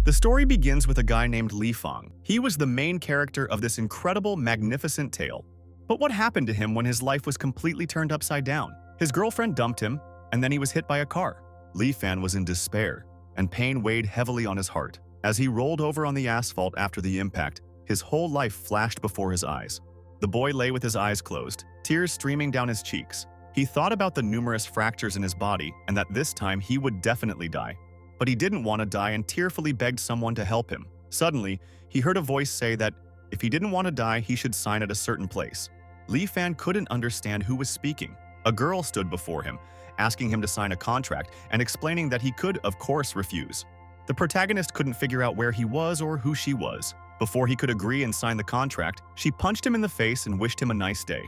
The story begins with a guy named Li Fang. He was the main character of this incredible, magnificent tale. But what happened to him when his life was completely turned upside down? His girlfriend dumped him, and then he was hit by a car. Li Fan was in despair, and pain weighed heavily on his heart. As he rolled over on the asphalt after the impact, his whole life flashed before his eyes. The boy lay with his eyes closed, tears streaming down his cheeks. He thought about the numerous fractures in his body and that this time he would definitely die. But he didn't want to die and tearfully begged someone to help him. Suddenly, he heard a voice say that if he didn't want to die, he should sign at a certain place. Li Fan couldn't understand who was speaking. A girl stood before him, asking him to sign a contract and explaining that he could, of course, refuse. The protagonist couldn't figure out where he was or who she was. Before he could agree and sign the contract, she punched him in the face and wished him a nice day.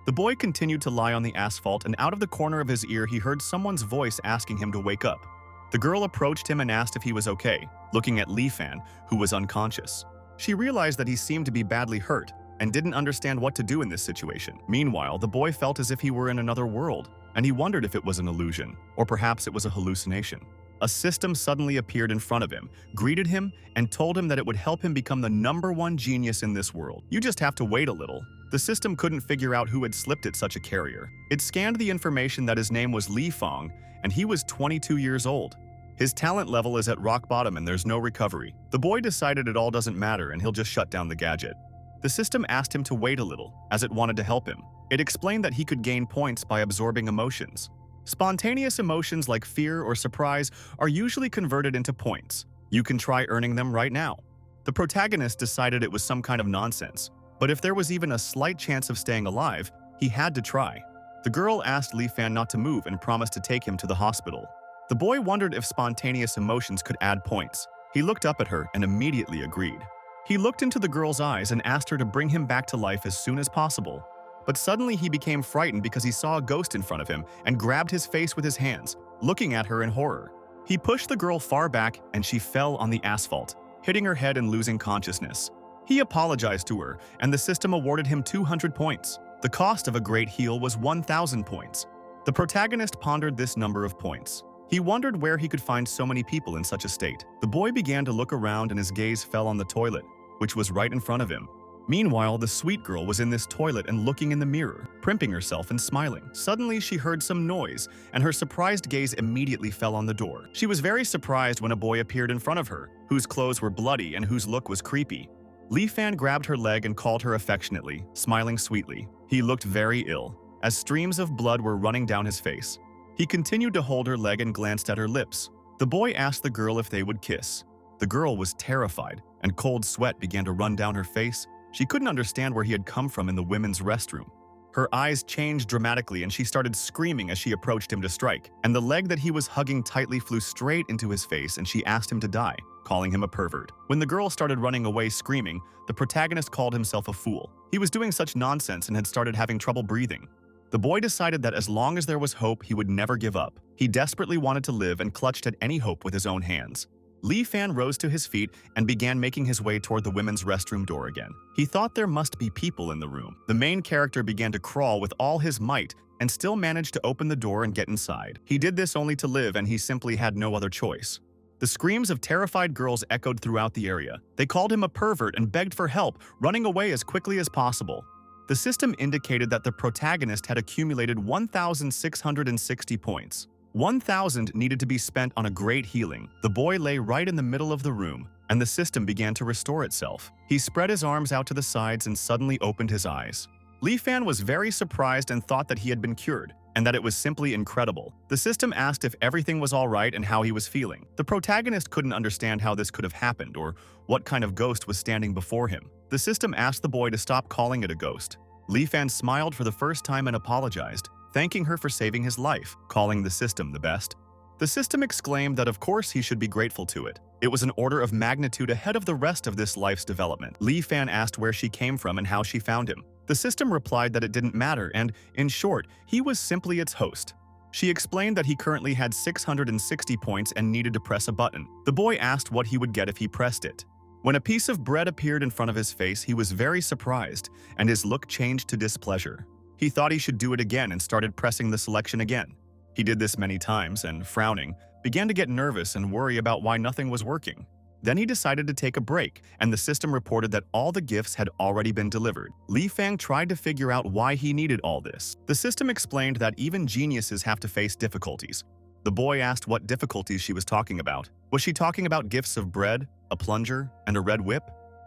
The boy continued to lie on the asphalt, and out of the corner of his ear he heard someone's voice asking him to wake up. The girl approached him and asked if he was okay, looking at Li Fan, who was unconscious. She realized that he seemed to be badly hurt and didn't understand what to do in this situation. Meanwhile, the boy felt as if he were in another world, and he wondered if it was an illusion, or perhaps it was a hallucination. A system suddenly appeared in front of him, greeted him, and told him that it would help him become the #1 genius in this world. You just have to wait a little. The system couldn't figure out who had slipped it such a carrier. It scanned the information that his name was Li Fang, and he was 22 years old. His talent level is at rock bottom and there's no recovery. The boy decided it all doesn't matter and he'll just shut down the gadget. The system asked him to wait a little, as it wanted to help him. It explained that he could gain points by absorbing emotions. Spontaneous emotions like fear or surprise are usually converted into points. You can try earning them right now. The protagonist decided it was some kind of nonsense, but if there was even a slight chance of staying alive, he had to try. The girl asked Li Fan not to move and promised to take him to the hospital. The boy wondered if spontaneous emotions could add points. He looked up at her and immediately agreed. He looked into the girl's eyes and asked her to bring him back to life as soon as possible. But suddenly he became frightened because he saw a ghost in front of him and grabbed his face with his hands, looking at her in horror. He pushed the girl far back and she fell on the asphalt, hitting her head and losing consciousness. He apologized to her and the system awarded him 200 points. The cost of a great heal was 1,000 points. The protagonist pondered this number of points. He wondered where he could find so many people in such a state. The boy began to look around and his gaze fell on the toilet, which was right in front of him. Meanwhile, the sweet girl was in this toilet and looking in the mirror, primping herself and smiling. Suddenly, she heard some noise, and her surprised gaze immediately fell on the door. She was very surprised when a boy appeared in front of her, whose clothes were bloody and whose look was creepy. Li Fan grabbed her leg and called her affectionately, smiling sweetly. He looked very ill, as streams of blood were running down his face. He continued to hold her leg and glanced at her lips. The boy asked the girl if they would kiss. The girl was terrified, and cold sweat began to run down her face. She couldn't understand where he had come from in the women's restroom. Her eyes changed dramatically and she started screaming as she approached him to strike. And the leg that he was hugging tightly flew straight into his face and she asked him to die, calling him a pervert. When the girl started running away screaming, the protagonist called himself a fool. He was doing such nonsense and had started having trouble breathing. The boy decided that as long as there was hope, he would never give up. He desperately wanted to live and clutched at any hope with his own hands. Li Fan rose to his feet and began making his way toward the women's restroom door again. He thought there must be people in the room. The main character began to crawl with all his might and still managed to open the door and get inside. He did this only to live and he simply had no other choice. The screams of terrified girls echoed throughout the area. They called him a pervert and begged for help, running away as quickly as possible. The system indicated that the protagonist had accumulated 1,660 points. 1,000 needed to be spent on a great healing. The boy lay right in the middle of the room, and the system began to restore itself. He spread his arms out to the sides and suddenly opened his eyes. Li Fan was very surprised and thought that he had been cured, and that it was simply incredible. The system asked if everything was all right and how he was feeling. The protagonist couldn't understand how this could have happened or what kind of ghost was standing before him. The system asked the boy to stop calling it a ghost. Li Fan smiled for the first time and apologized, thanking her for saving his life, calling the system the best. The system exclaimed that of course he should be grateful to it. It was an order of magnitude ahead of the rest of this life's development. Li Fan asked where she came from and how she found him. The system replied that it didn't matter and, in short, he was simply its host. She explained that he currently had 660 points and needed to press a button. The boy asked what he would get if he pressed it. When a piece of bread appeared in front of his face, he was very surprised, and his look changed to displeasure. He thought he should do it again and started pressing the selection again. He did this many times and, frowning, began to get nervous and worry about why nothing was working. Then he decided to take a break, and the system reported that all the gifts had already been delivered. Li Fang tried to figure out why he needed all this. The system explained that even geniuses have to face difficulties. The boy asked what difficulties she was talking about. Was she talking about gifts of bread, a plunger, and a red whip?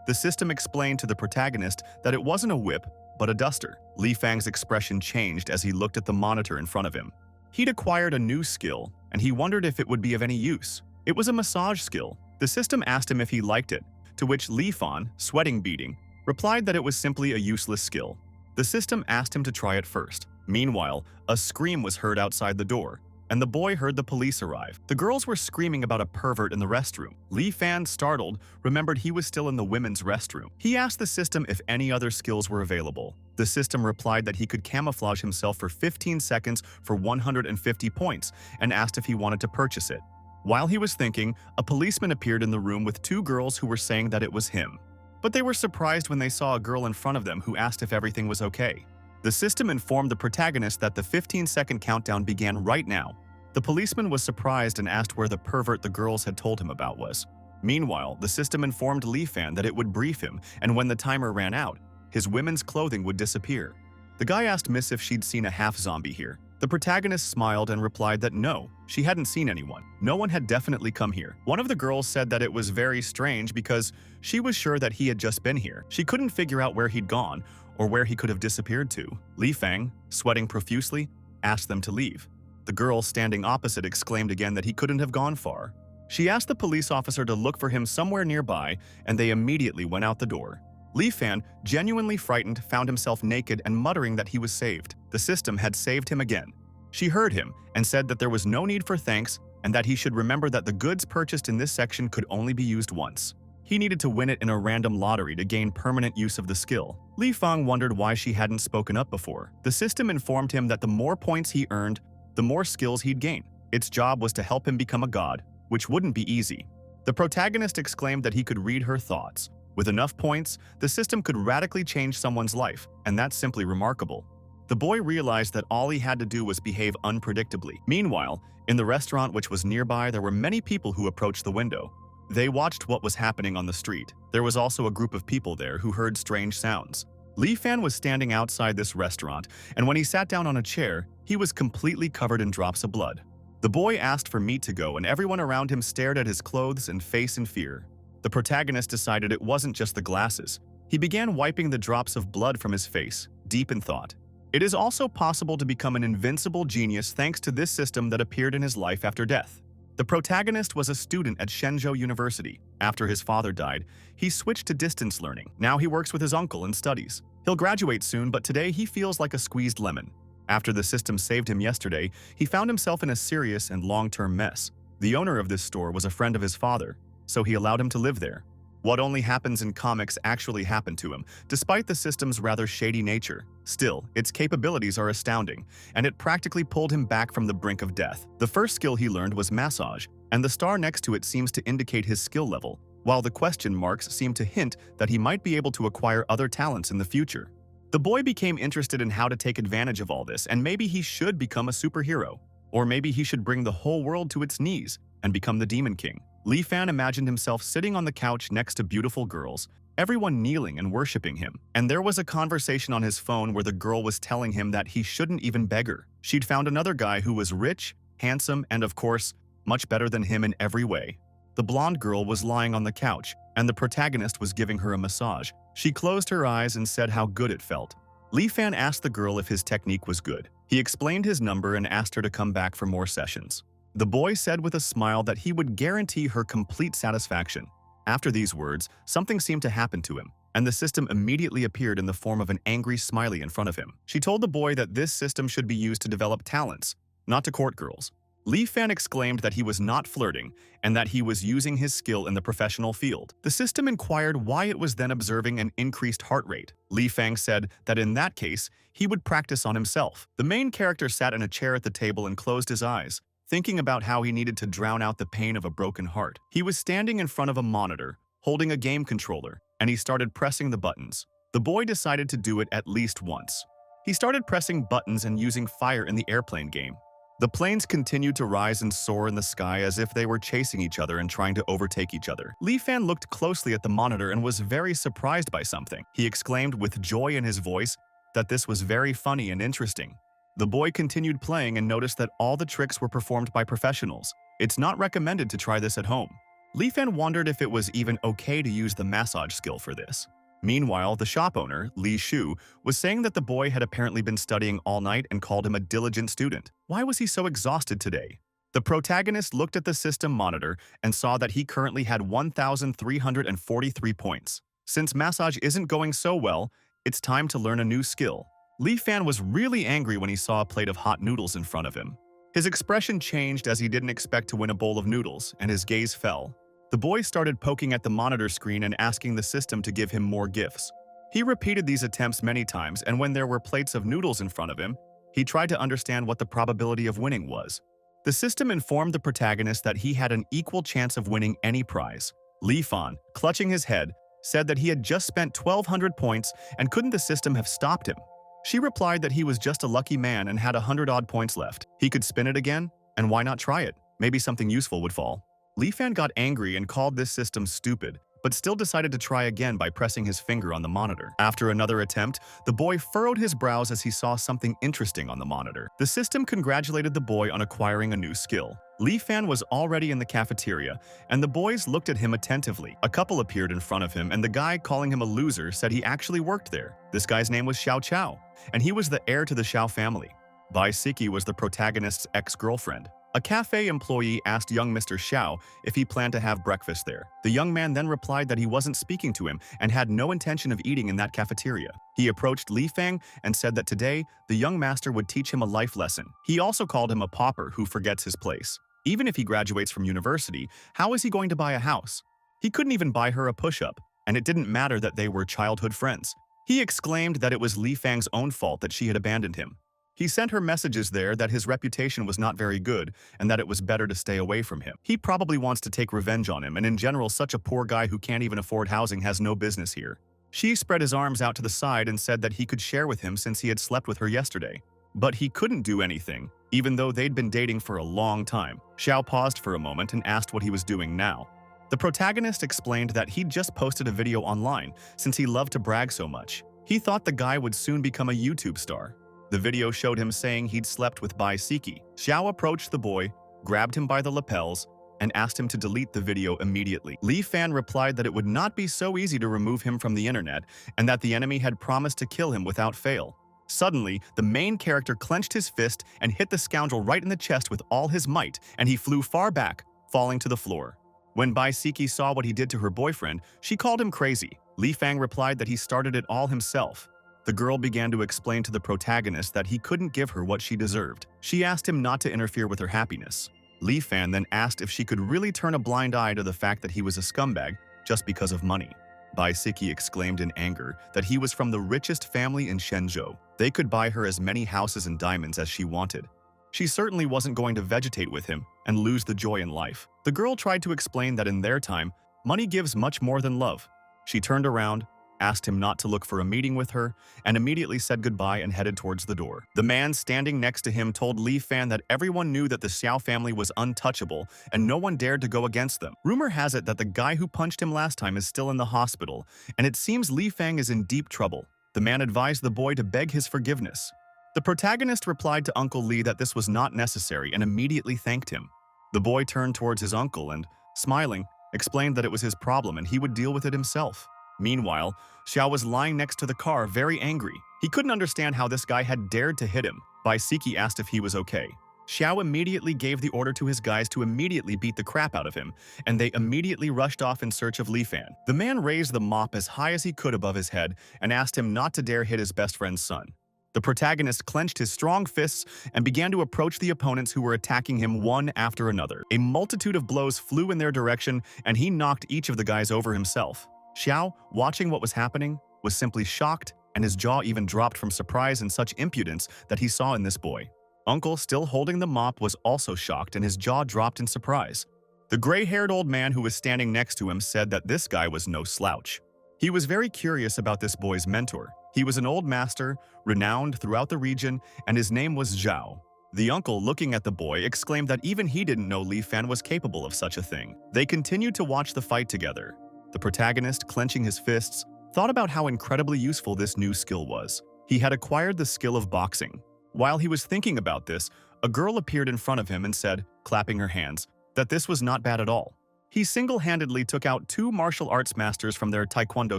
The system explained to the protagonist that it wasn't a whip, but a duster. Li Fang's expression changed as he looked at the monitor in front of him. He'd acquired a new skill, and he wondered if it would be of any use. It was a massage skill. The system asked him if he liked it, to which Li Fan, sweating beading, replied that it was simply a useless skill. The system asked him to try it first. Meanwhile, a scream was heard outside the door, and the boy heard the police arrive. The girls were screaming about a pervert in the restroom. Li Fan, startled, remembered he was still in the women's restroom. He asked the system if any other skills were available. The system replied that he could camouflage himself for 15 seconds for 150 points and asked if he wanted to purchase it. While he was thinking, a policeman appeared in the room with two girls who were saying that it was him. But they were surprised when they saw a girl in front of them who asked if everything was okay. The system informed the protagonist that the 15-second countdown began right now. The policeman was surprised and asked where the pervert the girls had told him about was. Meanwhile, the system informed Li Fan that it would brief him, and when the timer ran out, his women's clothing would disappear. The guy asked Miss if she'd seen a half-zombie here. The protagonist smiled and replied that no, she hadn't seen anyone. No one had definitely come here. One of the girls said that it was very strange because she was sure that he had just been here. She couldn't figure out where he'd gone or where he could have disappeared to. Li Fang, sweating profusely, asked them to leave. The girl standing opposite exclaimed again that he couldn't have gone far. She asked the police officer to look for him somewhere nearby, and they immediately went out the door. Li Fan, genuinely frightened, found himself naked and muttering that he was saved. The system had saved him again. She heard him and said that there was no need for thanks and that he should remember that the goods purchased in this section could only be used once. He needed to win it in a random lottery to gain permanent use of the skill. Li Fang wondered why she hadn't spoken up before. The system informed him that the more points he earned, the more skills he'd gain. Its job was to help him become a god, which wouldn't be easy. The protagonist exclaimed that he could read her thoughts. With enough points, the system could radically change someone's life, and that's simply remarkable. The boy realized that all he had to do was behave unpredictably. Meanwhile, in the restaurant which was nearby, there were many people who approached the window. They watched what was happening on the street. There was also a group of people there who heard strange sounds. Li Fan was standing outside this restaurant, and when he sat down on a chair, he was completely covered in drops of blood. The boy asked for meat to go, and everyone around him stared at his clothes and face in fear. The protagonist decided it wasn't just the glasses. He began wiping the drops of blood from his face, deep in thought. It is also possible to become an invincible genius thanks to this system that appeared in his life after death. The protagonist was a student at Shenzhou University. After his father died, he switched to distance learning. Now he works with his uncle and studies. He'll graduate soon, but today he feels like a squeezed lemon. After the system saved him yesterday, he found himself in a serious and long-term mess. The owner of this store was a friend of his father, so he allowed him to live there. What only happens in comics actually happened to him, despite the system's rather shady nature. Still, its capabilities are astounding, and it practically pulled him back from the brink of death. The first skill he learned was massage, and the star next to it seems to indicate his skill level, while the question marks seem to hint that he might be able to acquire other talents in the future. The boy became interested in how to take advantage of all this, and maybe he should become a superhero. Or maybe he should bring the whole world to its knees and become the Demon King. Li Fan imagined himself sitting on the couch next to beautiful girls, everyone kneeling and worshipping him. And there was a conversation on his phone where the girl was telling him that he shouldn't even beg her. She'd found another guy who was rich, handsome, and of course, much better than him in every way. The blonde girl was lying on the couch, and the protagonist was giving her a massage. She closed her eyes and said how good it felt. Li Fan asked the girl if his technique was good. He explained his number and asked her to come back for more sessions. The boy said with a smile that he would guarantee her complete satisfaction. After these words, something seemed to happen to him, and the system immediately appeared in the form of an angry smiley in front of him. She told the boy that this system should be used to develop talents, not to court girls. Li Fan exclaimed that he was not flirting and that he was using his skill in the professional field. The system inquired why it was then observing an increased heart rate. Li Fang said that in that case, he would practice on himself. The main character sat in a chair at the table and closed his eyes, thinking about how he needed to drown out the pain of a broken heart. He was standing in front of a monitor, holding a game controller, and he started pressing the buttons. The boy decided to do it at least once. He started pressing buttons and using fire in the airplane game. The planes continued to rise and soar in the sky as if they were chasing each other and trying to overtake each other. Li Fan looked closely at the monitor and was very surprised by something. He exclaimed with joy in his voice that this was very funny and interesting. The boy continued playing and noticed that all the tricks were performed by professionals. It's not recommended to try this at home. Li Fan wondered if it was even okay to use the massage skill for this. Meanwhile, the shop owner, Li Shu, was saying that the boy had apparently been studying all night and called him a diligent student. Why was he so exhausted today? The protagonist looked at the system monitor and saw that he currently had 1,343 points. Since massage isn't going so well, it's time to learn a new skill. Li Fan was really angry when he saw a plate of hot noodles in front of him. His expression changed as he didn't expect to win a bowl of noodles, and his gaze fell. The boy started poking at the monitor screen and asking the system to give him more gifts. He repeated these attempts many times, and when there were plates of noodles in front of him, he tried to understand what the probability of winning was. The system informed the protagonist that he had an equal chance of winning any prize. Li Fan, clutching his head, said that he had just spent 1,200 points and couldn't the system have stopped him. She replied that he was just a lucky man and had 100-odd points left. He could spin it again, and why not try it? Maybe something useful would fall. Li Fan got angry and called this system stupid, but still decided to try again by pressing his finger on the monitor. After another attempt, the boy furrowed his brows as he saw something interesting on the monitor. The system congratulated the boy on acquiring a new skill. Li Fan was already in the cafeteria, and the boys looked at him attentively. A couple appeared in front of him, and the guy calling him a loser said he actually worked there. This guy's name was Xiao Chao, and he was the heir to the Xiao family. Bai Siki was the protagonist's ex-girlfriend. A cafe employee asked young Mr. Xiao if he planned to have breakfast there. The young man then replied that he wasn't speaking to him and had no intention of eating in that cafeteria. He approached Li Fang and said that today, the young master would teach him a life lesson. He also called him a pauper who forgets his place. Even if he graduates from university, how is he going to buy a house? He couldn't even buy her a push-up, and it didn't matter that they were childhood friends. He exclaimed that it was Li Fang's own fault that she had abandoned him. He sent her messages there that his reputation was not very good and that it was better to stay away from him. He probably wants to take revenge on him, and in general, such a poor guy who can't even afford housing has no business here. She spread his arms out to the side and said that he could share with him since he had slept with her yesterday. But he couldn't do anything, even though they'd been dating for a long time. Xiao paused for a moment and asked what he was doing now. The protagonist explained that he'd just posted a video online since he loved to brag so much. He thought the guy would soon become a YouTube star. The video showed him saying he'd slept with Bai Siki. Xiao approached the boy, grabbed him by the lapels, and asked him to delete the video immediately. Li Fan replied that it would not be so easy to remove him from the internet and that the enemy had promised to kill him without fail. Suddenly, the main character clenched his fist and hit the scoundrel right in the chest with all his might, and he flew far back, falling to the floor. When Bai Siki saw what he did to her boyfriend, she called him crazy. Li Fang replied that he started it all himself. The girl began to explain to the protagonist that he couldn't give her what she deserved. She asked him not to interfere with her happiness. Li Fan then asked if she could really turn a blind eye to the fact that he was a scumbag just because of money. Bai Siki exclaimed in anger that he was from the richest family in Shenzhou. They could buy her as many houses and diamonds as she wanted. She certainly wasn't going to vegetate with him and lose the joy in life. The girl tried to explain that in their time, money gives much more than love. She turned around, asked him not to look for a meeting with her, and immediately said goodbye and headed towards the door. The man standing next to him told Li Fan that everyone knew that the Xiao family was untouchable and no one dared to go against them. Rumor has it that the guy who punched him last time is still in the hospital, and it seems Li Fang is in deep trouble. The man advised the boy to beg his forgiveness. The protagonist replied to Uncle Li that this was not necessary and immediately thanked him. The boy turned towards his uncle and, smiling, explained that it was his problem and he would deal with it himself. Meanwhile, Xiao was lying next to the car, very angry. He couldn't understand how this guy had dared to hit him. Bai Siki asked if he was okay. Xiao immediately gave the order to his guys to immediately beat the crap out of him, and they immediately rushed off in search of Li Fan. The man raised the mop as high as he could above his head and asked him not to dare hit his best friend's son. The protagonist clenched his strong fists and began to approach the opponents who were attacking him one after another. A multitude of blows flew in their direction, and he knocked each of the guys over himself. Xiao, watching what was happening, was simply shocked, and his jaw even dropped from surprise and such impudence that he saw in this boy. Uncle, still holding the mop, was also shocked and his jaw dropped in surprise. The gray-haired old man who was standing next to him said that this guy was no slouch. He was very curious about this boy's mentor. He was an old master, renowned throughout the region, and his name was Zhao. The uncle, looking at the boy, exclaimed that even he didn't know Li Fan was capable of such a thing. They continued to watch the fight together. The protagonist, clenching his fists, thought about how incredibly useful this new skill was. He had acquired the skill of boxing. While he was thinking about this, a girl appeared in front of him and said, clapping her hands, that this was not bad at all. He single-handedly took out 2 martial arts masters from their taekwondo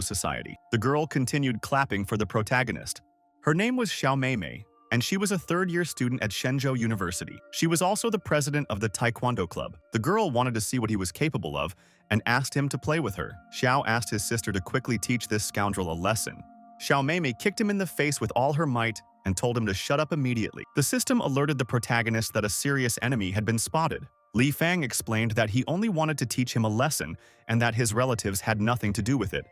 society. The girl continued clapping for the protagonist. Her name was Xiao Mei, and she was a third-year student at Shenzhou University. She was also the president of the taekwondo club. The girl wanted to see what he was capable of and asked him to play with her. Xiao asked his sister to quickly teach this scoundrel a lesson. Xiao Mei kicked him in the face with all her might and told him to shut up immediately. The system alerted the protagonist that a serious enemy had been spotted. Li Fang explained that he only wanted to teach him a lesson and that his relatives had nothing to do with it.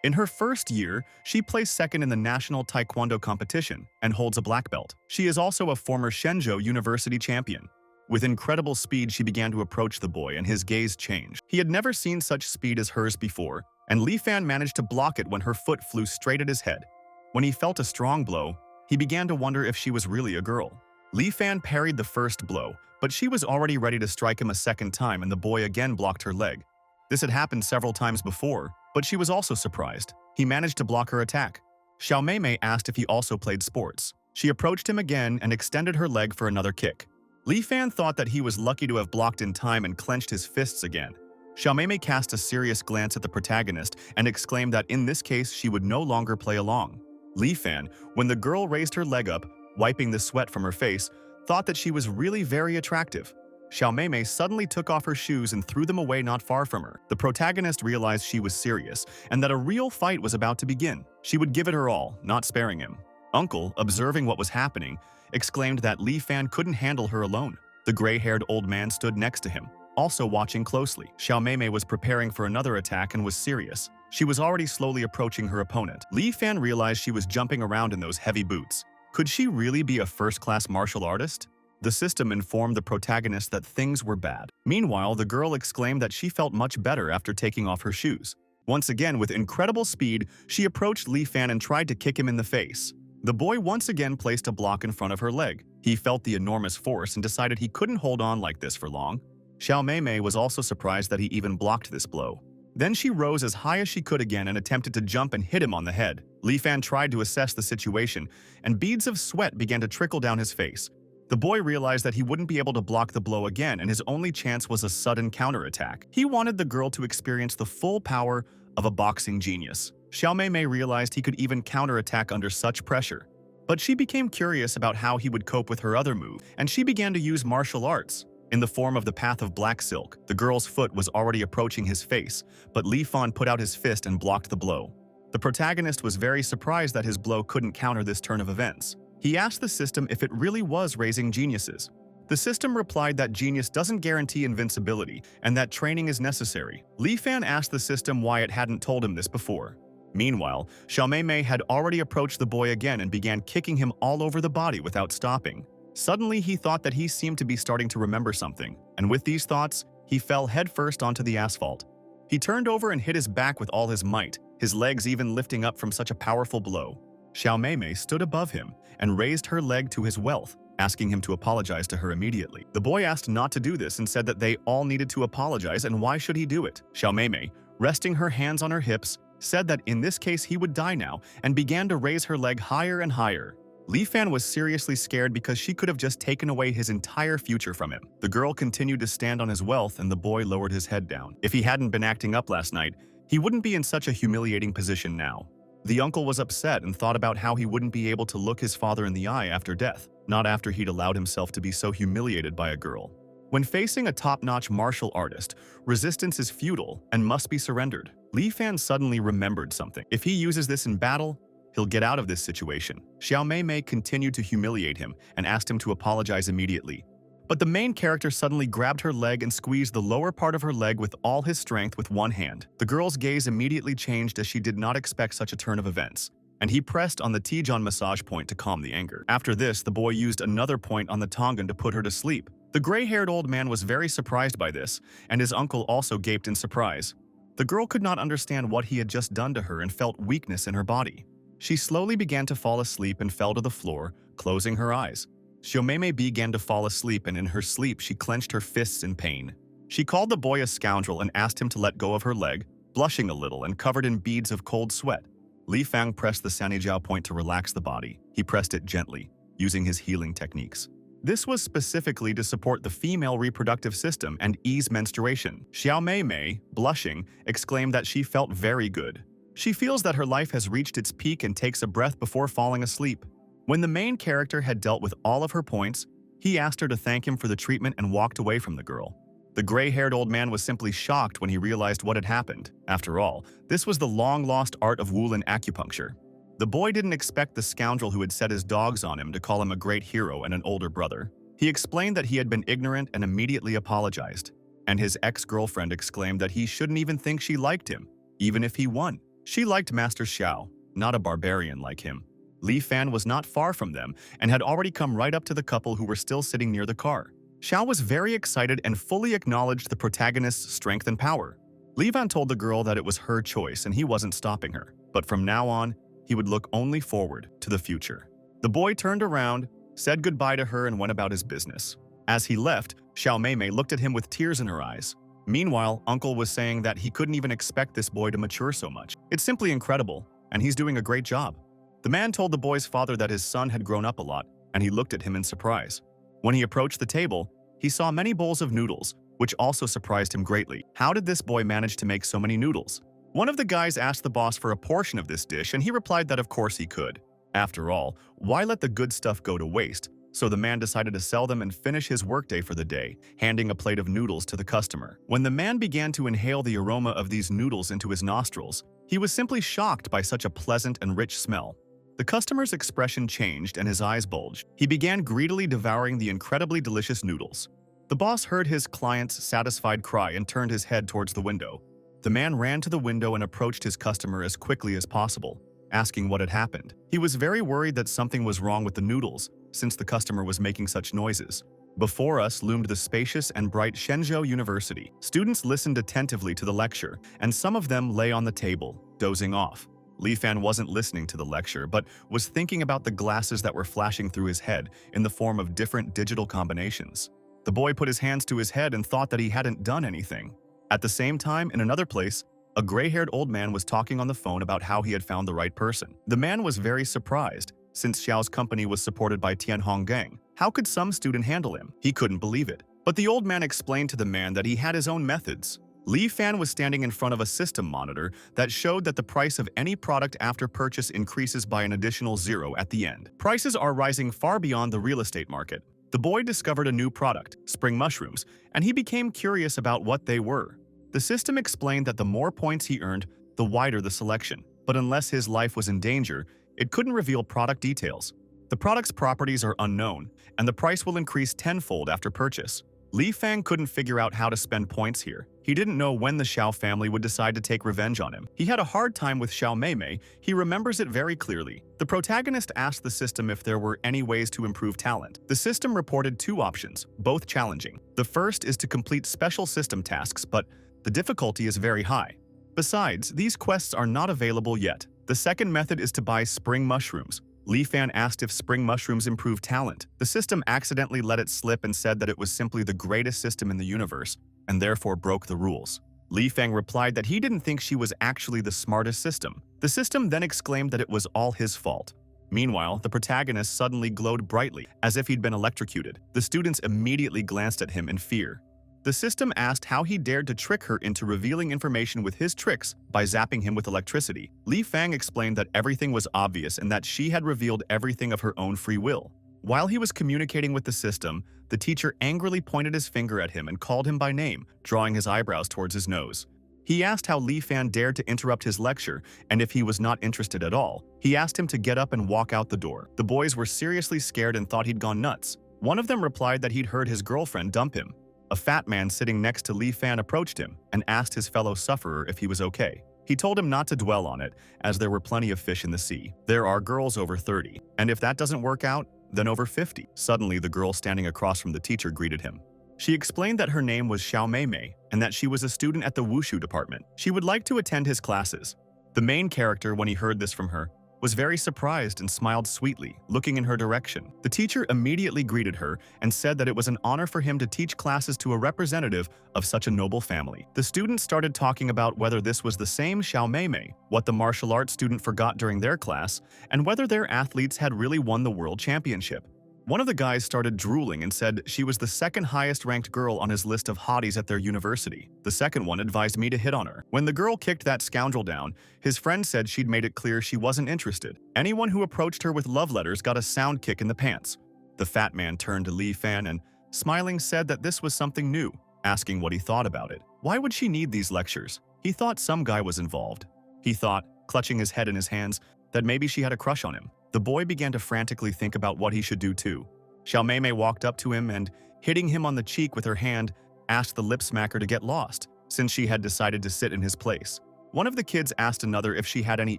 In her first year, she placed second in the national taekwondo competition and holds a black belt. She is also a former Shenzhou University champion. With incredible speed, she began to approach the boy and his gaze changed. He had never seen such speed as hers before, and Li Fan managed to block it when her foot flew straight at his head. When he felt a strong blow, he began to wonder if she was really a girl. Li Fan parried the first blow, but she was already ready to strike him a second time and the boy again blocked her leg. This had happened several times before, but she was also surprised. He managed to block her attack. Xiao Mei asked if he also played sports. She approached him again and extended her leg for another kick. Li Fan thought that he was lucky to have blocked in time and clenched his fists again. Xiao Mei cast a serious glance at the protagonist and exclaimed that in this case she would no longer play along. Li Fan, when the girl raised her leg up, wiping the sweat from her face, thought that she was really very attractive. Xiao Mei suddenly took off her shoes and threw them away not far from her. The protagonist realized she was serious and that a real fight was about to begin. She would give it her all, not sparing him. Uncle, observing what was happening, exclaimed that Li Fan couldn't handle her alone. The gray-haired old man stood next to him, also watching closely. Xiao Mei was preparing for another attack and was serious. She was already slowly approaching her opponent. Li Fan realized she was jumping around in those heavy boots. Could she really be a first-class martial artist? The system informed the protagonist that things were bad. Meanwhile, the girl exclaimed that she felt much better after taking off her shoes. Once again, with incredible speed, she approached Li Fan and tried to kick him in the face. The boy once again placed a block in front of her leg. He felt the enormous force and decided he couldn't hold on like this for long. Xiao Mei was also surprised that he even blocked this blow. Then she rose as high as she could again and attempted to jump and hit him on the head. Li Fan tried to assess the situation, and beads of sweat began to trickle down his face. The boy realized that he wouldn't be able to block the blow again, and his only chance was a sudden counterattack. He wanted the girl to experience the full power of a boxing genius. Xiao Mei realized he could even counterattack under such pressure. But she became curious about how he would cope with her other move, and she began to use martial arts. In the form of the path of black silk, the girl's foot was already approaching his face, but Li Fan put out his fist and blocked the blow. The protagonist was very surprised that his blow couldn't counter this turn of events. He asked the system if it really was raising geniuses. The system replied that genius doesn't guarantee invincibility and that training is necessary. Li Fan asked the system why it hadn't told him this before. Meanwhile, Xiao Mei had already approached the boy again and began kicking him all over the body without stopping. Suddenly, he thought that he seemed to be starting to remember something, and with these thoughts, he fell headfirst onto the asphalt. He turned over and hit his back with all his might, his legs even lifting up from such a powerful blow. Xiao Mei stood above him and raised her leg to his wealth, asking him to apologize to her immediately. The boy asked not to do this and said that they all needed to apologize, and why should he do it? Xiao Mei, resting her hands on her hips, said that in this case he would die now and began to raise her leg higher and higher. Li Fan was seriously scared because she could have just taken away his entire future from him. The girl continued to stand on his wealth and the boy lowered his head down. If he hadn't been acting up last night, he wouldn't be in such a humiliating position now. The uncle was upset and thought about how he wouldn't be able to look his father in the eye after death, not after he'd allowed himself to be so humiliated by a girl. When facing a top-notch martial artist, resistance is futile and must be surrendered. Li Fan suddenly remembered something. If he uses this in battle, he'll get out of this situation. Xiao Mei continued to humiliate him and asked him to apologize immediately. But the main character suddenly grabbed her leg and squeezed the lower part of her leg with all his strength with one hand. The girl's gaze immediately changed as she did not expect such a turn of events, and he pressed on the Tijan massage point to calm the anger. After this, the boy used another point on the Tongan to put her to sleep. The gray-haired old man was very surprised by this, and his uncle also gaped in surprise. The girl could not understand what he had just done to her and felt weakness in her body. She slowly began to fall asleep and fell to the floor, closing her eyes. Xiaomei began to fall asleep, and in her sleep she clenched her fists in pain. She called the boy a scoundrel and asked him to let go of her leg, blushing a little and covered in beads of cold sweat. Li Fang pressed the Sanjiao point to relax the body. He pressed it gently, using his healing techniques. This was specifically to support the female reproductive system and ease menstruation. Xiao Mei, blushing, exclaimed that she felt very good. She feels that her life has reached its peak and takes a breath before falling asleep. When the main character had dealt with all of her points, he asked her to thank him for the treatment and walked away from the girl. The gray-haired old man was simply shocked when he realized what had happened. After all, this was the long-lost art of Wulin acupuncture. The boy didn't expect the scoundrel who had set his dogs on him to call him a great hero and an older brother. He explained that he had been ignorant and immediately apologized. And his ex-girlfriend exclaimed that he shouldn't even think she liked him, even if he won. She liked Master Xiao, not a barbarian like him. Li Fan was not far from them and had already come right up to the couple who were still sitting near the car. Xiao was very excited and fully acknowledged the protagonist's strength and power. Li Fan told the girl that it was her choice and he wasn't stopping her, but from now on, he would look only forward to the future. The boy turned around, said goodbye to her and went about his business. As he left, Xiao Mei looked at him with tears in her eyes. Meanwhile, Uncle was saying that he couldn't even expect this boy to mature so much. It's simply incredible, and he's doing a great job. The man told the boy's father that his son had grown up a lot, and he looked at him in surprise. When he approached the table, he saw many bowls of noodles, which also surprised him greatly. How did this boy manage to make so many noodles? One of the guys asked the boss for a portion of this dish, and he replied that of course he could. After all, why let the good stuff go to waste? So the man decided to sell them and finish his workday for the day, handing a plate of noodles to the customer. When the man began to inhale the aroma of these noodles into his nostrils, he was simply shocked by such a pleasant and rich smell. The customer's expression changed and his eyes bulged. He began greedily devouring the incredibly delicious noodles. The boss heard his client's satisfied cry and turned his head towards the window. The man ran to the window and approached his customer as quickly as possible, asking what had happened. He was very worried that something was wrong with the noodles, since the customer was making such noises. Before us loomed the spacious and bright Shenzhou University. Students listened attentively to the lecture, and some of them lay on the table, dozing off. Li Fan wasn't listening to the lecture, but was thinking about the glasses that were flashing through his head in the form of different digital combinations. The boy put his hands to his head and thought that he hadn't done anything. At the same time, in another place, a gray-haired old man was talking on the phone about how he had found the right person. The man was very surprised, since Xiao's company was supported by Tianhong Gang. How could some student handle him? He couldn't believe it. But the old man explained to the man that he had his own methods. Li Fan was standing in front of a system monitor that showed that the price of any product after purchase increases by an additional 0 at the end. Prices are rising far beyond the real estate market. The boy discovered a new product, spring mushrooms, and he became curious about what they were. The system explained that the more points he earned, the wider the selection. But unless his life was in danger, it couldn't reveal product details. The product's properties are unknown, and the price will increase tenfold after purchase. Li Fang couldn't figure out how to spend points here. He didn't know when the Xiao family would decide to take revenge on him. He had a hard time with Xiao Mei. He remembers it very clearly. The protagonist asked the system if there were any ways to improve talent. The system reported 2 options, both challenging. The first is to complete special system tasks, but the difficulty is very high. Besides, these quests are not available yet. The second method is to buy spring mushrooms. Li Fan asked if spring mushrooms improve talent. The system accidentally let it slip and said that it was simply the greatest system in the universe, and therefore broke the rules. Li Fang replied that he didn't think she was actually the smartest system. The system then exclaimed that it was all his fault. Meanwhile, the protagonist suddenly glowed brightly, as if he'd been electrocuted. The students immediately glanced at him in fear. The system asked how he dared to trick her into revealing information with his tricks by zapping him with electricity. Li Fang explained that everything was obvious and that she had revealed everything of her own free will. While he was communicating with the system, the teacher angrily pointed his finger at him and called him by name, drawing his eyebrows towards his nose. He asked how Li Fan dared to interrupt his lecture, and if he was not interested at all, he asked him to get up and walk out the door. The boys were seriously scared and thought he'd gone nuts. One of them replied that he'd heard his girlfriend dump him. A fat man sitting next to Li Fan approached him and asked his fellow sufferer if he was okay. He told him not to dwell on it, as there were plenty of fish in the sea. There are girls over 30, and if that doesn't work out, then over 50. Suddenly, the girl standing across from the teacher greeted him. She explained that her name was Xiao Mei and that she was a student at the Wushu department. She would like to attend his classes. The main character, when he heard this from her, was very surprised and smiled sweetly, looking in her direction. The teacher immediately greeted her and said that it was an honor for him to teach classes to a representative of such a noble family. The students started talking about whether this was the same Xiao Mei, what the martial arts student forgot during their class, and whether their athletes had really won the world championship. One of the guys started drooling and said she was the second highest ranked girl on his list of hotties at their university. The second one advised me to hit on her. When the girl kicked that scoundrel down, his friend said she'd made it clear she wasn't interested. Anyone who approached her with love letters got a sound kick in the pants. The fat man turned to Li Fan and, smiling, said that this was something new, asking what he thought about it. Why would she need these lectures? He thought some guy was involved. He thought, clutching his head in his hands, that maybe she had a crush on him. The boy began to frantically think about what he should do too. Xiao Mei walked up to him and, hitting him on the cheek with her hand, asked the lip smacker to get lost, since she had decided to sit in his place. One of the kids asked another if she had any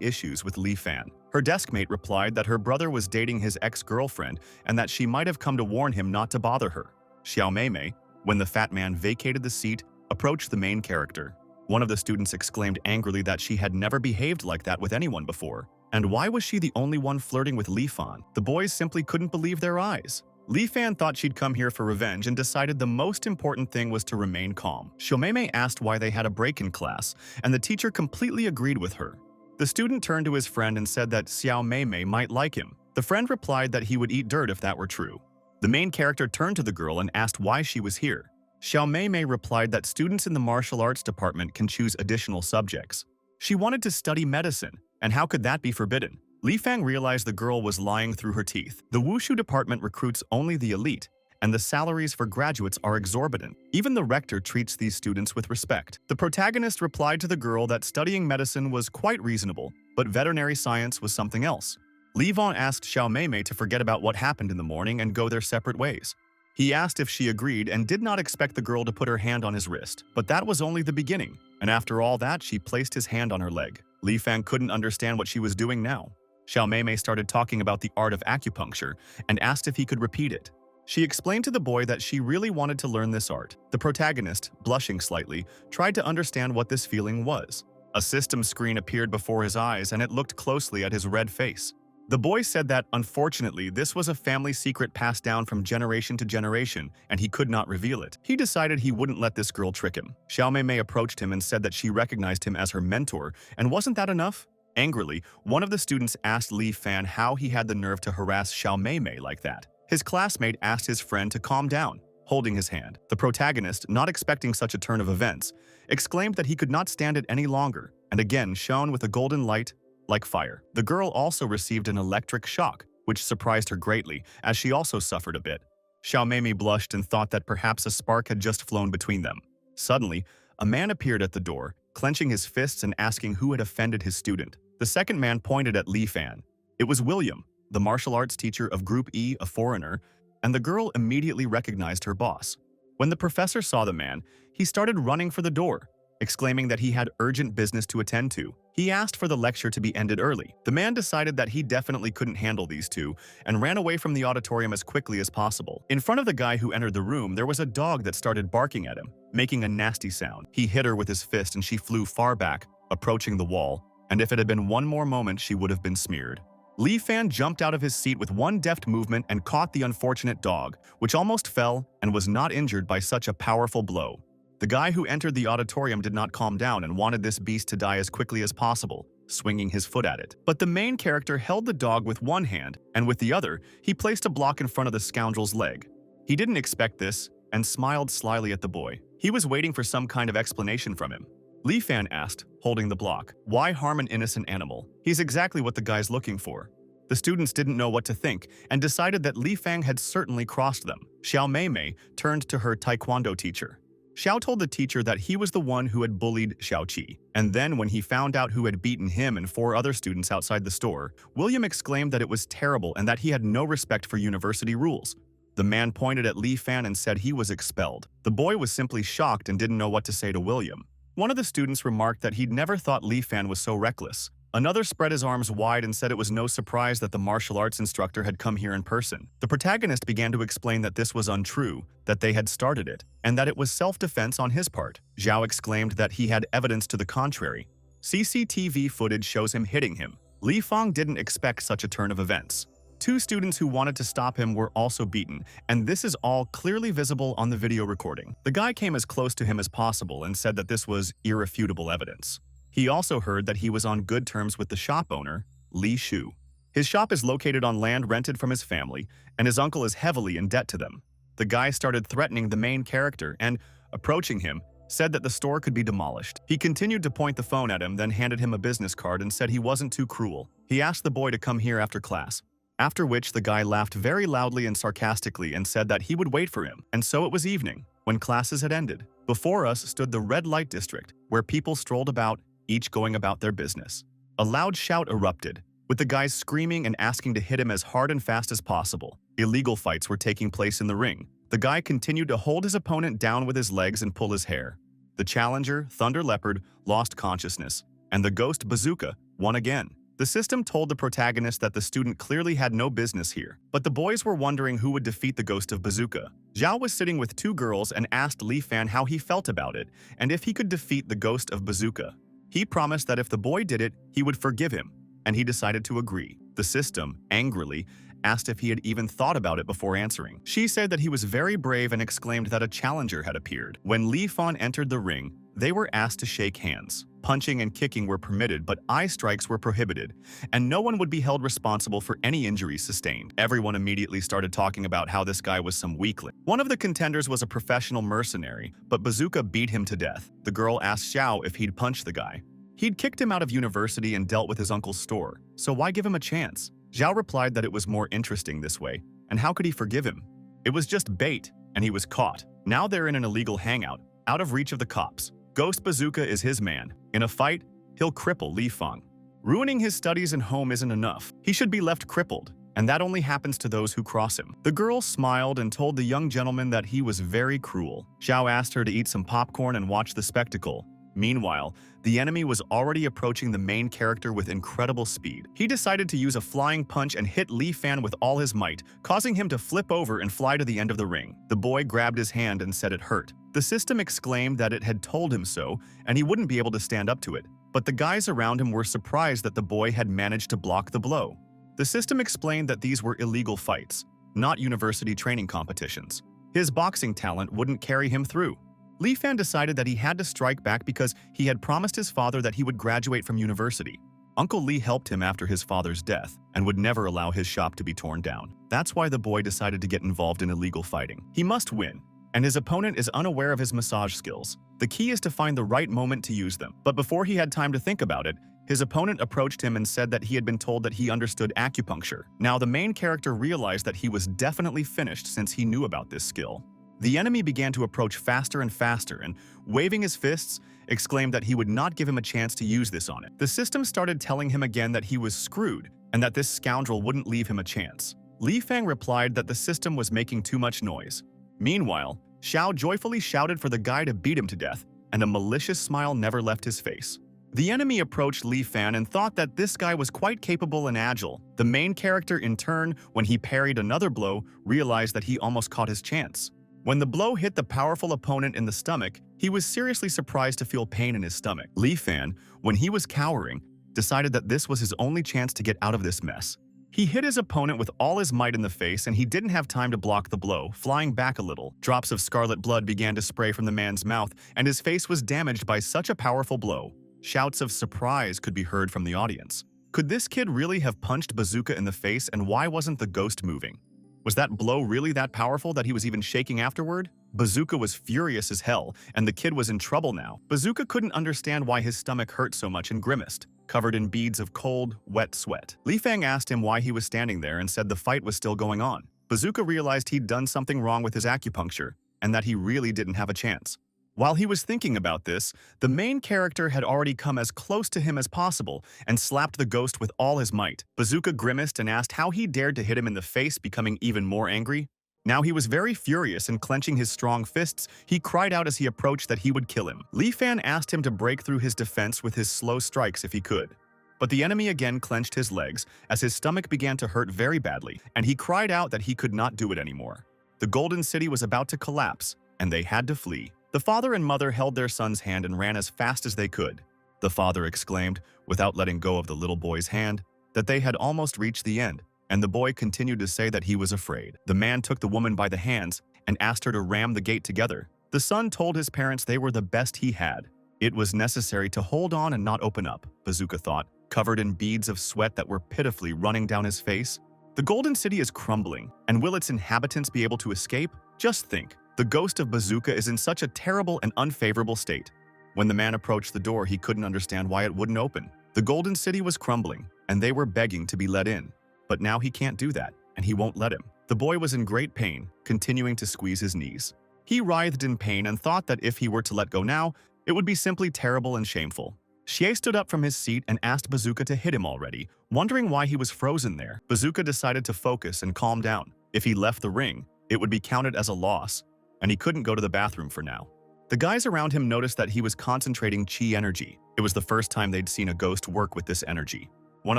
issues with Li Fan. Her deskmate replied that her brother was dating his ex-girlfriend and that she might have come to warn him not to bother her. Xiao Mei, when the fat man vacated the seat, approached the main character. One of the students exclaimed angrily that she had never behaved like that with anyone before. And why was she the only one flirting with Li Fan? The boys simply couldn't believe their eyes. Li Fan thought she'd come here for revenge and decided the most important thing was to remain calm. Xiao Mei asked why they had a break in class, and the teacher completely agreed with her. The student turned to his friend and said that Xiao Mei might like him. The friend replied that he would eat dirt if that were true. The main character turned to the girl and asked why she was here. Xiao Mei replied that students in the martial arts department can choose additional subjects. She wanted to study medicine, and how could that be forbidden? Li Fang realized the girl was lying through her teeth. The wushu department recruits only the elite, and the salaries for graduates are exorbitant. Even the rector treats these students with respect. The protagonist replied to the girl that studying medicine was quite reasonable, but veterinary science was something else. Li Van asked Xiao Mei to forget about what happened in the morning and go their separate ways. He asked if she agreed and did not expect the girl to put her hand on his wrist. But that was only the beginning, and after all that, she placed his hand on her leg. Li Fang couldn't understand what she was doing now. Xiao Mei started talking about the art of acupuncture and asked if he could repeat it. She explained to the boy that she really wanted to learn this art. The protagonist, blushing slightly, tried to understand what this feeling was. A system screen appeared before his eyes and it looked closely at his red face. The boy said that, unfortunately, this was a family secret passed down from generation to generation, and he could not reveal it. He decided he wouldn't let this girl trick him. Xiao Mei approached him and said that she recognized him as her mentor, and wasn't that enough? Angrily, one of the students asked Li Fan how he had the nerve to harass Xiao Mei like that. His classmate asked his friend to calm down, holding his hand. The protagonist, not expecting such a turn of events, exclaimed that he could not stand it any longer, and again shone with a golden light like fire. The girl also received an electric shock, which surprised her greatly, as she also suffered a bit. Xiao Mei blushed and thought that perhaps a spark had just flown between them. Suddenly, a man appeared at the door, clenching his fists and asking who had offended his student. The second man pointed at Li Fan. It was William, the martial arts teacher of Group E, a foreigner, and the girl immediately recognized her boss. When the professor saw the man, he started running for the door, exclaiming that he had urgent business to attend to. He asked for the lecture to be ended early. The man decided that he definitely couldn't handle these two and ran away from the auditorium as quickly as possible. In front of the guy who entered the room, there was a dog that started barking at him, making a nasty sound. He hit her with his fist and she flew far back, approaching the wall, and if it had been one more moment, she would have been smeared. Li Fan jumped out of his seat with one deft movement and caught the unfortunate dog, which almost fell and was not injured by such a powerful blow. The guy who entered the auditorium did not calm down and wanted this beast to die as quickly as possible, swinging his foot at it. But the main character held the dog with one hand, and with the other, he placed a block in front of the scoundrel's leg. He didn't expect this, and smiled slyly at the boy. He was waiting for some kind of explanation from him. Li Fan asked, holding the block, "Why harm an innocent animal? He's exactly what the guy's looking for." The students didn't know what to think, and decided that Li Fang had certainly crossed them. Xiao Mei turned to her taekwondo teacher. Xiao told the teacher that he was the one who had bullied Xiao Qi. And then when he found out who had beaten him and 4 other students outside the store, William exclaimed that it was terrible and that he had no respect for university rules. The man pointed at Li Fan and said he was expelled. The boy was simply shocked and didn't know what to say to William. One of the students remarked that he'd never thought Li Fan was so reckless. Another spread his arms wide and said it was no surprise that the martial arts instructor had come here in person. The protagonist began to explain that this was untrue, that they had started it, and that it was self-defense on his part. Zhao exclaimed that he had evidence to the contrary. CCTV footage shows him hitting him. Li Fang didn't expect such a turn of events. Two students who wanted to stop him were also beaten, and this is all clearly visible on the video recording. The guy came as close to him as possible and said that this was irrefutable evidence. He also heard that he was on good terms with the shop owner, Li Shu. His shop is located on land rented from his family, and his uncle is heavily in debt to them. The guy started threatening the main character and, approaching him, said that the store could be demolished. He continued to point the phone at him, then handed him a business card and said he wasn't too cruel. He asked the boy to come here after class. After which, the guy laughed very loudly and sarcastically and said that he would wait for him. And so it was evening, when classes had ended. Before us stood the red light district, where people strolled about, each going about their business. A loud shout erupted, with the guys screaming and asking to hit him as hard and fast as possible. Illegal fights were taking place in the ring. The guy continued to hold his opponent down with his legs and pull his hair. The challenger, Thunder Leopard, lost consciousness, and the ghost Bazooka won again. The system told the protagonist that the student clearly had no business here, but the boys were wondering who would defeat the ghost of Bazooka. Zhao was sitting with two girls and asked Li Fan how he felt about it and if he could defeat the ghost of Bazooka. He promised that if the boy did it, he would forgive him, and he decided to agree. The system, angrily, asked if he had even thought about it before answering. She said that he was very brave and exclaimed that a challenger had appeared. When Li Fan entered the ring, they were asked to shake hands. Punching and kicking were permitted, but eye strikes were prohibited, and no one would be held responsible for any injuries sustained. Everyone immediately started talking about how this guy was some weakling. One of the contenders was a professional mercenary, but Bazooka beat him to death. The girl asked Xiao if he'd punched the guy. He'd kicked him out of university and dealt with his uncle's store, so why give him a chance? Zhao replied that it was more interesting this way, and how could he forgive him? It was just bait, and he was caught. Now they're in an illegal hangout, out of reach of the cops. Ghost Bazooka is his man. In a fight, he'll cripple Li Fang. Ruining his studies and home isn't enough. He should be left crippled, and that only happens to those who cross him. The girl smiled and told the young gentleman that he was very cruel. Zhao asked her to eat some popcorn and watch the spectacle. Meanwhile, the enemy was already approaching the main character with incredible speed. He decided to use a flying punch and hit Li Fan with all his might, causing him to flip over and fly to the end of the ring. The boy grabbed his hand and said it hurt. The system exclaimed that it had told him so, and he wouldn't be able to stand up to it. But the guys around him were surprised that the boy had managed to block the blow. The system explained that these were illegal fights, not university training competitions. His boxing talent wouldn't carry him through. Li Fan decided that he had to strike back because he had promised his father that he would graduate from university. Uncle Li helped him after his father's death and would never allow his shop to be torn down. That's why the boy decided to get involved in illegal fighting. He must win, and his opponent is unaware of his massage skills. The key is to find the right moment to use them. But before he had time to think about it, his opponent approached him and said that he had been told that he understood acupuncture. Now the main character realized that he was definitely finished since he knew about this skill. The enemy began to approach faster and faster and, waving his fists, exclaimed that he would not give him a chance to use this on it. The system started telling him again that he was screwed and that this scoundrel wouldn't leave him a chance. Li Fang replied that the system was making too much noise. Meanwhile, Xiao joyfully shouted for the guy to beat him to death, and a malicious smile never left his face. The enemy approached Li Fan and thought that this guy was quite capable and agile. The main character, in turn, when he parried another blow, realized that he almost caught his chance. When the blow hit the powerful opponent in the stomach, he was seriously surprised to feel pain in his stomach. Li Fan, when he was cowering, decided that this was his only chance to get out of this mess. He hit his opponent with all his might in the face, and he didn't have time to block the blow, flying back a little. Drops of scarlet blood began to spray from the man's mouth, and his face was damaged by such a powerful blow. Shouts of surprise could be heard from the audience. Could this kid really have punched Bazooka in the face, and why wasn't the ghost moving? Was that blow really that powerful that he was even shaking afterward? Bazooka was furious as hell, and the kid was in trouble now. Bazooka couldn't understand why his stomach hurt so much and grimaced, covered in beads of cold, wet sweat. Li Fang asked him why he was standing there and said the fight was still going on. Bazooka realized he'd done something wrong with his acupuncture, and that he really didn't have a chance. While he was thinking about this, the main character had already come as close to him as possible and slapped the ghost with all his might. Bazooka grimaced and asked how he dared to hit him in the face, becoming even more angry. Now he was very furious and clenching his strong fists, he cried out as he approached that he would kill him. Li Fan asked him to break through his defense with his slow strikes if he could. But the enemy again clenched his legs as his stomach began to hurt very badly, and he cried out that he could not do it anymore. The Golden City was about to collapse, and they had to flee. The father and mother held their son's hand and ran as fast as they could. The father exclaimed, without letting go of the little boy's hand, that they had almost reached the end, and the boy continued to say that he was afraid. The man took the woman by the hands and asked her to ram the gate together. The son told his parents they were the best he had. It was necessary to hold on and not open up, Bazooka thought, covered in beads of sweat that were pitifully running down his face. The Golden City is crumbling, and will its inhabitants be able to escape? Just think, the ghost of Bazooka is in such a terrible and unfavorable state. When the man approached the door, he couldn't understand why it wouldn't open. The Golden City was crumbling, and they were begging to be let in. But now he can't do that, and he won't let him. The boy was in great pain, continuing to squeeze his knees. He writhed in pain and thought that if he were to let go now, it would be simply terrible and shameful. Xie stood up from his seat and asked Bazooka to hit him already, wondering why he was frozen there. Bazooka decided to focus and calm down. If he left the ring, it would be counted as a loss, and he couldn't go to the bathroom for now. The guys around him noticed that he was concentrating chi energy. It was the first time they'd seen a ghost work with this energy. One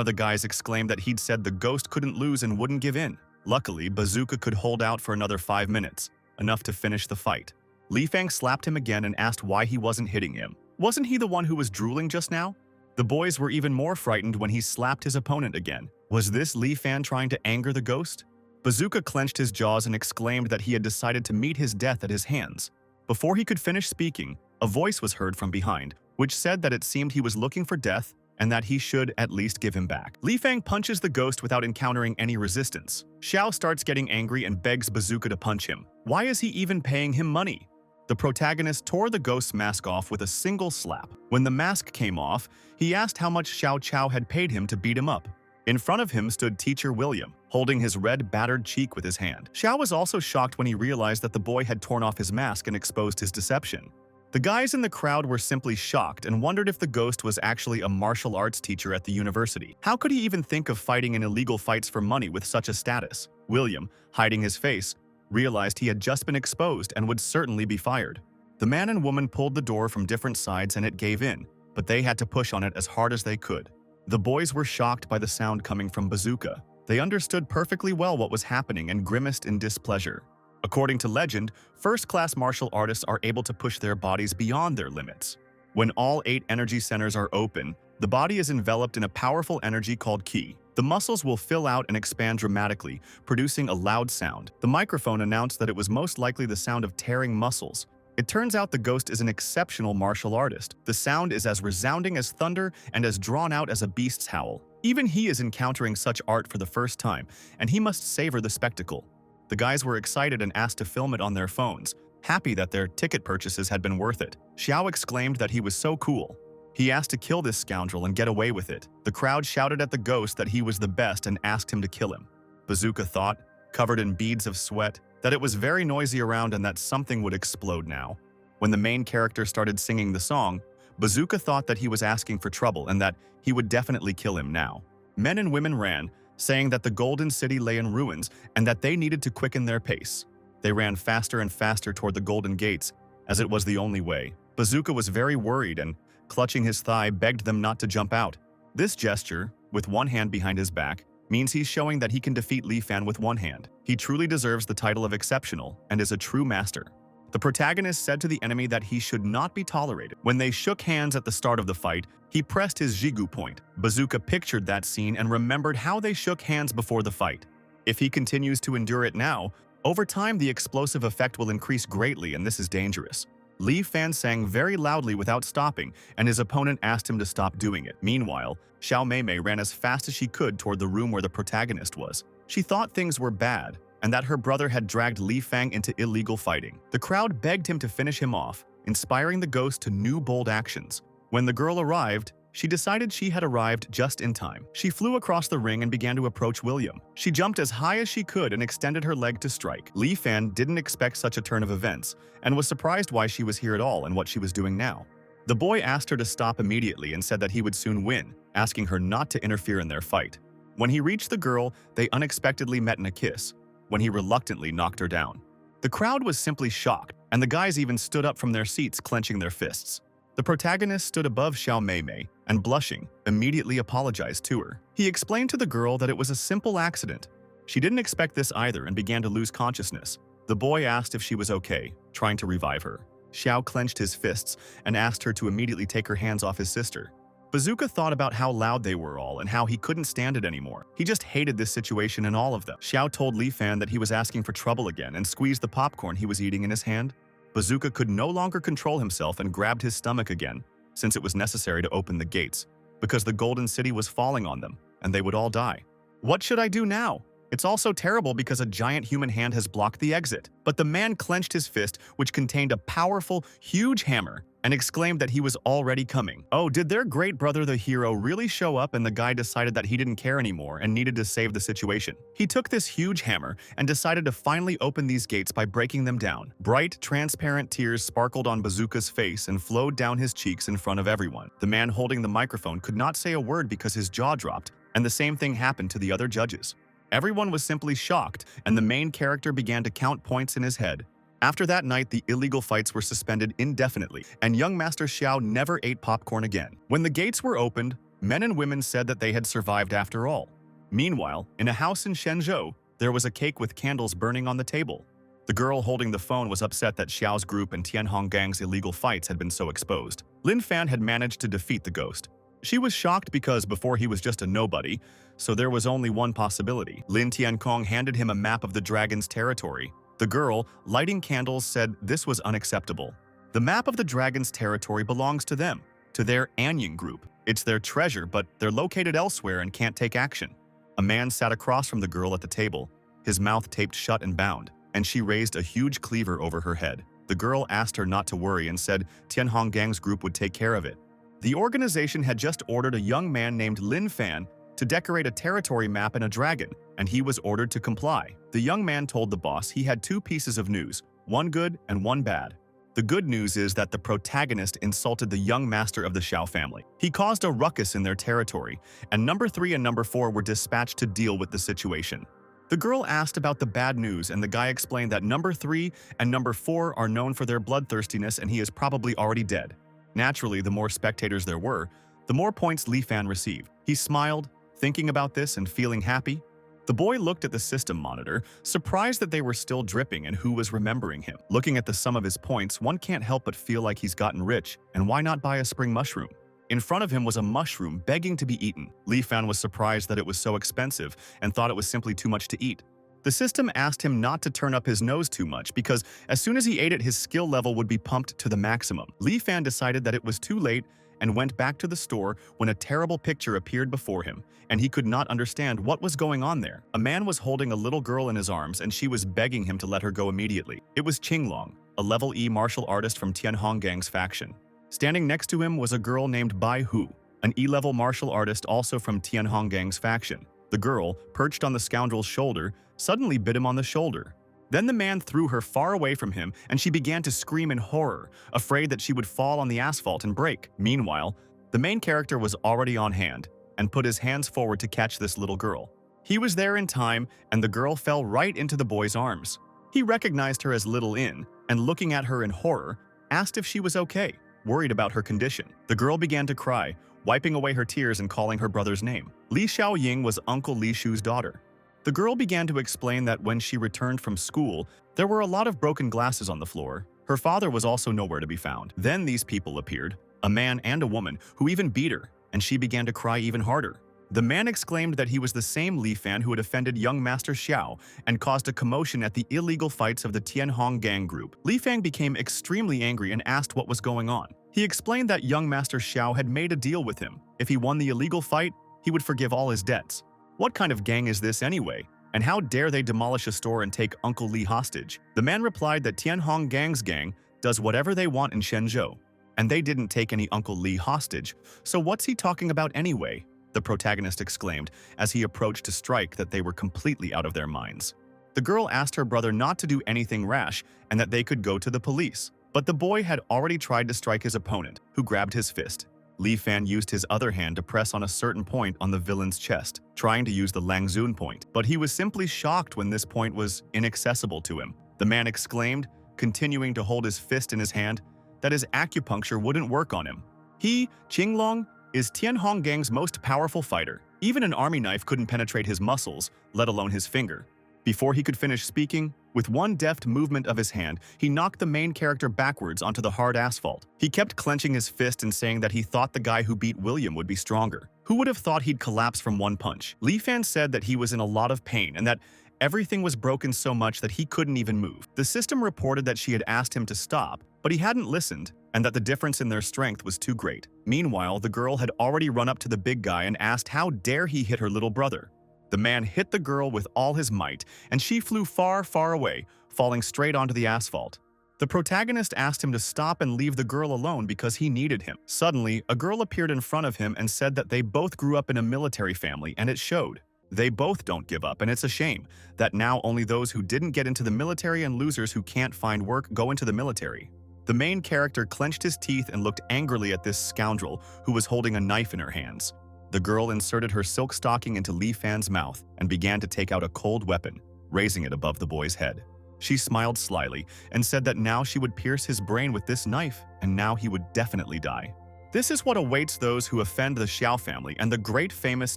of the guys exclaimed that he'd said the ghost couldn't lose and wouldn't give in. Luckily, Bazooka could hold out for another 5 minutes, enough to finish the fight. Li Fang slapped him again and asked why he wasn't hitting him. Wasn't he the one who was drooling just now? The boys were even more frightened when he slapped his opponent again. Was this Li Fan trying to anger the ghost? Bazooka clenched his jaws and exclaimed that he had decided to meet his death at his hands. Before he could finish speaking, a voice was heard from behind, which said that it seemed he was looking for death and that he should at least give him back. Li Fang punches the ghost without encountering any resistance. Xiao starts getting angry and begs Bazooka to punch him. Why is he even paying him money? The protagonist tore the ghost's mask off with a single slap. When the mask came off, he asked how much Xiao Chao had paid him to beat him up. In front of him stood Teacher William, holding his red, battered cheek with his hand. Xiao was also shocked when he realized that the boy had torn off his mask and exposed his deception. The guys in the crowd were simply shocked and wondered if the ghost was actually a martial arts teacher at the university. How could he even think of fighting in illegal fights for money with such a status? William, hiding his face, realized he had just been exposed and would certainly be fired. The man and woman pulled the door from different sides and it gave in, but they had to push on it as hard as they could. The boys were shocked by the sound coming from Bazooka. They understood perfectly well what was happening and grimaced in displeasure. According to legend, first-class martial artists are able to push their bodies beyond their limits. When all 8 energy centers are open, the body is enveloped in a powerful energy called Qi. The muscles will fill out and expand dramatically, producing a loud sound. The microphone announced that it was most likely the sound of tearing muscles. It turns out the ghost is an exceptional martial artist. The sound is as resounding as thunder and as drawn out as a beast's howl. Even he is encountering such art for the first time, and he must savor the spectacle. The guys were excited and asked to film it on their phones, happy that their ticket purchases had been worth it. Xiao exclaimed that he was so cool. He asked to kill this scoundrel and get away with it. The crowd shouted at the ghost that he was the best and asked him to kill him. Bazooka thought, covered in beads of sweat, that it was very noisy around and that something would explode now. When the main character started singing the song, Bazooka thought that he was asking for trouble and that he would definitely kill him now. Men and women ran, saying that the Golden City lay in ruins and that they needed to quicken their pace. They ran faster and faster toward the Golden Gates, as it was the only way. Bazooka was very worried and, clutching his thigh, begged them not to jump out. This gesture, with one hand behind his back, means he's showing that he can defeat Li Fan with one hand. He truly deserves the title of exceptional and is a true master. The protagonist said to the enemy that he should not be tolerated. When they shook hands at the start of the fight, he pressed his Jigu point. Bazooka pictured that scene and remembered how they shook hands before the fight. If he continues to endure it now, over time the explosive effect will increase greatly and this is dangerous. Li Fan sang very loudly without stopping, and his opponent asked him to stop doing it. Meanwhile, Xiao Meimei ran as fast as she could toward the room where the protagonist was. She thought things were bad, and that her brother had dragged Li Fang into illegal fighting. The crowd begged him to finish him off, inspiring the ghost to new bold actions. When the girl arrived, she decided she had arrived just in time. She flew across the ring and began to approach William. She jumped as high as she could and extended her leg to strike. Li Fan didn't expect such a turn of events and was surprised why she was here at all and what she was doing now. The boy asked her to stop immediately and said that he would soon win, asking her not to interfere in their fight. When he reached the girl, they unexpectedly met in a kiss, when he reluctantly knocked her down. The crowd was simply shocked, and the guys even stood up from their seats, clenching their fists. The protagonist stood above Xiao Meimei and, blushing, immediately apologized to her. He explained to the girl that it was a simple accident. She didn't expect this either and began to lose consciousness. The boy asked if she was okay, trying to revive her. Xiao clenched his fists and asked her to immediately take her hands off his sister. Bazooka thought about how loud they were all and how he couldn't stand it anymore. He just hated this situation and all of them. Xiao told Li Fan that he was asking for trouble again and squeezed the popcorn he was eating in his hand. Bazooka could no longer control himself and grabbed his stomach again, since it was necessary to open the gates, because the Golden City was falling on them, and they would all die. What should I do now? It's also terrible because a giant human hand has blocked the exit. But the man clenched his fist, which contained a powerful, huge hammer, and exclaimed that he was already coming. Oh, did their great brother the hero really show up and the guy decided that he didn't care anymore and needed to save the situation? He took this huge hammer and decided to finally open these gates by breaking them down. Bright, transparent tears sparkled on Bazooka's face and flowed down his cheeks in front of everyone. The man holding the microphone could not say a word because his jaw dropped, and the same thing happened to the other judges. Everyone was simply shocked, and the main character began to count points in his head. After that night, the illegal fights were suspended indefinitely, and young Master Xiao never ate popcorn again. When the gates were opened, men and women said that they had survived after all. Meanwhile, in a house in Shenzhou, there was a cake with candles burning on the table. The girl holding the phone was upset that Xiao's group and Tianhong Gang's illegal fights had been so exposed. Lin Fan had managed to defeat the ghost. She was shocked because before he was just a nobody, so there was only one possibility. Lin Tiankong handed him a map of the dragon's territory. The girl, lighting candles, said this was unacceptable. The map of the dragon's territory belongs to them, to their Anying group. It's their treasure, but they're located elsewhere and can't take action. A man sat across from the girl at the table, his mouth taped shut and bound, and she raised a huge cleaver over her head. The girl asked her not to worry and said Tianhong Gang's group would take care of it. The organization had just ordered a young man named Lin Fan to decorate a territory map and a dragon, and he was ordered to comply. The young man told the boss he had two pieces of news, one good and one bad. The good news is that the protagonist insulted the young master of the Xiao family. He caused a ruckus in their territory, and number 3 and number 4 were dispatched to deal with the situation. The girl asked about the bad news, and the guy explained that number 3 and number 4 are known for their bloodthirstiness and he is probably already dead. Naturally, the more spectators there were, the more points Li Fan received. He smiled, thinking about this and feeling happy. The boy looked at the system monitor, surprised that they were still dripping and who was remembering him. Looking at the sum of his points, one can't help but feel like he's gotten rich, and why not buy a spring mushroom? In front of him was a mushroom begging to be eaten. Li Fan was surprised that it was so expensive and thought it was simply too much to eat. The system asked him not to turn up his nose too much because as soon as he ate it, his skill level would be pumped to the maximum. Li Fan decided that it was too late and went back to the store when a terrible picture appeared before him, and he could not understand what was going on there. A man was holding a little girl in his arms and she was begging him to let her go immediately. It was Qinglong, a level E martial artist from Tianhong Gang's faction. Standing next to him was a girl named Bai Hu, an E-level martial artist also from Tianhong Gang's faction. The girl, perched on the scoundrel's shoulder, suddenly bit him on the shoulder. Then the man threw her far away from him and she began to scream in horror, afraid that she would fall on the asphalt and break. Meanwhile, the main character was already on hand and put his hands forward to catch this little girl. He was there in time and the girl fell right into the boy's arms. He recognized her as Little In and looking at her in horror, asked if she was okay, worried about her condition. The girl began to cry, wiping away her tears and calling her brother's name. Li Xiaoying was Uncle Li Shu's daughter. The girl began to explain that when she returned from school, there were a lot of broken glasses on the floor. Her father was also nowhere to be found. Then these people appeared, a man and a woman, who even beat her, and she began to cry even harder. The man exclaimed that he was the same Li Fan who had offended young Master Xiao and caused a commotion at the illegal fights of the Tianhong Gang group. Li Fan became extremely angry and asked what was going on. He explained that young Master Xiao had made a deal with him. If he won the illegal fight, he would forgive all his debts. What kind of gang is this anyway? And how dare they demolish a store and take Uncle Li hostage? The man replied that Tianhong Gang's gang does whatever they want in Shenzhou, and they didn't take any Uncle Li hostage, so what's he talking about anyway? The protagonist exclaimed as he approached to strike that they were completely out of their minds. The girl asked her brother not to do anything rash and that they could go to the police. But the boy had already tried to strike his opponent, who grabbed his fist. Li Fan used his other hand to press on a certain point on the villain's chest, trying to use the Langzun point, but he was simply shocked when this point was inaccessible to him. The man exclaimed, continuing to hold his fist in his hand, that his acupuncture wouldn't work on him. He, Qinglong, is Tianhong Gang's most powerful fighter. Even an army knife couldn't penetrate his muscles, let alone his finger. Before he could finish speaking, With one deft movement of his hand, he knocked the main character backwards onto the hard asphalt. He kept clenching his fist and saying that he thought the guy who beat William would be stronger. Who would have thought he'd collapse from one punch? Lee Fan said that he was in a lot of pain and that everything was broken so much that he couldn't even move. The system reported that she had asked him to stop, but he hadn't listened, and that the difference in their strength was too great. Meanwhile, the girl had already run up to the big guy and asked how dare he hit her little brother. The man hit the girl with all his might, and she flew far, far away, falling straight onto the asphalt. The protagonist asked him to stop and leave the girl alone because he needed him. Suddenly, a girl appeared in front of him and said that they both grew up in a military family, and it showed. They both don't give up, and it's a shame that now only those who didn't get into the military and losers who can't find work go into the military. The main character clenched his teeth and looked angrily at this scoundrel who was holding a knife in her hands. The girl inserted her silk stocking into Lee Fan's mouth and began to take out a cold weapon, raising it above the boy's head. She smiled slyly and said that now she would pierce his brain with this knife, and now he would definitely die. This is what awaits those who offend the Xiao family and the great famous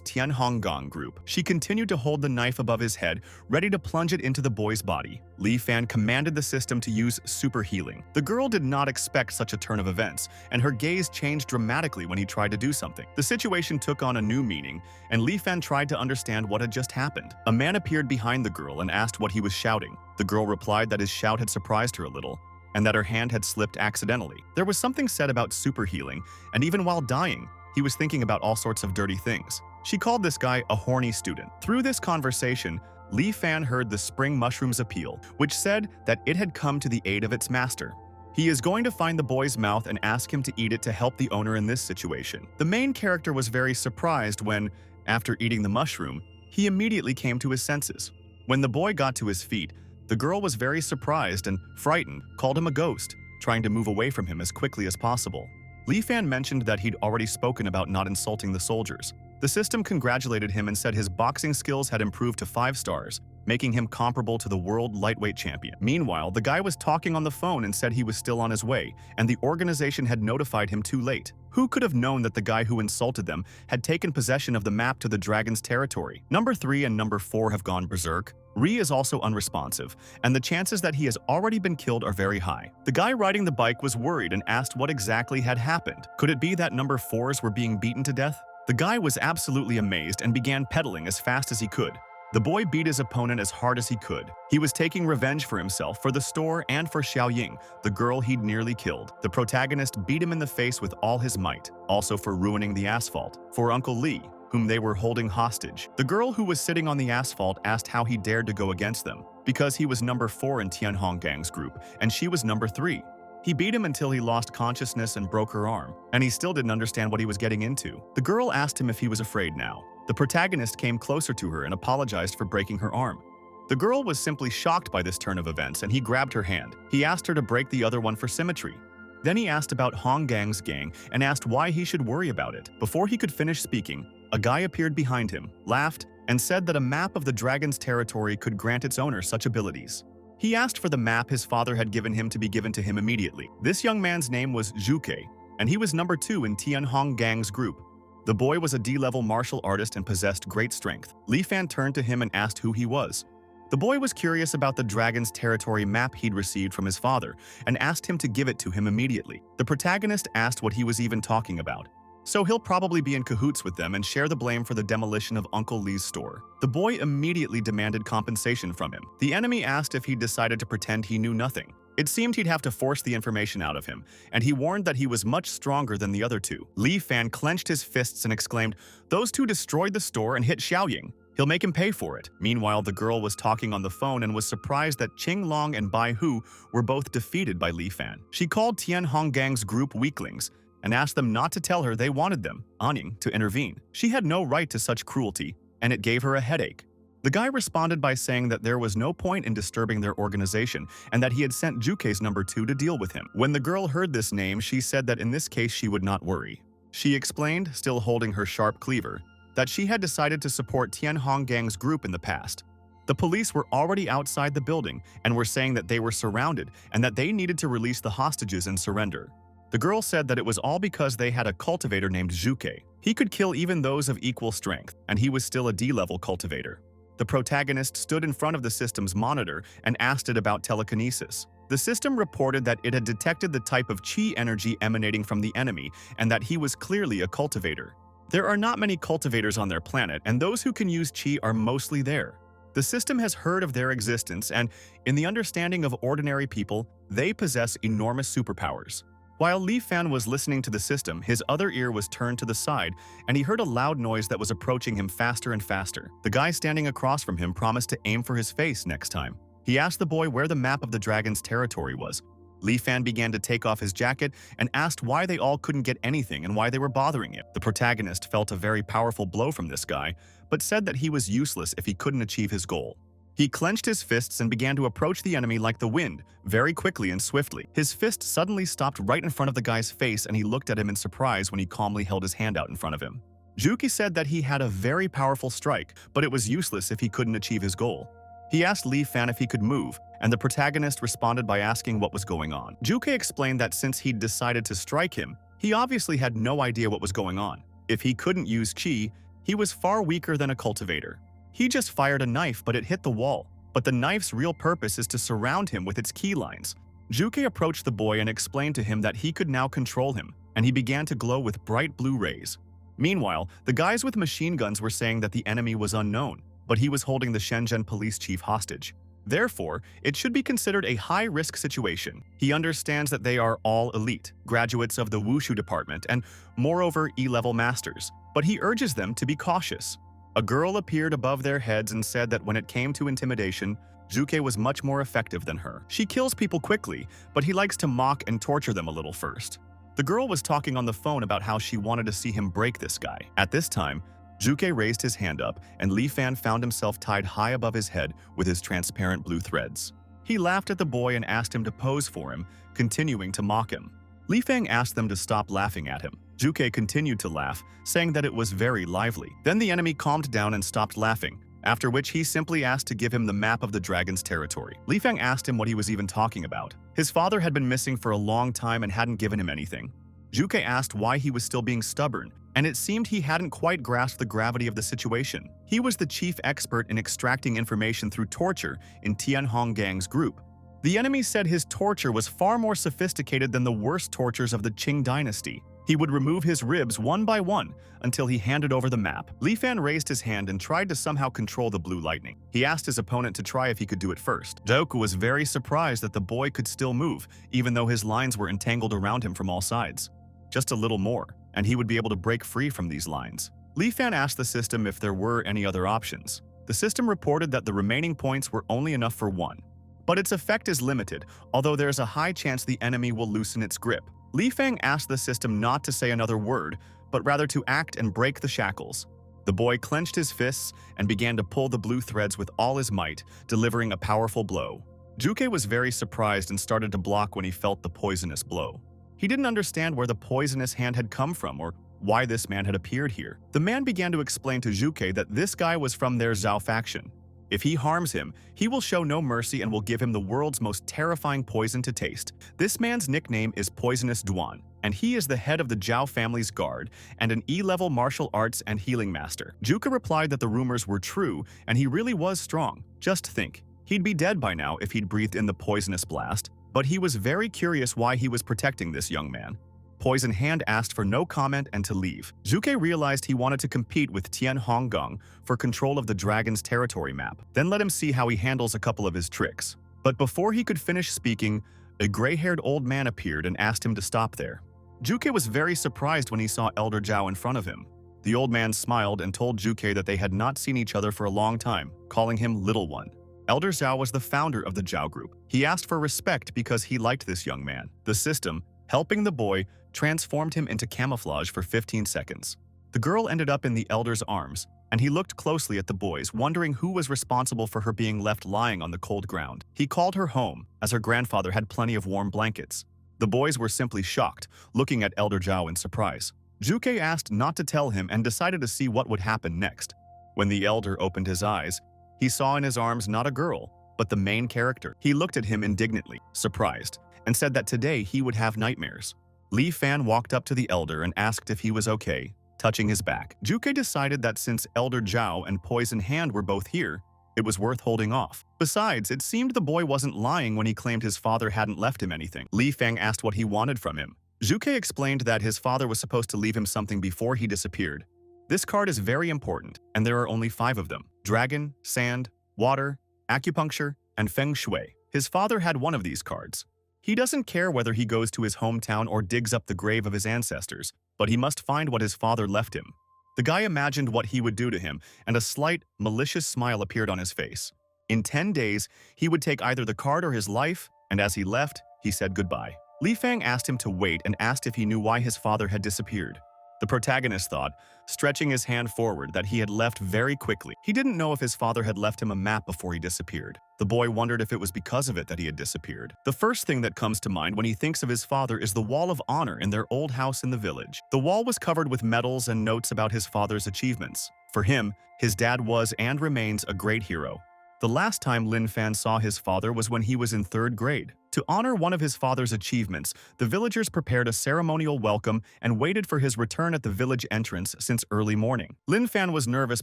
Tianhonggang group. She continued to hold the knife above his head, ready to plunge it into the boy's body. Li Fan commanded the system to use super healing. The girl did not expect such a turn of events, and her gaze changed dramatically when he tried to do something. The situation took on a new meaning, and Li Fan tried to understand what had just happened. A man appeared behind the girl and asked what he was shouting. The girl replied that his shout had surprised her a little, and that her hand had slipped accidentally. There was something said about super healing, and even while dying, he was thinking about all sorts of dirty things. She called this guy a horny student. Through this conversation, Li Fan heard the spring mushroom's appeal, which said that it had come to the aid of its master. He is going to find the boy's mouth and ask him to eat it to help the owner in this situation. The main character was very surprised when, after eating the mushroom, he immediately came to his senses. When the boy got to his feet, the girl was very surprised and frightened, called him a ghost, trying to move away from him as quickly as possible. Li Fan mentioned that he'd already spoken about not insulting the soldiers. The system congratulated him and said his boxing skills had improved to 5 stars, making him comparable to the world lightweight champion. Meanwhile, the guy was talking on the phone and said he was still on his way, and the organization had notified him too late. Who could have known that the guy who insulted them had taken possession of the map to the dragon's territory? Number 3 and number 4 have gone berserk. Ri is also unresponsive, and the chances that he has already been killed are very high. The guy riding the bike was worried and asked what exactly had happened. Could it be that number 4s were being beaten to death? The guy was absolutely amazed and began pedaling as fast as he could. The boy beat his opponent as hard as he could. He was taking revenge for himself, for the store, and for Xiaoying, the girl he'd nearly killed. The protagonist beat him in the face with all his might, also for ruining the asphalt, for Uncle Li, whom they were holding hostage. The girl who was sitting on the asphalt asked how he dared to go against them, because he was number 4 in Tianhonggang's group, and she was number 3. He beat him until he lost consciousness and broke her arm, and he still didn't understand what he was getting into. The girl asked him if he was afraid now. The protagonist came closer to her and apologized for breaking her arm. The girl was simply shocked by this turn of events, and he grabbed her hand. He asked her to break the other one for symmetry. Then he asked about Honggang's gang and asked why he should worry about it. Before he could finish speaking, a guy appeared behind him, laughed, and said that a map of the dragon's territory could grant its owner such abilities. He asked for the map his father had given him to be given to him immediately. This young man's name was Zhuke, and he was number 2 in Tianhonggang's group. The boy was a D-level martial artist and possessed great strength. Li Fan turned to him and asked who he was. The boy was curious about the dragon's territory map he'd received from his father and asked him to give it to him immediately. The protagonist asked what he was even talking about. So he'll probably be in cahoots with them and share the blame for the demolition of Uncle Li's store. The boy immediately demanded compensation from him. The enemy asked if he'd decided to pretend he knew nothing. It seemed he'd have to force the information out of him, and he warned that he was much stronger than the other two. Li Fan clenched his fists and exclaimed, "Those two destroyed the store and hit Xiaoying. He'll make him pay for it." Meanwhile, the girl was talking on the phone and was surprised that Qing Long and Bai Hu were both defeated by Li Fan. She called Tianhonggang's group weaklings and asked them not to tell her they wanted them, Anying, to intervene. She had no right to such cruelty, and it gave her a headache. The guy responded by saying that there was no point in disturbing their organization and that he had sent Juke's number 2 to deal with him. When the girl heard this name, she said that in this case she would not worry. She explained, still holding her sharp cleaver, that she had decided to support Tianhonggang's group in the past. The police were already outside the building and were saying that they were surrounded and that they needed to release the hostages and surrender. The girl said that it was all because they had a cultivator named Zhuke. He could kill even those of equal strength, and he was still a D-level cultivator. The protagonist stood in front of the system's monitor and asked it about telekinesis. The system reported that it had detected the type of chi energy emanating from the enemy and that he was clearly a cultivator. There are not many cultivators on their planet, and those who can use chi are mostly there. The system has heard of their existence, and in the understanding of ordinary people, they possess enormous superpowers. While Li Fan was listening to the system, his other ear was turned to the side, and he heard a loud noise that was approaching him faster and faster. The guy standing across from him promised to aim for his face next time. He asked the boy where the map of the dragon's territory was. Li Fan began to take off his jacket and asked why they all couldn't get anything and why they were bothering him. The protagonist felt a very powerful blow from this guy, but said that he was useless if he couldn't achieve his goal. He clenched his fists and began to approach the enemy like the wind, very quickly and swiftly. His fist suddenly stopped right in front of the guy's face, and he looked at him in surprise when he calmly held his hand out in front of him. Juki said that he had a very powerful strike, but it was useless if he couldn't achieve his goal. He asked Li Fan if he could move, and the protagonist responded by asking what was going on. Juke explained that since he'd decided to strike him, he obviously had no idea what was going on. If he couldn't use chi, he was far weaker than a cultivator. He just fired a knife, but it hit the wall. But the knife's real purpose is to surround him with its key lines. Juke approached the boy and explained to him that he could now control him, and he began to glow with bright blue rays. Meanwhile, the guys with machine guns were saying that the enemy was unknown, but he was holding the Shenzhen police chief hostage. Therefore, it should be considered a high-risk situation. He understands that they are all elite, graduates of the Wushu department, and moreover E-level masters, but he urges them to be cautious. A girl appeared above their heads and said that when it came to intimidation, Juke was much more effective than her. She kills people quickly, but he likes to mock and torture them a little first. The girl was talking on the phone about how she wanted to see him break this guy. At this time, Juke raised his hand up, and Li Fan found himself tied high above his head with his transparent blue threads. He laughed at the boy and asked him to pose for him, continuing to mock him. Li Fang asked them to stop laughing at him. Juke continued to laugh, saying that it was very lively. Then the enemy calmed down and stopped laughing, after which he simply asked to give him the map of the dragon's territory. Li Fang asked him what he was even talking about. His father had been missing for a long time and hadn't given him anything. Juke asked why he was still being stubborn, and it seemed he hadn't quite grasped the gravity of the situation. He was the chief expert in extracting information through torture in Tian Honggang's group. The enemy said his torture was far more sophisticated than the worst tortures of the Qing dynasty. He would remove his ribs one by one until he handed over the map. Li Fan raised his hand and tried to somehow control the blue lightning. He asked his opponent to try if he could do it first. Doku was very surprised that the boy could still move, even though his lines were entangled around him from all sides. Just a little more, and he would be able to break free from these lines. Li Fan asked the system if there were any other options. The system reported that the remaining points were only enough for one. But its effect is limited, although there's a high chance the enemy will loosen its grip. Li Fang asked the system not to say another word, but rather to act and break the shackles. The boy clenched his fists and began to pull the blue threads with all his might, delivering a powerful blow. Juke was very surprised and started to block when he felt the poisonous blow. He didn't understand where the poisonous hand had come from or why this man had appeared here. The man began to explain to Juke that this guy was from their Zhao faction. If he harms him, he will show no mercy and will give him the world's most terrifying poison to taste. This man's nickname is Poisonous Duan, and he is the head of the Zhao family's guard and an E-level martial arts and healing master. Juke replied that the rumors were true, and he really was strong. Just think, he'd be dead by now if he'd breathed in the poisonous blast, but he was very curious why he was protecting this young man. Poison Hand asked for no comment and to leave. Juke realized he wanted to compete with Tian Honggang for control of the dragon's territory map, then let him see how he handles a couple of his tricks. But before he could finish speaking, a gray-haired old man appeared and asked him to stop there. Juke was very surprised when he saw Elder Zhao in front of him. The old man smiled and told Juke that they had not seen each other for a long time, calling him Little One. Elder Zhao was the founder of the Zhao group. He asked for respect because he liked this young man. The system, helping the boy, transformed him into camouflage for 15 seconds. The girl ended up in the elder's arms, and he looked closely at the boys, wondering who was responsible for her being left lying on the cold ground. He called her home, as her grandfather had plenty of warm blankets. The boys were simply shocked, looking at Elder Zhao in surprise. Juke asked not to tell him and decided to see what would happen next. When the elder opened his eyes, he saw in his arms not a girl, but the main character. He looked at him indignantly, surprised, and said that today he would have nightmares. Li Fan walked up to the elder and asked if he was okay, touching his back. Juke decided that since Elder Zhao and Poison Hand were both here, it was worth holding off. Besides, it seemed the boy wasn't lying when he claimed his father hadn't left him anything. Li Fang asked what he wanted from him. Zhuke explained that his father was supposed to leave him something before he disappeared. This card is very important, and there are only 5 of them: dragon, sand, water, acupuncture, and feng shui. His father had one of these cards. He doesn't care whether he goes to his hometown or digs up the grave of his ancestors, but he must find what his father left him. The guy imagined what he would do to him, and a slight, malicious smile appeared on his face. In 10 days, he would take either the card or his life, and as he left, he said goodbye. Li Fang asked him to wait and asked if he knew why his father had disappeared. The protagonist thought, stretching his hand forward, that he had left very quickly. He didn't know if his father had left him a map before he disappeared. The boy wondered if it was because of it that he had disappeared. The first thing that comes to mind when he thinks of his father is the Wall of Honor in their old house in the village. The wall was covered with medals and notes about his father's achievements. For him, his dad was and remains a great hero. The last time Lin Fan saw his father was when he was in 3rd grade. To honor one of his father's achievements, the villagers prepared a ceremonial welcome and waited for his return at the village entrance since early morning. Lin Fan was nervous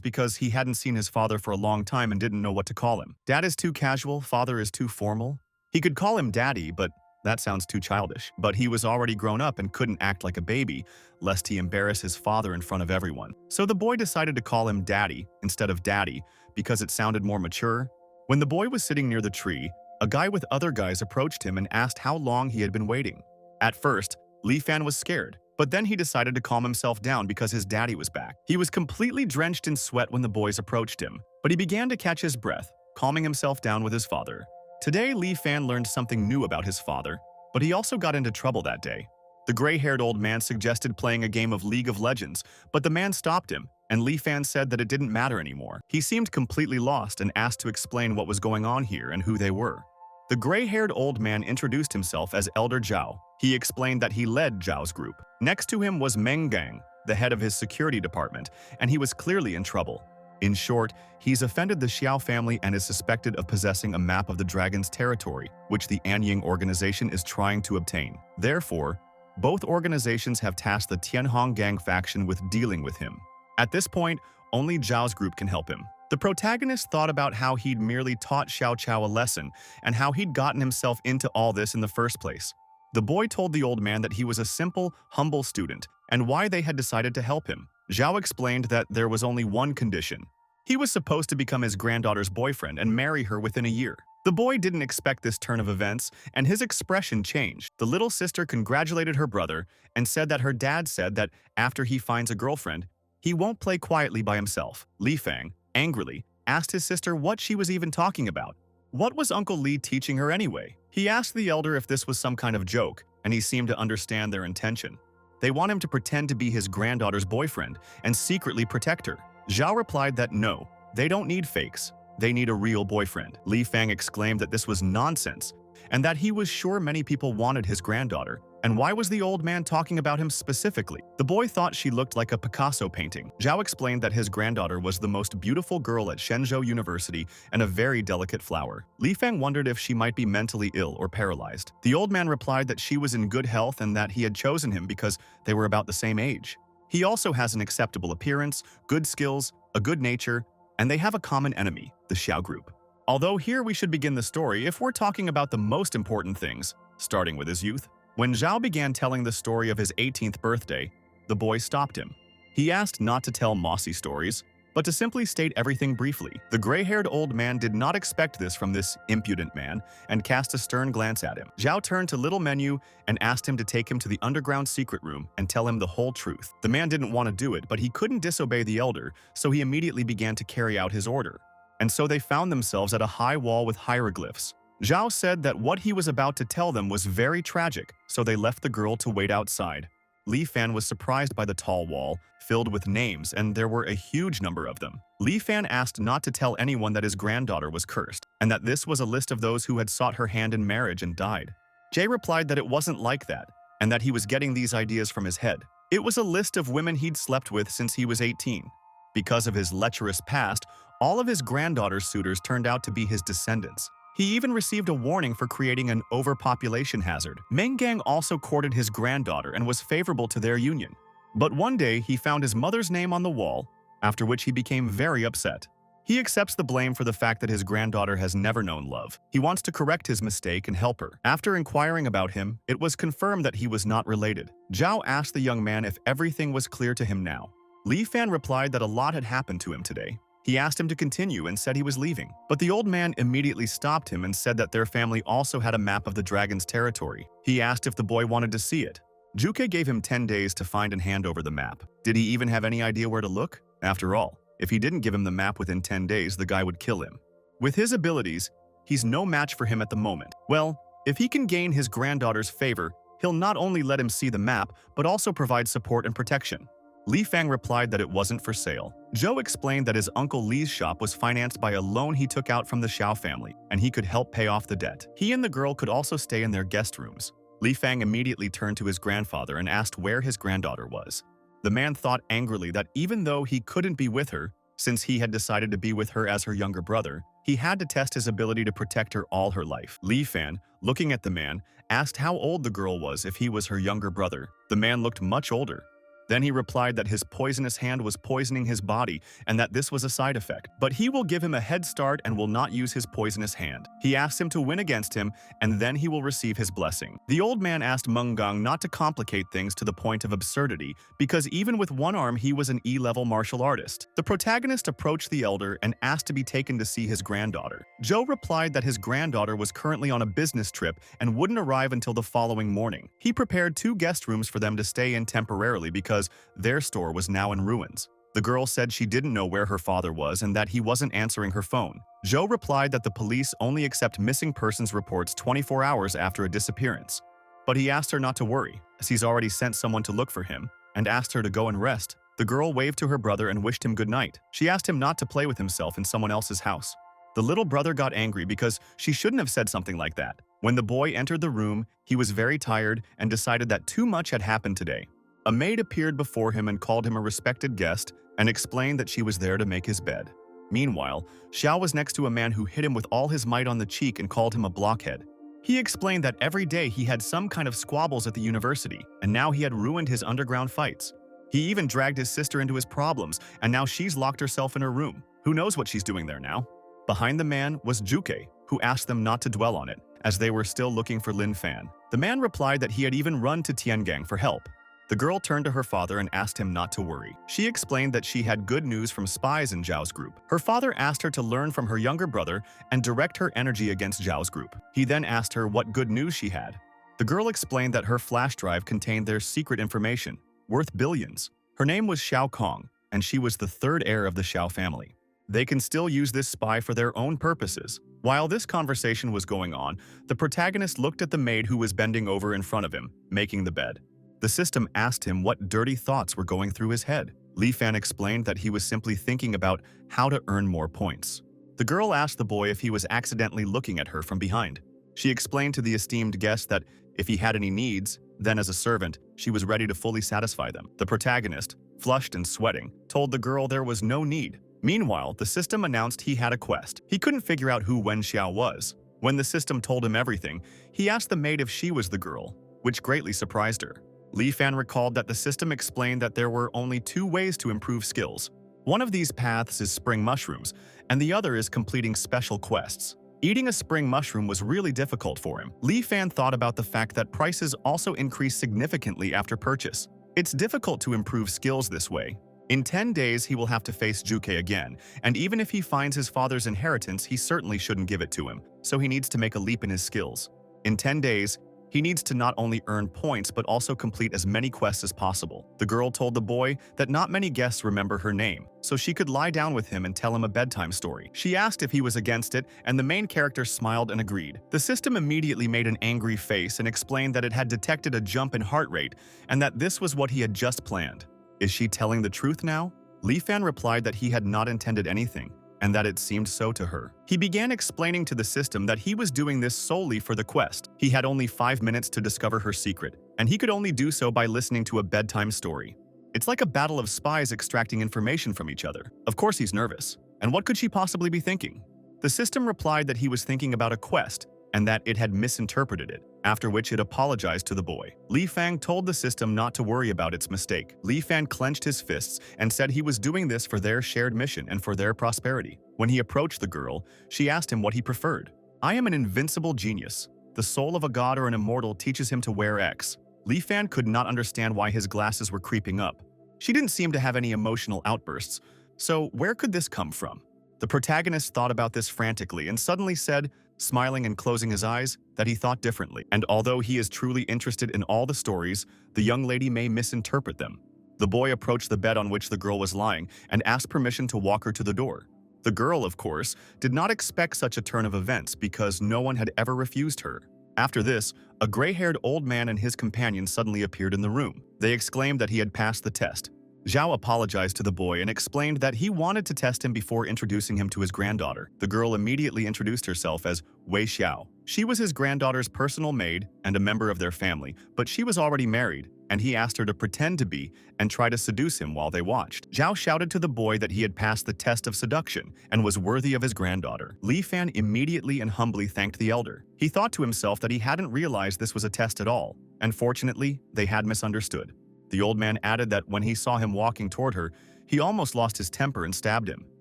because he hadn't seen his father for a long time and didn't know what to call him. Dad is too casual, father is too formal. He could call him daddy, but that sounds too childish. But he was already grown up and couldn't act like a baby, lest he embarrass his father in front of everyone. So the boy decided to call him daddy instead of daddy because it sounded more mature. When the boy was sitting near the tree, a guy with other guys approached him and asked how long he had been waiting. At first, Li Fan was scared, but then he decided to calm himself down because his daddy was back. He was completely drenched in sweat when the boys approached him, but he began to catch his breath, calming himself down with his father. Today, Li Fan learned something new about his father, but he also got into trouble that day. The gray-haired old man suggested playing a game of League of Legends, but the man stopped him, and Li Fan said that it didn't matter anymore. He seemed completely lost and asked to explain what was going on here and who they were. The gray-haired old man introduced himself as Elder Zhao. He explained that he led Zhao's group. Next to him was Meng Gang, the head of his security department, and he was clearly in trouble. In short, he's offended the Xiao family and is suspected of possessing a map of the dragon's territory, which the Anying organization is trying to obtain. Therefore, both organizations have tasked the Tianhong Gang faction with dealing with him. At this point, only Zhao's group can help him. The protagonist thought about how he'd merely taught Xiao Chao a lesson and how he'd gotten himself into all this in the first place. The boy told the old man that he was a simple, humble student and why they had decided to help him. Zhao explained that there was only one condition. He was supposed to become his granddaughter's boyfriend and marry her within a year. The boy didn't expect this turn of events, and his expression changed. The little sister congratulated her brother and said that her dad said that after he finds a girlfriend, he won't play quietly by himself. Li Fang, angrily, asked his sister what she was even talking about. What was Uncle Li teaching her anyway? He asked the elder if this was some kind of joke, and he seemed to understand their intention. They want him to pretend to be his granddaughter's boyfriend and secretly protect her. Zhao replied that no, they don't need fakes. They need a real boyfriend. Li Fang exclaimed that this was nonsense, and that he was sure many people wanted his granddaughter. And why was the old man talking about him specifically? The boy thought she looked like a Picasso painting. Zhao explained that his granddaughter was the most beautiful girl at Shenzhou University and a very delicate flower. Li Fang wondered if she might be mentally ill or paralyzed. The old man replied that she was in good health and that he had chosen him because they were about the same age. He also has an acceptable appearance, good skills, a good nature, and they have a common enemy, the Xiao group. Although here we should begin the story if we're talking about the most important things, starting with his youth. When Zhao began telling the story of his 18th birthday, the boy stopped him. He asked not to tell mossy stories, but to simply state everything briefly. The gray-haired old man did not expect this from this impudent man and cast a stern glance at him. Zhao turned to Little Menu and asked him to take him to the underground secret room and tell him the whole truth. The man didn't want to do it, but he couldn't disobey the elder, so he immediately began to carry out his order. And so they found themselves at a high wall with hieroglyphs. Zhao said that what he was about to tell them was very tragic, so they left the girl to wait outside. Li Fan was surprised by the tall wall, filled with names, and there were a huge number of them. Li Fan asked not to tell anyone that his granddaughter was cursed, and that this was a list of those who had sought her hand in marriage and died. Jay replied that it wasn't like that, and that he was getting these ideas from his head. It was a list of women he'd slept with since he was 18. Because of his lecherous past, all of his granddaughter's suitors turned out to be his descendants. He even received a warning for creating an overpopulation hazard. Meng Gang also courted his granddaughter and was favorable to their union. But one day, he found his mother's name on the wall, after which he became very upset. He accepts the blame for the fact that his granddaughter has never known love. He wants to correct his mistake and help her. After inquiring about him, it was confirmed that he was not related. Zhao asked the young man if everything was clear to him now. Li Fan replied that a lot had happened to him today. He asked him to continue and said he was leaving. But the old man immediately stopped him and said that their family also had a map of the dragon's territory. He asked if the boy wanted to see it. Juke gave him 10 days to find and hand over the map. Did he even have any idea where to look? After all, if he didn't give him the map within 10 days, the guy would kill him. With his abilities, he's no match for him at the moment. Well, if he can gain his granddaughter's favor, he'll not only let him see the map, but also provide support and protection. Li Fang replied that it wasn't for sale. Zhou explained that his uncle Li's shop was financed by a loan he took out from the Xiao family, and he could help pay off the debt. He and the girl could also stay in their guest rooms. Li Fang immediately turned to his grandfather and asked where his granddaughter was. The man thought angrily that even though he couldn't be with her, since he had decided to be with her as her younger brother, he had to test his ability to protect her all her life. Li Fan, looking at the man, asked how old the girl was if he was her younger brother. The man looked much older. Then he replied that his poisonous hand was poisoning his body and that this was a side effect. But he will give him a head start and will not use his poisonous hand. He asked him to win against him and then he will receive his blessing. The old man asked Meng Gang not to complicate things to the point of absurdity because even with one arm he was an E-level martial artist. The protagonist approached the elder and asked to be taken to see his granddaughter. Zhou replied that his granddaughter was currently on a business trip and wouldn't arrive until the following morning. He prepared 2 guest rooms for them to stay in temporarily because their store was now in ruins. The girl said she didn't know where her father was and that he wasn't answering her phone. Zhou replied that the police only accept missing persons reports 24 hours after a disappearance. But he asked her not to worry, as he's already sent someone to look for him, and asked her to go and rest. The girl waved to her brother and wished him good night. She asked him not to play with himself in someone else's house. The little brother got angry because she shouldn't have said something like that. When the boy entered the room, he was very tired and decided that too much had happened today. A maid appeared before him and called him a respected guest and explained that she was there to make his bed. Meanwhile, Xiao was next to a man who hit him with all his might on the cheek and called him a blockhead. He explained that every day he had some kind of squabbles at the university, and now he had ruined his underground fights. He even dragged his sister into his problems, and now she's locked herself in her room. Who knows what she's doing there now? Behind the man was Juke, who asked them not to dwell on it, as they were still looking for Lin Fan. The man replied that he had even run to Tiangang for help. The girl turned to her father and asked him not to worry. She explained that she had good news from spies in Zhao's group. Her father asked her to learn from her younger brother and direct her energy against Zhao's group. He then asked her what good news she had. The girl explained that her flash drive contained their secret information, worth billions. Her name was Xiao Kong, and she was the 3rd heir of the Xiao family. They can still use this spy for their own purposes. While this conversation was going on, the protagonist looked at the maid who was bending over in front of him, making the bed. The system asked him what dirty thoughts were going through his head. Li Fan explained that he was simply thinking about how to earn more points. The girl asked the boy if he was accidentally looking at her from behind. She explained to the esteemed guest that if he had any needs, then as a servant, she was ready to fully satisfy them. The protagonist, flushed and sweating, told the girl there was no need. Meanwhile, the system announced he had a quest. He couldn't figure out who Wen Xiao was. When the system told him everything, he asked the maid if she was the girl, which greatly surprised her. Li Fan recalled that the system explained that there were only 2 ways to improve skills. One of these paths is spring mushrooms, and the other is completing special quests. Eating a spring mushroom was really difficult for him. Li Fan thought about the fact that prices also increase significantly after purchase. It's difficult to improve skills this way. In 10 days, he will have to face Juke again, and even if he finds his father's inheritance, he certainly shouldn't give it to him, so he needs to make a leap in his skills. In 10 days, he needs to not only earn points but also complete as many quests as possible. The girl told the boy that not many guests remember her name, so she could lie down with him and tell him a bedtime story. She asked if he was against it, and the main character smiled and agreed. The system immediately made an angry face and explained that it had detected a jump in heart rate and that this was what he had just planned. Is she telling the truth now? Li Fan replied that he had not intended anything, and that it seemed so to her. He began explaining to the system that he was doing this solely for the quest. He had only 5 minutes to discover her secret, and he could only do so by listening to a bedtime story. It's like a battle of spies extracting information from each other. Of course he's nervous. And what could she possibly be thinking? The system replied that he was thinking about a quest, and that it had misinterpreted it, after which it apologized to the boy. Li Fang told the system not to worry about its mistake. Li Fan clenched his fists and said he was doing this for their shared mission and for their prosperity. When he approached the girl, she asked him what he preferred. "I am an invincible genius. The soul of a god or an immortal teaches him to wear X." Li Fan could not understand why his glasses were creeping up. She didn't seem to have any emotional outbursts, so where could this come from? The protagonist thought about this frantically and suddenly said, smiling and closing his eyes, that he thought differently. And although he is truly interested in all the stories, the young lady may misinterpret them. The boy approached the bed on which the girl was lying and asked permission to walk her to the door. The girl, of course, did not expect such a turn of events because no one had ever refused her. After this, a gray-haired old man and his companion suddenly appeared in the room. They exclaimed that he had passed the test. Zhao apologized to the boy and explained that he wanted to test him before introducing him to his granddaughter. The girl immediately introduced herself as Wei Xiao. She was his granddaughter's personal maid and a member of their family, but she was already married, and he asked her to pretend to be and try to seduce him while they watched. Zhao shouted to the boy that he had passed the test of seduction and was worthy of his granddaughter. Li Fan immediately and humbly thanked the elder. He thought to himself that he hadn't realized this was a test at all, and fortunately, they had misunderstood. The old man added that when he saw him walking toward her, he almost lost his temper and stabbed him.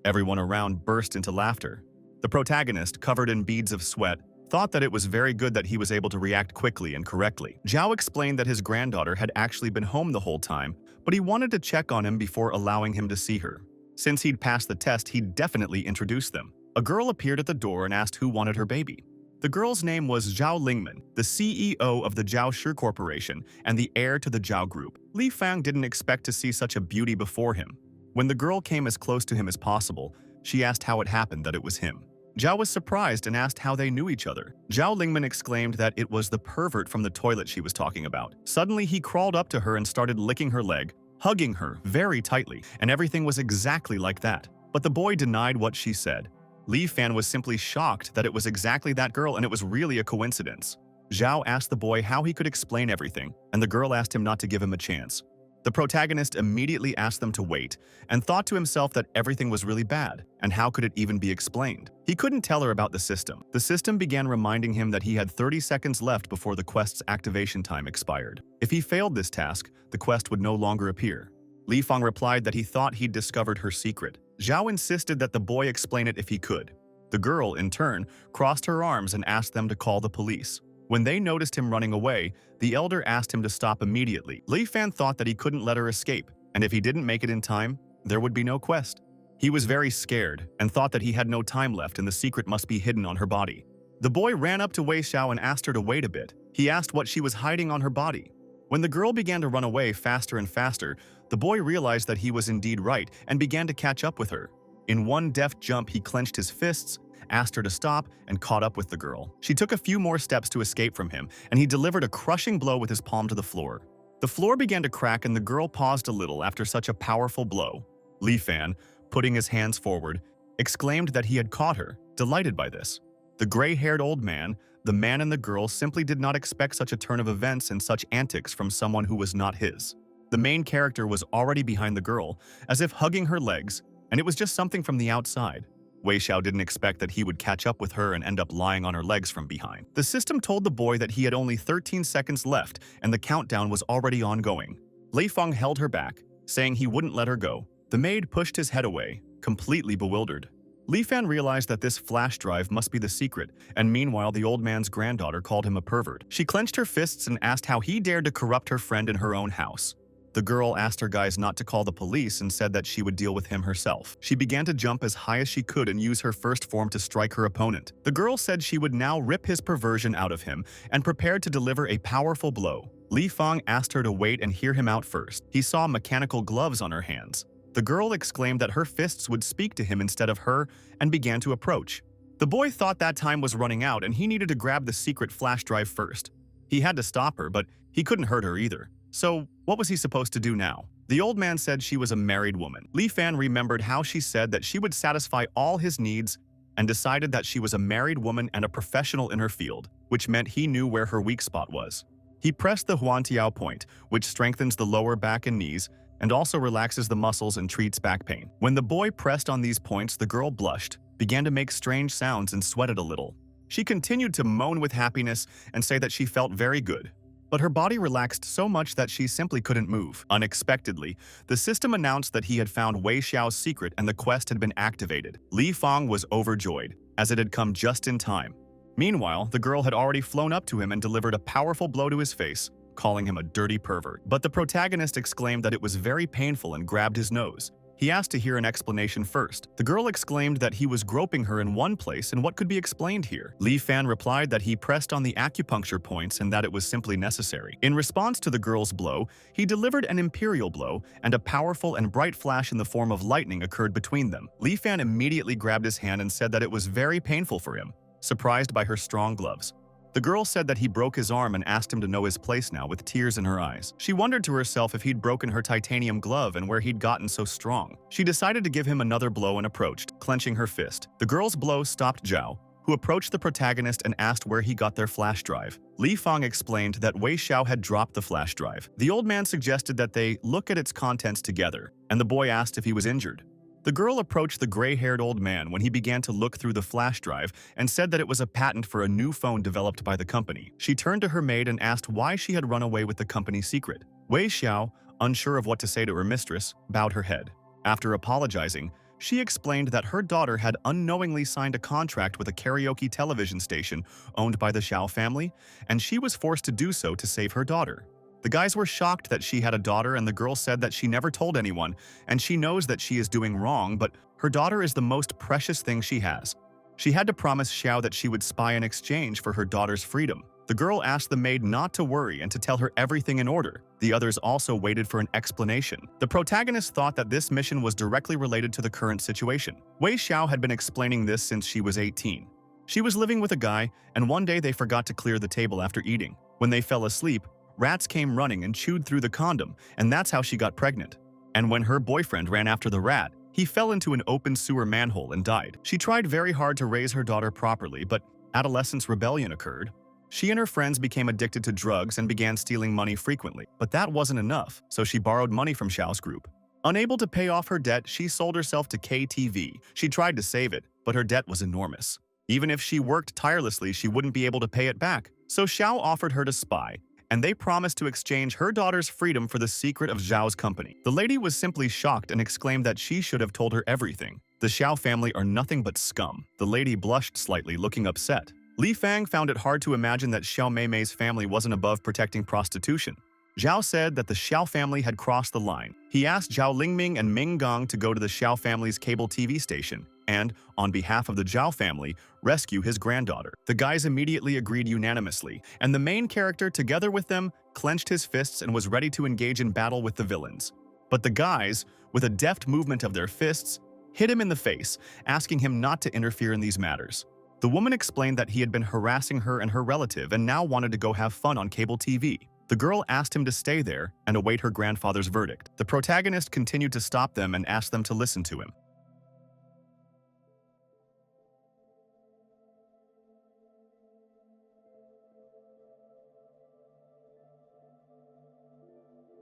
Everyone around burst into laughter. The protagonist, covered in beads of sweat, thought that it was very good that he was able to react quickly and correctly. Zhao explained that his granddaughter had actually been home the whole time, but he wanted to check on him before allowing him to see her. Since he'd passed the test, he'd definitely introduce them. A girl appeared at the door and asked who wanted her baby. The girl's name was Zhao Lingman, the CEO of the Zhao Shi Corporation and the heir to the Zhao Group. Li Fang didn't expect to see such a beauty before him. When the girl came as close to him as possible, she asked how it happened that it was him. Zhao was surprised and asked how they knew each other. Zhao Lingman exclaimed that it was the pervert from the toilet she was talking about. Suddenly, he crawled up to her and started licking her leg, hugging her very tightly, and everything was exactly like that. But the boy denied what she said. Li Fan was simply shocked that it was exactly that girl and it was really a coincidence. Zhao asked the boy how he could explain everything, and the girl asked him not to give him a chance. The protagonist immediately asked them to wait and thought to himself that everything was really bad, and how could it even be explained? He couldn't tell her about the system. The system began reminding him that he had 30 seconds left before the quest's activation time expired. If he failed this task, the quest would no longer appear. Li Fang replied that he thought he'd discovered her secret. Zhao insisted that the boy explain it if he could. The girl, in turn, crossed her arms and asked them to call the police. When they noticed him running away, the elder asked him to stop immediately. Li Fan thought that he couldn't let her escape, and if he didn't make it in time, there would be no quest. He was very scared and thought that he had no time left and the secret must be hidden on her body. The boy ran up to Wei Xiao and asked her to wait a bit. He asked what she was hiding on her body. When the girl began to run away faster and faster, the boy realized that he was indeed right and began to catch up with her. In one deft jump, he clenched his fists, asked her to stop, and caught up with the girl. She took a few more steps to escape from him, and he delivered a crushing blow with his palm to the floor. The floor began to crack and the girl paused a little after such a powerful blow. Li Fan, putting his hands forward, exclaimed that he had caught her, delighted by this. The gray-haired old man, the man and the girl simply did not expect such a turn of events and such antics from someone who was not his. The main character was already behind the girl, as if hugging her legs, and it was just something from the outside. Wei Xiao didn't expect that he would catch up with her and end up lying on her legs from behind. The system told the boy that he had only 13 seconds left and the countdown was already ongoing. Li Fang held her back, saying he wouldn't let her go. The maid pushed his head away, completely bewildered. Li Fan realized that this flash drive must be the secret, and meanwhile the old man's granddaughter called him a pervert. She clenched her fists and asked how he dared to corrupt her friend in her own house. The girl asked her guys not to call the police and said that she would deal with him herself. She began to jump as high as she could and use her first form to strike her opponent. The girl said she would now rip his perversion out of him and prepared to deliver a powerful blow. Li Fang asked her to wait and hear him out first. He saw mechanical gloves on her hands. The girl exclaimed that her fists would speak to him instead of her and began to approach. The boy thought that time was running out and he needed to grab the secret flash drive first. He had to stop her, but he couldn't hurt her either. So, what was he supposed to do now? The old man said she was a married woman. Li Fan remembered how she said that she would satisfy all his needs and decided that she was a married woman and a professional in her field, which meant he knew where her weak spot was. He pressed the Huantiao point, which strengthens the lower back and knees and also relaxes the muscles and treats back pain. When the boy pressed on these points, the girl blushed, began to make strange sounds and sweated a little. She continued to moan with happiness and say that she felt very good. But her body relaxed so much that she simply couldn't move. Unexpectedly, the system announced that he had found Wei Xiao's secret and the quest had been activated. Li Fang was overjoyed, as it had come just in time. Meanwhile, the girl had already flown up to him and delivered a powerful blow to his face, calling him a dirty pervert. But the protagonist exclaimed that it was very painful and grabbed his nose. He asked to hear an explanation first. The girl exclaimed that he was groping her in one place and what could be explained here. Li Fan replied that he pressed on the acupuncture points and that it was simply necessary. In response to the girl's blow, he delivered an imperial blow, and a powerful and bright flash in the form of lightning occurred between them. Li Fan immediately grabbed his hand and said that it was very painful for him, surprised by her strong gloves. The girl said that he broke his arm and asked him to know his place now with tears in her eyes. She wondered to herself if he'd broken her titanium glove and where he'd gotten so strong. She decided to give him another blow and approached, clenching her fist. The girl's blow stopped Zhao, who approached the protagonist and asked where he got their flash drive. Li Fang explained that Wei Xiao had dropped the flash drive. The old man suggested that they look at its contents together, and the boy asked if he was injured. The girl approached the gray-haired old man when he began to look through the flash drive and said that it was a patent for a new phone developed by the company. She turned to her maid and asked why she had run away with the company's secret. Wei Xiao, unsure of what to say to her mistress, bowed her head. After apologizing, she explained that her daughter had unknowingly signed a contract with a karaoke television station owned by the Xiao family, and she was forced to do so to save her daughter. The guys were shocked that she had a daughter, and the girl said that she never told anyone, and she knows that she is doing wrong, but her daughter is the most precious thing she has. She had to promise Xiao that she would spy in exchange for her daughter's freedom. The girl asked the maid not to worry and to tell her everything in order. The others also waited for an explanation. The protagonist thought that this mission was directly related to the current situation. Wei Xiao had been explaining this since she was 18. She was living with a guy, and one day they forgot to clear the table after eating. When they fell asleep, rats came running and chewed through the condom, and that's how she got pregnant. And when her boyfriend ran after the rat, he fell into an open sewer manhole and died. She tried very hard to raise her daughter properly, but adolescence rebellion occurred. She and her friends became addicted to drugs and began stealing money frequently. But that wasn't enough, so she borrowed money from Xiao's group. Unable to pay off her debt, she sold herself to KTV. She tried to save it, but her debt was enormous. Even if she worked tirelessly, she wouldn't be able to pay it back. So Xiao offered her to spy, and they promised to exchange her daughter's freedom for the secret of Zhao's company. The lady was simply shocked and exclaimed that she should have told her everything. The Xiao family are nothing but scum. The lady blushed slightly, looking upset. Li Fang found it hard to imagine that Xiao Meimei's family wasn't above protecting prostitution. Zhao said that the Xiao family had crossed the line. He asked Zhao Lingming and Ming Gong to go to the Xiao family's cable TV station and, on behalf of the Zhao family, rescue his granddaughter. The guys immediately agreed unanimously, and the main character, together with them, clenched his fists and was ready to engage in battle with the villains. But the guys, with a deft movement of their fists, hit him in the face, asking him not to interfere in these matters. The woman explained that he had been harassing her and her relative and now wanted to go have fun on cable TV. The girl asked him to stay there and await her grandfather's verdict. The protagonist continued to stop them and asked them to listen to him.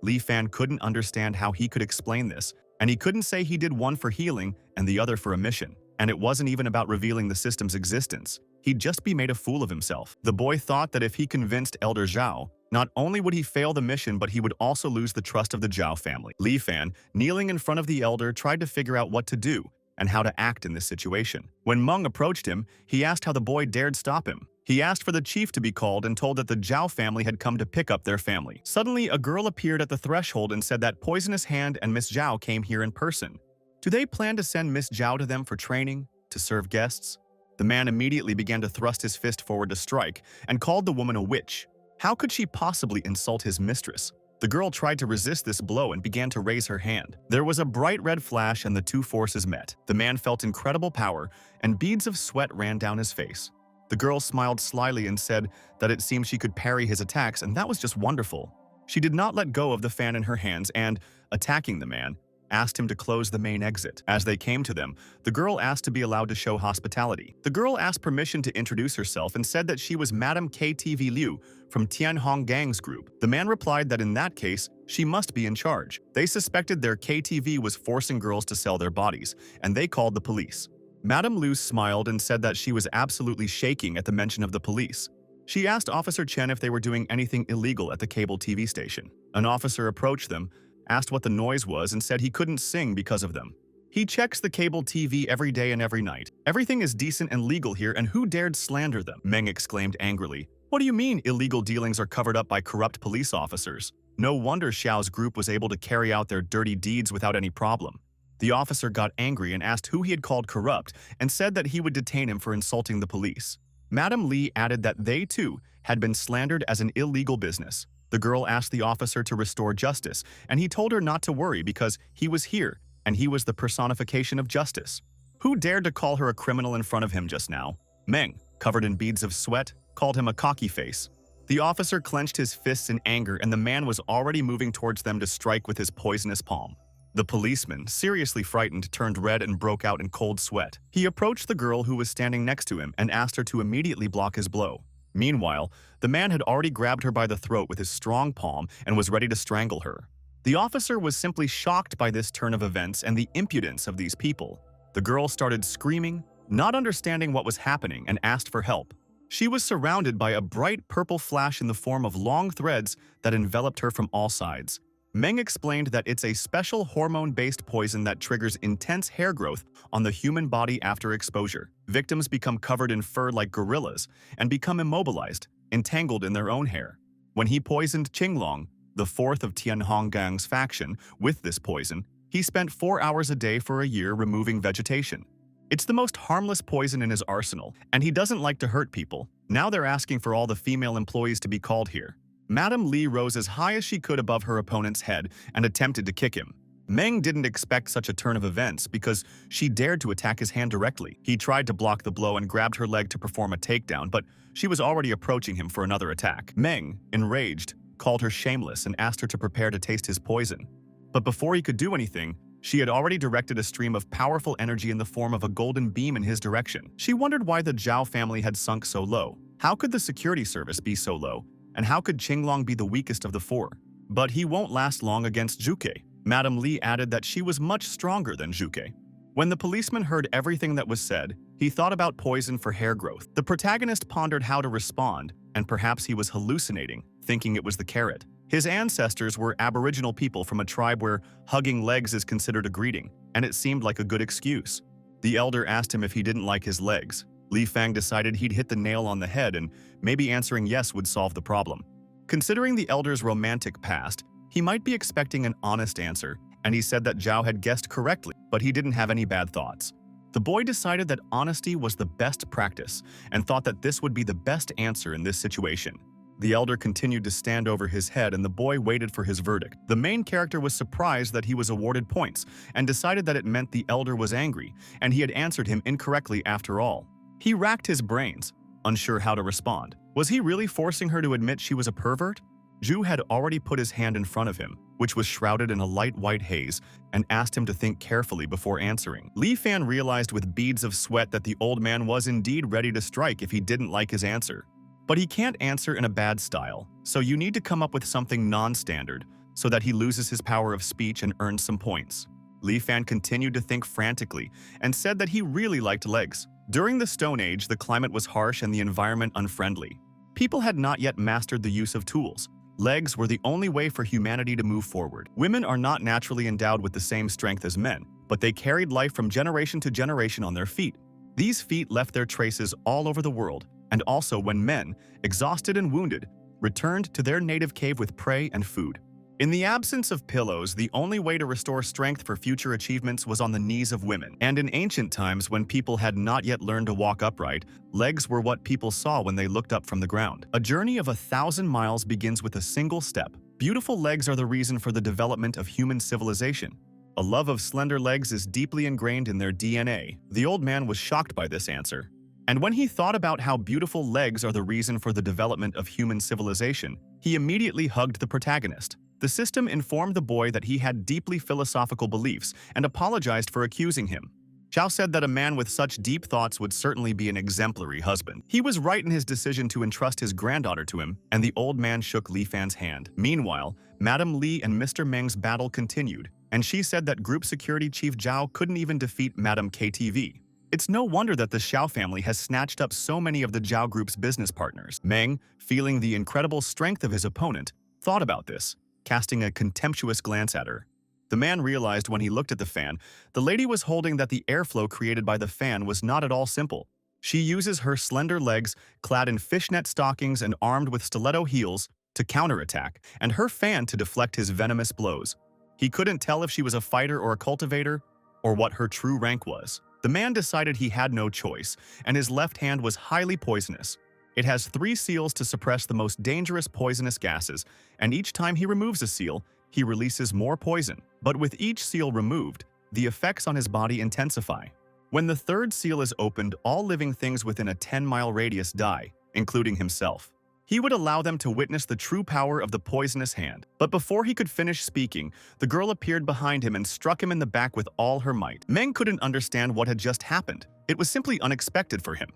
Li Fan couldn't understand how he could explain this, and he couldn't say he did one for healing and the other for a mission. And it wasn't even about revealing the system's existence. He'd just be made a fool of himself. The boy thought that if he convinced Elder Zhao, not only would he fail the mission, but he would also lose the trust of the Zhao family. Li Fan, kneeling in front of the elder, tried to figure out what to do and how to act in this situation. When Meng approached him, he asked how the boy dared stop him. He asked for the chief to be called and told that the Zhao family had come to pick up their family. Suddenly, a girl appeared at the threshold and said that Poisonous Hand and Miss Zhao came here in person. Do they plan to send Miss Zhao to them for training, to serve guests? The man immediately began to thrust his fist forward to strike and called the woman a witch. How could she possibly insult his mistress? The girl tried to resist this blow and began to raise her hand. There was a bright red flash and the two forces met. The man felt incredible power and beads of sweat ran down his face. The girl smiled slyly and said that it seemed she could parry his attacks, and that was just wonderful. She did not let go of the fan in her hands and, attacking the man, asked him to close the main exit. As they came to them, the girl asked to be allowed to show hospitality. The girl asked permission to introduce herself and said that she was Madame KTV Liu from Tianhong Gang's group. The man replied that in that case, she must be in charge. They suspected their KTV was forcing girls to sell their bodies, and they called the police. Madame Lu smiled and said that she was absolutely shaking at the mention of the police. She asked Officer Chen if they were doing anything illegal at the cable TV station. An officer approached them, asked what the noise was, and said he couldn't sing because of them. He checks the cable TV every day and every night. Everything is decent and legal here, and who dared slander them? Meng exclaimed angrily. What do you mean illegal dealings are covered up by corrupt police officers? No wonder Xiao's group was able to carry out their dirty deeds without any problem. The officer got angry and asked who he had called corrupt and said that he would detain him for insulting the police. Madame Li added that they, too, had been slandered as an illegal business. The girl asked the officer to restore justice, and he told her not to worry because he was here, and he was the personification of justice. Who dared to call her a criminal in front of him just now? Meng, covered in beads of sweat, called him a cocky face. The officer clenched his fists in anger, and the man was already moving towards them to strike with his poisonous palm. The policeman, seriously frightened, turned red and broke out in cold sweat. He approached the girl who was standing next to him and asked her to immediately block his blow. Meanwhile, the man had already grabbed her by the throat with his strong palm and was ready to strangle her. The officer was simply shocked by this turn of events and the impudence of these people. The girl started screaming, not understanding what was happening, and asked for help. She was surrounded by a bright purple flash in the form of long threads that enveloped her from all sides. Meng explained that it's a special hormone-based poison that triggers intense hair growth on the human body after exposure. Victims become covered in fur like gorillas and become immobilized, entangled in their own hair. When he poisoned Qinglong, the fourth of Tianhonggang's faction, with this poison, he spent 4 hours a day for a year removing vegetation. It's the most harmless poison in his arsenal, and he doesn't like to hurt people. Now they're asking for all the female employees to be called here. Madame Li rose as high as she could above her opponent's head and attempted to kick him. Meng didn't expect such a turn of events because she dared to attack his hand directly. He tried to block the blow and grabbed her leg to perform a takedown, but she was already approaching him for another attack. Meng, enraged, called her shameless and asked her to prepare to taste his poison. But before he could do anything, she had already directed a stream of powerful energy in the form of a golden beam in his direction. She wondered why the Zhao family had sunk so low. How could the security service be so low? And how could Qinglong be the weakest of the four? But he won't last long against Zhuge. Madame Li added that she was much stronger than Zhuge. When the policeman heard everything that was said, he thought about poison for hair growth. The protagonist pondered how to respond, and perhaps he was hallucinating, thinking it was the carrot. His ancestors were Aboriginal people from a tribe where hugging legs is considered a greeting, and it seemed like a good excuse. The elder asked him if he didn't like his legs. Li Fang decided he'd hit the nail on the head, and maybe answering yes would solve the problem. Considering the elder's romantic past, he might be expecting an honest answer, and he said that Zhao had guessed correctly, but he didn't have any bad thoughts. The boy decided that honesty was the best practice and thought that this would be the best answer in this situation. The elder continued to stand over his head, and the boy waited for his verdict. The main character was surprised that he was awarded points and decided that it meant the elder was angry and he had answered him incorrectly after all. He racked his brains, unsure how to respond. Was he really forcing her to admit she was a pervert? Zhu had already put his hand in front of him, which was shrouded in a light white haze, and asked him to think carefully before answering. Li Fan realized with beads of sweat that the old man was indeed ready to strike if he didn't like his answer. But he can't answer in a bad style, so you need to come up with something non-standard so that he loses his power of speech and earns some points. Li Fan continued to think frantically and said that he really liked legs. During the Stone Age, the climate was harsh and the environment unfriendly. People had not yet mastered the use of tools. Legs were the only way for humanity to move forward. Women are not naturally endowed with the same strength as men, but they carried life from generation to generation on their feet. These feet left their traces all over the world, and also when men, exhausted and wounded, returned to their native cave with prey and food. In the absence of pillows, the only way to restore strength for future achievements was on the knees of women. And in ancient times, when people had not yet learned to walk upright, legs were what people saw when they looked up from the ground. A journey of 1,000 miles begins with a single step. Beautiful legs are the reason for the development of human civilization. A love of slender legs is deeply ingrained in their DNA. The old man was shocked by this answer. And when he thought about how beautiful legs are the reason for the development of human civilization, he immediately hugged the protagonist. The system informed the boy that he had deeply philosophical beliefs and apologized for accusing him. Zhao said that a man with such deep thoughts would certainly be an exemplary husband. He was right in his decision to entrust his granddaughter to him, and the old man shook Li Fan's hand. Meanwhile, Madame Li and Mr. Meng's battle continued, and she said that Group Security Chief Zhao couldn't even defeat Madame KTV. It's no wonder that the Xiao family has snatched up so many of the Zhao Group's business partners. Meng, feeling the incredible strength of his opponent, thought about this, casting a contemptuous glance at her. The man realized when he looked at the fan, the lady was holding that the airflow created by the fan was not at all simple. She uses her slender legs, clad in fishnet stockings and armed with stiletto heels, to counterattack, and her fan to deflect his venomous blows. He couldn't tell if she was a fighter or a cultivator, or what her true rank was. The man decided he had no choice, and his left hand was highly poisonous. It has 3 seals to suppress the most dangerous poisonous gases, and each time he removes a seal, he releases more poison. But with each seal removed, the effects on his body intensify. When the 3rd seal is opened, all living things within a 10-mile radius die, including himself. He would allow them to witness the true power of the poisonous hand. But before he could finish speaking, the girl appeared behind him and struck him in the back with all her might. Meng couldn't understand what had just happened. It was simply unexpected for him.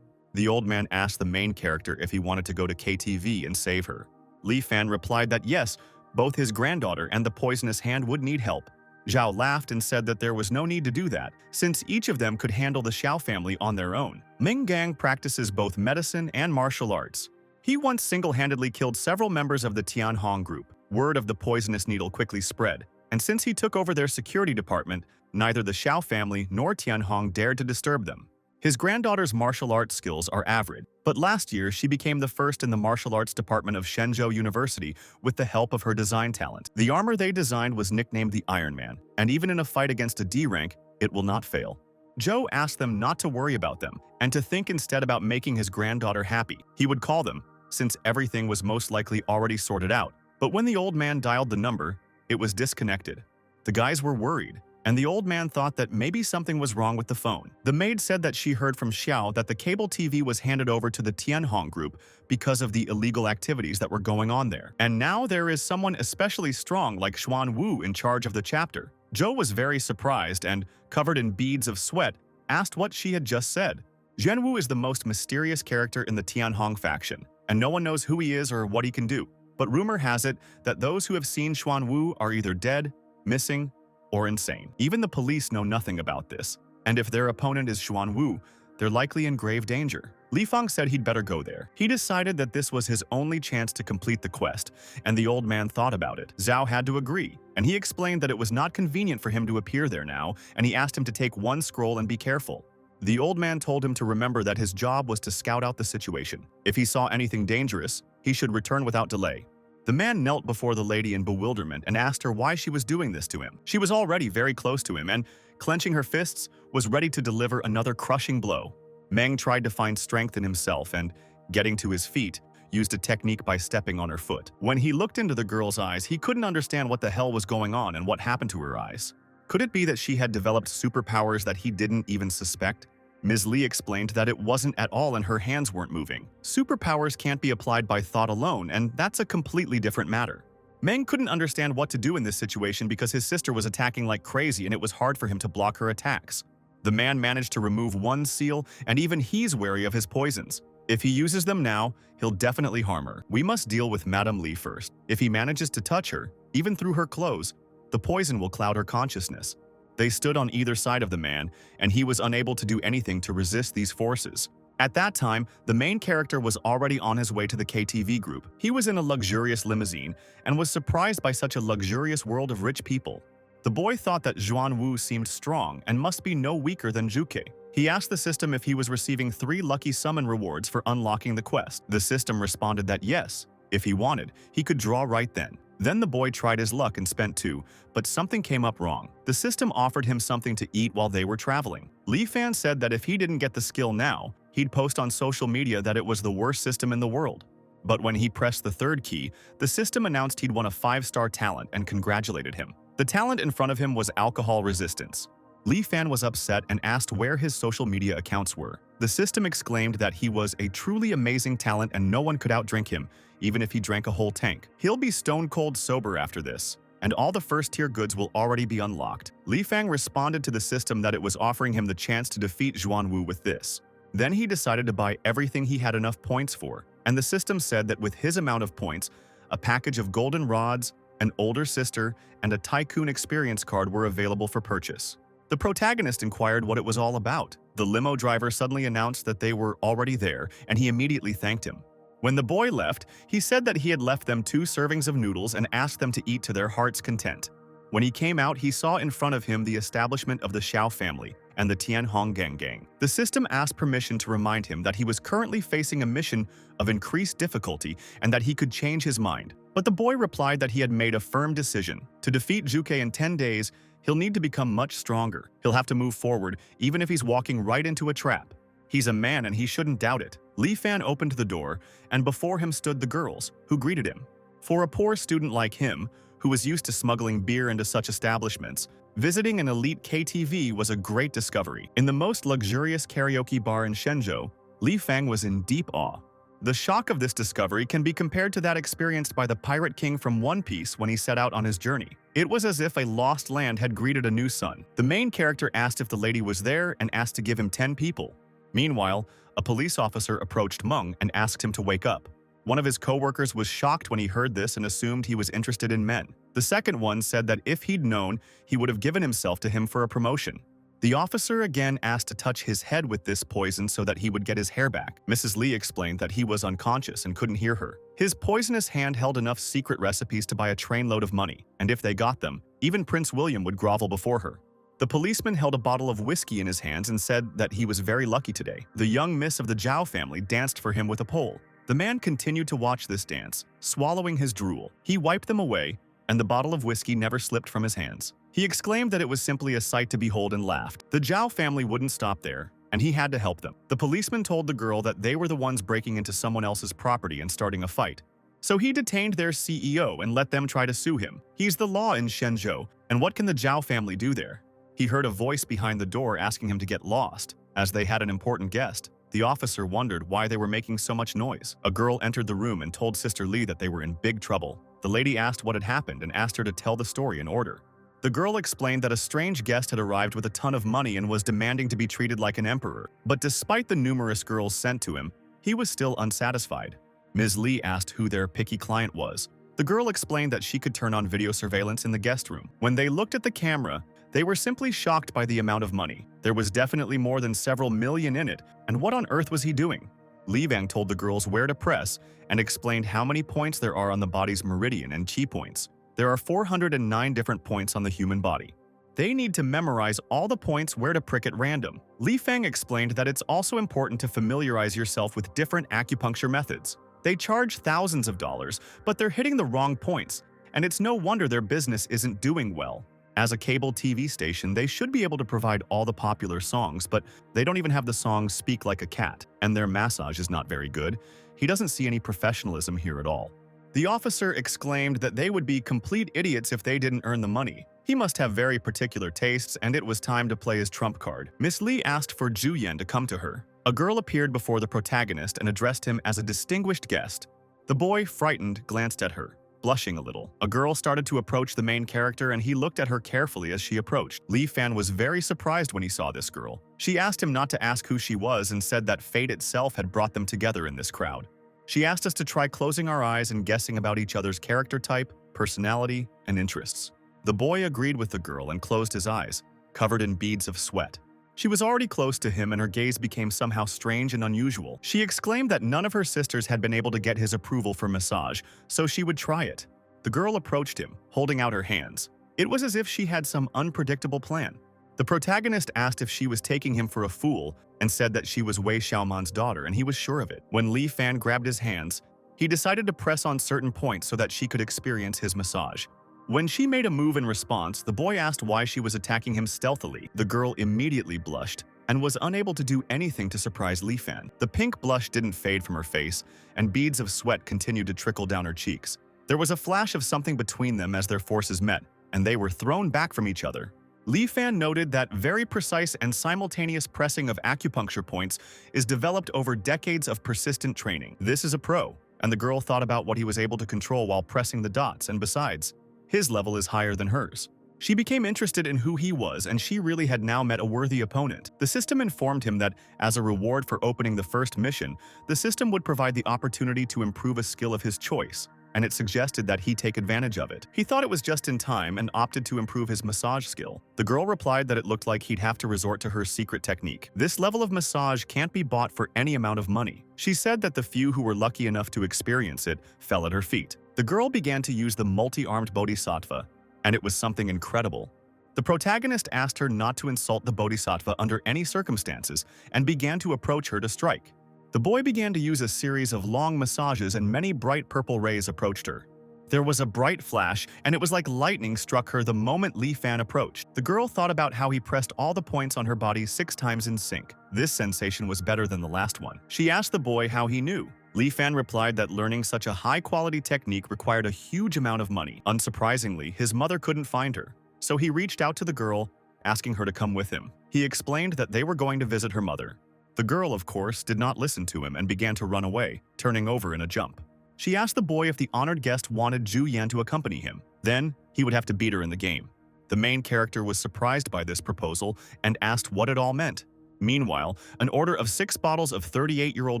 The old man asked the main character if he wanted to go to KTV and save her. Li Fan replied that yes, both his granddaughter and the poisonous hand would need help. Zhao laughed and said that there was no need to do that, since each of them could handle the Xiao family on their own. Ming Gang practices both medicine and martial arts. He once single-handedly killed several members of the Tianhong group. Word of the poisonous needle quickly spread, and since he took over their security department, neither the Xiao family nor Tianhong dared to disturb them. His granddaughter's martial arts skills are average, but last year she became the first in the martial arts department of Shenzhou University with the help of her design talent. The armor they designed was nicknamed the Iron Man, and even in a fight against a D rank, it will not fail. Zhou asked them not to worry about them, and to think instead about making his granddaughter happy. He would call them, since everything was most likely already sorted out. But when the old man dialed the number, it was disconnected. The guys were worried, and the old man thought that maybe something was wrong with the phone. The maid said that she heard from Xiao that the cable TV was handed over to the Tianhong group because of the illegal activities that were going on there. And now there is someone especially strong like Xuan Wu in charge of the chapter. Zhou was very surprised and, covered in beads of sweat, asked what she had just said. Zhen Wu is the most mysterious character in the Tianhong faction, and no one knows who he is or what he can do. But rumor has it that those who have seen Xuan Wu are either dead, missing, or insane. Even the police know nothing about this, and if their opponent is Xuan Wu, they're likely in grave danger. Li Fang said he'd better go there. He decided that this was his only chance to complete the quest, and the old man thought about it. Zhao had to agree, and he explained that it was not convenient for him to appear there now, and he asked him to take one scroll and be careful. The old man told him to remember that his job was to scout out the situation. If he saw anything dangerous, he should return without delay. The man knelt before the lady in bewilderment and asked her why she was doing this to him. She was already very close to him and, clenching her fists, was ready to deliver another crushing blow. Meng tried to find strength in himself and, getting to his feet, used a technique by stepping on her foot. When he looked into the girl's eyes, he couldn't understand what the hell was going on and what happened to her eyes. Could it be that she had developed superpowers that he didn't even suspect? Ms. Li explained that it wasn't at all and her hands weren't moving. Superpowers can't be applied by thought alone, and that's a completely different matter. Meng couldn't understand what to do in this situation because his sister was attacking like crazy and it was hard for him to block her attacks. The man managed to remove one seal, and even he's wary of his poisons. If he uses them now, he'll definitely harm her. We must deal with Madame Li first. If he manages to touch her, even through her clothes, the poison will cloud her consciousness. They stood on either side of the man, and he was unable to do anything to resist these forces. At that time, the main character was already on his way to the KTV group. He was in a luxurious limousine and was surprised by such a luxurious world of rich people. The boy thought that Xuan Wu seemed strong and must be no weaker than Zhuke. He asked the system if he was receiving 3 lucky summon rewards for unlocking the quest. The system responded that yes, if he wanted, he could draw right then. Then the boy tried his luck and spent 2, but something came up wrong. The system offered him something to eat while they were traveling. Li Fan said that if he didn't get the skill now, he'd post on social media that it was the worst system in the world. But when he pressed the 3rd key, the system announced he'd won a 5-star talent and congratulated him. The talent in front of him was alcohol resistance. Li Fan was upset and asked where his social media accounts were. The system exclaimed that he was a truly amazing talent and no one could outdrink him, even if he drank a whole tank. He'll be stone cold sober after this, and all the first-tier goods will already be unlocked. Li Fang responded to the system that it was offering him the chance to defeat Xuan Wu with this. Then he decided to buy everything he had enough points for, and the system said that with his amount of points, a package of golden rods, an older sister, and a tycoon experience card were available for purchase. The protagonist inquired what it was all about. The limo driver suddenly announced that they were already there, and he immediately thanked him. When the boy left, he said that he had left them 2 servings of noodles and asked them to eat to their heart's content. When he came out, he saw in front of him the establishment of the Xiao family and the Tianhong gang. The system asked permission to remind him that he was currently facing a mission of increased difficulty and that he could change his mind. But the boy replied that he had made a firm decision. To defeat Zhuge in 10 days, he'll need to become much stronger. He'll have to move forward, even if he's walking right into a trap. He's a man and he shouldn't doubt it. Li Fan opened the door, and before him stood the girls, who greeted him. For a poor student like him, who was used to smuggling beer into such establishments, visiting an elite KTV was a great discovery. In the most luxurious karaoke bar in Shenzhou, Li Fang was in deep awe. The shock of this discovery can be compared to that experienced by the Pirate King from One Piece when he set out on his journey. It was as if a lost land had greeted a new sun. The main character asked if the lady was there and asked to give him 10 people. Meanwhile, a police officer approached Meng and asked him to wake up. One of his co-workers was shocked when he heard this and assumed he was interested in men. The second one said that if he'd known, he would have given himself to him for a promotion. The officer again asked to touch his head with this poison so that he would get his hair back. Mrs. Li explained that he was unconscious and couldn't hear her. His poisonous hand held enough secret recipes to buy a trainload of money, and if they got them, even Prince William would grovel before her. The policeman held a bottle of whiskey in his hands and said that he was very lucky today. The young miss of the Zhao family danced for him with a pole. The man continued to watch this dance, swallowing his drool. He wiped them away, and the bottle of whiskey never slipped from his hands. He exclaimed that it was simply a sight to behold and laughed. The Zhao family wouldn't stop there, and he had to help them. The policeman told the girl that they were the ones breaking into someone else's property and starting a fight. So he detained their CEO and let them try to sue him. He's the law in Shenzhou, and what can the Zhao family do there? He heard a voice behind the door asking him to get lost, as they had an important guest. The officer wondered why they were making so much noise. A girl entered the room and told Sister Li that they were in big trouble. The lady asked what had happened and asked her to tell the story in order. The girl explained that a strange guest had arrived with a ton of money and was demanding to be treated like an emperor. But despite the numerous girls sent to him, he was still unsatisfied. Ms. Li asked who their picky client was. The girl explained that she could turn on video surveillance in the guest room. When they looked at the camera, they were simply shocked by the amount of money. There was definitely more than several million in it, and what on earth was he doing? Li Vang told the girls where to press and explained how many points there are on the body's meridian and chi points. There are 409 different points on the human body. They need to memorize all the points where to prick at random. Li Fang explained that it's also important to familiarize yourself with different acupuncture methods. They charge thousands of dollars, but they're hitting the wrong points, and it's no wonder their business isn't doing well. As a cable TV station, they should be able to provide all the popular songs, but they don't even have the song Speak Like a Cat, and their massage is not very good. He doesn't see any professionalism here at all. The officer exclaimed that they would be complete idiots if they didn't earn the money. He must have very particular tastes, and it was time to play his trump card. Miss Li asked for Zhu Yan to come to her. A girl appeared before the protagonist and addressed him as a distinguished guest. The boy, frightened, glanced at her. Blushing a little, a girl started to approach the main character and he looked at her carefully as she approached. Li Fan was very surprised when he saw this girl. She asked him not to ask who she was and said that fate itself had brought them together in this crowd. She asked us to try closing our eyes and guessing about each other's character type, personality, and interests. The boy agreed with the girl and closed his eyes, covered in beads of sweat. She was already close to him and her gaze became somehow strange and unusual. She exclaimed that none of her sisters had been able to get his approval for massage, so she would try it. The girl approached him, holding out her hands. It was as if she had some unpredictable plan. The protagonist asked if she was taking him for a fool and said that she was Wei Xiaoman's daughter, and he was sure of it. When Li Fan grabbed his hands, he decided to press on certain points so that she could experience his massage. When she made a move in response, the boy asked why she was attacking him stealthily. The girl immediately blushed and was unable to do anything to surprise Li Fan. The pink blush didn't fade from her face, and beads of sweat continued to trickle down her cheeks. There was a flash of something between them as their forces met, and they were thrown back from each other. Li Fan noted that very precise and simultaneous pressing of acupuncture points is developed over decades of persistent training. This is a pro, and the girl thought about what he was able to control while pressing the dots, and besides, his level is higher than hers. She became interested in who he was, and she really had now met a worthy opponent. The system informed him that, as a reward for opening the first mission, the system would provide the opportunity to improve a skill of his choice, and it suggested that he take advantage of it. He thought it was just in time and opted to improve his massage skill. The girl replied that it looked like he'd have to resort to her secret technique. This level of massage can't be bought for any amount of money. She said that the few who were lucky enough to experience it fell at her feet. The girl began to use the multi-armed bodhisattva, and it was something incredible. The protagonist asked her not to insult the bodhisattva under any circumstances and began to approach her to strike. The boy began to use a series of long massages and many bright purple rays approached her. There was a bright flash, and it was like lightning struck her the moment Li Fan approached. The girl thought about how he pressed all the points on her body 6 times in sync. This sensation was better than the last one. She asked the boy how he knew. Li Fan replied that learning such a high-quality technique required a huge amount of money. Unsurprisingly, his mother couldn't find her, so he reached out to the girl, asking her to come with him. He explained that they were going to visit her mother. The girl, of course, did not listen to him and began to run away, turning over in a jump. She asked the boy if the honored guest wanted Zhu Yan to accompany him. Then, he would have to beat her in the game. The main character was surprised by this proposal and asked what it all meant. Meanwhile, an order of 6 bottles of 38-year-old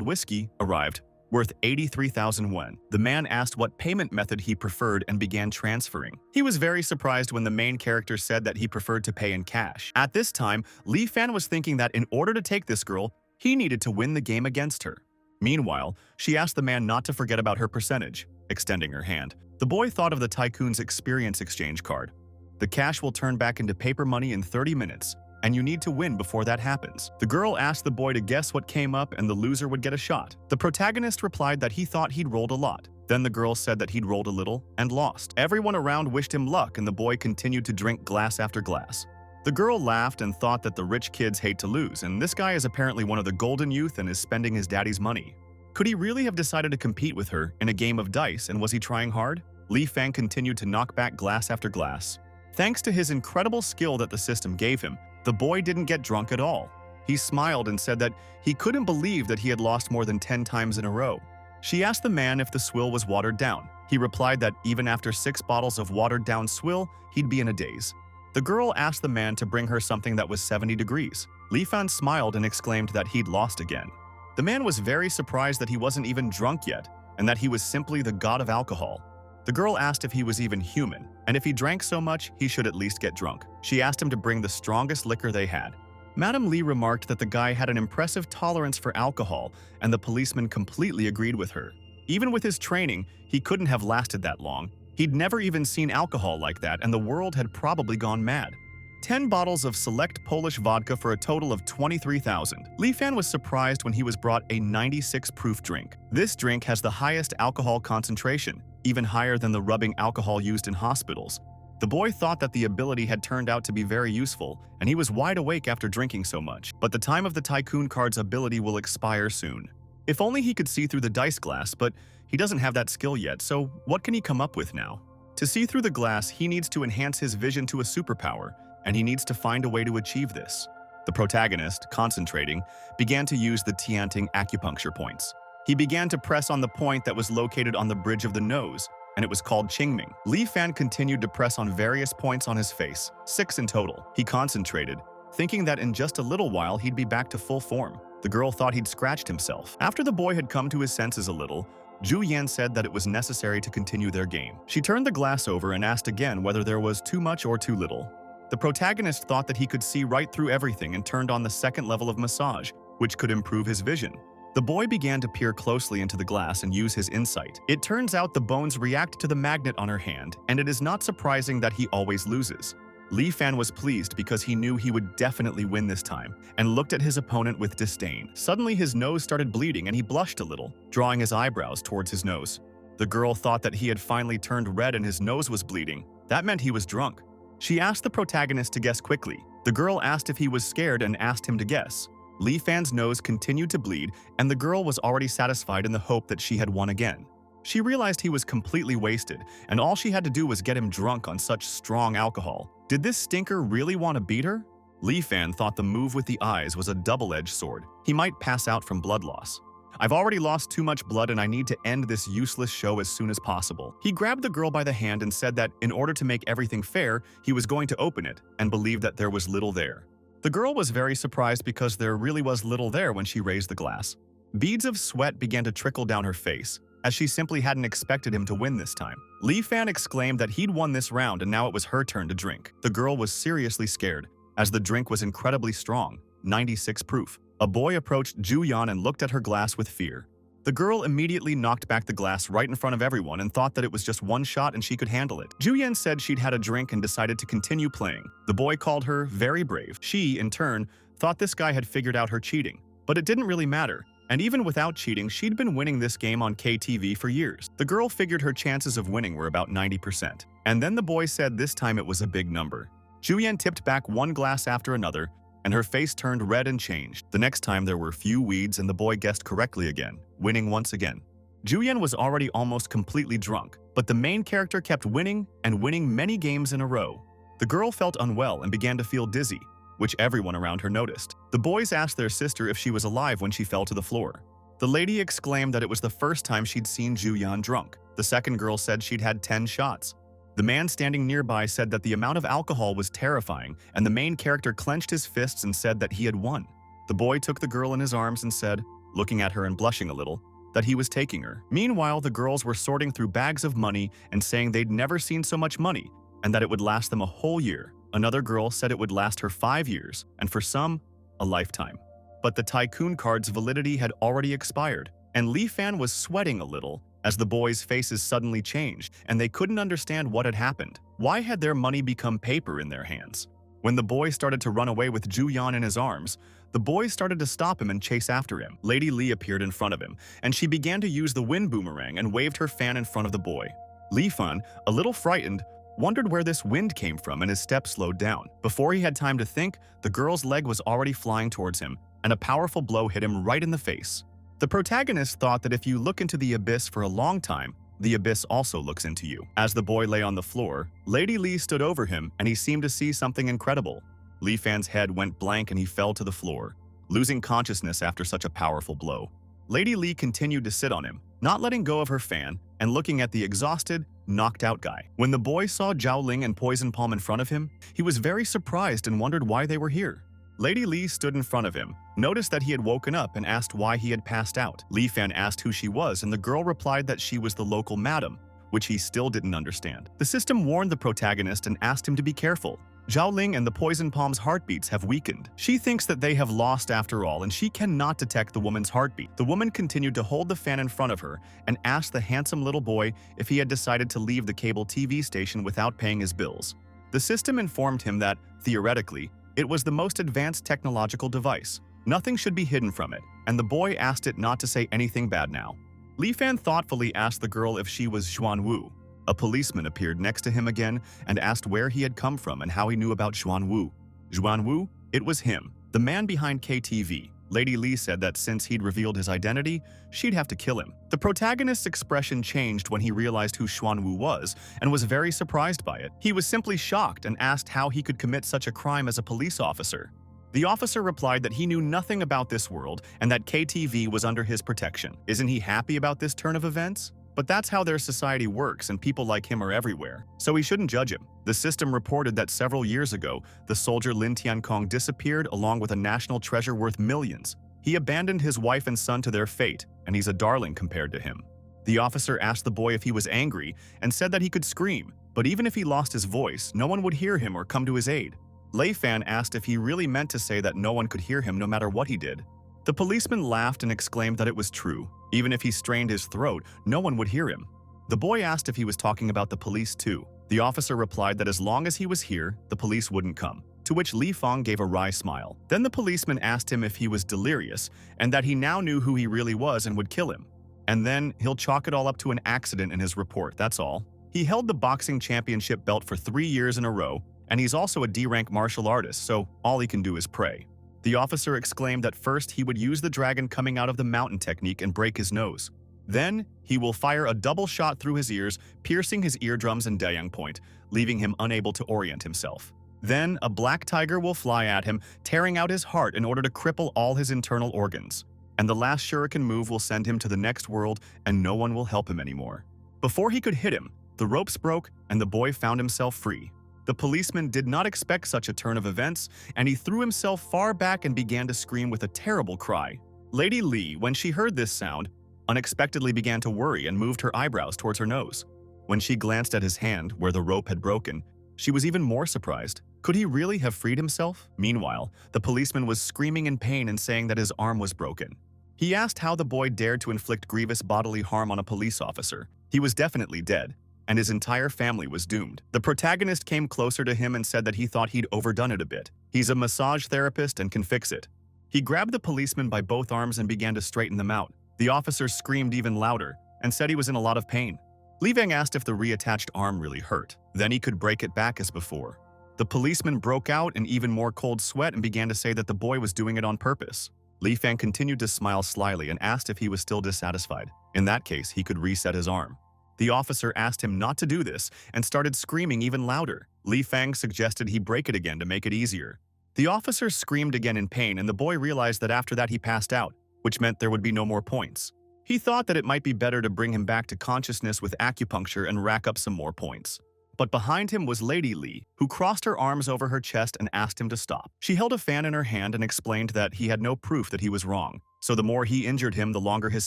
whiskey arrived, worth 83,000 won. The man asked what payment method he preferred and began transferring. He was very surprised when the main character said that he preferred to pay in cash. At this time, Li Fan was thinking that in order to take this girl, he needed to win the game against her. Meanwhile, she asked the man not to forget about her percentage, extending her hand. The boy thought of the tycoon's experience exchange card. The cash will turn back into paper money in 30 minutes, and you need to win before that happens. The girl asked the boy to guess what came up and the loser would get a shot. The protagonist replied that he thought he'd rolled a lot. Then the girl said that he'd rolled a little and lost. Everyone around wished him luck and the boy continued to drink glass after glass. The girl laughed and thought that the rich kids hate to lose, and this guy is apparently one of the golden youth and is spending his daddy's money. Could he really have decided to compete with her in a game of dice, and was he trying hard? Li Fan continued to knock back glass after glass. Thanks to his incredible skill that the system gave him, the boy didn't get drunk at all. He smiled and said that he couldn't believe that he had lost more than 10 times in a row. She asked the man if the swill was watered down. He replied that even after 6 bottles of watered-down swill, he'd be in a daze. The girl asked the man to bring her something that was 70 degrees. Li Fan smiled and exclaimed that he'd lost again. The man was very surprised that he wasn't even drunk yet, and that he was simply the god of alcohol. The girl asked if he was even human, and if he drank so much, he should at least get drunk. She asked him to bring the strongest liquor they had. Madame Li remarked that the guy had an impressive tolerance for alcohol, and the policeman completely agreed with her. Even with his training, he couldn't have lasted that long. He'd never even seen alcohol like that, and the world had probably gone mad. 10 bottles of select Polish vodka for a total of 23,000. Li Fan was surprised when he was brought a 96-proof drink. This drink has the highest alcohol concentration, even higher than the rubbing alcohol used in hospitals. The boy thought that the ability had turned out to be very useful, and he was wide awake after drinking so much. But the time of the Tycoon card's ability will expire soon. If only he could see through the dice glass, but he doesn't have that skill yet, so what can he come up with now? To see through the glass, he needs to enhance his vision to a superpower, and he needs to find a way to achieve this. The protagonist, concentrating, began to use the Tianting acupuncture points. He began to press on the point that was located on the bridge of the nose, and it was called Qingming. Li Fan continued to press on various points on his face, 6 in total. He concentrated, thinking that in just a little while he'd be back to full form. The girl thought he'd scratched himself. After the boy had come to his senses a little, Zhu Yan said that it was necessary to continue their game. She turned the glass over and asked again whether there was too much or too little. The protagonist thought that he could see right through everything and turned on the second level of massage, which could improve his vision. The boy began to peer closely into the glass and use his insight. It turns out the bones react to the magnet on her hand, and it is not surprising that he always loses. Li Fan was pleased because he knew he would definitely win this time, and looked at his opponent with disdain. Suddenly his nose started bleeding and he blushed a little, drawing his eyebrows towards his nose. The girl thought that he had finally turned red and his nose was bleeding. That meant he was drunk. She asked the protagonist to guess quickly. The girl asked if he was scared and asked him to guess. Li Fan's nose continued to bleed, and the girl was already satisfied in the hope that she had won again. She realized he was completely wasted, and all she had to do was get him drunk on such strong alcohol. Did this stinker really want to beat her? Li Fan thought the move with the eyes was a double-edged sword. He might pass out from blood loss. I've already lost too much blood and I need to end this useless show as soon as possible. He grabbed the girl by the hand and said that in order to make everything fair, he was going to open it and believed that there was little there. The girl was very surprised because there really was little there when she raised the glass. Beads of sweat began to trickle down her face. as she simply hadn't expected him to win this time. Li Fan exclaimed that he'd won this round and now it was her turn to drink. The girl was seriously scared, as the drink was incredibly strong, 96 proof. A boy approached Ju Yan and looked at her glass with fear. The girl immediately knocked back the glass right in front of everyone and thought that it was just one shot and she could handle it. Ju Yan said she'd had a drink and decided to continue playing. The boy called her very brave. She, in turn, thought this guy had figured out her cheating. But it didn't really matter, and even without cheating, she'd been winning this game on KTV for years. The girl figured her chances of winning were about 90%. And then the boy said this time it was a big number. Ju Yan tipped back one glass after another, and her face turned red and changed. The next time there were few weeds and the boy guessed correctly again, winning once again. Ju Yan was already almost completely drunk, but the main character kept winning and winning many games in a row. The girl felt unwell and began to feel dizzy, which everyone around her noticed. The boys asked their sister if she was alive when she fell to the floor. The lady exclaimed that it was the first time she'd seen Ju Yan drunk. The second girl said she'd had 10 shots. The man standing nearby said that the amount of alcohol was terrifying, and the main character clenched his fists and said that he had won. The boy took the girl in his arms and said, looking at her and blushing a little, that he was taking her. Meanwhile, the girls were sorting through bags of money and saying they'd never seen so much money and that it would last them a whole year. Another girl said it would last her 5 years, and for some, a lifetime. But the tycoon card's validity had already expired, and Li Fan was sweating a little as the boys' faces suddenly changed, and they couldn't understand what had happened. Why had their money become paper in their hands? When the boy started to run away with Ju Yan in his arms, the boys started to stop him and chase after him. Lady Li appeared in front of him, and she began to use the wind boomerang and waved her fan in front of the boy. Li Fan, a little frightened, wondered where this wind came from and his steps slowed down. Before he had time to think, the girl's leg was already flying towards him, and a powerful blow hit him right in the face. The protagonist thought that if you look into the abyss for a long time, the abyss also looks into you. As the boy lay on the floor, Lady Li stood over him and he seemed to see something incredible. Li Fan's head went blank and he fell to the floor, losing consciousness after such a powerful blow. Lady Li continued to sit on him, not letting go of her fan and looking at the exhausted, knocked out guy. When the boy saw Zhao Ling and Poison Palm in front of him, he was very surprised and wondered why they were here. Lady Li stood in front of him, noticed that he had woken up and asked why he had passed out. Li Fan asked who she was and the girl replied that she was the local madam, which he still didn't understand. The system warned the protagonist and asked him to be careful. Zhao Ling and the Poison Palm's heartbeats have weakened. She thinks that they have lost after all and she cannot detect the woman's heartbeat. The woman continued to hold the fan in front of her and asked the handsome little boy if he had decided to leave the cable TV station without paying his bills. The system informed him that, theoretically, it was the most advanced technological device. Nothing should be hidden from it, and the boy asked it not to say anything bad now. Li Fan thoughtfully asked the girl if she was Xuan Wu. A policeman appeared next to him again and asked where he had come from and how he knew about Xuan Wu. Xuan Wu? It was him, the man behind KTV. Lady Li said that since he'd revealed his identity, she'd have to kill him. The protagonist's expression changed when he realized who Xuan Wu was and was very surprised by it. He was simply shocked and asked how he could commit such a crime as a police officer. The officer replied that he knew nothing about this world and that KTV was under his protection. Isn't he happy about this turn of events? But that's how their society works and people like him are everywhere, so we shouldn't judge him. The system reported that several years ago, the soldier Lin Tiankong disappeared along with a national treasure worth millions. He abandoned his wife and son to their fate, and he's a darling compared to him. The officer asked the boy if he was angry and said that he could scream, but even if he lost his voice, no one would hear him or come to his aid. Lei Fan asked if he really meant to say that no one could hear him no matter what he did. The policeman laughed and exclaimed that it was true. Even if he strained his throat, no one would hear him. The boy asked if he was talking about the police too. The officer replied that as long as he was here, the police wouldn't come, to which Li Fang gave a wry smile. Then the policeman asked him if he was delirious and that he now knew who he really was and would kill him. And then he'll chalk it all up to an accident in his report, that's all. He held the boxing championship belt for 3 years in a row, and he's also a D-rank martial artist, so all he can do is pray. The officer exclaimed that first he would use the dragon coming out of the mountain technique and break his nose. Then, he will fire a double shot through his ears, piercing his eardrums and Dayang point, leaving him unable to orient himself. Then, a black tiger will fly at him, tearing out his heart in order to cripple all his internal organs. And the last shuriken move will send him to the next world and no one will help him anymore. Before he could hit him, the ropes broke and the boy found himself free. The policeman did not expect such a turn of events, and he threw himself far back and began to scream with a terrible cry. Lady Li, when she heard this sound, unexpectedly began to worry and moved her eyebrows towards her nose. When she glanced at his hand, where the rope had broken, she was even more surprised. Could he really have freed himself? Meanwhile, the policeman was screaming in pain and saying that his arm was broken. He asked how the boy dared to inflict grievous bodily harm on a police officer. He was definitely dead, and his entire family was doomed. The protagonist came closer to him and said that he thought he'd overdone it a bit. He's a massage therapist and can fix it. He grabbed the policeman by both arms and began to straighten them out. The officer screamed even louder and said he was in a lot of pain. Li Fang asked if the reattached arm really hurt. Then he could break it back as before. The policeman broke out in even more cold sweat and began to say that the boy was doing it on purpose. Li Fang continued to smile slyly and asked if he was still dissatisfied. In that case, he could reset his arm. The officer asked him not to do this and started screaming even louder. Li Fang suggested he break it again to make it easier. The officer screamed again in pain, and the boy realized that after that he passed out, which meant there would be no more points. He thought that it might be better to bring him back to consciousness with acupuncture and rack up some more points. But behind him was Lady Li, who crossed her arms over her chest and asked him to stop. She held a fan in her hand and explained that he had no proof that he was wrong, so the more he injured him, the longer his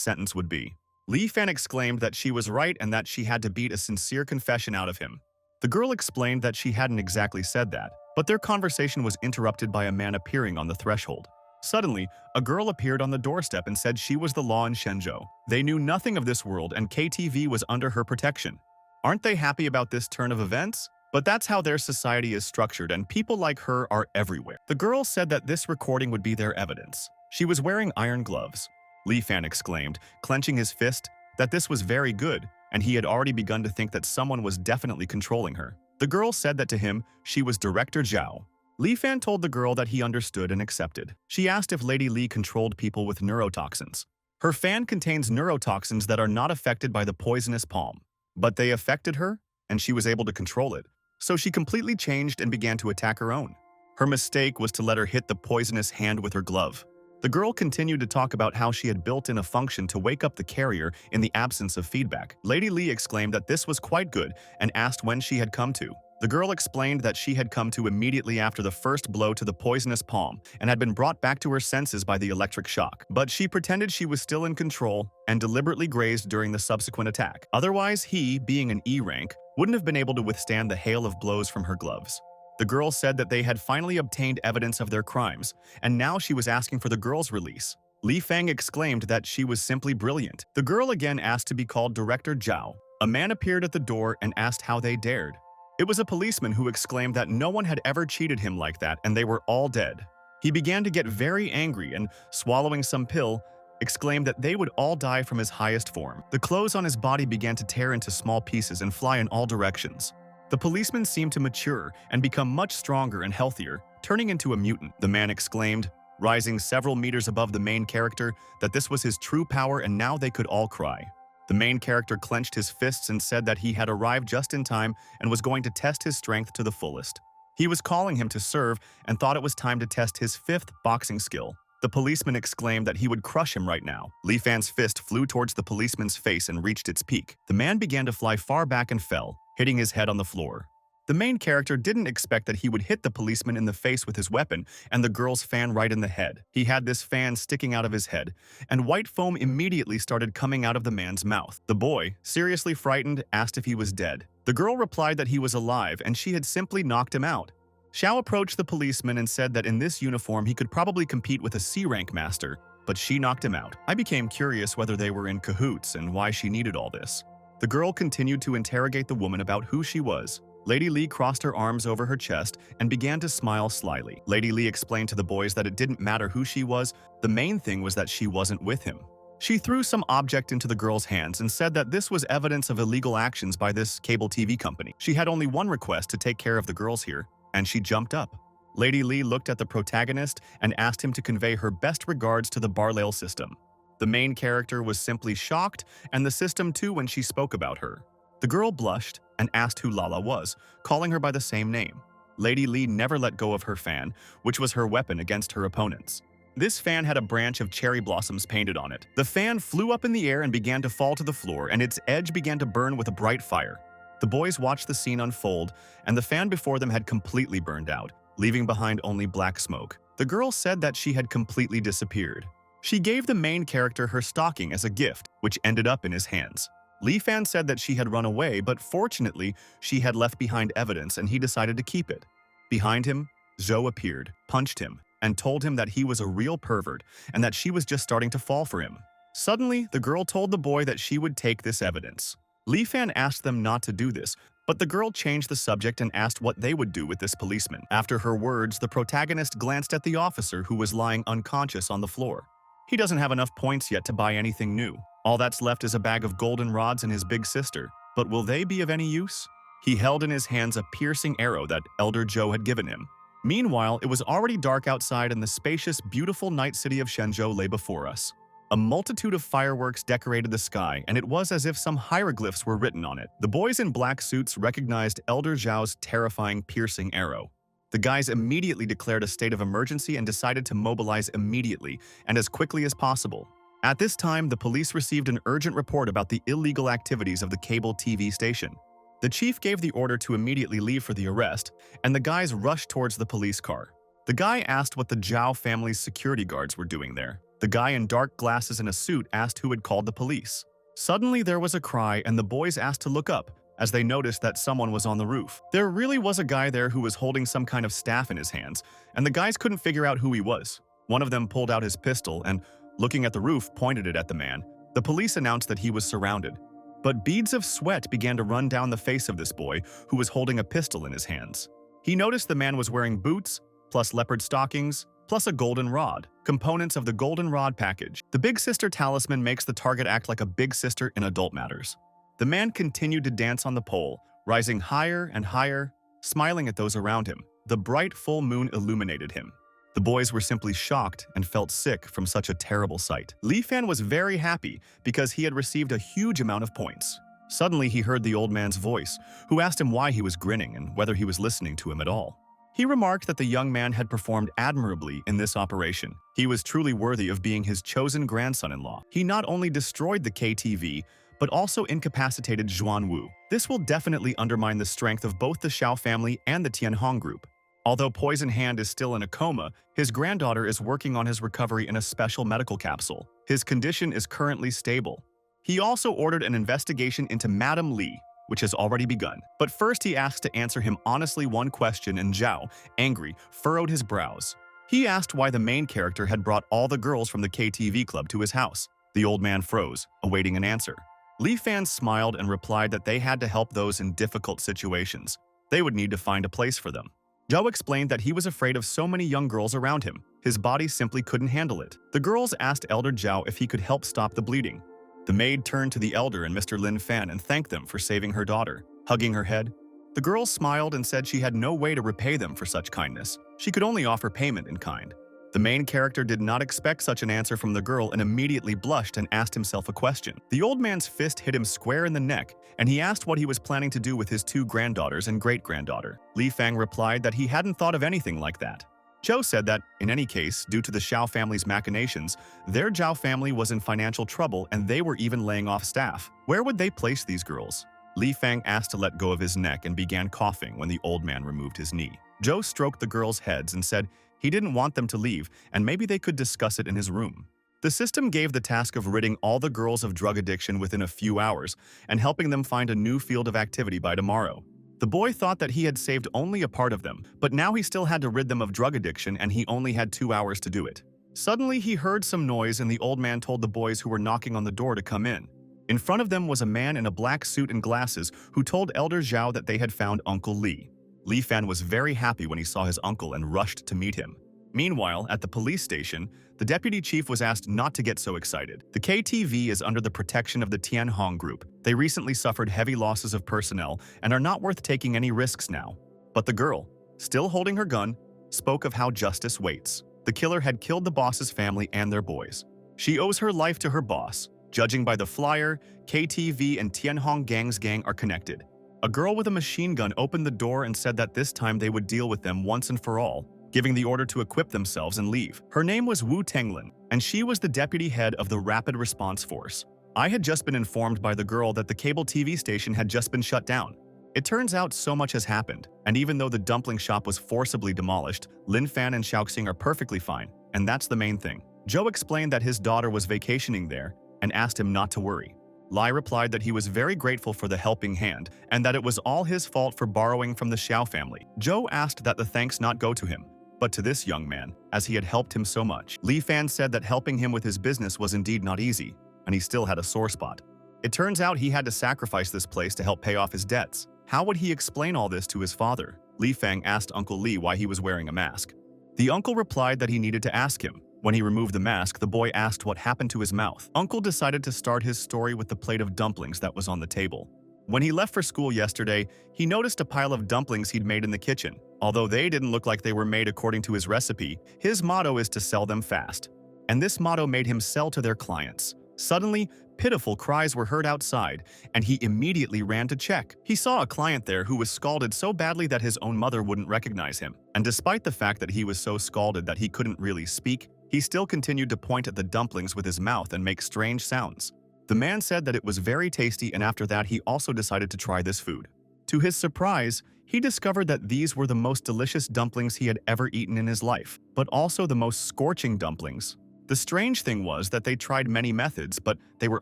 sentence would be. Li Fan exclaimed that she was right and that she had to beat a sincere confession out of him. The girl explained that she hadn't exactly said that, but their conversation was interrupted by a man appearing on the threshold. Suddenly, a girl appeared on the doorstep and said she was the law in Shenzhou. They knew nothing of this world and KTV was under her protection. Aren't they happy about this turn of events? But that's how their society is structured, and people like her are everywhere. The girl said that this recording would be their evidence. She was wearing iron gloves. Li Fan exclaimed, clenching his fist, that this was very good, and he had already begun to think that someone was definitely controlling her. The girl said that to him, she was Director Zhao. Li Fan told the girl that he understood and accepted. She asked if Lady Li controlled people with neurotoxins. Her fan contains neurotoxins that are not affected by the poisonous palm. But they affected her, and she was able to control it. So she completely changed and began to attack her own. Her mistake was to let her hit the poisonous hand with her glove. The girl continued to talk about how she had built in a function to wake up the carrier in the absence of feedback. Lady Li exclaimed that this was quite good and asked when she had come to. The girl explained that she had come to immediately after the first blow to the poisonous palm and had been brought back to her senses by the electric shock. But she pretended she was still in control and deliberately grazed during the subsequent attack. Otherwise, he, being an E rank, wouldn't have been able to withstand the hail of blows from her gloves. The girl said that they had finally obtained evidence of their crimes, and now she was asking for the girl's release. Li Fang exclaimed that she was simply brilliant. The girl again asked to be called Director Zhao. A man appeared at the door and asked how they dared. It was a policeman who exclaimed that no one had ever cheated him like that and they were all dead. He began to get very angry and, swallowing some pill, exclaimed that they would all die from his highest form. The clothes on his body began to tear into small pieces and fly in all directions. The policeman seemed to mature and become much stronger and healthier, turning into a mutant. The man exclaimed, rising several meters above the main character, that this was his true power and now they could all cry. The main character clenched his fists and said that he had arrived just in time and was going to test his strength to the fullest. He was calling him to serve and thought it was time to test his fifth boxing skill. The policeman exclaimed that he would crush him right now. Li Fan's fist flew towards the policeman's face and reached its peak. The man began to fly far back and fell, hitting his head on the floor. The main character didn't expect that he would hit the policeman in the face with his weapon and the girl's fan right in the head. He had this fan sticking out of his head, and white foam immediately started coming out of the man's mouth. The boy, seriously frightened, asked if he was dead. The girl replied that he was alive and she had simply knocked him out. Xiao approached the policeman and said that in this uniform he could probably compete with a C-rank master, but she knocked him out. I became curious whether they were in cahoots and why she needed all this. The girl continued to interrogate the woman about who she was. Lady Li crossed her arms over her chest and began to smile slyly. Lady Li explained to the boys that it didn't matter who she was, the main thing was that she wasn't with him. She threw some object into the girl's hands and said that this was evidence of illegal actions by this cable TV company. She had only one request to take care of the girls here, and she jumped up. Lady Li looked at the protagonist and asked him to convey her best regards to the Barlail system. The main character was simply shocked, and the system too when she spoke about her. The girl blushed and asked who Lala was, calling her by the same name. Lady Li never let go of her fan, which was her weapon against her opponents. This fan had a branch of cherry blossoms painted on it. The fan flew up in the air and began to fall to the floor, and its edge began to burn with a bright fire. The boys watched the scene unfold, and the fan before them had completely burned out, leaving behind only black smoke. The girl said that she had completely disappeared. She gave the main character her stocking as a gift, which ended up in his hands. Li Fan said that she had run away, but fortunately, she had left behind evidence and he decided to keep it. Behind him, Zhou appeared, punched him, and told him that he was a real pervert and that she was just starting to fall for him. Suddenly, the girl told the boy that she would take this evidence. Li Fan asked them not to do this, but the girl changed the subject and asked what they would do with this policeman. After her words, the protagonist glanced at the officer who was lying unconscious on the floor. He doesn't have enough points yet to buy anything new. All that's left is a bag of golden rods and his big sister. But will they be of any use? He held in his hands a piercing arrow that Elder Zhou had given him. Meanwhile, it was already dark outside and the spacious, beautiful night city of Shenzhou lay before us. A multitude of fireworks decorated the sky, and it was as if some hieroglyphs were written on it. The boys in black suits recognized Elder Zhao's terrifying, piercing arrow. The guys immediately declared a state of emergency and decided to mobilize immediately and as quickly as possible. At this time, the police received an urgent report about the illegal activities of the cable TV station. The chief gave the order to immediately leave for the arrest, and the guys rushed towards the police car. The guy asked what the Zhao family's security guards were doing there. The guy in dark glasses and a suit asked who had called the police. Suddenly there was a cry and the boys asked to look up as they noticed that someone was on the roof. There really was a guy there who was holding some kind of staff in his hands, and the guys couldn't figure out who he was. One of them pulled out his pistol and, looking at the roof, pointed it at the man. The police announced that he was surrounded. But beads of sweat began to run down the face of this boy who was holding a pistol in his hands. He noticed the man was wearing boots, plus leopard stockings, plus a golden rod, components of the golden rod package. The big sister talisman makes the target act like a big sister in adult matters. The man continued to dance on the pole, rising higher and higher, smiling at those around him. The bright full moon illuminated him. The boys were simply shocked and felt sick from such a terrible sight. Li Fan was very happy because he had received a huge amount of points. Suddenly he heard the old man's voice, who asked him why he was grinning and whether he was listening to him at all. He remarked that the young man had performed admirably in this operation. He was truly worthy of being his chosen grandson-in-law. He not only destroyed the KTV, but also incapacitated Zhuan Wu. This will definitely undermine the strength of both the Xiao family and the Tianhong group. Although Poison Hand is still in a coma, his granddaughter is working on his recovery in a special medical capsule. His condition is currently stable. He also ordered an investigation into Madame Li, which has already begun. But first he asked to answer him honestly one question, and Zhao, angry, furrowed his brows. He asked why the main character had brought all the girls from the KTV club to his house. The old man froze, awaiting an answer. Li Fan smiled and replied that they had to help those in difficult situations. They would need to find a place for them. Zhao explained that he was afraid of so many young girls around him. His body simply couldn't handle it. The girls asked Elder Zhao if he could help stop the bleeding. The maid turned to the elder and Mr. Lin Fan and thanked them for saving her daughter. Hugging her head, the girl smiled and said she had no way to repay them for such kindness. She could only offer payment in kind. The main character did not expect such an answer from the girl and immediately blushed and asked himself a question. The old man's fist hit him square in the neck, and he asked what he was planning to do with his two granddaughters and great-granddaughter. Li Fang replied that he hadn't thought of anything like that. Zhou said that, in any case, due to the Xiao family's machinations, their Zhao family was in financial trouble and they were even laying off staff. Where would they place these girls? Li Fang asked to let go of his neck and began coughing when the old man removed his knee. Zhou stroked the girls' heads and said he didn't want them to leave and maybe they could discuss it in his room. The system gave the task of ridding all the girls of drug addiction within a few hours and helping them find a new field of activity by tomorrow. The boy thought that he had saved only a part of them, but now he still had to rid them of drug addiction and he only had 2 hours to do it. Suddenly, he heard some noise and the old man told the boys who were knocking on the door to come in. In front of them was a man in a black suit and glasses who told Elder Zhao that they had found Uncle Li. Li Fan was very happy when he saw his uncle and rushed to meet him. Meanwhile, at the police station, the deputy chief was asked not to get so excited. The KTV is under the protection of the Tianhong group. They recently suffered heavy losses of personnel and are not worth taking any risks now. But the girl, still holding her gun, spoke of how justice waits. The killer had killed the boss's family and their boys. She owes her life to her boss. Judging by the flyer, KTV and Tianhong gang's gang are connected. A girl with a machine gun opened the door and said that this time they would deal with them once and for all, giving the order to equip themselves and leave. Her name was Wu Tenglin, and she was the deputy head of the Rapid Response Force. I had just been informed by the girl that the cable TV station had just been shut down. It turns out so much has happened, and even though the dumpling shop was forcibly demolished, Lin Fan and Xiaoxing are perfectly fine, and that's the main thing. Joe explained that his daughter was vacationing there and asked him not to worry. Lai replied that he was very grateful for the helping hand and that it was all his fault for borrowing from the Xiao family. Joe asked that the thanks not go to him, but to this young man, as he had helped him so much. Li Fan said that helping him with his business was indeed not easy, and he still had a sore spot. It turns out he had to sacrifice this place to help pay off his debts. How would he explain all this to his father? Li Fang asked Uncle Li why he was wearing a mask. The uncle replied that he needed to ask him. When he removed the mask, the boy asked what happened to his mouth. Uncle decided to start his story with the plate of dumplings that was on the table. When he left for school yesterday, he noticed a pile of dumplings he'd made in the kitchen. Although they didn't look like they were made according to his recipe, his motto is to sell them fast. And this motto made him sell to their clients. Suddenly, pitiful cries were heard outside, and he immediately ran to check. He saw a client there who was scalded so badly that his own mother wouldn't recognize him. And despite the fact that he was so scalded that he couldn't really speak, he still continued to point at the dumplings with his mouth and make strange sounds. The man said that it was very tasty, and after that he also decided to try this food. To his surprise, he discovered that these were the most delicious dumplings he had ever eaten in his life, but also the most scorching dumplings. The strange thing was that they tried many methods, but they were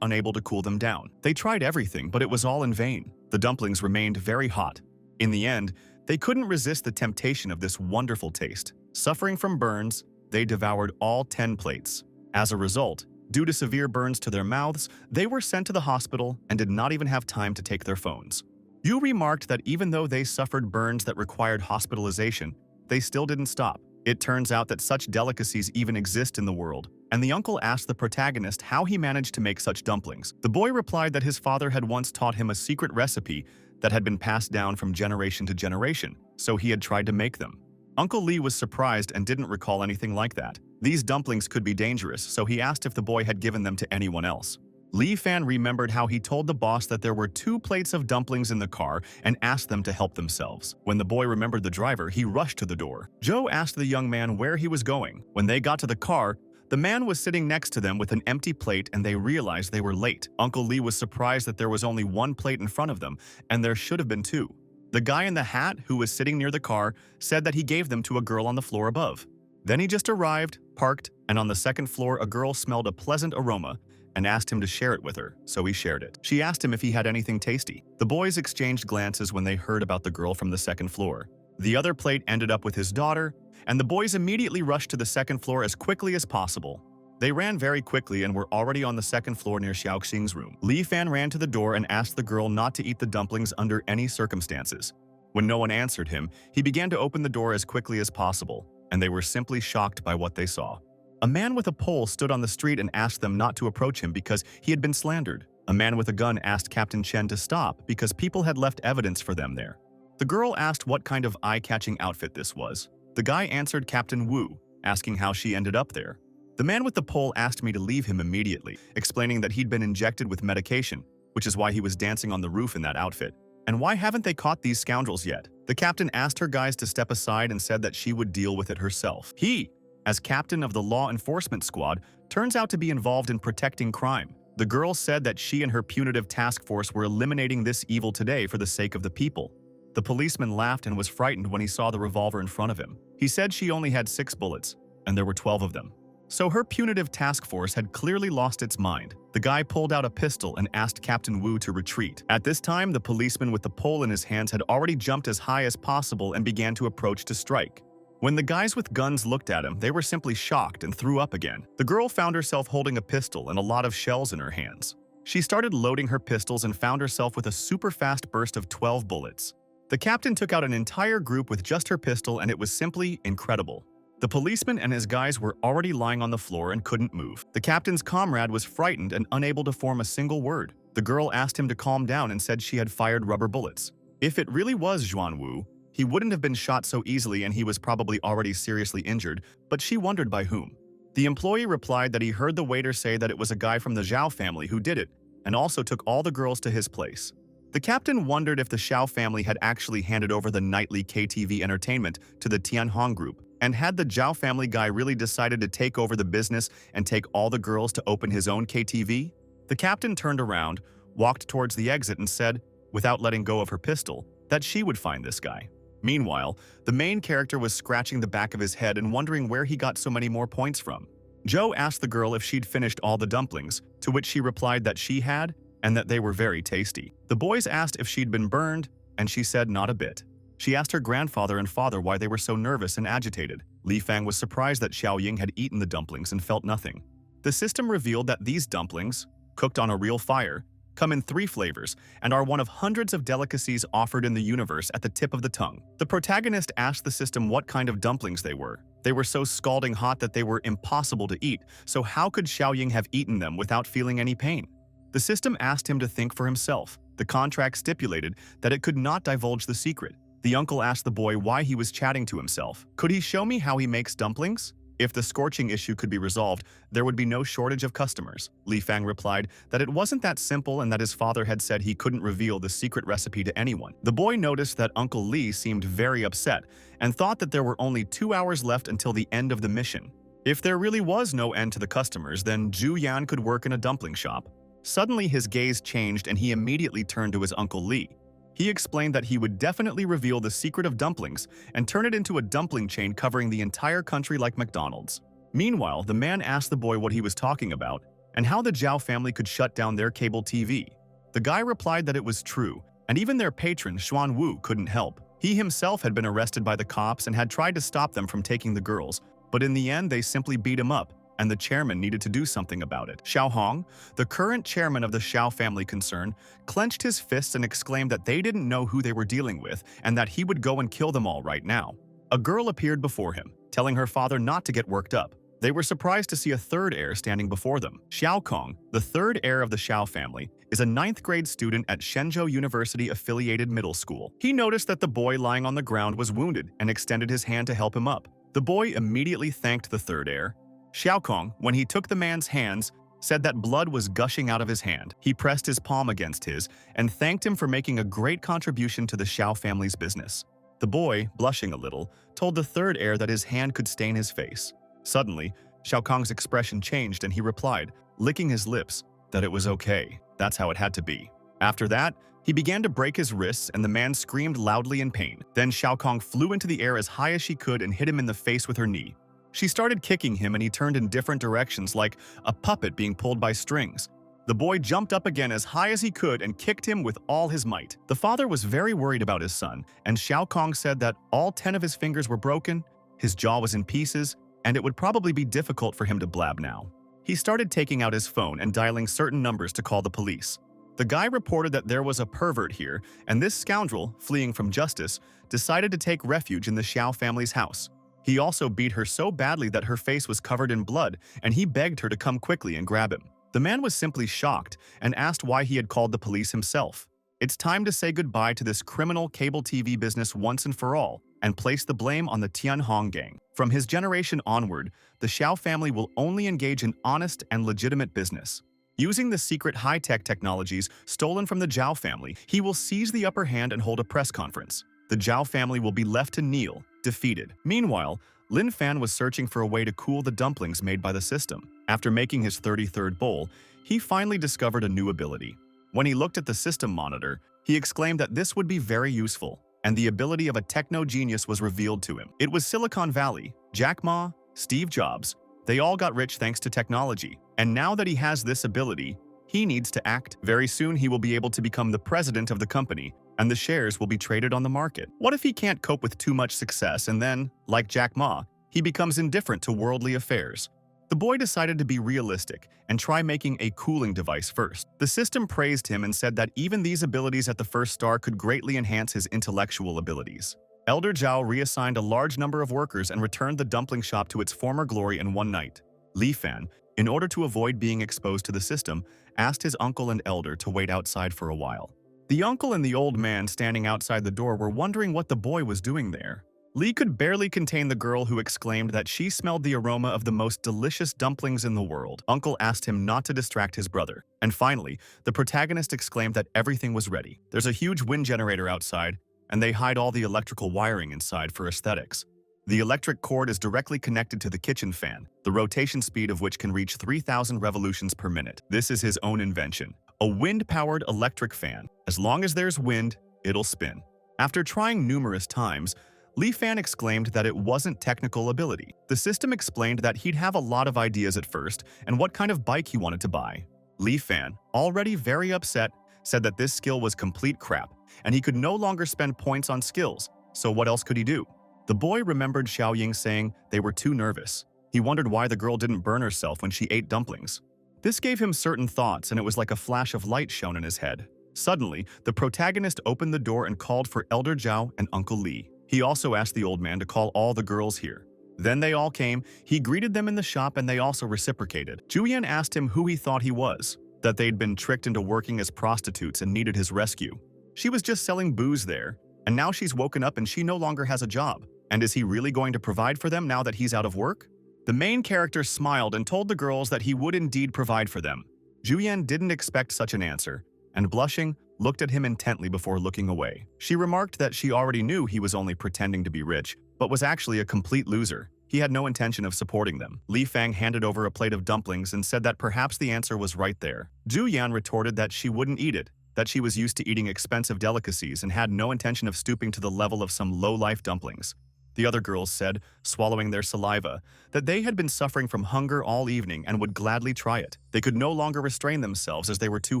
unable to cool them down. They tried everything, but it was all in vain. The dumplings remained very hot. In the end, they couldn't resist the temptation of this wonderful taste. Suffering from burns, they devoured all 10 plates. As a result, due to severe burns to their mouths, they were sent to the hospital and did not even have time to take their phones. Yu remarked that even though they suffered burns that required hospitalization, they still didn't stop. It turns out that such delicacies even exist in the world, and the uncle asked the protagonist how he managed to make such dumplings. The boy replied that his father had once taught him a secret recipe that had been passed down from generation to generation, so he had tried to make them. Uncle Li was surprised and didn't recall anything like that. These dumplings could be dangerous, so he asked if the boy had given them to anyone else. Li Fan remembered how he told the boss that there were 2 plates of dumplings in the car and asked them to help themselves. When the boy remembered the driver, he rushed to the door. Joe asked the young man where he was going. When they got to the car, the man was sitting next to them with an empty plate, and they realized they were late. Uncle Li was surprised that there was only 1 plate in front of them, and there should have been 2. The guy in the hat, who was sitting near the car, said that he gave them to a girl on the floor above. Then he just arrived, parked, and on the second floor a girl smelled a pleasant aroma and asked him to share it with her, so he shared it. She asked him if he had anything tasty. The boys exchanged glances when they heard about the girl from the second floor. The other plate ended up with his daughter, and the boys immediately rushed to the second floor as quickly as possible. They ran very quickly and were already on the second floor near Xiaoxing's room. Li Fan ran to the door and asked the girl not to eat the dumplings under any circumstances. When no one answered him, he began to open the door as quickly as possible, and they were simply shocked by what they saw. A man with a pole stood on the street and asked them not to approach him because he had been slandered. A man with a gun asked Captain Chen to stop because people had left evidence for them there. The girl asked what kind of eye-catching outfit this was. The guy answered Captain Wu, asking how she ended up there. The man with the pole asked me to leave him immediately, explaining that he'd been injected with medication, which is why he was dancing on the roof in that outfit. And why haven't they caught these scoundrels yet? The captain asked her guys to step aside and said that she would deal with it herself. He, as captain of the law enforcement squad, turns out to be involved in protecting crime. The girl said that she and her punitive task force were eliminating this evil today for the sake of the people. The policeman laughed and was frightened when he saw the revolver in front of him. He said she only had 6 bullets, and there were 12 of them. So her punitive task force had clearly lost its mind. The guy pulled out a pistol and asked Captain Wu to retreat. At this time, the policeman with the pole in his hands had already jumped as high as possible and began to approach to strike. When the guys with guns looked at him, they were simply shocked and threw up again. The girl found herself holding a pistol and a lot of shells in her hands. She started loading her pistols and found herself with a super fast burst of 12 bullets. The captain took out an entire group with just her pistol, and it was simply incredible. The policeman and his guys were already lying on the floor and couldn't move. The captain's comrade was frightened and unable to form a single word. The girl asked him to calm down and said she had fired rubber bullets. If it really was Zhuan Wu, he wouldn't have been shot so easily and he was probably already seriously injured, but she wondered by whom. The employee replied that he heard the waiter say that it was a guy from the Zhao family who did it, and also took all the girls to his place. The captain wondered if the Xiao family had actually handed over the nightly KTV entertainment to the Tianhong group, and had the Zhao family guy really decided to take over the business and take all the girls to open his own KTV? The captain turned around, walked towards the exit and said, without letting go of her pistol, that she would find this guy. Meanwhile, the main character was scratching the back of his head and wondering where he got so many more points from. Joe asked the girl if she'd finished all the dumplings, to which she replied that she had and that they were very tasty. The boys asked if she'd been burned, and she said not a bit. She asked her grandfather and father why they were so nervous and agitated. Li Fang was surprised that Xiao Ying had eaten the dumplings and felt nothing. The system revealed that these dumplings, cooked on a real fire, come in 3 flavors and are one of hundreds of delicacies offered in the universe at the tip of the tongue. The protagonist asked the system what kind of dumplings they were. They were so scalding hot that they were impossible to eat, so how could Xiao Ying have eaten them without feeling any pain? The system asked him to think for himself. The contract stipulated that it could not divulge the secret. The uncle asked the boy why he was chatting to himself. Could he show me how he makes dumplings? If the scorching issue could be resolved, there would be no shortage of customers. Li Fang replied that it wasn't that simple and that his father had said he couldn't reveal the secret recipe to anyone. The boy noticed that Uncle Li seemed very upset and thought that there were only 2 hours left until the end of the mission. If there really was no end to the customers, then Zhu Yan could work in a dumpling shop. Suddenly his gaze changed and he immediately turned to his Uncle Li. He explained that he would definitely reveal the secret of dumplings and turn it into a dumpling chain covering the entire country like McDonald's. Meanwhile, the man asked the boy what he was talking about and how the Zhao family could shut down their cable TV. The guy replied that it was true, and even their patron, Xuan Wu, couldn't help. He himself had been arrested by the cops and had tried to stop them from taking the girls, but in the end they simply beat him up, and the chairman needed to do something about it. Xiao Hong, the current chairman of the Xiao family concern, clenched his fists and exclaimed that they didn't know who they were dealing with and that he would go and kill them all right now. A girl appeared before him, telling her father not to get worked up. They were surprised to see a third heir standing before them. Xiao Kong, the third heir of the Xiao family, is a 9th grade student at Shenzhou University affiliated middle school. He noticed that the boy lying on the ground was wounded and extended his hand to help him up. The boy immediately thanked the third heir. Xiao Kong, when he took the man's hands, said that blood was gushing out of his hand. He pressed his palm against his and thanked him for making a great contribution to the Xiao family's business. The boy, blushing a little, told the third heir that his hand could stain his face. Suddenly, Xiao Kong's expression changed and he replied, licking his lips, that it was okay. That's how it had to be. After that, he began to break his wrists and the man screamed loudly in pain. Then Xiao Kong flew into the air as high as she could and hit him in the face with her knee. She started kicking him and he turned in different directions like a puppet being pulled by strings. The boy jumped up again as high as he could and kicked him with all his might. The father was very worried about his son, and Xiao Kong said that all 10 of his fingers were broken, his jaw was in pieces, and it would probably be difficult for him to blab now. He started taking out his phone and dialing certain numbers to call the police. The guy reported that there was a pervert here, and this scoundrel, fleeing from justice, decided to take refuge in the Xiao family's house. He also beat her so badly that her face was covered in blood, and he begged her to come quickly and grab him. The man was simply shocked and asked why he had called the police himself. It's time to say goodbye to this criminal cable TV business once and for all, and place the blame on the Tianhong gang. From his generation onward, the Xiao family will only engage in honest and legitimate business. Using the secret high-tech technologies stolen from the Zhao family, he will seize the upper hand and hold a press conference. The Zhao family will be left to kneel, defeated. Meanwhile, Lin Fan was searching for a way to cool the dumplings made by the system. After making his 33rd bowl, he finally discovered a new ability. When he looked at the system monitor, he exclaimed that this would be very useful, and the ability of a techno-genius was revealed to him. It was Silicon Valley, Jack Ma, Steve Jobs. They all got rich thanks to technology, and now that he has this ability, he needs to act. Very soon he will be able to become the president of the company, and the shares will be traded on the market. What if he can't cope with too much success and then, like Jack Ma, he becomes indifferent to worldly affairs? The boy decided to be realistic and try making a cooling device first. The system praised him and said that even these abilities at the first star could greatly enhance his intellectual abilities. Elder Zhao reassigned a large number of workers and returned the dumpling shop to its former glory in one night. Li Fan, in order to avoid being exposed to the system, asked his uncle and elder to wait outside for a while. The uncle and the old man standing outside the door were wondering what the boy was doing there. Li could barely contain the girl who exclaimed that she smelled the aroma of the most delicious dumplings in the world. Uncle asked him not to distract his brother. And finally, the protagonist exclaimed that everything was ready. There's a huge wind generator outside, and they hide all the electrical wiring inside for aesthetics. The electric cord is directly connected to the kitchen fan, the rotation speed of which can reach 3,000 revolutions per minute. This is his own invention, a wind-powered electric fan. As long as there's wind, it'll spin. After trying numerous times, Li Fan exclaimed that it wasn't technical ability. The system explained that he'd have a lot of ideas at first and what kind of bike he wanted to buy. Li Fan, already very upset, said that this skill was complete crap and he could no longer spend points on skills, so what else could he do? The boy remembered Xiaoying saying they were too nervous. He wondered why the girl didn't burn herself when she ate dumplings. This gave him certain thoughts, and it was like a flash of light shone in his head. Suddenly, the protagonist opened the door and called for Elder Zhao and Uncle Li. He also asked the old man to call all the girls here. Then they all came, he greeted them in the shop and they also reciprocated. Julian asked him who he thought he was, that they'd been tricked into working as prostitutes and needed his rescue. She was just selling booze there, and now she's woken up and she no longer has a job. And is he really going to provide for them now that he's out of work? The main character smiled and told the girls that he would indeed provide for them. Julian didn't expect such an answer, and blushing, looked at him intently before looking away. She remarked that she already knew he was only pretending to be rich, but was actually a complete loser. He had no intention of supporting them. Li Fang handed over a plate of dumplings and said that perhaps the answer was right there. Zhu Yan retorted that she wouldn't eat it, that she was used to eating expensive delicacies and had no intention of stooping to the level of some low-life dumplings. The other girls said, swallowing their saliva, that they had been suffering from hunger all evening and would gladly try it. They could no longer restrain themselves as they were too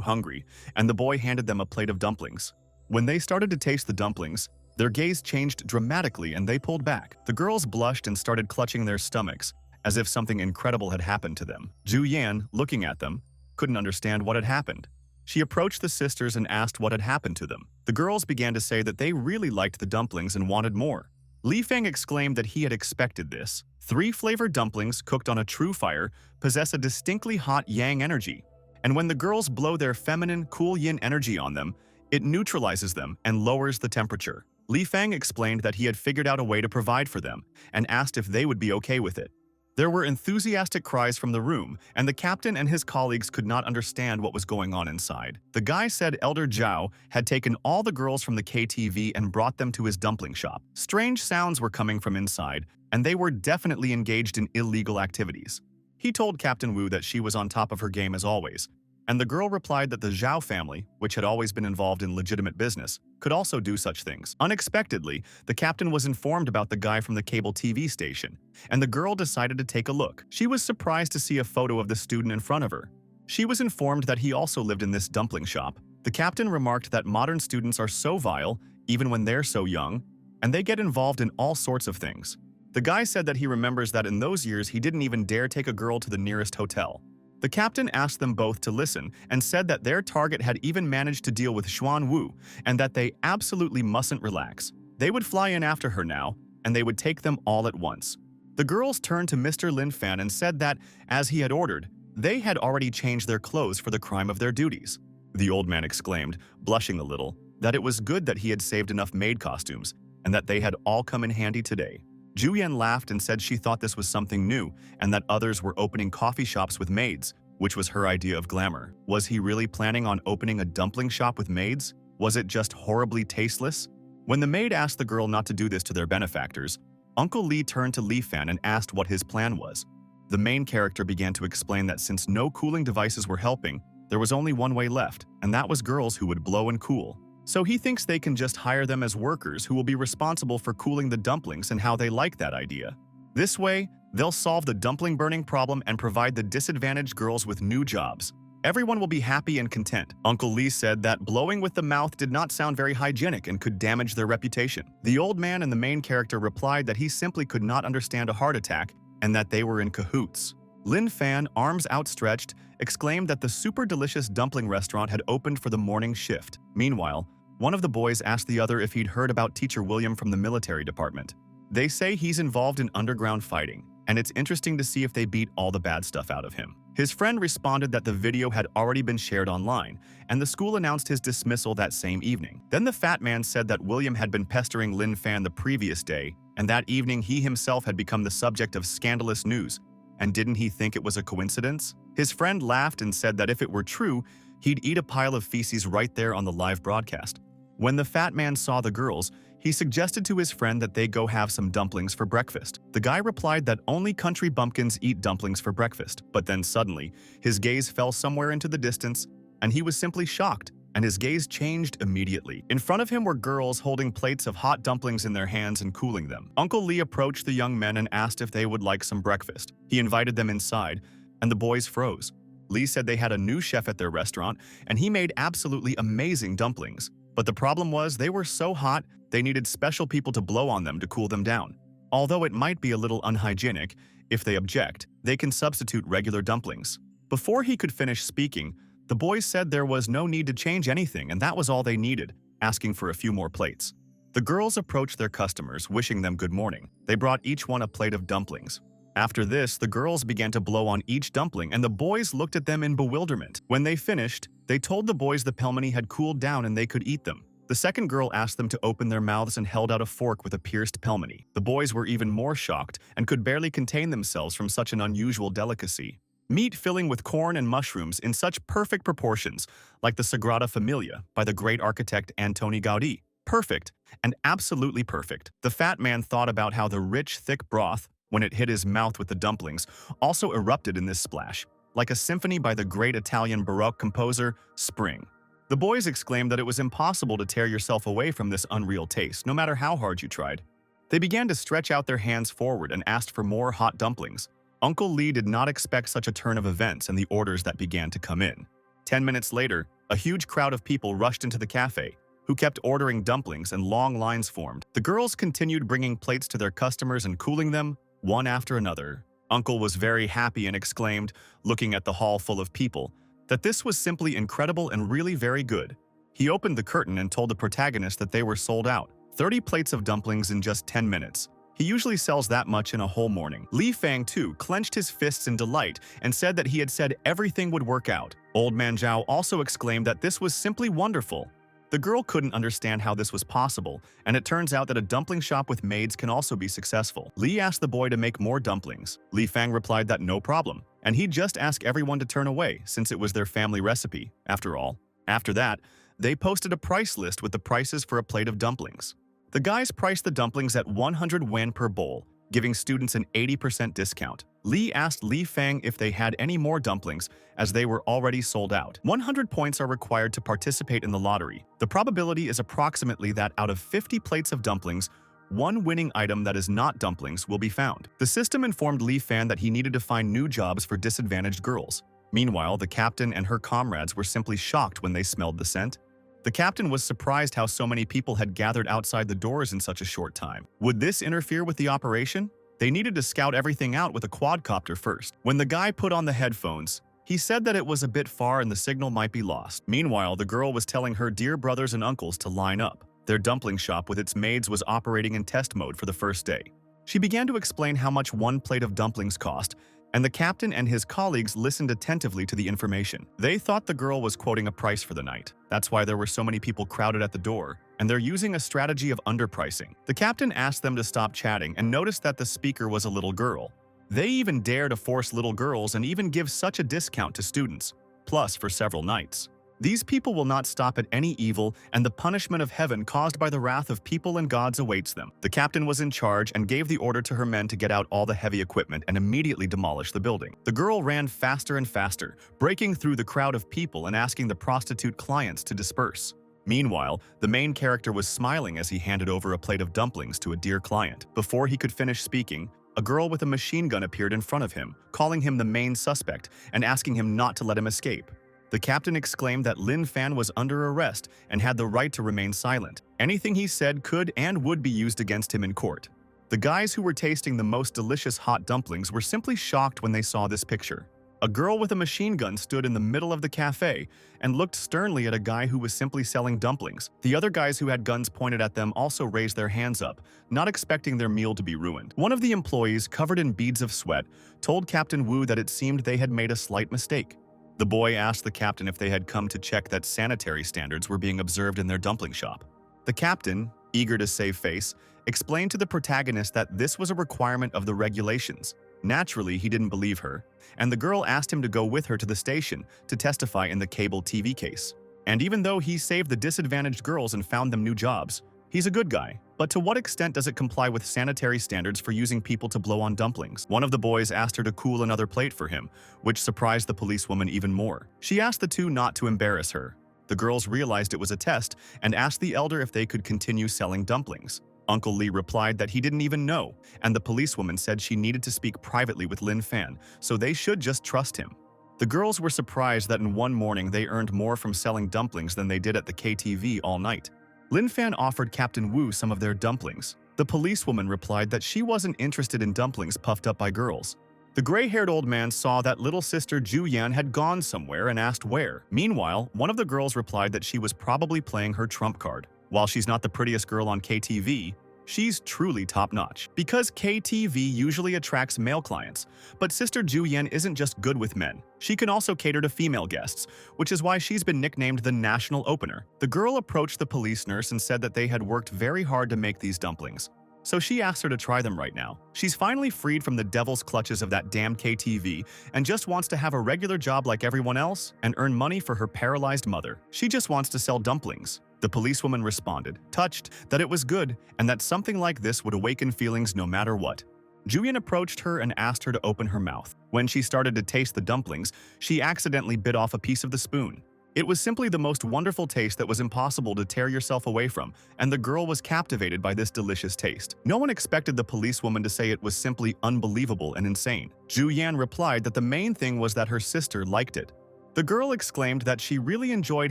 hungry, and the boy handed them a plate of dumplings. When they started to taste the dumplings, their gaze changed dramatically and they pulled back. The girls blushed and started clutching their stomachs, as if something incredible had happened to them. Zhu Yan, looking at them, couldn't understand what had happened. She approached the sisters and asked what had happened to them. The girls began to say that they really liked the dumplings and wanted more. Li Fang exclaimed that he had expected this. 3 flavored dumplings cooked on a true fire possess a distinctly hot yang energy, and when the girls blow their feminine, cool yin energy on them, it neutralizes them and lowers the temperature. Li Fang explained that he had figured out a way to provide for them and asked if they would be okay with it. There were enthusiastic cries from the room, and the captain and his colleagues could not understand what was going on inside. The guy said Elder Zhao had taken all the girls from the KTV and brought them to his dumpling shop. Strange sounds were coming from inside, and they were definitely engaged in illegal activities. He told Captain Wu that she was on top of her game as always, and the girl replied that the Zhao family, which had always been involved in legitimate business, could also do such things. Unexpectedly, the captain was informed about the guy from the cable TV station, and the girl decided to take a look. She was surprised to see a photo of the student in front of her. She was informed that he also lived in this dumpling shop. The captain remarked that modern students are so vile, even when they're so young, and they get involved in all sorts of things. The guy said that he remembers that in those years he didn't even dare take a girl to the nearest hotel. The captain asked them both to listen and said that their target had even managed to deal with Xuan Wu and that they absolutely mustn't relax. They would fly in after her now, and they would take them all at once. The girls turned to Mr. Lin Fan and said that, as he had ordered, they had already changed their clothes for the crime of their duties. The old man exclaimed, blushing a little, that it was good that he had saved enough maid costumes and that they had all come in handy today. Julian laughed and said she thought this was something new and that others were opening coffee shops with maids, which was her idea of glamour. Was he really planning on opening a dumpling shop with maids? Was it just horribly tasteless? When the maid asked the girl not to do this to their benefactors, Uncle Li turned to Li Fan and asked what his plan was. The main character began to explain that since no cooling devices were helping, there was only one way left, and that was girls who would blow and cool. So he thinks they can just hire them as workers who will be responsible for cooling the dumplings and how they like that idea. This way, they'll solve the dumpling burning problem and provide the disadvantaged girls with new jobs. Everyone will be happy and content. Uncle Li said that blowing with the mouth did not sound very hygienic and could damage their reputation. The old man and the main character replied that he simply could not understand a heart attack and that they were in cahoots. Lin Fan, arms outstretched, exclaimed that the super delicious dumpling restaurant had opened for the morning shift. Meanwhile, one of the boys asked the other if he'd heard about Teacher William from the military department. They say he's involved in underground fighting, and it's interesting to see if they beat all the bad stuff out of him. His friend responded that the video had already been shared online, and the school announced his dismissal that same evening. Then the fat man said that William had been pestering Lin Fan the previous day, and that evening he himself had become the subject of scandalous news. And didn't he think it was a coincidence? His friend laughed and said that if it were true, he'd eat a pile of feces right there on the live broadcast. When the fat man saw the girls, he suggested to his friend that they go have some dumplings for breakfast. The guy replied that only country bumpkins eat dumplings for breakfast, but then suddenly, his gaze fell somewhere into the distance, and he was simply shocked and his gaze changed immediately. In front of him were girls holding plates of hot dumplings in their hands and cooling them. Uncle Lee approached the young men and asked if they would like some breakfast. He invited them inside, and the boys froze. Lee said they had a new chef at their restaurant, and he made absolutely amazing dumplings. But the problem was they were so hot, they needed special people to blow on them to cool them down. Although it might be a little unhygienic, if they object, they can substitute regular dumplings. Before he could finish speaking, the boys said there was no need to change anything and that was all they needed, asking for a few more plates. The girls approached their customers, wishing them good morning. They brought each one a plate of dumplings. After this, the girls began to blow on each dumpling and the boys looked at them in bewilderment. When they finished, they told the boys the pelmeni had cooled down and they could eat them. The second girl asked them to open their mouths and held out a fork with a pierced pelmeni. The boys were even more shocked and could barely contain themselves from such an unusual delicacy. Meat filling with corn and mushrooms in such perfect proportions, like the Sagrada Familia by the great architect Antoni Gaudí. Perfect, and absolutely perfect. The fat man thought about how the rich, thick broth, when it hit his mouth with the dumplings, also erupted in this splash, like a symphony by the great Italian Baroque composer, Spring. The boys exclaimed that it was impossible to tear yourself away from this unreal taste, no matter how hard you tried. They began to stretch out their hands forward and asked for more hot dumplings. Uncle Lee did not expect such a turn of events and the orders that began to come in. 10 minutes later, a huge crowd of people rushed into the cafe, who kept ordering dumplings and long lines formed. The girls continued bringing plates to their customers and cooling them, one after another. Uncle was very happy and exclaimed, looking at the hall full of people, that this was simply incredible and really very good. He opened the curtain and told the protagonist that they were sold out. 30 plates of dumplings in just 10 minutes. He usually sells that much in a whole morning. Li Fang, too, clenched his fists in delight and said that he had said everything would work out. Old Man Zhao also exclaimed that this was simply wonderful. The girl couldn't understand how this was possible, and it turns out that a dumpling shop with maids can also be successful. Li asked the boy to make more dumplings. Li Fang replied that no problem, and he'd just ask everyone to turn away since it was their family recipe, after all. After that, they posted a price list with the prices for a plate of dumplings. The guys priced the dumplings at 100 yuan per bowl, giving students an 80% discount. Li asked Li Fang if they had any more dumplings, as they were already sold out. 100 points are required to participate in the lottery. The probability is approximately that out of 50 plates of dumplings, one winning item that is not dumplings will be found. The system informed Li Fan that he needed to find new jobs for disadvantaged girls. Meanwhile, the captain and her comrades were simply shocked when they smelled the scent. The captain was surprised how so many people had gathered outside the doors in such a short time. Would this interfere with the operation? They needed to scout everything out with a quadcopter first. When the guy put on the headphones, he said that it was a bit far and the signal might be lost. Meanwhile, the girl was telling her dear brothers and uncles to line up. Their dumpling shop with its maids was operating in test mode for the first day. She began to explain how much one plate of dumplings cost, and the captain and his colleagues listened attentively to the information. They thought the girl was quoting a price for the night. That's why there were so many people crowded at the door, and they're using a strategy of underpricing. The captain asked them to stop chatting and noticed that the speaker was a little girl. They even dare to force little girls and even give such a discount to students, plus for several nights. These people will not stop at any evil, and the punishment of heaven caused by the wrath of people and gods awaits them. The captain was in charge and gave the order to her men to get out all the heavy equipment and immediately demolish the building. The girl ran faster and faster, breaking through the crowd of people and asking the prostitute clients to disperse. Meanwhile, the main character was smiling as he handed over a plate of dumplings to a dear client. Before he could finish speaking, a girl with a machine gun appeared in front of him, calling him the main suspect and asking him not to let him escape. The captain exclaimed that Lin Fan was under arrest and had the right to remain silent. Anything he said could and would be used against him in court. The guys who were tasting the most delicious hot dumplings were simply shocked when they saw this picture. A girl with a machine gun stood in the middle of the cafe and looked sternly at a guy who was simply selling dumplings. The other guys who had guns pointed at them also raised their hands up, not expecting their meal to be ruined. One of the employees, covered in beads of sweat, told Captain Wu that it seemed they had made a slight mistake. The boy asked the captain if they had come to check that sanitary standards were being observed in their dumpling shop. The captain, eager to save face, explained to the protagonist that this was a requirement of the regulations. Naturally, he didn't believe her, and the girl asked him to go with her to the station to testify in the cable TV case. And even though he saved the disadvantaged girls and found them new jobs, he's a good guy. But to what extent does it comply with sanitary standards for using people to blow on dumplings? One of the boys asked her to cool another plate for him, which surprised the policewoman even more. She asked the two not to embarrass her. The girls realized it was a test and asked the elder if they could continue selling dumplings. Uncle Lee replied that he didn't even know, and the policewoman said she needed to speak privately with Lin Fan, so they should just trust him. The girls were surprised that in one morning they earned more from selling dumplings than they did at the KTV all night. Lin Fan offered Captain Wu some of their dumplings. The policewoman replied that she wasn't interested in dumplings puffed up by girls. The gray-haired old man saw that little sister Ju Yan had gone somewhere and asked where. Meanwhile, one of the girls replied that she was probably playing her trump card. While she's not the prettiest girl on KTV, she's truly top-notch. Because KTV usually attracts male clients, but Sister Ju Yan isn't just good with men. She can also cater to female guests, which is why she's been nicknamed the National Opener. The girl approached the police nurse and said that they had worked very hard to make these dumplings, so she asked her to try them right now. She's finally freed from the devil's clutches of that damned KTV and just wants to have a regular job like everyone else and earn money for her paralyzed mother. She just wants to sell dumplings. The policewoman responded, touched that it was good and that something like this would awaken feelings no matter what. Julian approached her and asked her to open her mouth. When she started to taste the dumplings, she accidentally bit off a piece of the spoon. It was simply the most wonderful taste that was impossible to tear yourself away from, and the girl was captivated by this delicious taste. No one expected the policewoman to say it was simply unbelievable and insane. Ju Yan replied that the main thing was that her sister liked it. The girl exclaimed that she really enjoyed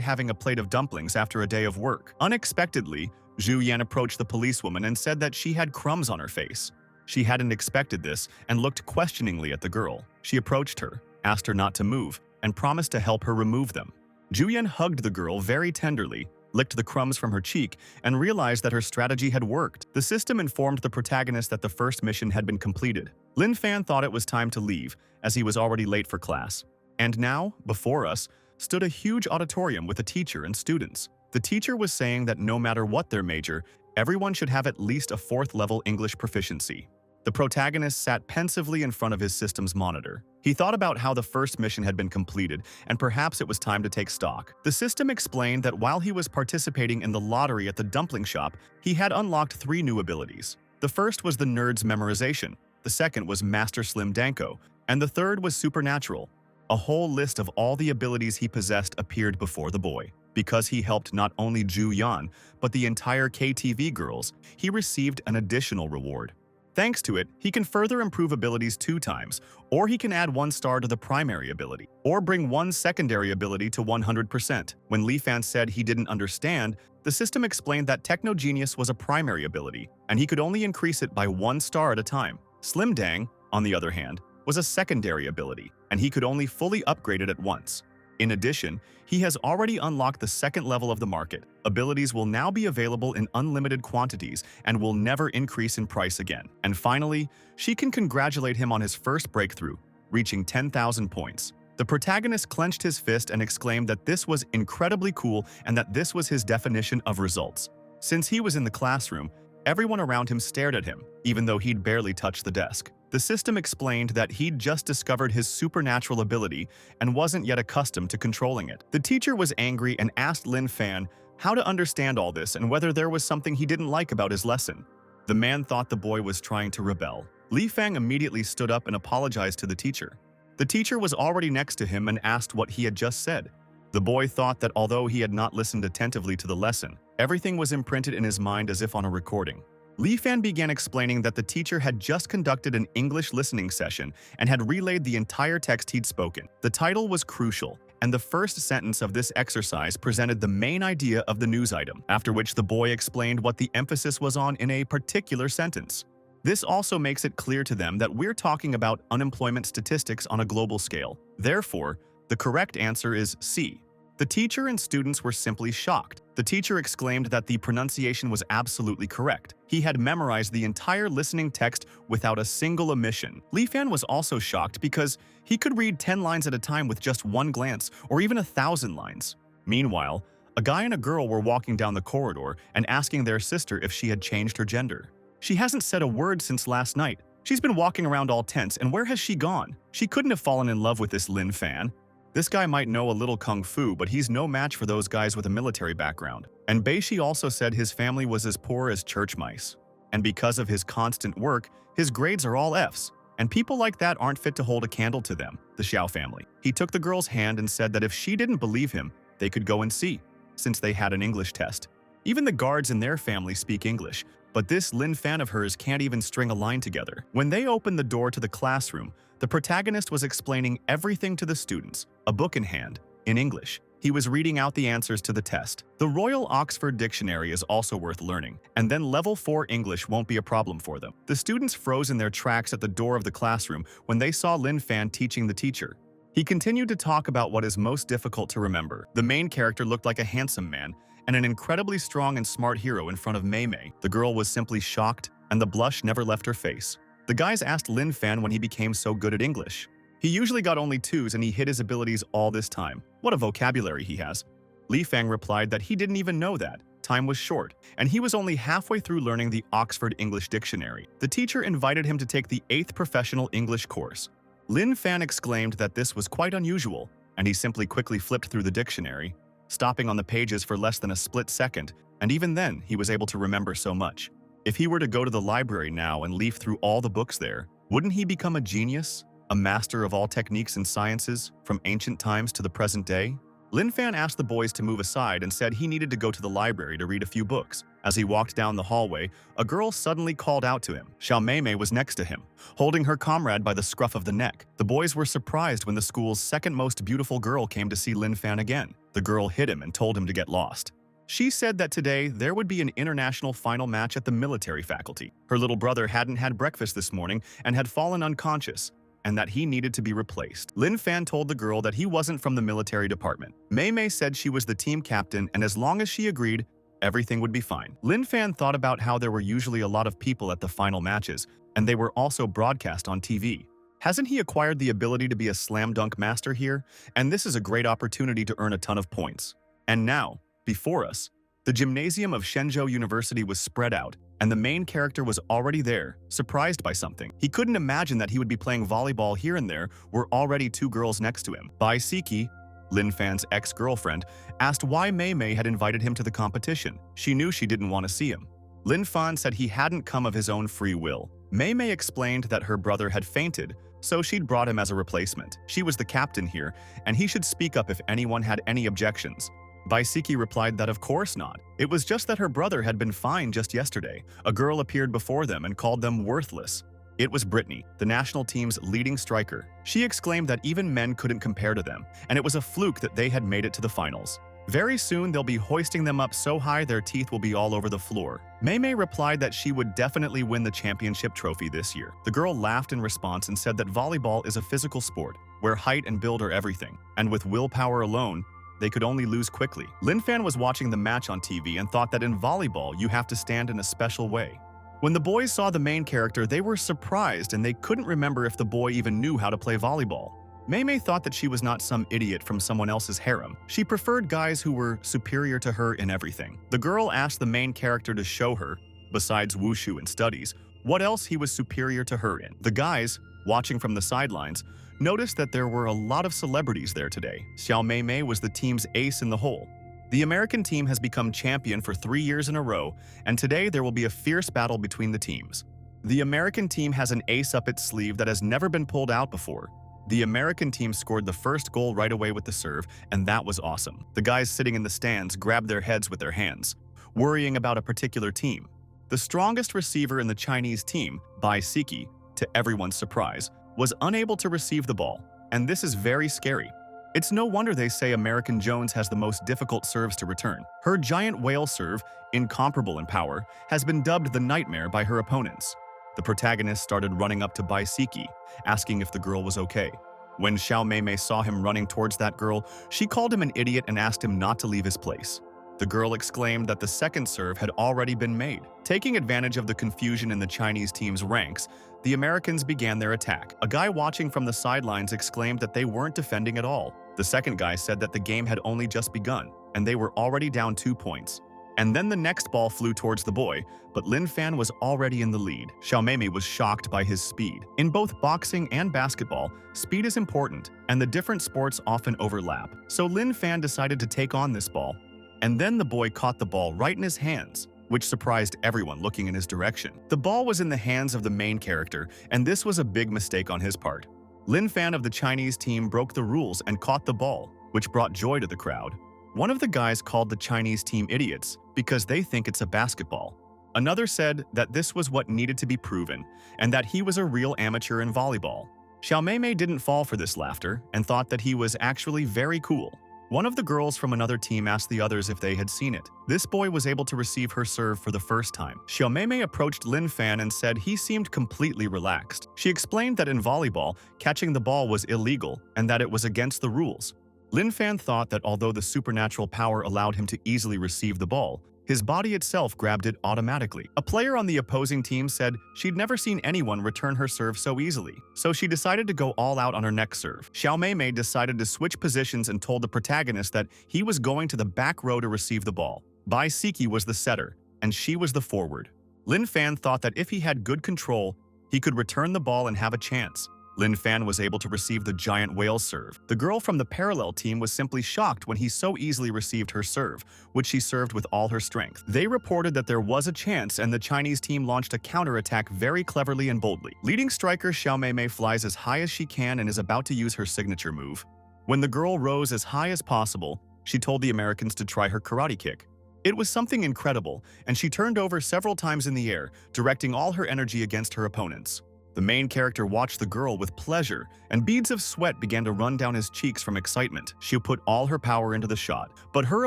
having a plate of dumplings after a day of work. Unexpectedly, Ju Yan approached the policewoman and said that she had crumbs on her face. She hadn't expected this and looked questioningly at the girl. She approached her, asked her not to move, and promised to help her remove them. Julian hugged the girl very tenderly, licked the crumbs from her cheek, and realized that her strategy had worked. The system informed the protagonist that the first mission had been completed. Lin Fan thought it was time to leave, as he was already late for class. And now, before us, stood a huge auditorium with a teacher and students. The teacher was saying that no matter what their major, everyone should have at least a 4th-level English proficiency. The protagonist sat pensively in front of his system's monitor. He thought about how the first mission had been completed, and perhaps it was time to take stock. The system explained that while he was participating in the lottery at the dumpling shop, he had unlocked 3 new abilities. The first was the Nerd's Memorization, the second was Master Slim Danko, and the third was Supernatural. A whole list of all the abilities he possessed appeared before the boy. Because he helped not only Ju Yan, but the entire KTV girls, he received an additional reward. Thanks to it, he can further improve abilities 2 times, or he can add 1 star to the primary ability, or bring 1 secondary ability to 100%. When Li Fan said he didn't understand, the system explained that Techno Genius was a primary ability, and he could only increase it by 1 star at a time. Slim Dang, on the other hand, was a secondary ability, and he could only fully upgrade it at once. In addition, he has already unlocked the 2nd level of the market. Abilities will now be available in unlimited quantities and will never increase in price again. And finally, she can congratulate him on his first breakthrough, reaching 10,000 points. The protagonist clenched his fist and exclaimed that this was incredibly cool and that this was his definition of results. Since he was in the classroom, everyone around him stared at him, even though he'd barely touched the desk. The system explained that he'd just discovered his supernatural ability and wasn't yet accustomed to controlling it. The teacher was angry and asked Lin Fan how to understand all this and whether there was something he didn't like about his lesson. The man thought the boy was trying to rebel. Li Fang immediately stood up and apologized to the teacher. The teacher was already next to him and asked what he had just said. The boy thought that although he had not listened attentively to the lesson, everything was imprinted in his mind as if on a recording. Li Fan began explaining that the teacher had just conducted an English listening session and had relayed the entire text he'd spoken. The title was crucial, and the first sentence of this exercise presented the main idea of the news item, after which the boy explained what the emphasis was on in a particular sentence. This also makes it clear to them that we're talking about unemployment statistics on a global scale. Therefore, the correct answer is C. The teacher and students were simply shocked. The teacher exclaimed that the pronunciation was absolutely correct. He had memorized the entire listening text without a single omission. Li Fan was also shocked because he could read 10 lines at a time with just 1 glance, or even 1,000 lines. Meanwhile, a guy and a girl were walking down the corridor and asking their sister if she had changed her gender. She hasn't said a word since last night. She's been walking around all tense, and where has she gone? She couldn't have fallen in love with this Lin Fan. This guy might know a little kung fu, but he's no match for those guys with a military background. And Beishi also said his family was as poor as church mice. And because of his constant work, his grades are all Fs. And people like that aren't fit to hold a candle to them, the Xiao family. He took the girl's hand and said that if she didn't believe him, they could go and see. since they had an English test. Even the guards in their family speak English, but this Lin fan of hers can't even string a line together. When they opened the door to the classroom, the protagonist was explaining everything to the students, a book in hand, in English. He was reading out the answers to the test. The Royal Oxford Dictionary is also worth learning, and then level 4 English won't be a problem for them. The students froze in their tracks at the door of the classroom when they saw Lin Fan teaching the teacher. He continued to talk about what is most difficult to remember. The main character looked like a handsome man and an incredibly strong and smart hero in front of Mei Mei. The girl was simply shocked, and the blush never left her face. The guys asked Lin Fan when he became so good at English. He usually got only 2s and he hid his abilities all this time. What a vocabulary he has. Li Fang replied that he didn't even know that. Time was short, and he was only halfway through learning the Oxford English Dictionary. The teacher invited him to take the 8th professional English course. Lin Fan exclaimed that this was quite unusual, and he simply quickly flipped through the dictionary, stopping on the pages for less than a split second, and even then he was able to remember so much. If he were to go to the library now and leaf through all the books there, wouldn't he become a genius? A master of all techniques and sciences, from ancient times to the present day? Lin Fan asked the boys to move aside and said he needed to go to the library to read a few books. As he walked down the hallway, a girl suddenly called out to him. Xiao Mei Mei was next to him, holding her comrade by the scruff of the neck. The boys were surprised when the school's second most beautiful girl came to see Lin Fan again. The girl hit him and told him to get lost. She said that today there would be an international final match at the military faculty. Her little brother hadn't had breakfast this morning and had fallen unconscious, and that he needed to be replaced. Lin Fan told the girl that he wasn't from the military department. Mei Mei said she was the team captain, and as long as she agreed, everything would be fine. Lin Fan thought about how there were usually a lot of people at the final matches, and they were also broadcast on TV. Hasn't he acquired the ability to be a slam dunk master here? And this is a great opportunity to earn a ton of points. And now, before us, the gymnasium of Shenzhou University was spread out, and the main character was already there, surprised by something. He couldn't imagine that he would be playing volleyball here and there were already 2 girls next to him. Bai Siki, Lin Fan's ex-girlfriend, asked why Mei Mei had invited him to the competition. She knew she didn't want to see him. Lin Fan said he hadn't come of his own free will. Mei Mei explained that her brother had fainted, so she'd brought him as a replacement. She was the captain here, and he should speak up if anyone had any objections. Baisiki replied that of course not. It was just that her brother had been fine just yesterday. A girl appeared before them and called them worthless. It was Brittany, the national team's leading striker. She exclaimed that even men couldn't compare to them, and it was a fluke that they had made it to the finals. Very soon they'll be hoisting them up so high their teeth will be all over the floor. Mei Mei replied that she would definitely win the championship trophy this year. The girl laughed in response and said that volleyball is a physical sport, where height and build are everything, and with willpower alone, they could only lose quickly. Lin Fan was watching the match on TV and thought that in volleyball you have to stand in a special way. When the boys saw the main character, they were surprised and they couldn't remember if the boy even knew how to play volleyball. Mei Mei thought that she was not some idiot from someone else's harem. She preferred guys who were superior to her in everything. The girl asked the main character to show her, besides wushu and studies, what else he was superior to her in. The guys, watching from the sidelines, noticed that there were a lot of celebrities there today. Xiao Mei Mei was the team's ace in the hole. The American team has become champion for 3 years in a row, and today there will be a fierce battle between the teams. The American team has an ace up its sleeve that has never been pulled out before. The American team scored the first goal right away with the serve, and that was awesome. The guys sitting in the stands grabbed their heads with their hands, worrying about a particular team. The strongest receiver in the Chinese team, Bai Siki, to everyone's surprise, was unable to receive the ball, and this is very scary. It's no wonder they say American Jones has the most difficult serves to return. Her giant whale serve, incomparable in power, has been dubbed the nightmare by her opponents. The protagonist started running up to Baisiki, asking if the girl was okay. When Xiao Mei Mei saw him running towards that girl, she called him an idiot and asked him not to leave his place. The girl exclaimed that the second serve had already been made. Taking advantage of the confusion in the Chinese team's ranks, the Americans began their attack. A guy watching from the sidelines exclaimed that they weren't defending at all. The second guy said that the game had only just begun, and they were already down 2 points. And then the next ball flew towards the boy, but Lin Fan was already in the lead. Xiao Mei Mei was shocked by his speed. In both boxing and basketball, speed is important, and the different sports often overlap. So Lin Fan decided to take on this ball. And then the boy caught the ball right in his hands, which surprised everyone looking in his direction. The ball was in the hands of the main character, and this was a big mistake on his part. Lin Fan of the Chinese team broke the rules and caught the ball, which brought joy to the crowd. One of the guys called the Chinese team idiots because they think it's a basketball. Another said that this was what needed to be proven and that he was a real amateur in volleyball. Xiao Mei didn't fall for this laughter and thought that he was actually very cool. One of the girls from another team asked the others if they had seen it. This boy was able to receive her serve for the first time. Xiao Mei approached Lin Fan and said he seemed completely relaxed. She explained that in volleyball, catching the ball was illegal and that it was against the rules. Lin Fan thought that although the supernatural power allowed him to easily receive the ball, his body itself grabbed it automatically. A player on the opposing team said she'd never seen anyone return her serve so easily, so she decided to go all out on her next serve. Xiao Mei decided to switch positions and told the protagonist that he was going to the back row to receive the ball. Bai Siki was the setter, and she was the forward. Lin Fan thought that if he had good control, he could return the ball and have a chance. Lin Fan was able to receive the giant whale serve. The girl from the parallel team was simply shocked when he so easily received her serve, which she served with all her strength. They reported that there was a chance and the Chinese team launched a counterattack very cleverly and boldly. Leading striker Xiao Mei flies as high as she can and is about to use her signature move. When the girl rose as high as possible, she told the Americans to try her karate kick. It was something incredible, and she turned over several times in the air, directing all her energy against her opponents. The main character watched the girl with pleasure, and beads of sweat began to run down his cheeks from excitement. She put all her power into the shot, but her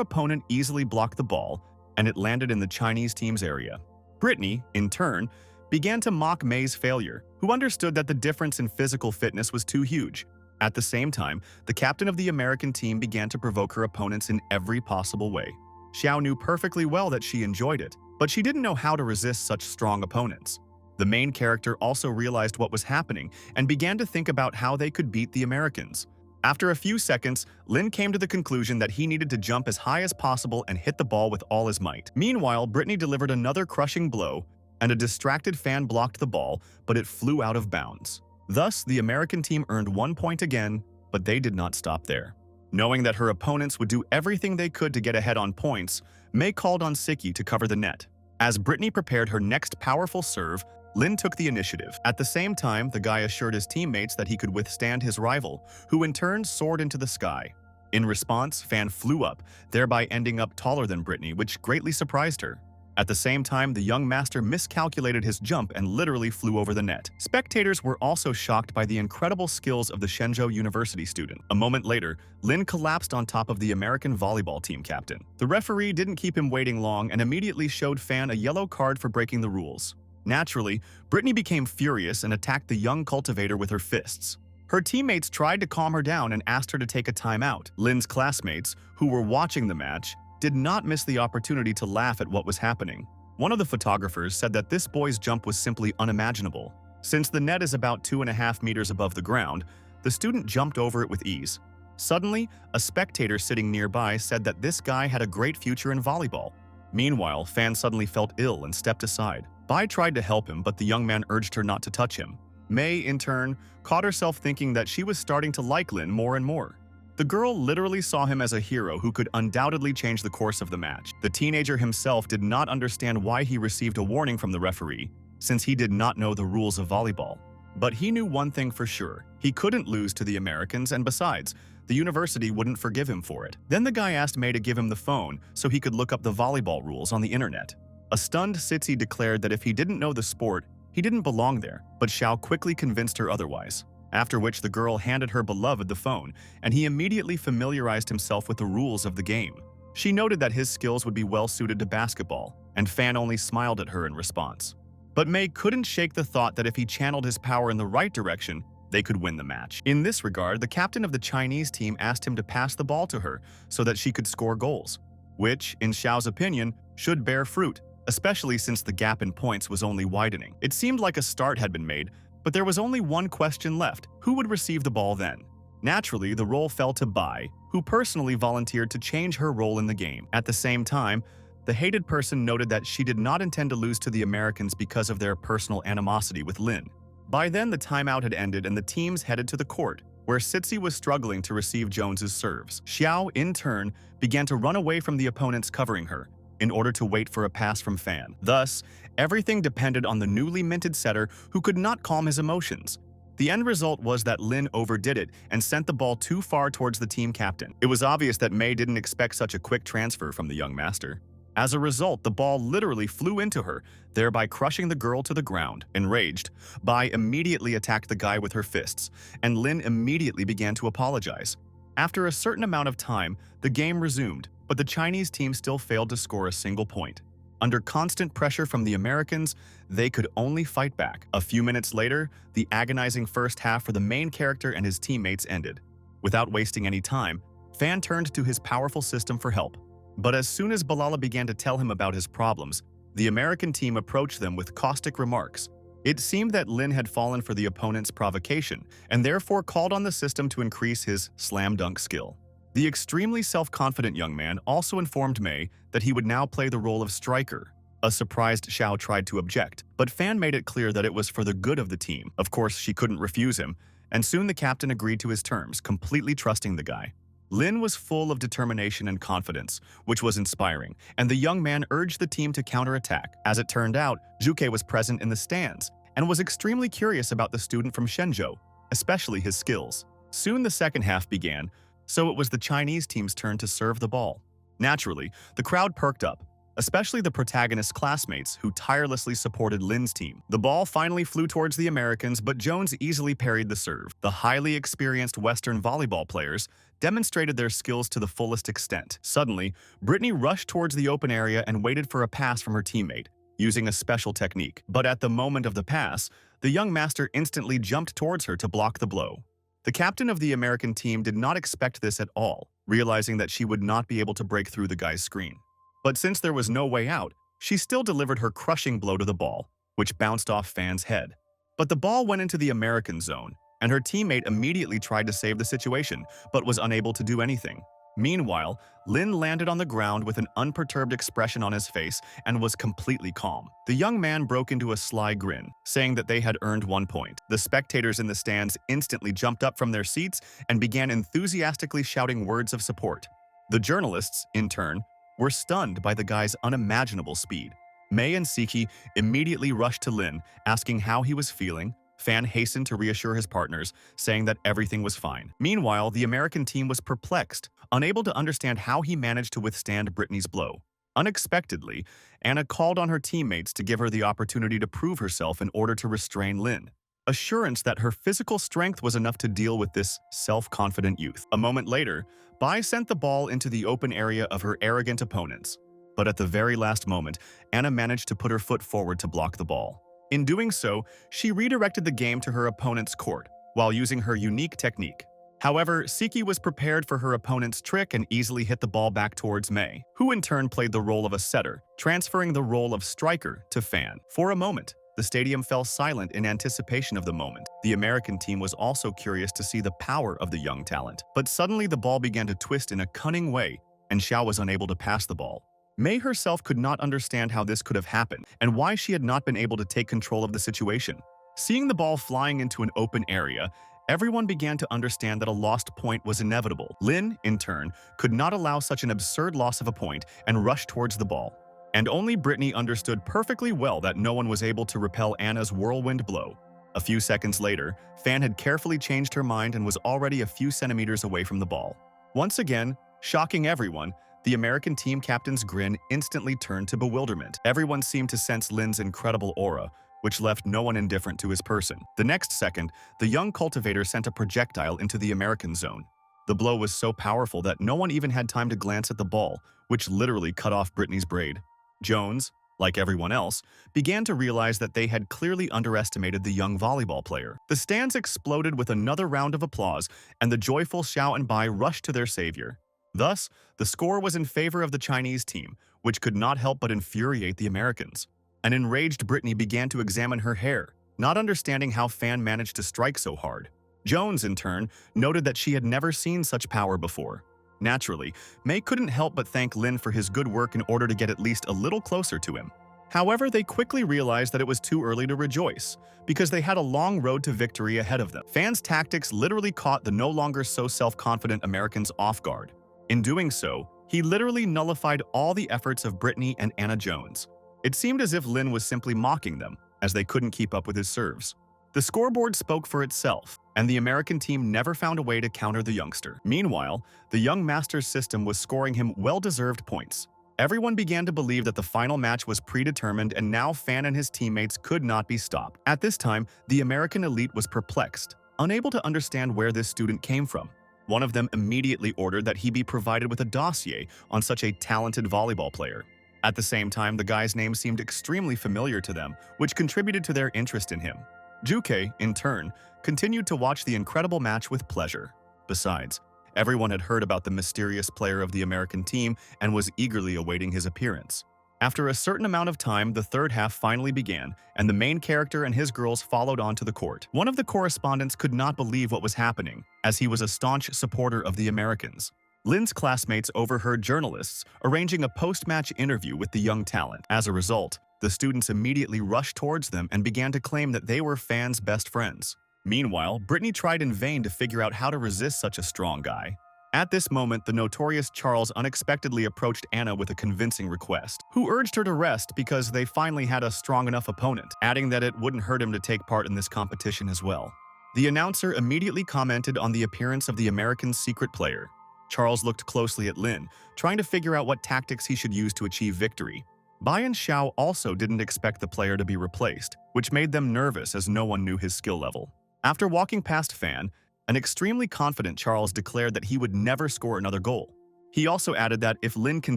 opponent easily blocked the ball, and it landed in the Chinese team's area. Brittany, in turn, began to mock Mei's failure, who understood that the difference in physical fitness was too huge. At the same time, the captain of the American team began to provoke her opponents in every possible way. Xiao knew perfectly well that she enjoyed it, but she didn't know how to resist such strong opponents. The main character also realized what was happening and began to think about how they could beat the Americans. After a few seconds, Lin came to the conclusion that he needed to jump as high as possible and hit the ball with all his might. Meanwhile, Brittany delivered another crushing blow, and a distracted fan blocked the ball, but it flew out of bounds. Thus, the American team earned 1 point again, but they did not stop there. Knowing that her opponents would do everything they could to get ahead on points, Mei called on Siki to cover the net. As Brittany prepared her next powerful serve, Lin took the initiative. At the same time, the guy assured his teammates that he could withstand his rival, who in turn soared into the sky. In response, Fan flew up, thereby ending up taller than Brittany, which greatly surprised her. At the same time, the young master miscalculated his jump and literally flew over the net. Spectators were also shocked by the incredible skills of the Shenzhou University student. A moment later, Lin collapsed on top of the American volleyball team captain. The referee didn't keep him waiting long and immediately showed Fan a yellow card for breaking the rules. Naturally, Brittany became furious and attacked the young cultivator with her fists. Her teammates tried to calm her down and asked her to take a timeout. Lin's classmates, who were watching the match, did not miss the opportunity to laugh at what was happening. One of the photographers said that this boy's jump was simply unimaginable. Since the net is about 2.5 meters above the ground, the student jumped over it with ease. Suddenly, a spectator sitting nearby said that this guy had a great future in volleyball. Meanwhile, Fan suddenly felt ill and stepped aside. Bai tried to help him, but the young man urged her not to touch him. Mei, in turn, caught herself thinking that she was starting to like Lin more and more. The girl literally saw him as a hero who could undoubtedly change the course of the match. The teenager himself did not understand why he received a warning from the referee, since he did not know the rules of volleyball. But he knew one thing for sure: he couldn't lose to the Americans, and besides, the university wouldn't forgive him for it. Then the guy asked Mei to give him the phone so he could look up the volleyball rules on the internet. A stunned Sitsi declared that if he didn't know the sport, he didn't belong there, but Xiao quickly convinced her otherwise. After which the girl handed her beloved the phone, and he immediately familiarized himself with the rules of the game. She noted that his skills would be well suited to basketball, and Fan only smiled at her in response. But Mei couldn't shake the thought that if he channeled his power in the right direction, they could win the match. In this regard, the captain of the Chinese team asked him to pass the ball to her so that she could score goals, which, in Xiao's opinion, should bear fruit, especially since the gap in points was only widening. It seemed like a start had been made, but there was only one question left: who would receive the ball then? Naturally, the role fell to Bai, who personally volunteered to change her role in the game. At the same time, the hated person noted that she did not intend to lose to the Americans because of their personal animosity with Lin. By then, the timeout had ended and the teams headed to the court, where Sitsi was struggling to receive Jones's serves. Xiao, in turn, began to run away from the opponents covering her, in order to wait for a pass from Fan. Thus, everything depended on the newly minted setter who could not calm his emotions. The end result was that Lin overdid it and sent the ball too far towards the team captain. It was obvious that Mei didn't expect such a quick transfer from the young master. As a result, the ball literally flew into her, thereby crushing the girl to the ground. Enraged, Bai immediately attacked the guy with her fists, and Lin immediately began to apologize. After a certain amount of time, the game resumed, but the Chinese team still failed to score a single point. Under constant pressure from the Americans, they could only fight back. A few minutes later, the agonizing first half for the main character and his teammates ended. Without wasting any time, Fan turned to his powerful system for help. But as soon as Balala began to tell him about his problems, the American team approached them with caustic remarks. It seemed that Lin had fallen for the opponent's provocation and therefore called on the system to increase his slam dunk skill. The extremely self-confident young man also informed Mei that he would now play the role of striker. A surprised Xiao tried to object, but Fan made it clear that it was for the good of the team. Of course, she couldn't refuse him, and soon the captain agreed to his terms, completely trusting the guy. Lin was full of determination and confidence, which was inspiring, and the young man urged the team to counterattack. As it turned out, Zhuke was present in the stands and was extremely curious about the student from Shenzhou, especially his skills. Soon the second half began, so it was the Chinese team's turn to serve the ball. Naturally, the crowd perked up, especially the protagonist's classmates who tirelessly supported Lin's team. The ball finally flew towards the Americans, but Jones easily parried the serve. The highly experienced Western volleyball players demonstrated their skills to the fullest extent. Suddenly, Brittany rushed towards the open area and waited for a pass from her teammate, using a special technique. But at the moment of the pass, the young master instantly jumped towards her to block the blow. The captain of the American team did not expect this at all, realizing that she would not be able to break through the guy's screen. But since there was no way out, she still delivered her crushing blow to the ball, which bounced off Fan's head. But the ball went into the American zone, and her teammate immediately tried to save the situation, but was unable to do anything. Meanwhile, Lin landed on the ground with an unperturbed expression on his face and was completely calm. The young man broke into a sly grin, saying that they had earned 1 point. The spectators in the stands instantly jumped up from their seats and began enthusiastically shouting words of support. The journalists, in turn, were stunned by the guy's unimaginable speed. Mei and Siki immediately rushed to Lin, asking how he was feeling. Fan hastened to reassure his partners, saying that everything was fine. Meanwhile, the American team was perplexed, unable to understand how he managed to withstand Brittany's blow. Unexpectedly, Anna called on her teammates to give her the opportunity to prove herself in order to restrain Lin. Assurance that her physical strength was enough to deal with this self-confident youth. A moment later, Bai sent the ball into the open area of her arrogant opponents. But at the very last moment, Anna managed to put her foot forward to block the ball. In doing so, she redirected the game to her opponent's court, while using her unique technique. However, Siki was prepared for her opponent's trick and easily hit the ball back towards Mei, who in turn played the role of a setter, transferring the role of striker to Fan. For a moment, the stadium fell silent in anticipation of the moment. The American team was also curious to see the power of the young talent. But suddenly the ball began to twist in a cunning way, and Xiao was unable to pass the ball. Mei herself could not understand how this could have happened and why she had not been able to take control of the situation. Seeing the ball flying into an open area, everyone began to understand that a lost point was inevitable. Lin, in turn, could not allow such an absurd loss of a point and rushed towards the ball. And only Brittany understood perfectly well that no one was able to repel Anna's whirlwind blow. A few seconds later, Fan had carefully changed her mind and was already a few centimeters away from the ball. Once again, shocking everyone, the American team captain's grin instantly turned to bewilderment. Everyone seemed to sense Lin's incredible aura, which left no one indifferent to his person. The next second, the young cultivator sent a projectile into the American zone. The blow was so powerful that no one even had time to glance at the ball, which literally cut off Brittany's braid. Jones, like everyone else, began to realize that they had clearly underestimated the young volleyball player. The stands exploded with another round of applause, and the joyful Xiao and Bai rushed to their savior. Thus, the score was in favor of the Chinese team, which could not help but infuriate the Americans. An enraged Brittany began to examine her hair, not understanding how Fan managed to strike so hard. Jones, in turn, noted that she had never seen such power before. Naturally, Mei couldn't help but thank Lin for his good work in order to get at least a little closer to him. However, they quickly realized that it was too early to rejoice, because they had a long road to victory ahead of them. Fan's tactics literally caught the no longer so self-confident Americans off guard. In doing so, he literally nullified all the efforts of Brittany and Anna Jones. It seemed as if Lin was simply mocking them, as they couldn't keep up with his serves. The scoreboard spoke for itself, and the American team never found a way to counter the youngster. Meanwhile, the young master's system was scoring him well-deserved points. Everyone began to believe that the final match was predetermined, and now Fan and his teammates could not be stopped. At this time, the American elite was perplexed, unable to understand where this student came from. One of them immediately ordered that he be provided with a dossier on such a talented volleyball player. At the same time, the guy's name seemed extremely familiar to them, which contributed to their interest in him. Juke, in turn, continued to watch the incredible match with pleasure. Besides, everyone had heard about the mysterious player of the American team and was eagerly awaiting his appearance. After a certain amount of time, the third half finally began, and the main character and his girls followed onto the court. One of the correspondents could not believe what was happening, as he was a staunch supporter of the Americans. Lin's classmates overheard journalists arranging a post-match interview with the young talent. As a result, the students immediately rushed towards them and began to claim that they were Fan's best friends. Meanwhile, Brittany tried in vain to figure out how to resist such a strong guy. At this moment, the notorious Charles unexpectedly approached Anna with a convincing request, who urged her to rest because they finally had a strong enough opponent, adding that it wouldn't hurt him to take part in this competition as well. The announcer immediately commented on the appearance of the American secret player. Charles looked closely at Lin, trying to figure out what tactics he should use to achieve victory. Bai and Xiao also didn't expect the player to be replaced, which made them nervous as no one knew his skill level. After walking past Fan, an extremely confident Charles declared that he would never score another goal. He also added that if Lin can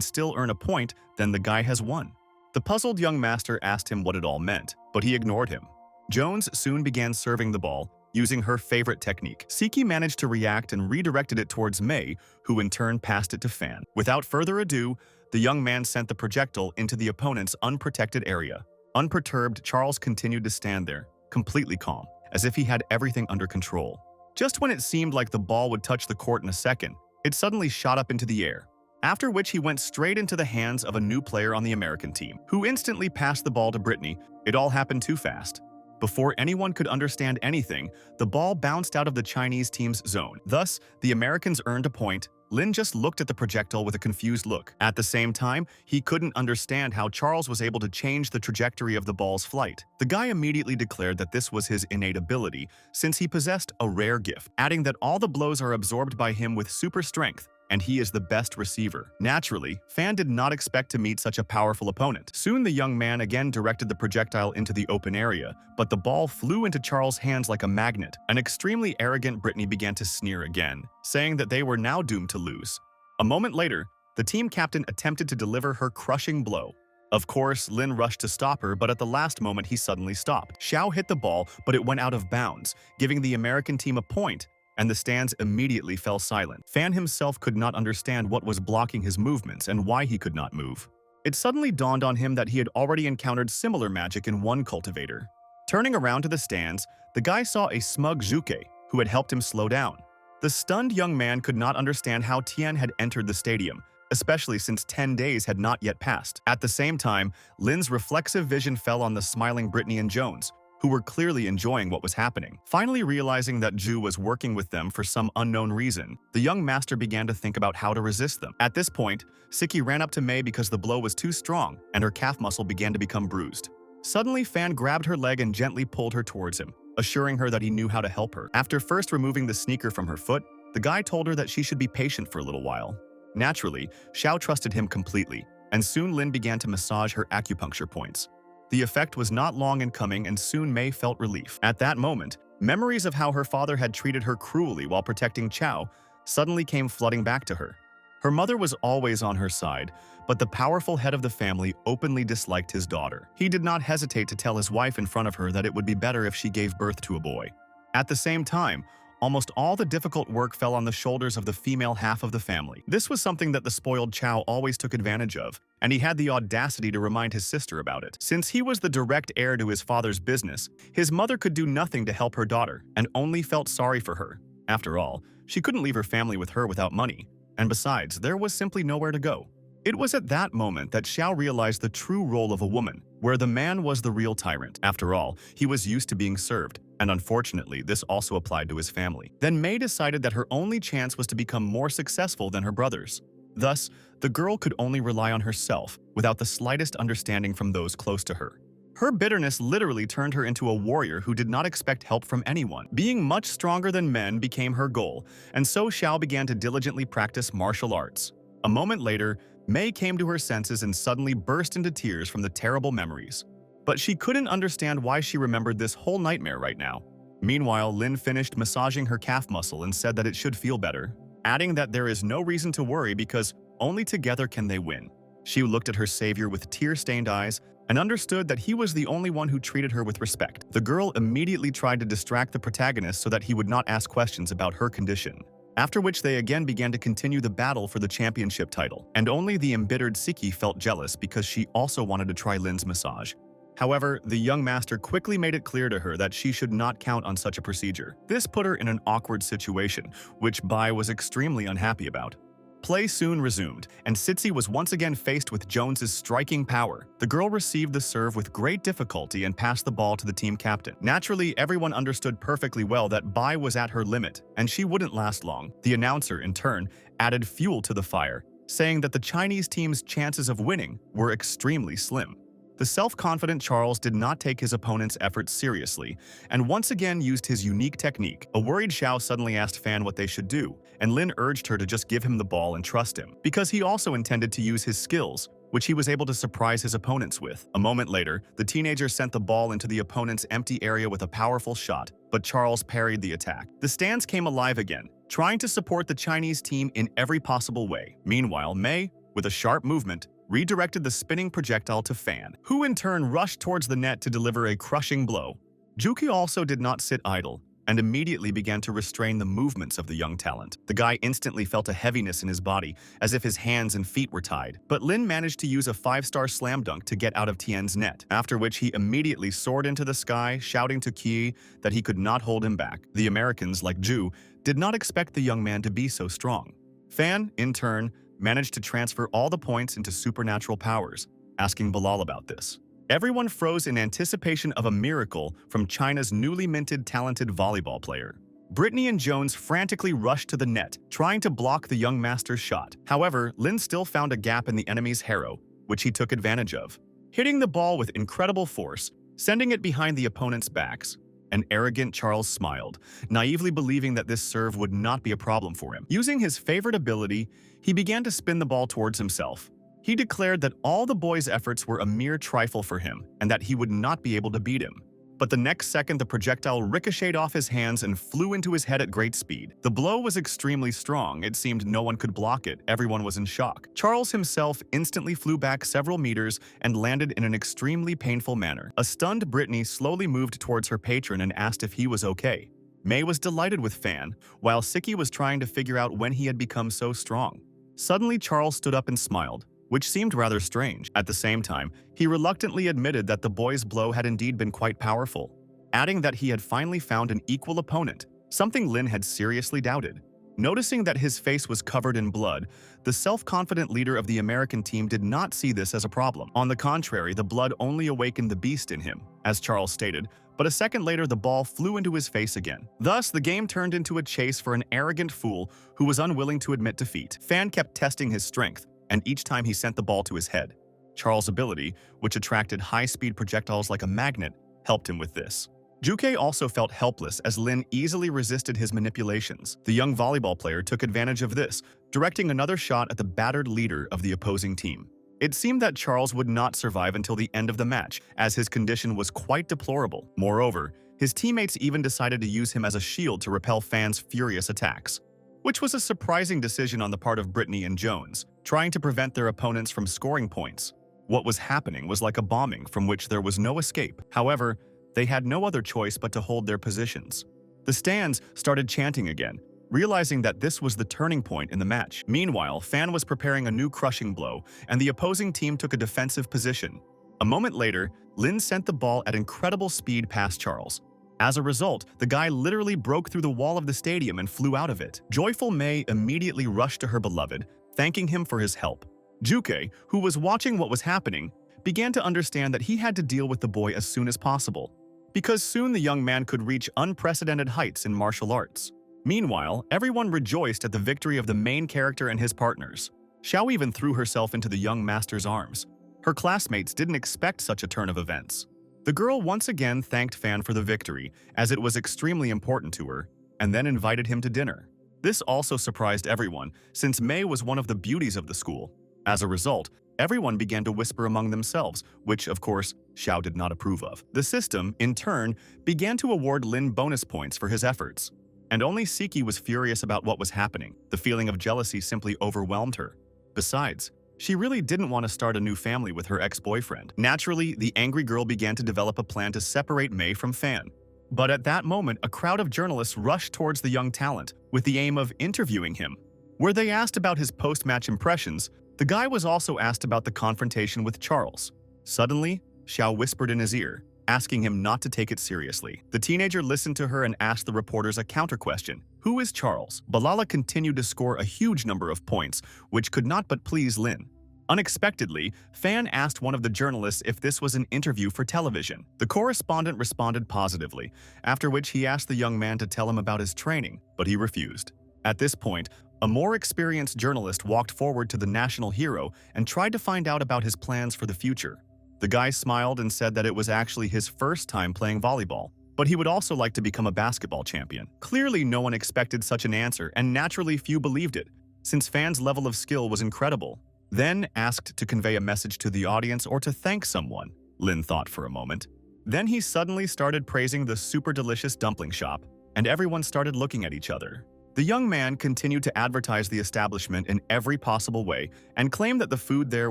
still earn a point, then the guy has won. The puzzled young master asked him what it all meant, but he ignored him. Jones soon began serving the ball, using her favorite technique. Siki managed to react and redirected it towards Mei, who in turn passed it to Fan. Without further ado, the young man sent the projectile into the opponent's unprotected area. Unperturbed, Charles continued to stand there, completely calm, as if he had everything under control. Just when it seemed like the ball would touch the court in a second, it suddenly shot up into the air, after which he went straight into the hands of a new player on the American team, who instantly passed the ball to Brittany. It all happened too fast. Before anyone could understand anything, the ball bounced out of the Chinese team's zone. Thus, the Americans earned a point. Lin just looked at the projectile with a confused look. At the same time, he couldn't understand how Charles was able to change the trajectory of the ball's flight. The guy immediately declared that this was his innate ability, since he possessed a rare gift, adding that all the blows are absorbed by him with super strength, and he is the best receiver. Naturally, Fan did not expect to meet such a powerful opponent. Soon the young man again directed the projectile into the open area, but the ball flew into Charles' hands like a magnet. An extremely arrogant Brittany began to sneer again, saying that they were now doomed to lose. A moment later, the team captain attempted to deliver her crushing blow. Of course, Lin rushed to stop her, but at the last moment he suddenly stopped. Xiao hit the ball, but it went out of bounds, giving the American team a point, and the stands immediately fell silent. Fan himself could not understand what was blocking his movements and why he could not move. It suddenly dawned on him that he had already encountered similar magic in one cultivator. Turning around to the stands, the guy saw a smug Zhuke, who had helped him slow down. The stunned young man could not understand how Tian had entered the stadium, especially since 10 days had not yet passed. At the same time, Lin's reflexive vision fell on the smiling Brittany and Jones, who were clearly enjoying what was happening. Finally realizing that Zhu was working with them for some unknown reason, the young master began to think about how to resist them. At this point, Siki ran up to Mei because the blow was too strong and her calf muscle began to become bruised. Suddenly, Fan grabbed her leg and gently pulled her towards him, assuring her that he knew how to help her. After first removing the sneaker from her foot, the guy told her that she should be patient for a little while. Naturally, Xiao trusted him completely, and soon Lin began to massage her acupuncture points. The effect was not long in coming, and soon Mei felt relief. At that moment, memories of how her father had treated her cruelly while protecting Chao suddenly came flooding back to her. Her mother was always on her side, but the powerful head of the family openly disliked his daughter. He did not hesitate to tell his wife in front of her that it would be better if she gave birth to a boy. At the same time, almost all the difficult work fell on the shoulders of the female half of the family. This was something that the spoiled Chao always took advantage of, and he had the audacity to remind his sister about it. Since he was the direct heir to his father's business, his mother could do nothing to help her daughter, and only felt sorry for her. After all, she couldn't leave her family with her without money, and besides, there was simply nowhere to go. It was at that moment that Xiao realized the true role of a woman, where the man was the real tyrant. After all, he was used to being served, and unfortunately, this also applied to his family. Then Mei decided that her only chance was to become more successful than her brothers. Thus, the girl could only rely on herself, without the slightest understanding from those close to her. Her bitterness literally turned her into a warrior who did not expect help from anyone. Being much stronger than men became her goal, and so Xiao began to diligently practice martial arts. A moment later, Mei came to her senses and suddenly burst into tears from the terrible memories. But she couldn't understand why she remembered this whole nightmare right now. Meanwhile, Lin finished massaging her calf muscle and said that it should feel better, adding that there is no reason to worry because only together can they win. She looked at her savior with tear-stained eyes and understood that he was the only one who treated her with respect. The girl immediately tried to distract the protagonist so that he would not ask questions about her condition. After which they again began to continue the battle for the championship title, and only the embittered Siki felt jealous because she also wanted to try Lin's massage. However, the young master quickly made it clear to her that she should not count on such a procedure. This put her in an awkward situation, which Bai was extremely unhappy about. Play soon resumed, and Sitsi was once again faced with Jones's striking power. The girl received the serve with great difficulty and passed the ball to the team captain. Naturally, everyone understood perfectly well that Bai was at her limit, and she wouldn't last long. The announcer, in turn, added fuel to the fire, saying that the Chinese team's chances of winning were extremely slim. The self-confident Charles did not take his opponent's efforts seriously, and once again used his unique technique. A worried Xiao suddenly asked Fan what they should do, and Lin urged her to just give him the ball and trust him, because he also intended to use his skills, which he was able to surprise his opponents with. A moment later, the teenager sent the ball into the opponent's empty area with a powerful shot, but Charles parried the attack. The stands came alive again, trying to support the Chinese team in every possible way. Meanwhile, Mei, with a sharp movement, redirected the spinning projectile to Fan, who in turn rushed towards the net to deliver a crushing blow. Juki also did not sit idle, and immediately began to restrain the movements of the young talent. The guy instantly felt a heaviness in his body, as if his hands and feet were tied. But Lin managed to use a 5-star slam dunk to get out of Tian's net, after which he immediately soared into the sky, shouting to Qi that he could not hold him back. The Americans, like Zhu, did not expect the young man to be so strong. Fan, in turn, managed to transfer all the points into supernatural powers, asking Bilal about this. Everyone froze in anticipation of a miracle from China's newly minted talented volleyball player. Brittany and Jones frantically rushed to the net, trying to block the young master's shot. However, Lin still found a gap in the enemy's harrow, which he took advantage of, hitting the ball with incredible force, sending it behind the opponent's backs. An arrogant Charles smiled, naively believing that this serve would not be a problem for him. Using his favorite ability, he began to spin the ball towards himself. He declared that all the boy's efforts were a mere trifle for him and that he would not be able to beat him. But the next second, the projectile ricocheted off his hands and flew into his head at great speed. The blow was extremely strong. It seemed no one could block it. Everyone was in shock. Charles himself instantly flew back several meters and landed in an extremely painful manner. A stunned Brittany slowly moved towards her patron and asked if he was okay. Mei was delighted with Fan, while Siki was trying to figure out when he had become so strong. Suddenly, Charles stood up and smiled, which seemed rather strange. At the same time, he reluctantly admitted that the boy's blow had indeed been quite powerful, adding that he had finally found an equal opponent, something Lin had seriously doubted. Noticing that his face was covered in blood, the self-confident leader of the American team did not see this as a problem. On the contrary, the blood only awakened the beast in him, as Charles stated, but a second later the ball flew into his face again. Thus, the game turned into a chase for an arrogant fool who was unwilling to admit defeat. Fan kept testing his strength, and each time he sent the ball to his head. Charles' ability, which attracted high-speed projectiles like a magnet, helped him with this. Juke also felt helpless as Lin easily resisted his manipulations. The young volleyball player took advantage of this, directing another shot at the battered leader of the opposing team. It seemed that Charles would not survive until the end of the match, as his condition was quite deplorable. Moreover, his teammates even decided to use him as a shield to repel Fan's furious attacks, which was a surprising decision on the part of Brittany and Jones, trying to prevent their opponents from scoring points. What was happening was like a bombing from which there was no escape. However, they had no other choice but to hold their positions. The stands started chanting again, realizing that this was the turning point in the match. Meanwhile, Fan was preparing a new crushing blow, and the opposing team took a defensive position. A moment later, Lin sent the ball at incredible speed past Charles. As a result, the guy literally broke through the wall of the stadium and flew out of it. Joyful Mei immediately rushed to her beloved, thanking him for his help. Juke, who was watching what was happening, began to understand that he had to deal with the boy as soon as possible, because soon the young man could reach unprecedented heights in martial arts. Meanwhile, everyone rejoiced at the victory of the main character and his partners. Xiao even threw herself into the young master's arms. Her classmates didn't expect such a turn of events. The girl once again thanked Fan for the victory, as it was extremely important to her, and then invited him to dinner. This also surprised everyone, since Mei was one of the beauties of the school. As a result, everyone began to whisper among themselves, which, of course, Xiao did not approve of. The system, in turn, began to award Lin bonus points for his efforts. And only Siki was furious about what was happening. The feeling of jealousy simply overwhelmed her. Besides, she really didn't want to start a new family with her ex-boyfriend. Naturally, the angry girl began to develop a plan to separate Mei from Fan. But at that moment, a crowd of journalists rushed towards the young talent with the aim of interviewing him. Where they asked about his post-match impressions, the guy was also asked about the confrontation with Charles. Suddenly, Xiao whispered in his ear, asking him not to take it seriously. The teenager listened to her and asked the reporters a counter-question. Who is Charles? Balala continued to score a huge number of points, which could not but please Lin. Unexpectedly, Fan asked one of the journalists if this was an interview for television. The correspondent responded positively, after which he asked the young man to tell him about his training, but he refused. At this point, a more experienced journalist walked forward to the national hero and tried to find out about his plans for the future. The guy smiled and said that it was actually his first time playing volleyball, but he would also like to become a basketball champion. Clearly, no one expected such an answer, and naturally few believed it, since Fan's level of skill was incredible. Then asked to convey a message to the audience or to thank someone. Lin thought for a moment. Then he suddenly started praising the super delicious dumpling shop, and everyone started looking at each other. The young man continued to advertise the establishment in every possible way and claimed that the food there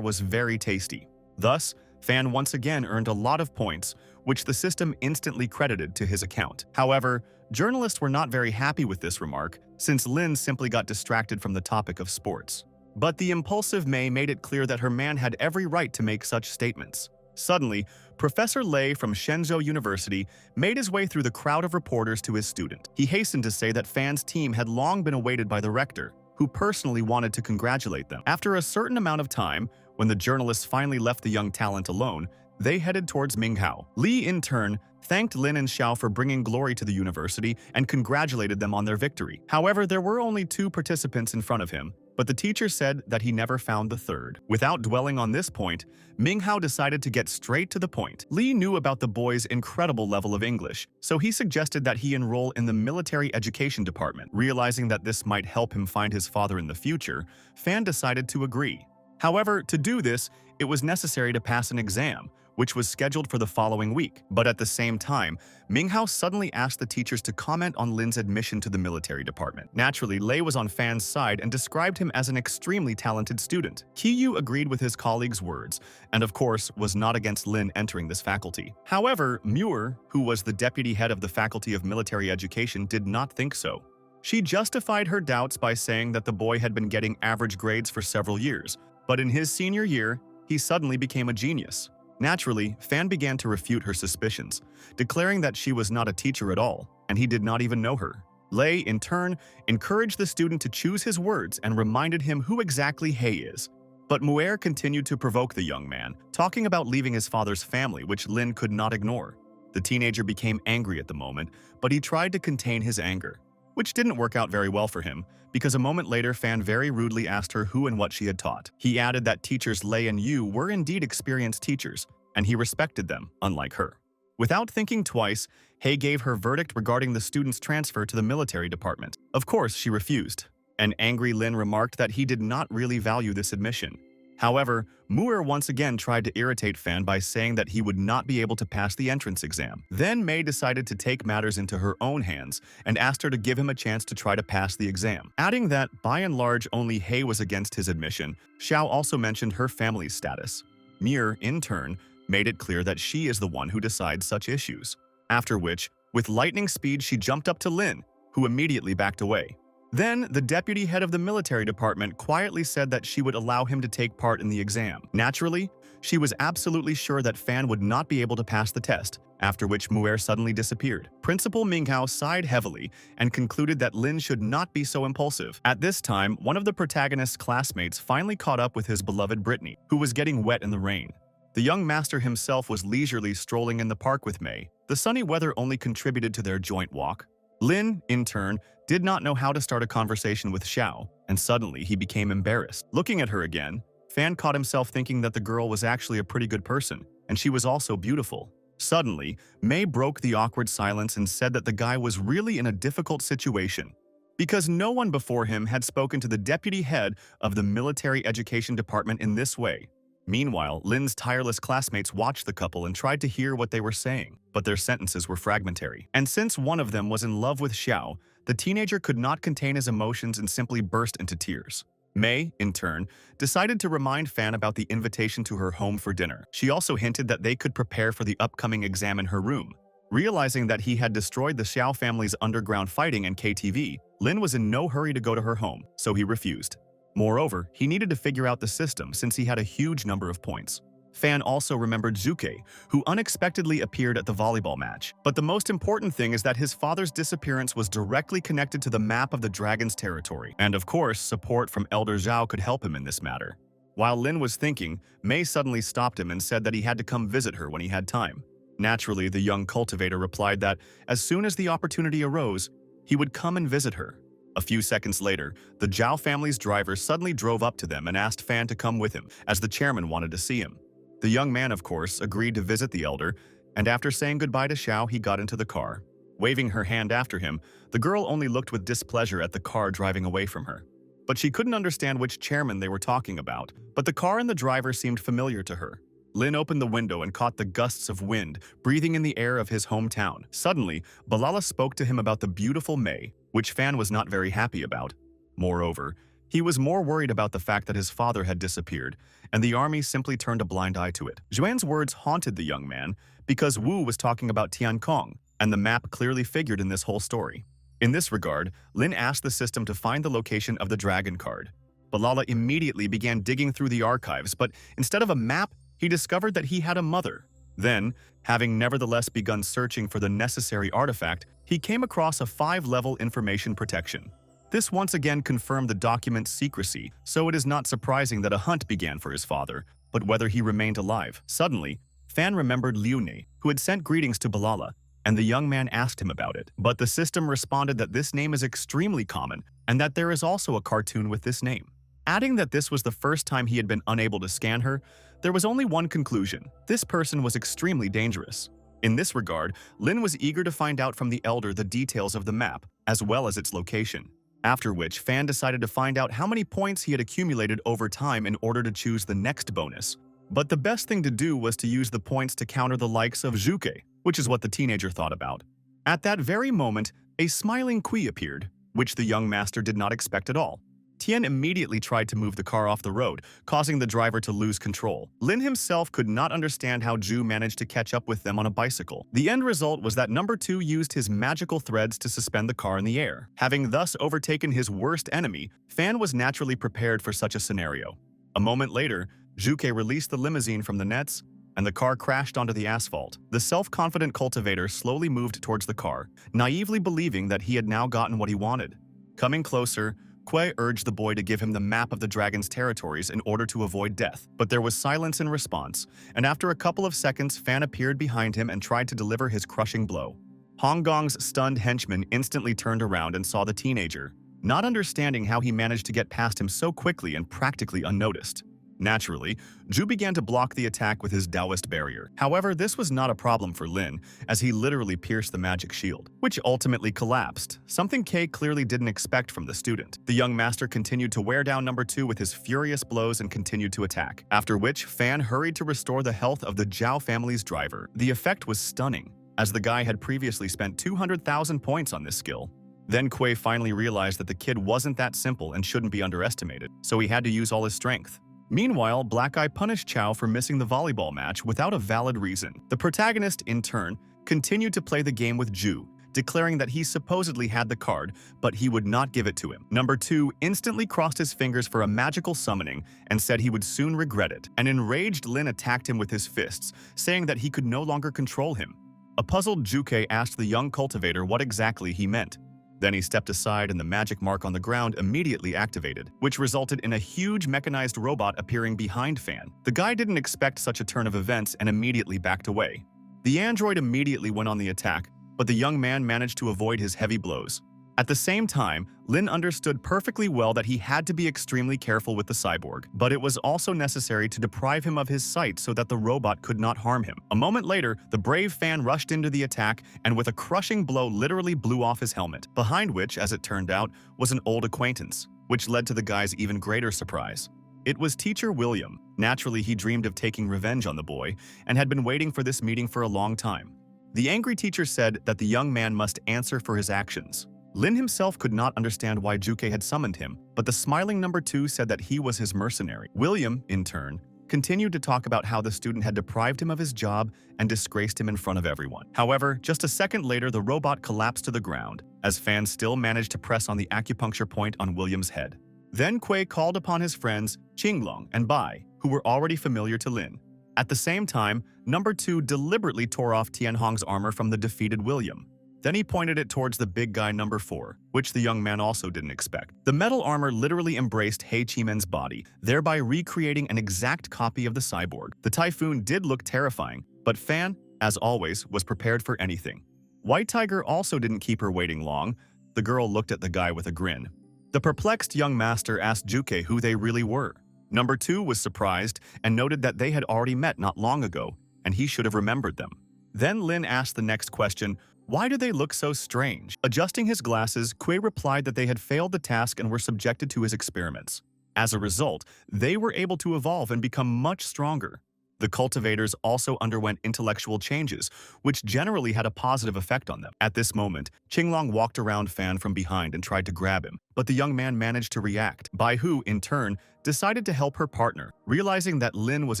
was very tasty. Thus, Fan once again earned a lot of points, which the system instantly credited to his account. However, journalists were not very happy with this remark, since Lin simply got distracted from the topic of sports. But the impulsive Mei made it clear that her man had every right to make such statements. Suddenly, Professor Lei from Shenzhou University made his way through the crowd of reporters to his student. He hastened to say that Fan's team had long been awaited by the rector, who personally wanted to congratulate them. After a certain amount of time, when the journalists finally left the young talent alone, they headed towards Minghao. Li, in turn, thanked Lin and Xiao for bringing glory to the university and congratulated them on their victory. However, there were only 2 participants in front of him, but the teacher said that he never found the third. Without dwelling on this point, Minghao decided to get straight to the point. Li knew about the boy's incredible level of English, so he suggested that he enroll in the military education department. Realizing that this might help him find his father in the future, Fan decided to agree. However, to do this, it was necessary to pass an exam, which was scheduled for the following week. But at the same time, Minghao suddenly asked the teachers to comment on Lin's admission to the military department. Naturally, Lei was on Fan's side and described him as an extremely talented student. Qiyu agreed with his colleague's words, and of course, was not against Lin entering this faculty. However, Muir, who was the deputy head of the Faculty of Military Education, did not think so. She justified her doubts by saying that the boy had been getting average grades for several years, but in his senior year, he suddenly became a genius. Naturally, Fan began to refute her suspicions, declaring that she was not a teacher at all, and he did not even know her. Lei, in turn, encouraged the student to choose his words and reminded him who exactly Hei is. But Muir continued to provoke the young man, talking about leaving his father's family, which Lin could not ignore. The teenager became angry at the moment, but he tried to contain his anger, which didn't work out very well for him, because a moment later Fan very rudely asked her who and what she had taught. He added that teachers Lei and Yu were indeed experienced teachers, and he respected them, unlike her. Without thinking twice, Hei gave her verdict regarding the student's transfer to the military department. Of course, she refused. An angry Lin remarked that he did not really value this admission. However, Muir once again tried to irritate Fan by saying that he would not be able to pass the entrance exam. Then Mei decided to take matters into her own hands and asked her to give him a chance to try to pass the exam. Adding that, by and large, only Hei was against his admission, Xiao also mentioned her family's status. Muir, in turn, made it clear that she is the one who decides such issues. After which, with lightning speed, she jumped up to Lin, who immediately backed away. Then, the deputy head of the military department quietly said that she would allow him to take part in the exam. Naturally, she was absolutely sure that Fan would not be able to pass the test, after which Muir suddenly disappeared. Principal Minghao sighed heavily and concluded that Lin should not be so impulsive. At this time, one of the protagonist's classmates finally caught up with his beloved Brittany, who was getting wet in the rain. The young master himself was leisurely strolling in the park with Mei. The sunny weather only contributed to their joint walk. Lin, in turn, did not know how to start a conversation with Xiao, and suddenly he became embarrassed. Looking at her again, Fan caught himself thinking that the girl was actually a pretty good person, and she was also beautiful. Suddenly, May broke the awkward silence and said that the guy was really in a difficult situation because no one before him had spoken to the deputy head of the military education department in this way. Meanwhile, Lin's tireless classmates watched the couple and tried to hear what they were saying, but their sentences were fragmentary. And since one of them was in love with Xiao, the teenager could not contain his emotions and simply burst into tears. May, in turn, decided to remind Fan about the invitation to her home for dinner. She also hinted that they could prepare for the upcoming exam in her room. Realizing that he had destroyed the Xiao family's underground fighting and KTV, Lin was in no hurry to go to her home, so he refused. Moreover, he needed to figure out the system since he had a huge number of points. Fan also remembered Zuke, who unexpectedly appeared at the volleyball match. But the most important thing is that his father's disappearance was directly connected to the map of the dragon's territory. And of course, support from Elder Zhao could help him in this matter. While Lin was thinking, Mei suddenly stopped him and said that he had to come visit her when he had time. Naturally, the young cultivator replied that as soon as the opportunity arose, he would come and visit her. A few seconds later, the Zhao family's driver suddenly drove up to them and asked Fan to come with him, as the chairman wanted to see him. The young man, of course, agreed to visit the elder, and after saying goodbye to Xiao, he got into the car. Waving her hand after him, the girl only looked with displeasure at the car driving away from her. But she couldn't understand which chairman they were talking about, but the car and the driver seemed familiar to her. Lin opened the window and caught the gusts of wind, breathing in the air of his hometown. Suddenly, Balala spoke to him about the beautiful Mei, which Fan was not very happy about. Moreover, he was more worried about the fact that his father had disappeared, and the army simply turned a blind eye to it. Zhuan's words haunted the young man because Wu was talking about Tiankong, and the map clearly figured in this whole story. In this regard, Lin asked the system to find the location of the dragon card. Balala immediately began digging through the archives, but instead of a map, he discovered that he had a mother. Then, having nevertheless begun searching for the necessary artifact, he came across a 5-level information protection. This once again confirmed the document's secrecy, so it is not surprising that a hunt began for his father, but whether he remained alive. Suddenly, Fan remembered Liu Ne, who had sent greetings to Balala, and the young man asked him about it. But the system responded that this name is extremely common, and that there is also a cartoon with this name. Adding that this was the first time he had been unable to scan her, there was only one conclusion: this person was extremely dangerous. In this regard, Lin was eager to find out from the elder the details of the map, as well as its location. After which, Fan decided to find out how many points he had accumulated over time in order to choose the next bonus. But the best thing to do was to use the points to counter the likes of Zuke, which is what the teenager thought about. At that very moment, a smiling Kui appeared, which the young master did not expect at all. Tian immediately tried to move the car off the road, causing the driver to lose control. Lin himself could not understand how Zhu managed to catch up with them on a bicycle. The end result was that number 2 used his magical threads to suspend the car in the air. Having thus overtaken his worst enemy, Fan was naturally prepared for such a scenario. A moment later, Zhuke released the limousine from the nets, and the car crashed onto the asphalt. The self-confident cultivator slowly moved towards the car, naively believing that he had now gotten what he wanted. Coming closer, Kuei urged the boy to give him the map of the dragon's territories in order to avoid death, but there was silence in response, and after a couple of seconds, Fan appeared behind him and tried to deliver his crushing blow. Hong Gong's stunned henchman instantly turned around and saw the teenager, not understanding how he managed to get past him so quickly and practically unnoticed. Naturally, Zhu began to block the attack with his Taoist barrier. However, this was not a problem for Lin, as he literally pierced the magic shield, which ultimately collapsed, something Kei clearly didn't expect from the student. The young master continued to wear down number 2 with his furious blows and continued to attack, after which Fan hurried to restore the health of the Zhao family's driver. The effect was stunning, as the guy had previously spent 200,000 points on this skill. Then Kuei finally realized that the kid wasn't that simple and shouldn't be underestimated, so he had to use all his strength. Meanwhile, Black Eye punished Chao for missing the volleyball match without a valid reason. The protagonist, in turn, continued to play the game with Zhu, declaring that he supposedly had the card, but he would not give it to him. Number 2 instantly crossed his fingers for a magical summoning and said he would soon regret it. An enraged Lin attacked him with his fists, saying that he could no longer control him. A puzzled Zhuke asked the young cultivator what exactly he meant. Then he stepped aside and the magic mark on the ground immediately activated, which resulted in a huge mechanized robot appearing behind Fan. The guy didn't expect such a turn of events and immediately backed away. The android immediately went on the attack, but the young man managed to avoid his heavy blows. At the same time, Lin understood perfectly well that he had to be extremely careful with the cyborg, but it was also necessary to deprive him of his sight so that the robot could not harm him. A moment later, the brave Fan rushed into the attack and with a crushing blow literally blew off his helmet, behind which, as it turned out, was an old acquaintance, which led to the guy's even greater surprise. It was teacher William. Naturally, he dreamed of taking revenge on the boy and had been waiting for this meeting for a long time. The angry teacher said that the young man must answer for his actions. Lin himself could not understand why Juke had summoned him, but the smiling number 2 said that he was his mercenary. William, in turn, continued to talk about how the student had deprived him of his job and disgraced him in front of everyone. However, just a second later, the robot collapsed to the ground, as Fan still managed to press on the acupuncture point on William's head. Then Kuei called upon his friends Qinglong and Bai, who were already familiar to Lin. At the same time, number 2 deliberately tore off Tianhong's armor from the defeated William. Then he pointed it towards the big guy number 4, which the young man also didn't expect. The metal armor literally embraced He Qimen's body, thereby recreating an exact copy of the cyborg. The typhoon did look terrifying, but Fan, as always, was prepared for anything. White Tiger also didn't keep her waiting long. The girl looked at the guy with a grin. The perplexed young master asked Juke who they really were. Number 2 was surprised and noted that they had already met not long ago, and he should have remembered them. Then Lin asked the next question, why do they look so strange? Adjusting his glasses, Kuei replied that they had failed the task and were subjected to his experiments. As a result, they were able to evolve and become much stronger. The cultivators also underwent intellectual changes, which generally had a positive effect on them. At this moment, Qinglong walked around Fan from behind and tried to grab him, but the young man managed to react. Bai Hu, in turn, decided to help her partner, realizing that Lin was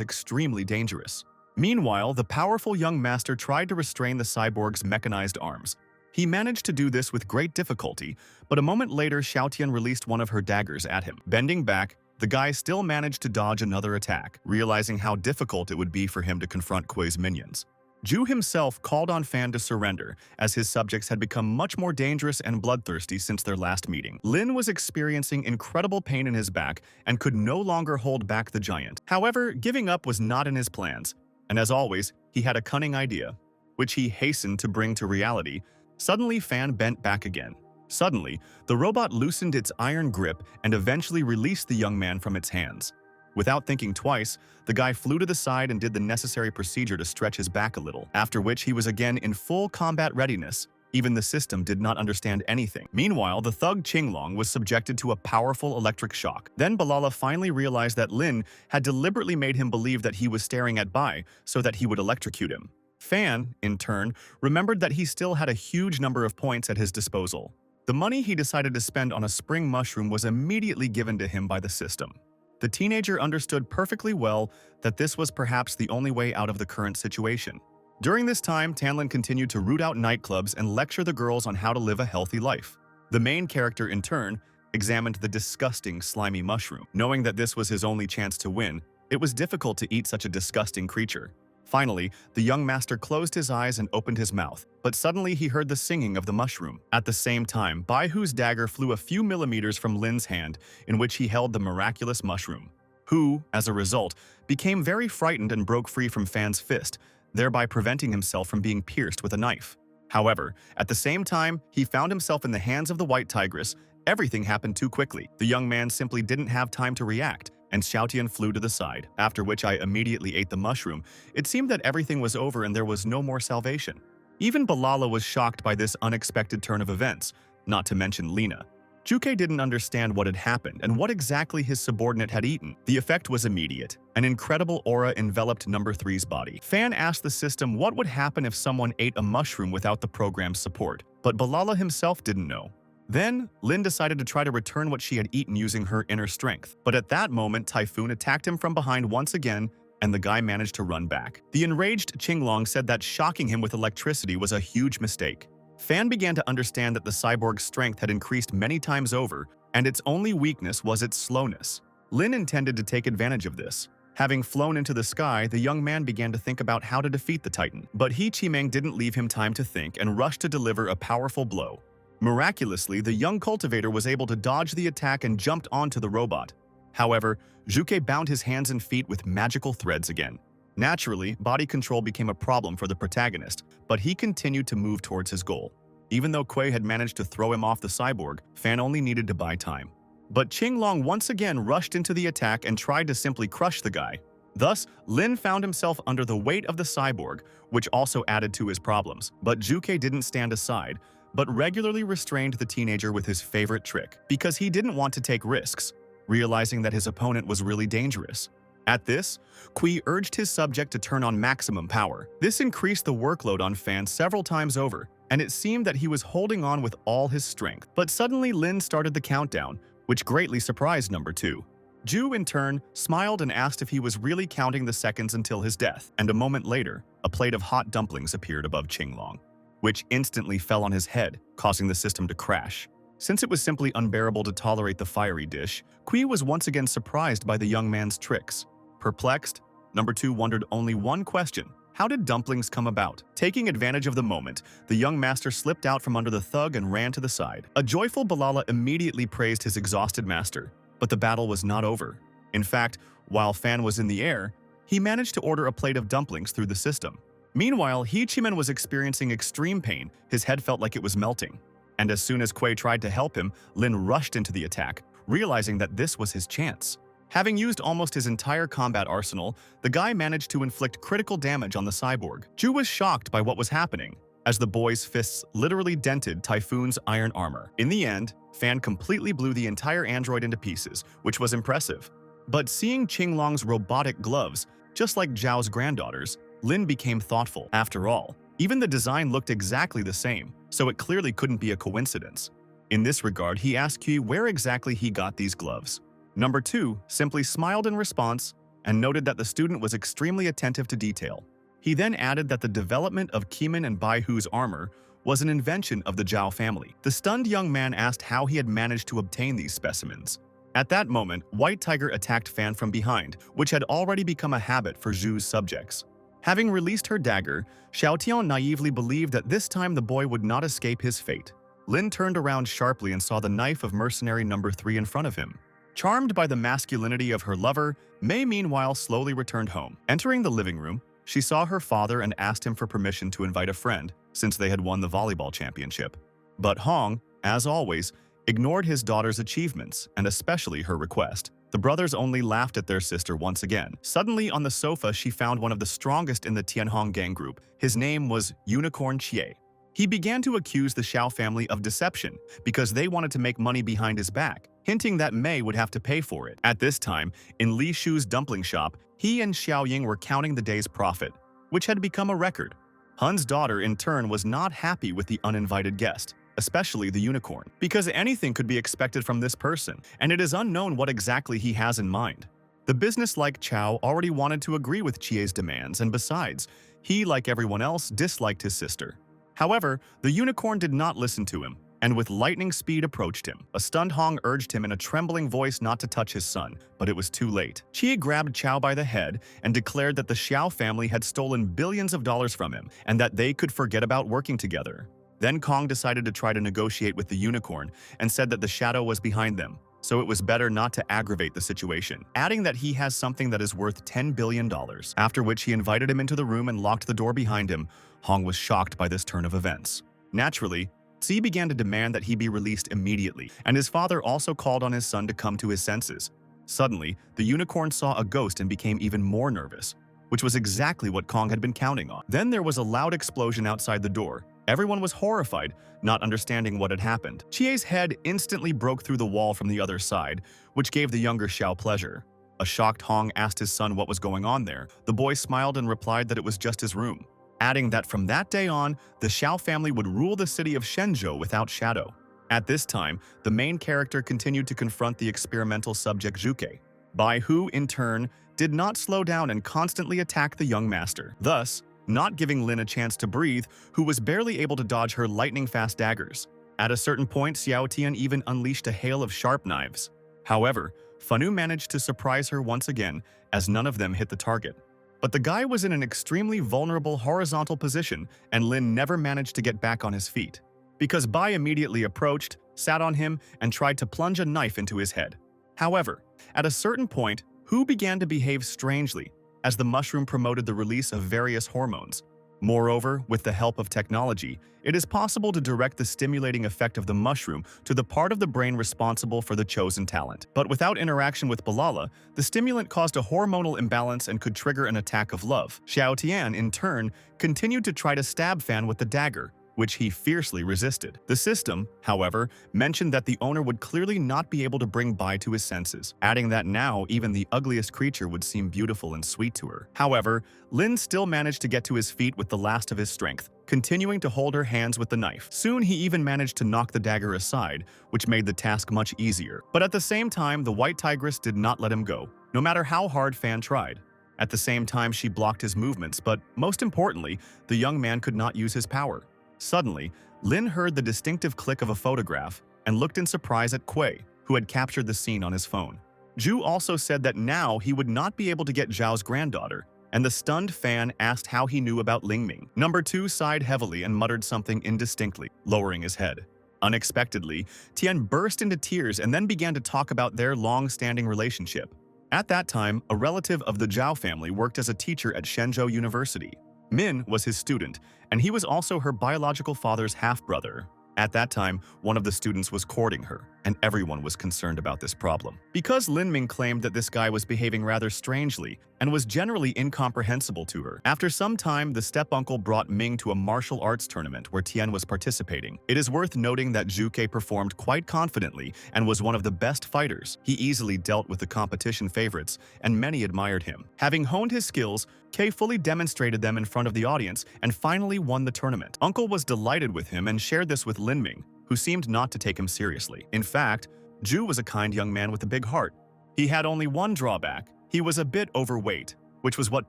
extremely dangerous. Meanwhile, the powerful young master tried to restrain the cyborg's mechanized arms. He managed to do this with great difficulty, but a moment later Xiaotian released one of her daggers at him. Bending back, the guy still managed to dodge another attack, realizing how difficult it would be for him to confront Kuei's minions. Zhu himself called on Fan to surrender, as his subjects had become much more dangerous and bloodthirsty since their last meeting. Lin was experiencing incredible pain in his back and could no longer hold back the giant. However, giving up was not in his plans. And as always, he had a cunning idea, which he hastened to bring to reality. Suddenly, Fan bent back again. Suddenly, the robot loosened its iron grip and eventually released the young man from its hands. Without thinking twice, the guy flew to the side and did the necessary procedure to stretch his back a little, after which he was again in full combat readiness. Even the system did not understand anything. Meanwhile, the thug Qinglong was subjected to a powerful electric shock. Then Balala finally realized that Lin had deliberately made him believe that he was staring at Bai so that he would electrocute him. Fan, in turn, remembered that he still had a huge number of points at his disposal. The money he decided to spend on a spring mushroom was immediately given to him by the system. The teenager understood perfectly well that this was perhaps the only way out of the current situation. During this time, Tanlin continued to root out nightclubs and lecture the girls on how to live a healthy life. The main character, in turn, examined the disgusting, slimy mushroom. Knowing that this was his only chance to win, it was difficult to eat such a disgusting creature. Finally, the young master closed his eyes and opened his mouth, but suddenly he heard the singing of the mushroom. At the same time, Bai Hu's dagger flew a few millimeters from Lin's hand, in which he held the miraculous mushroom. Hu, as a result, became very frightened and broke free from Fan's fist, thereby preventing himself from being pierced with a knife. However, at the same time, he found himself in the hands of the white tigress. Everything happened too quickly. The young man simply didn't have time to react, and Xiaotian flew to the side, after which I immediately ate the mushroom. It seemed that everything was over and there was no more salvation. Even Balala was shocked by this unexpected turn of events, not to mention Lina. Juke didn't understand what had happened and what exactly his subordinate had eaten. The effect was immediate. An incredible aura enveloped number 3's body. Fan asked the system what would happen if someone ate a mushroom without the program's support, but Balala himself didn't know. Then, Lin decided to try to return what she had eaten using her inner strength. But at that moment, Typhoon attacked him from behind once again, and the guy managed to run back. The enraged Qinglong said that shocking him with electricity was a huge mistake. Fan began to understand that the cyborg's strength had increased many times over, and its only weakness was its slowness. Lin intended to take advantage of this. Having flown into the sky, the young man began to think about how to defeat the Titan. But He Qimeng didn't leave him time to think and rushed to deliver a powerful blow. Miraculously, the young cultivator was able to dodge the attack and jumped onto the robot. However, Juke bound his hands and feet with magical threads again. Naturally, body control became a problem for the protagonist, but he continued to move towards his goal. Even though Kuei had managed to throw him off the cyborg, Fan only needed to buy time. But Qinglong once again rushed into the attack and tried to simply crush the guy. Thus, Lin found himself under the weight of the cyborg, which also added to his problems. But Juke didn't stand aside, but regularly restrained the teenager with his favorite trick, because he didn't want to take risks, realizing that his opponent was really dangerous. At this, Kui urged his subject to turn on maximum power. This increased the workload on Fan several times over, and it seemed that he was holding on with all his strength. But suddenly Lin started the countdown, which greatly surprised number 2. Ju, in turn, smiled and asked if he was really counting the seconds until his death, and a moment later, a plate of hot dumplings appeared above Qinglong, which instantly fell on his head, causing the system to crash. Since it was simply unbearable to tolerate the fiery dish, Kui was once again surprised by the young man's tricks. Perplexed, number 2 wondered only one question: how did dumplings come about? Taking advantage of the moment, the young master slipped out from under the thug and ran to the side. A joyful Balala immediately praised his exhausted master, but the battle was not over. In fact, while Fan was in the air, he managed to order a plate of dumplings through the system. Meanwhile, Heechiman was experiencing extreme pain. His head felt like it was melting. And as soon as Kuei tried to help him, Lin rushed into the attack, realizing that this was his chance. Having used almost his entire combat arsenal, the guy managed to inflict critical damage on the cyborg. Ju was shocked by what was happening, as the boy's fists literally dented Typhoon's iron armor. In the end, Fan completely blew the entire android into pieces, which was impressive. But seeing Qinglong's robotic gloves, just like Zhao's granddaughter's, Lin became thoughtful. After all, even the design looked exactly the same, so it clearly couldn't be a coincidence. In this regard, he asked Qi where exactly he got these gloves. Number 2 simply smiled in response and noted that the student was extremely attentive to detail. He then added that the development of Kimin and Baihu's armor was an invention of the Zhao family. The stunned young man asked how he had managed to obtain these specimens. At that moment, White Tiger attacked Fan from behind, which had already become a habit for Zhu's subjects. Having released her dagger, Xiaotian naively believed that this time the boy would not escape his fate. Lin turned around sharply and saw the knife of mercenary number 3 in front of him. Charmed by the masculinity of her lover, Mei meanwhile slowly returned home. Entering the living room, she saw her father and asked him for permission to invite a friend, since they had won the volleyball championship. But Hong, as always, ignored his daughter's achievements, and especially her request. The brothers only laughed at their sister once again. Suddenly, on the sofa, she found one of the strongest in the Tianhong gang group. His name was Unicorn Chie. He began to accuse the Xiao family of deception because they wanted to make money behind his back, hinting that Mei would have to pay for it. At this time, in Li Shu's dumpling shop, he and Xiao Ying were counting the day's profit, which had become a record. Hun's daughter, in turn, was not happy with the uninvited guest, especially the unicorn, because anything could be expected from this person, and it is unknown what exactly he has in mind. The business-like Chao already wanted to agree with Chie's demands, and besides, he, like everyone else, disliked his sister. However, the unicorn did not listen to him, and with lightning speed approached him. A stunned Hong urged him in a trembling voice not to touch his son, but it was too late. Qi grabbed Chao by the head and declared that the Xiao family had stolen billions of dollars from him, and that they could forget about working together. Then Kong decided to try to negotiate with the unicorn and said that the shadow was behind them, so it was better not to aggravate the situation, adding that he has something that is worth $10 billion. After which he invited him into the room and locked the door behind him. Hong was shocked by this turn of events. Naturally, Zi began to demand that he be released immediately, and his father also called on his son to come to his senses. Suddenly, the unicorn saw a ghost and became even more nervous, which was exactly what Kong had been counting on. Then there was a loud explosion outside the door. Everyone was horrified, not understanding what had happened. Chie's head instantly broke through the wall from the other side, which gave the younger Xiao pleasure. A shocked Hong asked his son what was going on there. The boy smiled and replied that it was just his room, adding that from that day on, the Xiao family would rule the city of Shenzhou without shadow. At this time, the main character continued to confront the experimental subject Zhuke. Bai Hu, in turn, did not slow down and constantly attacked the young master, thus not giving Lin a chance to breathe, who was barely able to dodge her lightning-fast daggers. At a certain point, Xiao Tian even unleashed a hail of sharp knives. However, Fanu managed to surprise her once again, as none of them hit the target. But the guy was in an extremely vulnerable horizontal position, and Lin never managed to get back on his feet, because Bai immediately approached, sat on him, and tried to plunge a knife into his head. However, at a certain point, Hu began to behave strangely, as the mushroom promoted the release of various hormones. Moreover, with the help of technology, it is possible to direct the stimulating effect of the mushroom to the part of the brain responsible for the chosen talent. But without interaction with Balala, the stimulant caused a hormonal imbalance and could trigger an attack of love. Xiao Tian, in turn, continued to try to stab Fan with the dagger, which he fiercely resisted. The system, however, mentioned that the owner would clearly not be able to bring Bai to his senses, adding that now even the ugliest creature would seem beautiful and sweet to her. However, Lin still managed to get to his feet with the last of his strength, continuing to hold her hands with the knife. Soon he even managed to knock the dagger aside, which made the task much easier. But at the same time, the white tigress did not let him go, no matter how hard Fan tried. At the same time, she blocked his movements, but most importantly, the young man could not use his power. Suddenly, Lin heard the distinctive click of a photograph and looked in surprise at Kuei, who had captured the scene on his phone. Zhu also said that now he would not be able to get Zhao's granddaughter, and the stunned Fan asked how he knew about Lingming. Number 2 sighed heavily and muttered something indistinctly, lowering his head. Unexpectedly, Tian burst into tears and then began to talk about their long-standing relationship. At that time, a relative of the Zhao family worked as a teacher at Shenzhou University. Min was his student, and he was also her biological father's half-brother. At that time, one of the students was courting her, and everyone was concerned about this problem. Because Lin Ming claimed that this guy was behaving rather strangely and was generally incomprehensible to her. After some time, the step-uncle brought Ming to a martial arts tournament where Tian was participating. It is worth noting that Zhu Ke performed quite confidently and was one of the best fighters. He easily dealt with the competition favorites, and many admired him. Having honed his skills, Ke fully demonstrated them in front of the audience and finally won the tournament. Uncle was delighted with him and shared this with Lin Ming, who seemed not to take him seriously. In fact, Zhu was a kind young man with a big heart. He had only one drawback. He was a bit overweight, which was what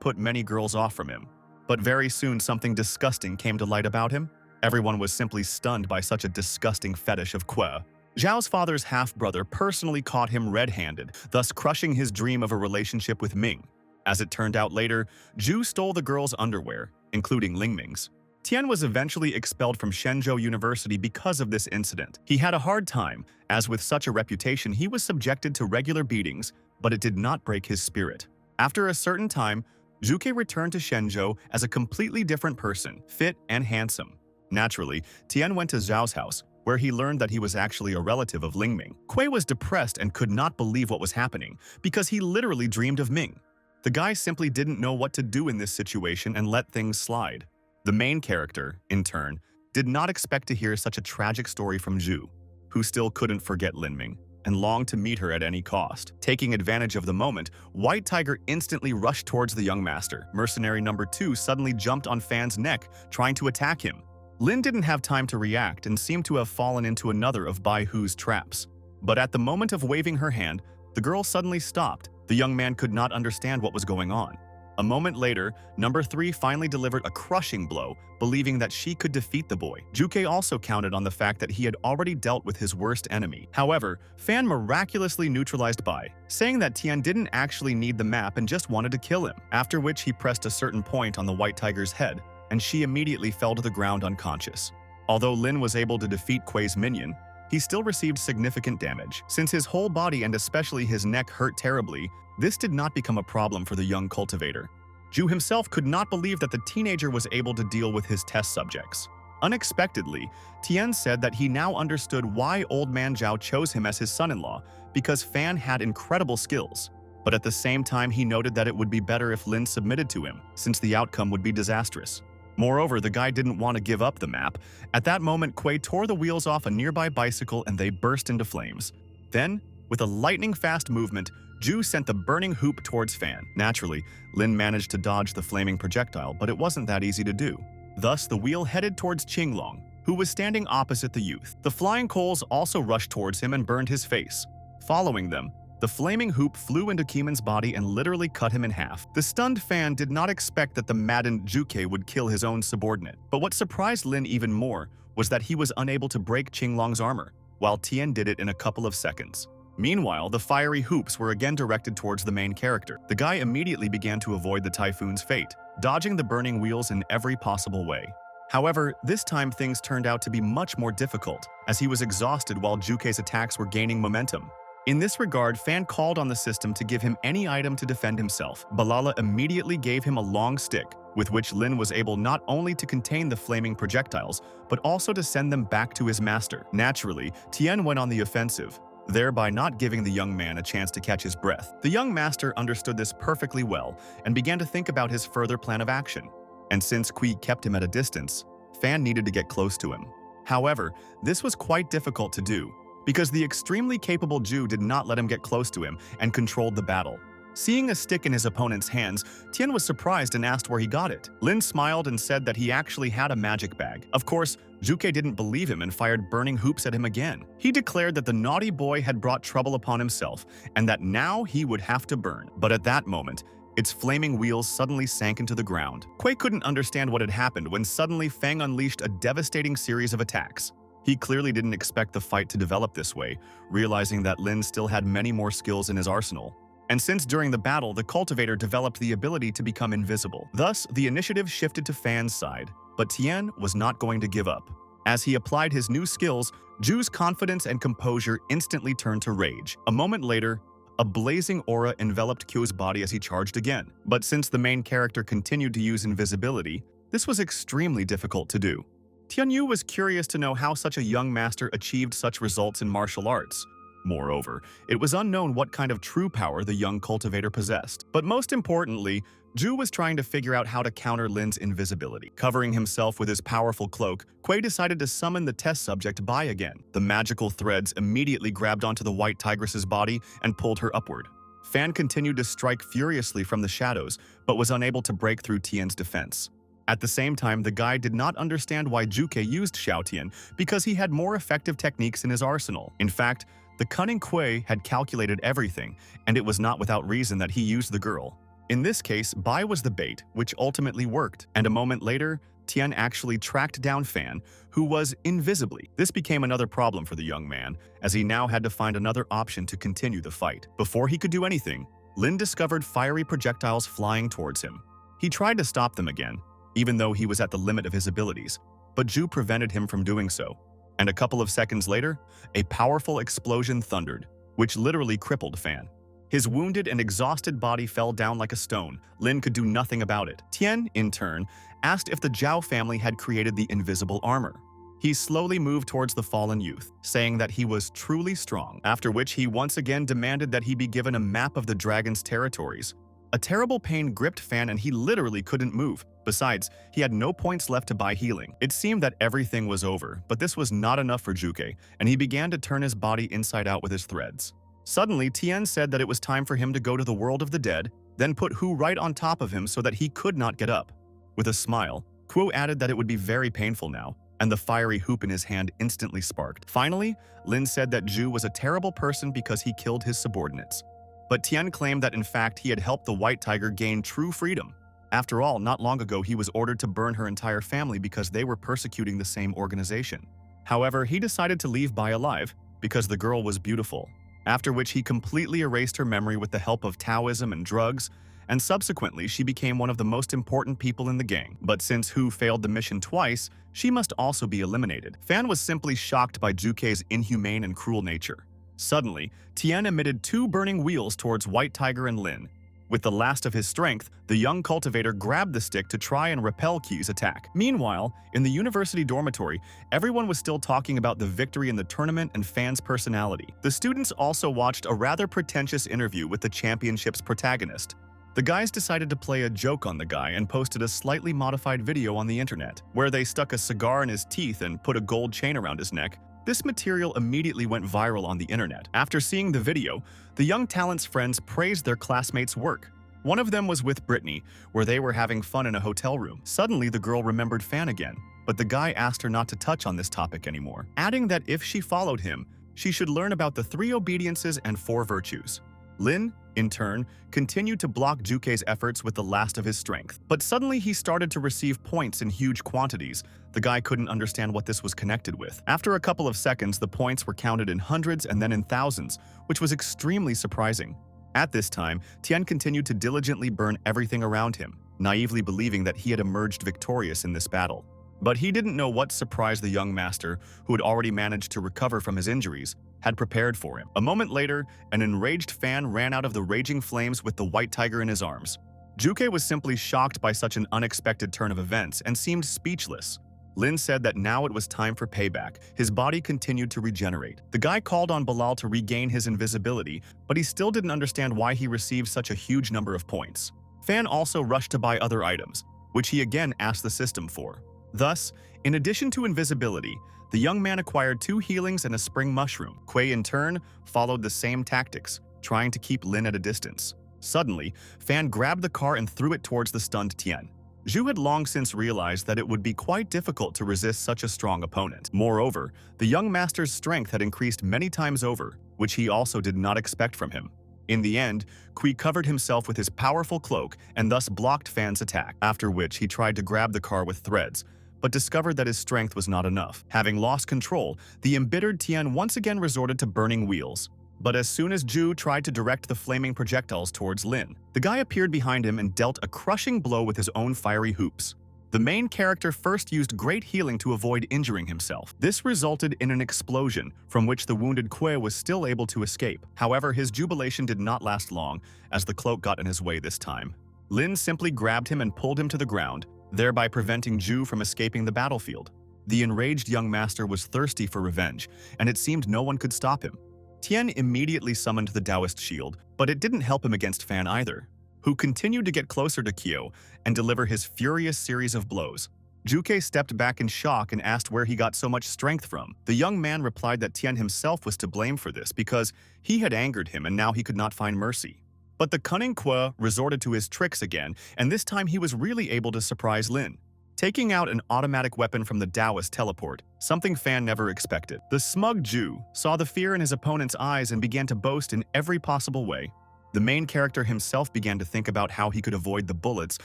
put many girls off from him. But very soon something disgusting came to light about him. Everyone was simply stunned by such a disgusting fetish of Kuei. Zhao's father's half-brother personally caught him red-handed, thus crushing his dream of a relationship with Ming. As it turned out later, Zhu stole the girl's underwear, including Lingming's. Tian was eventually expelled from Shenzhou University because of this incident. He had a hard time, as with such a reputation he was subjected to regular beatings, but it did not break his spirit. After a certain time, Zhu Ke returned to Shenzhou as a completely different person, fit and handsome. Naturally, Tian went to Zhao's house, where he learned that he was actually a relative of Lingming. Kuei was depressed and could not believe what was happening, because he literally dreamed of Ming. The guy simply didn't know what to do in this situation and let things slide. The main character, in turn, did not expect to hear such a tragic story from Zhu, who still couldn't forget Lin Ming and longed to meet her at any cost. Taking advantage of the moment, White Tiger instantly rushed towards the young master. Mercenary number 2 suddenly jumped on Fan's neck, trying to attack him. Lin didn't have time to react and seemed to have fallen into another of Bai Hu's traps. But at the moment of waving her hand, the girl suddenly stopped. The young man could not understand what was going on. A moment later, number 3 finally delivered a crushing blow, believing that she could defeat the boy. Zhu Ke also counted on the fact that he had already dealt with his worst enemy. However, Fan miraculously neutralized Bai, saying that Tian didn't actually need the map and just wanted to kill him, after which he pressed a certain point on the White Tiger's head, and she immediately fell to the ground unconscious. Although Lin was able to defeat Kuei's minion, he still received significant damage. Since his whole body and especially his neck hurt terribly, this did not become a problem for the young cultivator. Zhu himself could not believe that the teenager was able to deal with his test subjects. Unexpectedly, Tian said that he now understood why Old Man Zhao chose him as his son-in-law, because Fan had incredible skills. But at the same time, he noted that it would be better if Lin submitted to him, since the outcome would be disastrous. Moreover, the guy didn't want to give up the map. At that moment, Kuei tore the wheels off a nearby bicycle and they burst into flames. Then, with a lightning-fast movement, Zhu sent the burning hoop towards Fan. Naturally, Lin managed to dodge the flaming projectile, but it wasn't that easy to do. Thus, the wheel headed towards Qinglong, who was standing opposite the youth. The flying coals also rushed towards him and burned his face. Following them, the flaming hoop flew into Keeman's body and literally cut him in half. The stunned Fan did not expect that the maddened Zhu Ke would kill his own subordinate. But what surprised Lin even more was that he was unable to break Qinglong's armor, while Tian did it in a couple of seconds. Meanwhile, the fiery hoops were again directed towards the main character. The guy immediately began to avoid the typhoon's fate, dodging the burning wheels in every possible way. However, this time things turned out to be much more difficult, as he was exhausted while Zhu Ke's attacks were gaining momentum. In this regard, Fan called on the system to give him any item to defend himself. Balala immediately gave him a long stick, with which Lin was able not only to contain the flaming projectiles, but also to send them back to his master. Naturally, Tian went on the offensive, thereby not giving the young man a chance to catch his breath. The young master understood this perfectly well and began to think about his further plan of action. And since Kui kept him at a distance, Fan needed to get close to him. However, this was quite difficult to do, because the extremely capable Ju did not let him get close to him and controlled the battle. Seeing a stick in his opponent's hands, Tian was surprised and asked where he got it. Lin smiled and said that he actually had a magic bag. Of course, Juke didn't believe him and fired burning hoops at him again. He declared that the naughty boy had brought trouble upon himself and that now he would have to burn. But at that moment, its flaming wheels suddenly sank into the ground. Kui couldn't understand what had happened when suddenly Fang unleashed a devastating series of attacks. He clearly didn't expect the fight to develop this way, realizing that Lin still had many more skills in his arsenal. And since during the battle, the cultivator developed the ability to become invisible. Thus, the initiative shifted to Fan's side, but Tian was not going to give up. As he applied his new skills, Ju's confidence and composure instantly turned to rage. A moment later, a blazing aura enveloped Kyu's body as he charged again. But since the main character continued to use invisibility, this was extremely difficult to do. Tianyu was curious to know how such a young master achieved such results in martial arts. Moreover, it was unknown what kind of true power the young cultivator possessed. But most importantly, Ju was trying to figure out how to counter Lin's invisibility. Covering himself with his powerful cloak, Kui decided to summon the test subject Bai again. The magical threads immediately grabbed onto the white tigress's body and pulled her upward. Fan continued to strike furiously from the shadows, but was unable to break through Tian's defense. At the same time, the guy did not understand why Juke used Xiaotian because he had more effective techniques in his arsenal. In fact, the cunning Kui had calculated everything, and it was not without reason that he used the girl. In this case, Bai was the bait, which ultimately worked, and a moment later, Tian actually tracked down Fan, who was invisibly. This became another problem for the young man, as he now had to find another option to continue the fight. Before he could do anything, Lin discovered fiery projectiles flying towards him. He tried to stop them again, even though he was at the limit of his abilities, but Ju prevented him from doing so. And a couple of seconds later, a powerful explosion thundered, which literally crippled Fan. His wounded and exhausted body fell down like a stone. Lin could do nothing about it. Tian, in turn, asked if the Zhao family had created the invisible armor. He slowly moved towards the fallen youth, saying that he was truly strong, after which he once again demanded that he be given a map of the dragon's territories. A terrible pain gripped Fan and he literally couldn't move. Besides, he had no points left to buy healing. It seemed that everything was over, but this was not enough for Juke, and he began to turn his body inside out with his threads. Suddenly, Tian said that it was time for him to go to the world of the dead, then put Hu right on top of him so that he could not get up. With a smile, Kuo added that it would be very painful now, and the fiery hoop in his hand instantly sparked. Finally, Lin said that Ju was a terrible person because he killed his subordinates. But Tian claimed that in fact he had helped the White Tiger gain true freedom. After all, not long ago he was ordered to burn her entire family because they were persecuting the same organization. However, he decided to leave Bai alive because the girl was beautiful, after which he completely erased her memory with the help of Taoism and drugs, and subsequently she became one of the most important people in the gang. But since Hu failed the mission twice, she must also be eliminated. Fan was simply shocked by Juke's inhumane and cruel nature. Suddenly, Tian emitted 2 burning wheels towards White Tiger and Lin. With the last of his strength, the young cultivator grabbed the stick to try and repel Qi's attack. Meanwhile, in the university dormitory, everyone was still talking about the victory in the tournament and Fan's personality. The students also watched a rather pretentious interview with the championship's protagonist. The guys decided to play a joke on the guy and posted a slightly modified video on the internet, where they stuck a cigar in his teeth and put a gold chain around his neck. This material immediately went viral on the internet. After seeing the video, the young talent's friends praised their classmates' work. One of them was with Brittany, where they were having fun in a hotel room. Suddenly, the girl remembered Fan again, but the guy asked her not to touch on this topic anymore, adding that if she followed him, she should learn about the 3 obediences and 4 virtues. Lin, in turn, continued to block Juke's efforts with the last of his strength. But suddenly he started to receive points in huge quantities. The guy couldn't understand what this was connected with. After a couple of seconds, the points were counted in hundreds and then in thousands, which was extremely surprising. At this time, Tian continued to diligently burn everything around him, naively believing that he had emerged victorious in this battle. But he didn't know what surprise the young master, who had already managed to recover from his injuries, had prepared for him. A moment later, an enraged fan ran out of the raging flames with the white tiger in his arms. Juke was simply shocked by such an unexpected turn of events and seemed speechless. Lin said that now it was time for payback. His body continued to regenerate. The guy called on Bilal to regain his invisibility, but he still didn't understand why he received such a huge number of points. Fan also rushed to buy other items, which he again asked the system for. Thus, in addition to invisibility, the young man acquired 2 healings and a spring mushroom. Kuei in turn followed the same tactics, trying to keep Lin at a distance. Suddenly, Fan grabbed the car and threw it towards the stunned Tian. Zhu had long since realized that it would be quite difficult to resist such a strong opponent. Moreover, the young master's strength had increased many times over, which he also did not expect from him. In the end, Kui covered himself with his powerful cloak and thus blocked Fan's attack, after which he tried to grab the car with threads, but discovered that his strength was not enough. Having lost control, the embittered Tian once again resorted to burning wheels. But as soon as Zhu tried to direct the flaming projectiles towards Lin, the guy appeared behind him and dealt a crushing blow with his own fiery hoops. The main character first used great healing to avoid injuring himself. This resulted in an explosion, from which the wounded Kuei was still able to escape. However, his jubilation did not last long, as the cloak got in his way this time. Lin simply grabbed him and pulled him to the ground, thereby preventing Zhu from escaping the battlefield. The enraged young master was thirsty for revenge, and it seemed no one could stop him. Tian immediately summoned the Taoist shield, but it didn't help him against Fan either, who continued to get closer to Kyo and deliver his furious series of blows. Juke stepped back in shock and asked where he got so much strength from. The young man replied that Tian himself was to blame for this because he had angered him and now he could not find mercy. But the cunning Kuei resorted to his tricks again, and this time he was really able to surprise Lin, taking out an automatic weapon from the Taoist teleport, something Fan never expected. The smug Zhu saw the fear in his opponent's eyes and began to boast in every possible way. The main character himself began to think about how he could avoid the bullets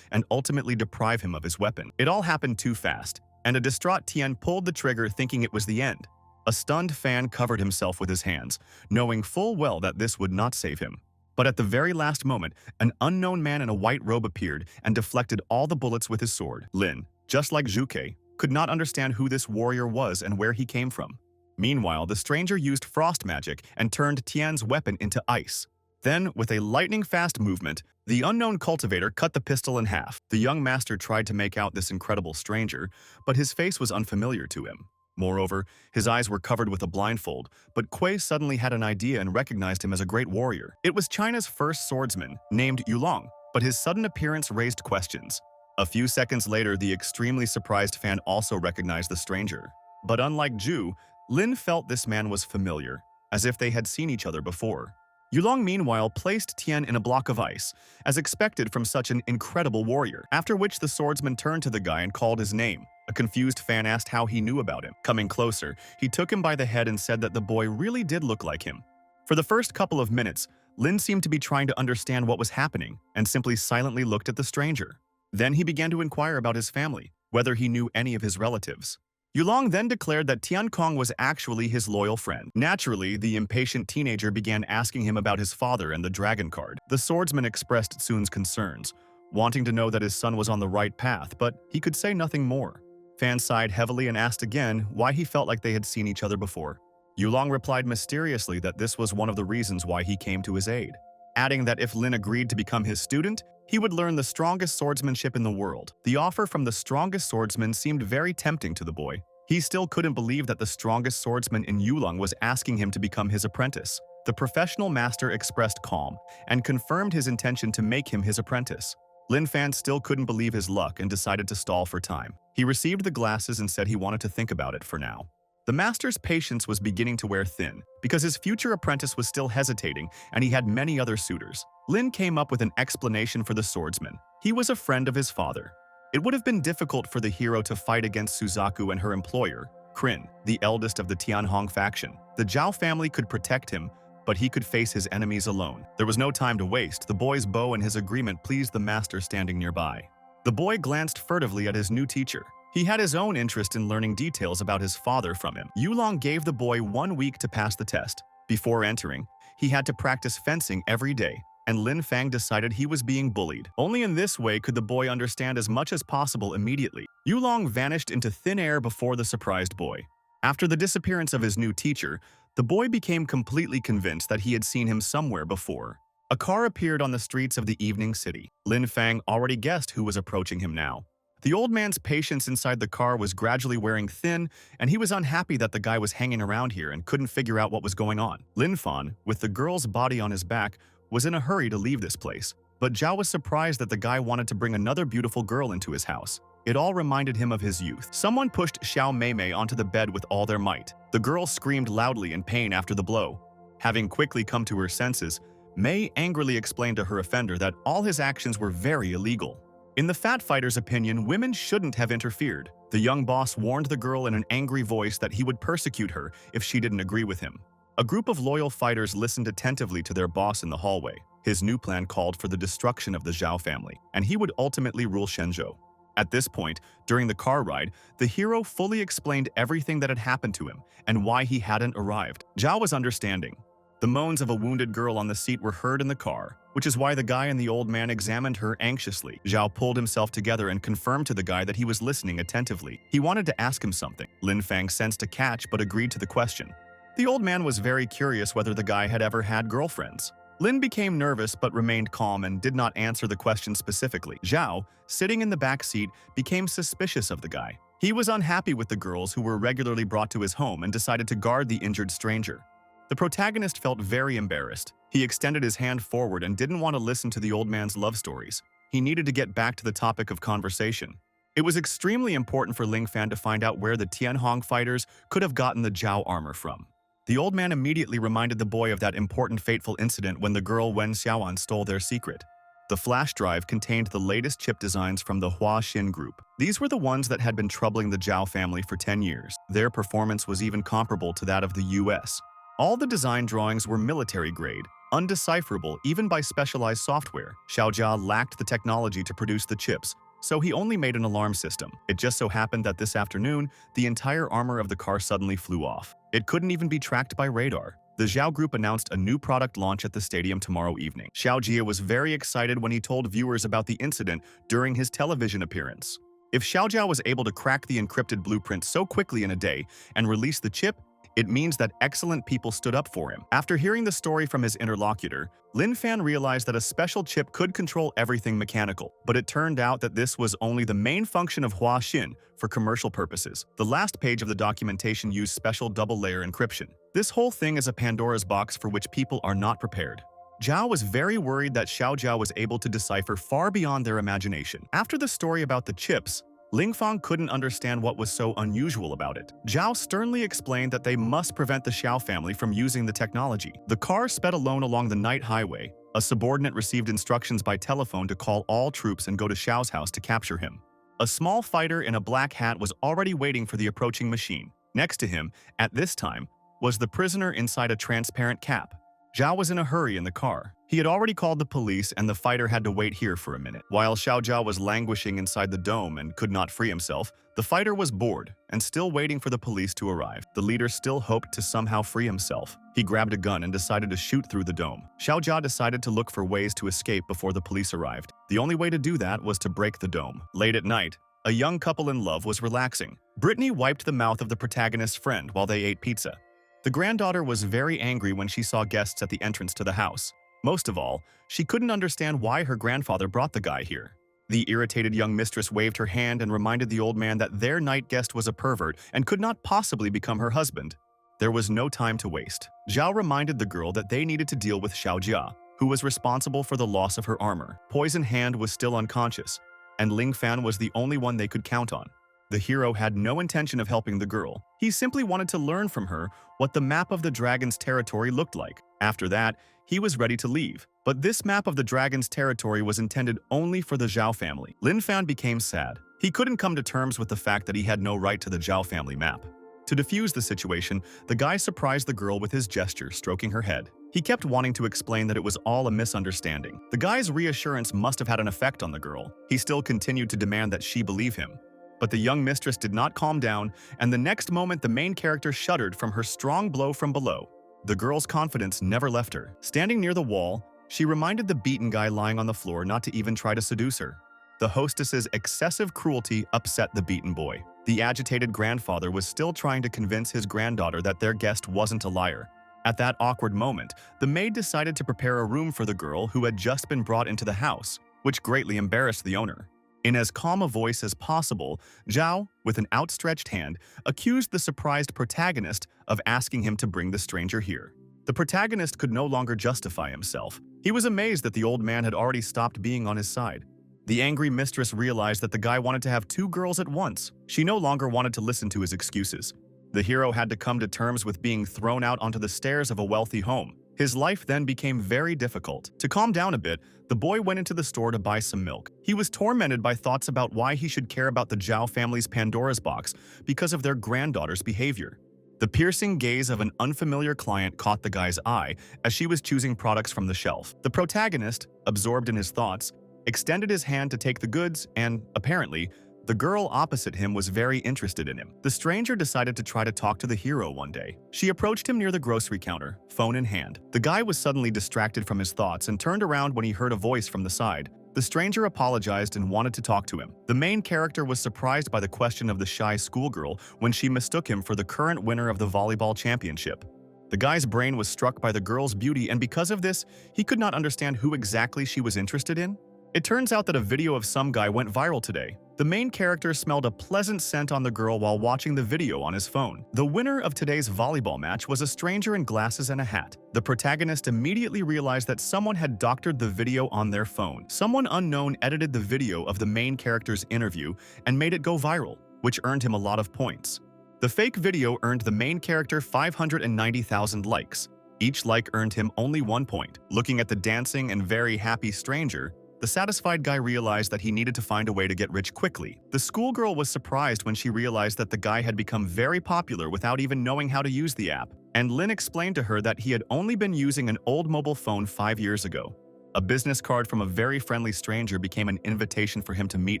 and ultimately deprive him of his weapon. It all happened too fast, and a distraught Tian pulled the trigger thinking it was the end. A stunned Fan covered himself with his hands, knowing full well that this would not save him. But at the very last moment, an unknown man in a white robe appeared and deflected all the bullets with his sword. Lin, just like Juke, could not understand who this warrior was and where he came from. Meanwhile, the stranger used frost magic and turned Tian's weapon into ice. Then, with a lightning-fast movement, the unknown cultivator cut the pistol in half. The young master tried to make out this incredible stranger, but his face was unfamiliar to him. Moreover, his eyes were covered with a blindfold, but Kuei suddenly had an idea and recognized him as a great warrior. It was China's first swordsman, named Yulong, but his sudden appearance raised questions. A few seconds later, the extremely surprised Fan also recognized the stranger. But unlike Zhu, Lin felt this man was familiar, as if they had seen each other before. Yulong meanwhile placed Tian in a block of ice, as expected from such an incredible warrior, after which the swordsman turned to the guy and called his name. A confused Fan asked how he knew about him. Coming closer, he took him by the head and said that the boy really did look like him. For the first couple of minutes, Lin seemed to be trying to understand what was happening and simply silently looked at the stranger. Then he began to inquire about his family, whether he knew any of his relatives. Yulong then declared that Tian Kong was actually his loyal friend. Naturally, the impatient teenager began asking him about his father and the dragon card. The swordsman expressed Sun's concerns, wanting to know that his son was on the right path, but he could say nothing more. Fan sighed heavily and asked again why he felt like they had seen each other before. Yulong replied mysteriously that this was one of the reasons why he came to his aid, adding that if Lin agreed to become his student, he would learn the strongest swordsmanship in the world. The offer from the strongest swordsman seemed very tempting to the boy. He still couldn't believe that the strongest swordsman in Yulong was asking him to become his apprentice. The professional master expressed calm and confirmed his intention to make him his apprentice. Lin Fan still couldn't believe his luck and decided to stall for time. He received the glasses and said he wanted to think about it for now. The master's patience was beginning to wear thin, because his future apprentice was still hesitating and he had many other suitors. Lin came up with an explanation for the swordsman. He was a friend of his father. It would have been difficult for the hero to fight against Suzaku and her employer, Krin, the eldest of the Tianhong faction. The Zhao family could protect him, but he could face his enemies alone. There was no time to waste. The boy's bow and his agreement pleased the master standing nearby. The boy glanced furtively at his new teacher. He had his own interest in learning details about his father from him. Yulong gave the boy 1 week to pass the test. Before entering, he had to practice fencing every day, and Lin Fang decided he was being bullied. Only in this way could the boy understand as much as possible immediately. Yulong vanished into thin air before the surprised boy. After the disappearance of his new teacher, the boy became completely convinced that he had seen him somewhere before. A car appeared on the streets of the evening city. Lin Fang already guessed who was approaching him now. The old man's patience inside the car was gradually wearing thin, and he was unhappy that the guy was hanging around here and couldn't figure out what was going on. Lin Fan, with the girl's body on his back, was in a hurry to leave this place, but Zhao was surprised that the guy wanted to bring another beautiful girl into his house. It all reminded him of his youth. Someone pushed Xiao Meimei onto the bed with all their might. The girl screamed loudly in pain after the blow. Having quickly come to her senses, Mei angrily explained to her offender that all his actions were very illegal. In the fat fighter's opinion, women shouldn't have interfered. The young boss warned the girl in an angry voice that he would persecute her if she didn't agree with him. A group of loyal fighters listened attentively to their boss in the hallway. His new plan called for the destruction of the Zhao family, and he would ultimately rule Shenzhou. At this point, during the car ride, the hero fully explained everything that had happened to him and why he hadn't arrived. Zhao was understanding. The moans of a wounded girl on the seat were heard in the car, which is why the guy and the old man examined her anxiously. Zhao pulled himself together and confirmed to the guy that he was listening attentively. He wanted to ask him something. Lin Fang sensed a catch but agreed to the question. The old man was very curious whether the guy had ever had girlfriends. Lin became nervous but remained calm and did not answer the question specifically. Zhao, sitting in the back seat, became suspicious of the guy. He was unhappy with the girls who were regularly brought to his home and decided to guard the injured stranger. The protagonist felt very embarrassed. He extended his hand forward and didn't want to listen to the old man's love stories. He needed to get back to the topic of conversation. It was extremely important for Ling Fan to find out where the Tianhong fighters could have gotten the Zhao armor from. The old man immediately reminded the boy of that important fateful incident when the girl Wen Xiaoan stole their secret. The flash drive contained the latest chip designs from the Hua Xin group. These were the ones that had been troubling the Zhao family for 10 years. Their performance was even comparable to that of the US. All the design drawings were military-grade, undecipherable even by specialized software. Xiaojia lacked the technology to produce the chips, so he only made an alarm system. It just so happened that this afternoon, the entire armor of the car suddenly flew off. It couldn't even be tracked by radar. The Zhao Group announced a new product launch at the stadium tomorrow evening. Xiaojia was very excited when he told viewers about the incident during his television appearance. If Xiaojia was able to crack the encrypted blueprint so quickly in a day and release the chip, it means that excellent people stood up for him. After hearing the story from his interlocutor, Lin Fan realized that a special chip could control everything mechanical, but it turned out that this was only the main function of Hua Xin for commercial purposes. The last page of the documentation used special double-layer encryption. This whole thing is a Pandora's box for which people are not prepared. Zhao was very worried that Xiaojia was able to decipher far beyond their imagination. After the story about the chips, Ling Fang couldn't understand what was so unusual about it. Zhao sternly explained that they must prevent the Xiao family from using the technology. The car sped alone along the night highway. A subordinate received instructions by telephone to call all troops and go to Xiao's house to capture him. A small fighter in a black hat was already waiting for the approaching machine. Next to him, at this time, was the prisoner inside a transparent cap. Zhao was in a hurry in the car. He had already called the police and the fighter had to wait here for a minute. While Xiaojia was languishing inside the dome and could not free himself, the fighter was bored and still waiting for the police to arrive. The leader still hoped to somehow free himself. He grabbed a gun and decided to shoot through the dome. Xiaojia decided to look for ways to escape before the police arrived. The only way to do that was to break the dome. Late at night, a young couple in love was relaxing. Brittany wiped the mouth of the protagonist's friend while they ate pizza. The granddaughter was very angry when she saw guests at the entrance to the house. Most of all, she couldn't understand why her grandfather brought the guy here. The irritated young mistress waved her hand and reminded the old man that their night guest was a pervert and could not possibly become her husband. There was no time to waste. Zhao reminded the girl that they needed to deal with Xiaojia, who was responsible for the loss of her armor. Poison Hand was still unconscious, and Ling Fan was the only one they could count on. The hero had no intention of helping the girl. He simply wanted to learn from her what the map of the dragon's territory looked like. After that, he was ready to leave. But this map of the dragon's territory was intended only for the Zhao family. Lin Fan became sad. He couldn't come to terms with the fact that he had no right to the Zhao family map. To defuse the situation, the guy surprised the girl with his gesture, stroking her head. He kept wanting to explain that it was all a misunderstanding. The guy's reassurance must have had an effect on the girl. He still continued to demand that she believe him. But the young mistress did not calm down, and the next moment the main character shuddered from her strong blow from below. The girl's confidence never left her. Standing near the wall, She reminded the beaten guy lying on the floor not to even try to seduce her. The hostess's excessive cruelty upset the beaten boy. The agitated grandfather was still trying to convince his granddaughter that their guest wasn't a liar. At that awkward moment, the maid decided to prepare a room for the girl who had just been brought into the house, which greatly embarrassed the owner. In as calm a voice as possible, Zhao, with an outstretched hand, accused the surprised protagonist of asking him to bring the stranger here. The protagonist could no longer justify himself. He was amazed that the old man had already stopped being on his side. The angry mistress realized that the guy wanted to have two girls at once. She no longer wanted to listen to his excuses. The hero had to come to terms with being thrown out onto the stairs of a wealthy home. His life then became very difficult. To calm down a bit, the boy went into the store to buy some milk. He was tormented by thoughts about why he should care about the Zhao family's Pandora's box because of their granddaughter's behavior. The piercing gaze of an unfamiliar client caught the guy's eye as she was choosing products from the shelf. The protagonist, absorbed in his thoughts, extended his hand to take the goods and, apparently, the girl opposite him was very interested in him. The stranger decided to try to talk to the hero one day. She approached him near the grocery counter, phone in hand. The guy was suddenly distracted from his thoughts and turned around when he heard a voice from the side. The stranger apologized and wanted to talk to him. The main character was surprised by the question of the shy schoolgirl when she mistook him for the current winner of the volleyball championship. The guy's brain was struck by the girl's beauty, and because of this, he could not understand who exactly she was interested in. It turns out that a video of some guy went viral today. The main character smelled a pleasant scent on the girl while watching the video on his phone. The winner of today's volleyball match was a stranger in glasses and a hat. The protagonist immediately realized that someone had doctored the video on their phone. Someone unknown edited the video of the main character's interview and made it go viral, which earned him a lot of points. The fake video earned the main character 590,000 likes. Each like earned him only 1 point. Looking at the dancing and very happy stranger, the satisfied guy realized that he needed to find a way to get rich quickly. The schoolgirl was surprised when she realized that the guy had become very popular without even knowing how to use the app, and Lin explained to her that he had only been using an old mobile phone 5 years ago. A business card from a very friendly stranger became an invitation for him to meet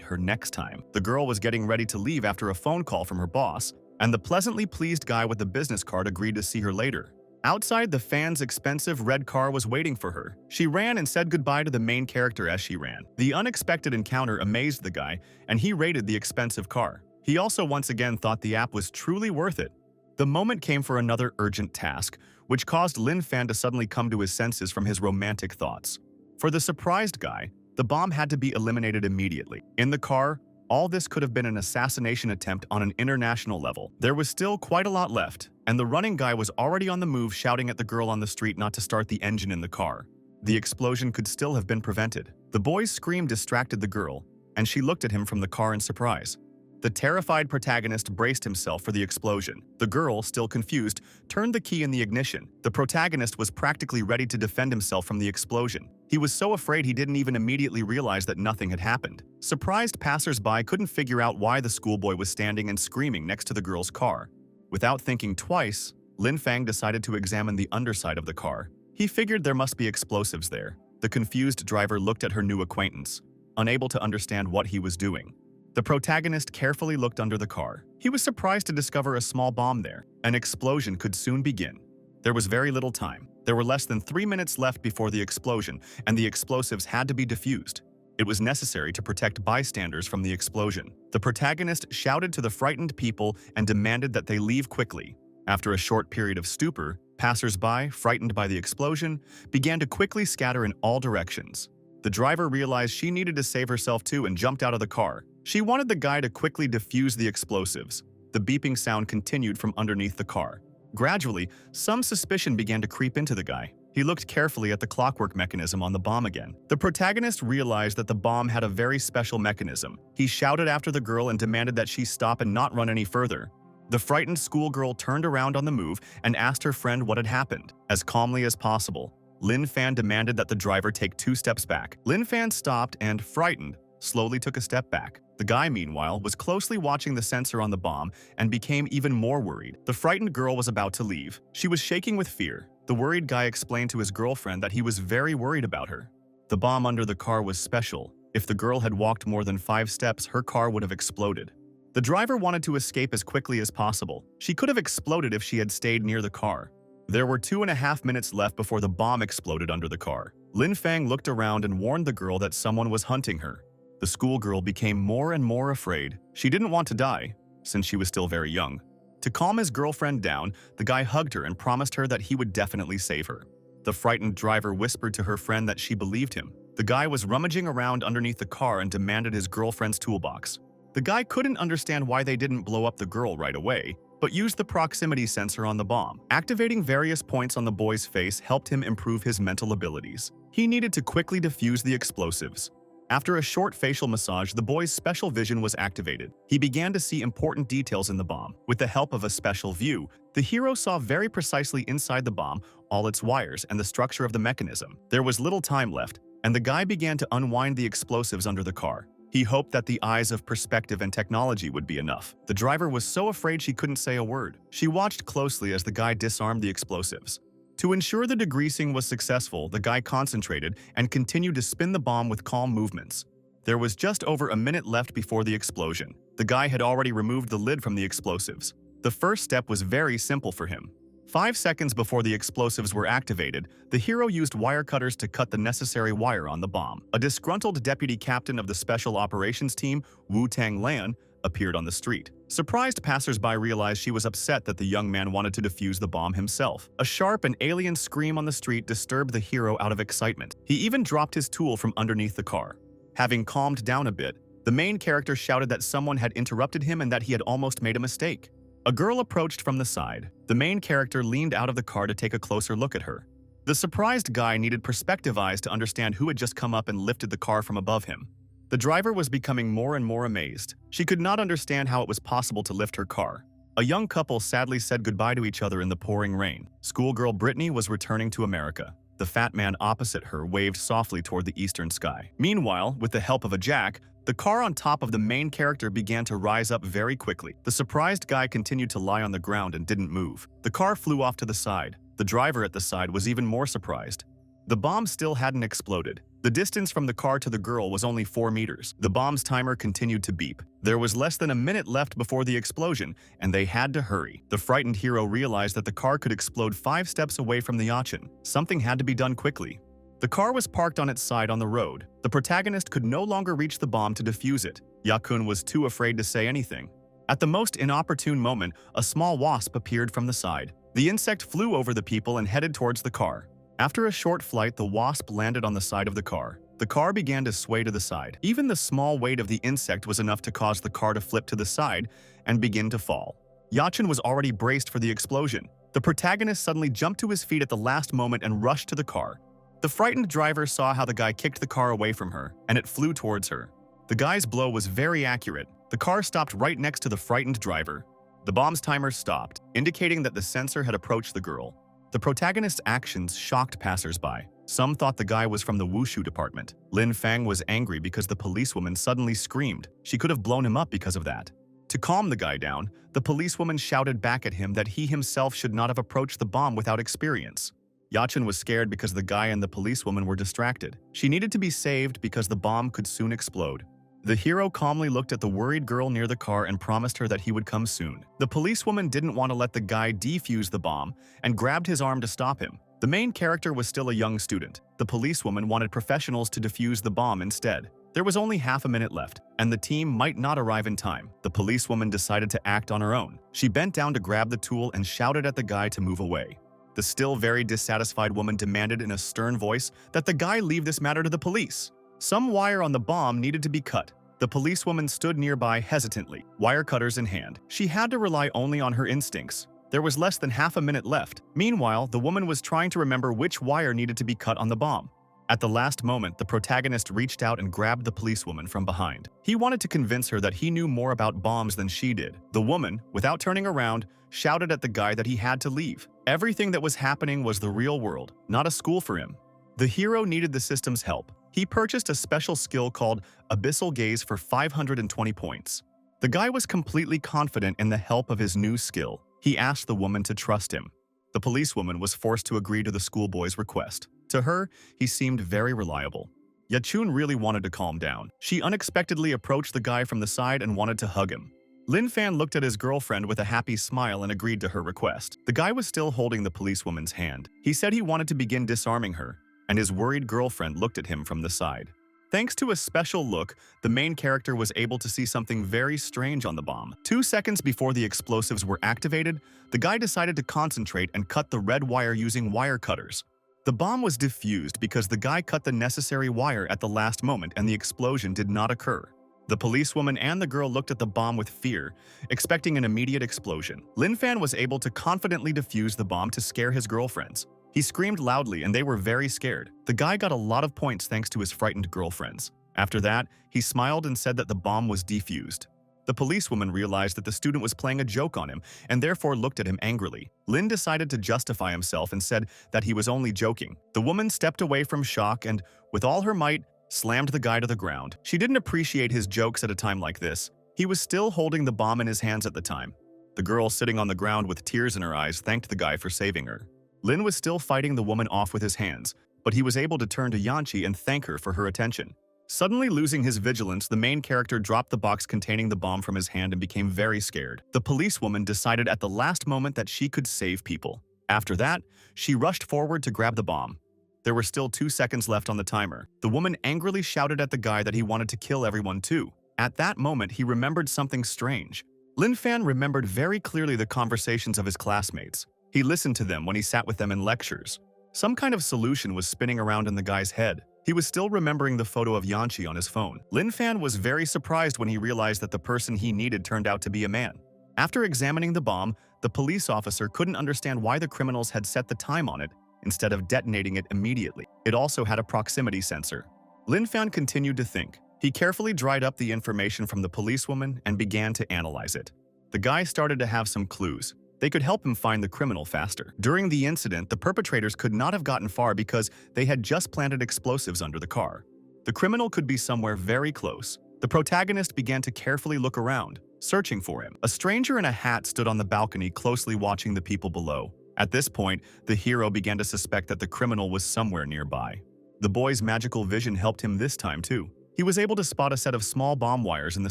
her next time. The girl was getting ready to leave after a phone call from her boss, and the pleasantly pleased guy with the business card agreed to see her later. Outside, the fan's expensive red car was waiting for her. She ran and said goodbye to the main character as she ran. The unexpected encounter amazed the guy, and he rated the expensive car. He also once again thought the app was truly worth it. The moment came for another urgent task, which caused Lin Fan to suddenly come to his senses from his romantic thoughts. For the surprised guy, the bomb had to be eliminated immediately. In the car, all this could have been an assassination attempt on an international level. There was still quite a lot left, and the running guy was already on the move shouting at the girl on the street not to start the engine in the car. The explosion could still have been prevented. The boy's scream distracted the girl, and she looked at him from the car in surprise. The terrified protagonist braced himself for the explosion. The girl, still confused, turned the key in the ignition. The protagonist was practically ready to defend himself from the explosion. He was so afraid he didn't even immediately realize that nothing had happened. Surprised passers-by couldn't figure out why the schoolboy was standing and screaming next to the girl's car. Without thinking twice, Lin Fang decided to examine the underside of the car. He figured there must be explosives there. The confused driver looked at her new acquaintance, unable to understand what he was doing. The protagonist carefully looked under the car. He was surprised to discover a small bomb there. An explosion could soon begin. There was very little time. There were less than 3 minutes left before the explosion, and the explosives had to be defused. It was necessary to protect bystanders from the explosion. The protagonist shouted to the frightened people and demanded that they leave quickly. After a short period of stupor, passers-by, frightened by the explosion, began to quickly scatter in all directions. The driver realized she needed to save herself too and jumped out of the car. She wanted the guy to quickly defuse the explosives. The beeping sound continued from underneath the car. Gradually, some suspicion began to creep into the guy. He looked carefully at the clockwork mechanism on the bomb again. The protagonist realized that the bomb had a very special mechanism. He shouted after the girl and demanded that she stop and not run any further. The frightened schoolgirl turned around on the move and asked her friend what had happened. As calmly as possible, Lin Fan demanded that the driver take 2 steps back. Lin Fan stopped and, frightened, slowly took a step back. The guy, meanwhile, was closely watching the sensor on the bomb and became even more worried. The frightened girl was about to leave. She was shaking with fear. The worried guy explained to his girlfriend that he was very worried about her. The bomb under the car was special. If the girl had walked more than 5 steps, her car would have exploded. The driver wanted to escape as quickly as possible. She could have exploded if she had stayed near the car. There were 2.5 minutes left before the bomb exploded under the car. Lin Fang looked around and warned the girl that someone was hunting her. The schoolgirl became more and more afraid. She didn't want to die, since she was still very young. To calm his girlfriend down, the guy hugged her and promised her that he would definitely save her. The frightened driver whispered to her friend that she believed him. The guy was rummaging around underneath the car and demanded his girlfriend's toolbox. The guy couldn't understand why they didn't blow up the girl right away, but used the proximity sensor on the bomb. Activating various points on the boy's face helped him improve his mental abilities. He needed to quickly defuse the explosives. After a short facial massage, the boy's special vision was activated. He began to see important details in the bomb. With the help of a special view, the hero saw very precisely inside the bomb all its wires and the structure of the mechanism. There was little time left, and the guy began to unwind the explosives under the car. He hoped that the eyes of perspective and technology would be enough. The driver was so afraid she couldn't say a word. She watched closely as the guy disarmed the explosives. To ensure the degreasing was successful, the guy concentrated and continued to spin the bomb with calm movements. There was just over a minute left before the explosion. The guy had already removed the lid from the explosives. The first step was very simple for him. 5 seconds before the explosives were activated, the hero used wire cutters to cut the necessary wire on the bomb. A disgruntled deputy captain of the Special Operations Team, Wu-Tang Lan, appeared on the street. Surprised passersby realized she was upset that the young man wanted to defuse the bomb himself. A sharp and alien scream on the street disturbed the hero out of excitement. He even dropped his tool from underneath the car. Having calmed down a bit, the main character shouted that someone had interrupted him and that he had almost made a mistake. A girl approached from the side. The main character leaned out of the car to take a closer look at her. The surprised guy needed perspective eyes to understand who had just come up and lifted the car from above him. The driver was becoming more and more amazed. She could not understand how it was possible to lift her car. A young couple sadly said goodbye to each other in the pouring rain. Schoolgirl Brittany was returning to America. The fat man opposite her waved softly toward the eastern sky. Meanwhile, with the help of a jack, the car on top of the main character began to rise up very quickly. The surprised guy continued to lie on the ground and didn't move. The car flew off to the side. The driver at the side was even more surprised. The bomb still hadn't exploded. The distance from the car to the girl was only 4 meters. The bomb's timer continued to beep. There was less than a minute left before the explosion, and they had to hurry. The frightened hero realized that the car could explode 5 steps away from the Yachin. Something had to be done quickly. The car was parked on its side on the road. The protagonist could no longer reach the bomb to defuse it. Yakun was too afraid to say anything. At the most inopportune moment, a small wasp appeared from the side. The insect flew over the people and headed towards the car. After a short flight, the wasp landed on the side of the car. The car began to sway to the side. Even the small weight of the insect was enough to cause the car to flip to the side and begin to fall. Yachin was already braced for the explosion. The protagonist suddenly jumped to his feet at the last moment and rushed to the car. The frightened driver saw how the guy kicked the car away from her, and it flew towards her. The guy's blow was very accurate. The car stopped right next to the frightened driver. The bomb's timer stopped, indicating that the sensor had approached the girl. The protagonist's actions shocked passersby. Some thought the guy was from the wushu department. Lin Fang was angry because the policewoman suddenly screamed. She could have blown him up because of that. To calm the guy down, the policewoman shouted back at him that he himself should not have approached the bomb without experience. Yachin was scared because the guy and the policewoman were distracted. She needed to be saved because the bomb could soon explode. The hero calmly looked at the worried girl near the car and promised her that he would come soon. The policewoman didn't want to let the guy defuse the bomb and grabbed his arm to stop him. The main character was still a young student. The policewoman wanted professionals to defuse the bomb instead. There was only half a minute left, and the team might not arrive in time. The policewoman decided to act on her own. She bent down to grab the tool and shouted at the guy to move away. The still very dissatisfied woman demanded in a stern voice that the guy leave this matter to the police. Some wire on the bomb needed to be cut. The policewoman stood nearby hesitantly, wire cutters in hand. She had to rely only on her instincts. There was less than half a minute left. Meanwhile, the woman was trying to remember which wire needed to be cut on the bomb. At the last moment, the protagonist reached out and grabbed the policewoman from behind. He wanted to convince her that he knew more about bombs than she did. The woman, without turning around, shouted at the guy that he had to leave. Everything that was happening was the real world, not a school for him. The hero needed the system's help. He purchased a special skill called Abyssal Gaze for 520 points. The guy was completely confident in the help of his new skill. He asked the woman to trust him. The policewoman was forced to agree to the schoolboy's request. To her, he seemed very reliable. Yachun really wanted to calm down. She unexpectedly approached the guy from the side and wanted to hug him. Lin Fan looked at his girlfriend with a happy smile and agreed to her request. The guy was still holding the policewoman's hand. He said he wanted to begin disarming her, and his worried girlfriend looked at him from the side. Thanks to a special look, the main character was able to see something very strange on the bomb. 2 seconds before the explosives were activated, the guy decided to concentrate and cut the red wire using wire cutters. The bomb was defused because the guy cut the necessary wire at the last moment and the explosion did not occur. The policewoman and the girl looked at the bomb with fear, expecting an immediate explosion. Lin Fan was able to confidently defuse the bomb to scare his girlfriends. He screamed loudly and they were very scared. The guy got a lot of points thanks to his frightened girlfriends. After that, he smiled and said that the bomb was defused. The policewoman realized that the student was playing a joke on him and therefore looked at him angrily. Lin decided to justify himself and said that he was only joking. The woman stepped away from shock and, with all her might, slammed the guy to the ground. She didn't appreciate his jokes at a time like this. He was still holding the bomb in his hands at the time. The girl sitting on the ground with tears in her eyes thanked the guy for saving her. Lin was still fighting the woman off with his hands, but he was able to turn to Yanqi and thank her for her attention. Suddenly losing his vigilance, the main character dropped the box containing the bomb from his hand and became very scared. The policewoman decided at the last moment that she could save people. After that, she rushed forward to grab the bomb. There were still 2 seconds left on the timer. The woman angrily shouted at the guy that he wanted to kill everyone too. At that moment, he remembered something strange. Lin Fan remembered very clearly the conversations of his classmates. He listened to them when he sat with them in lectures. Some kind of solution was spinning around in the guy's head. He was still remembering the photo of Yanqi on his phone. Lin Fan was very surprised when he realized that the person he needed turned out to be a man. After examining the bomb, the police officer couldn't understand why the criminals had set the time on it instead of detonating it immediately. It also had a proximity sensor. Lin Fan continued to think. He carefully dried up the information from the policewoman and began to analyze it. The guy started to have some clues. They could help him find the criminal faster. During the incident, the perpetrators could not have gotten far because they had just planted explosives under the car. The criminal could be somewhere very close. The protagonist began to carefully look around, searching for him. A stranger in a hat stood on the balcony closely watching the people below. At this point, the hero began to suspect that the criminal was somewhere nearby. The boy's magical vision helped him this time too. He was able to spot a set of small bomb wires in the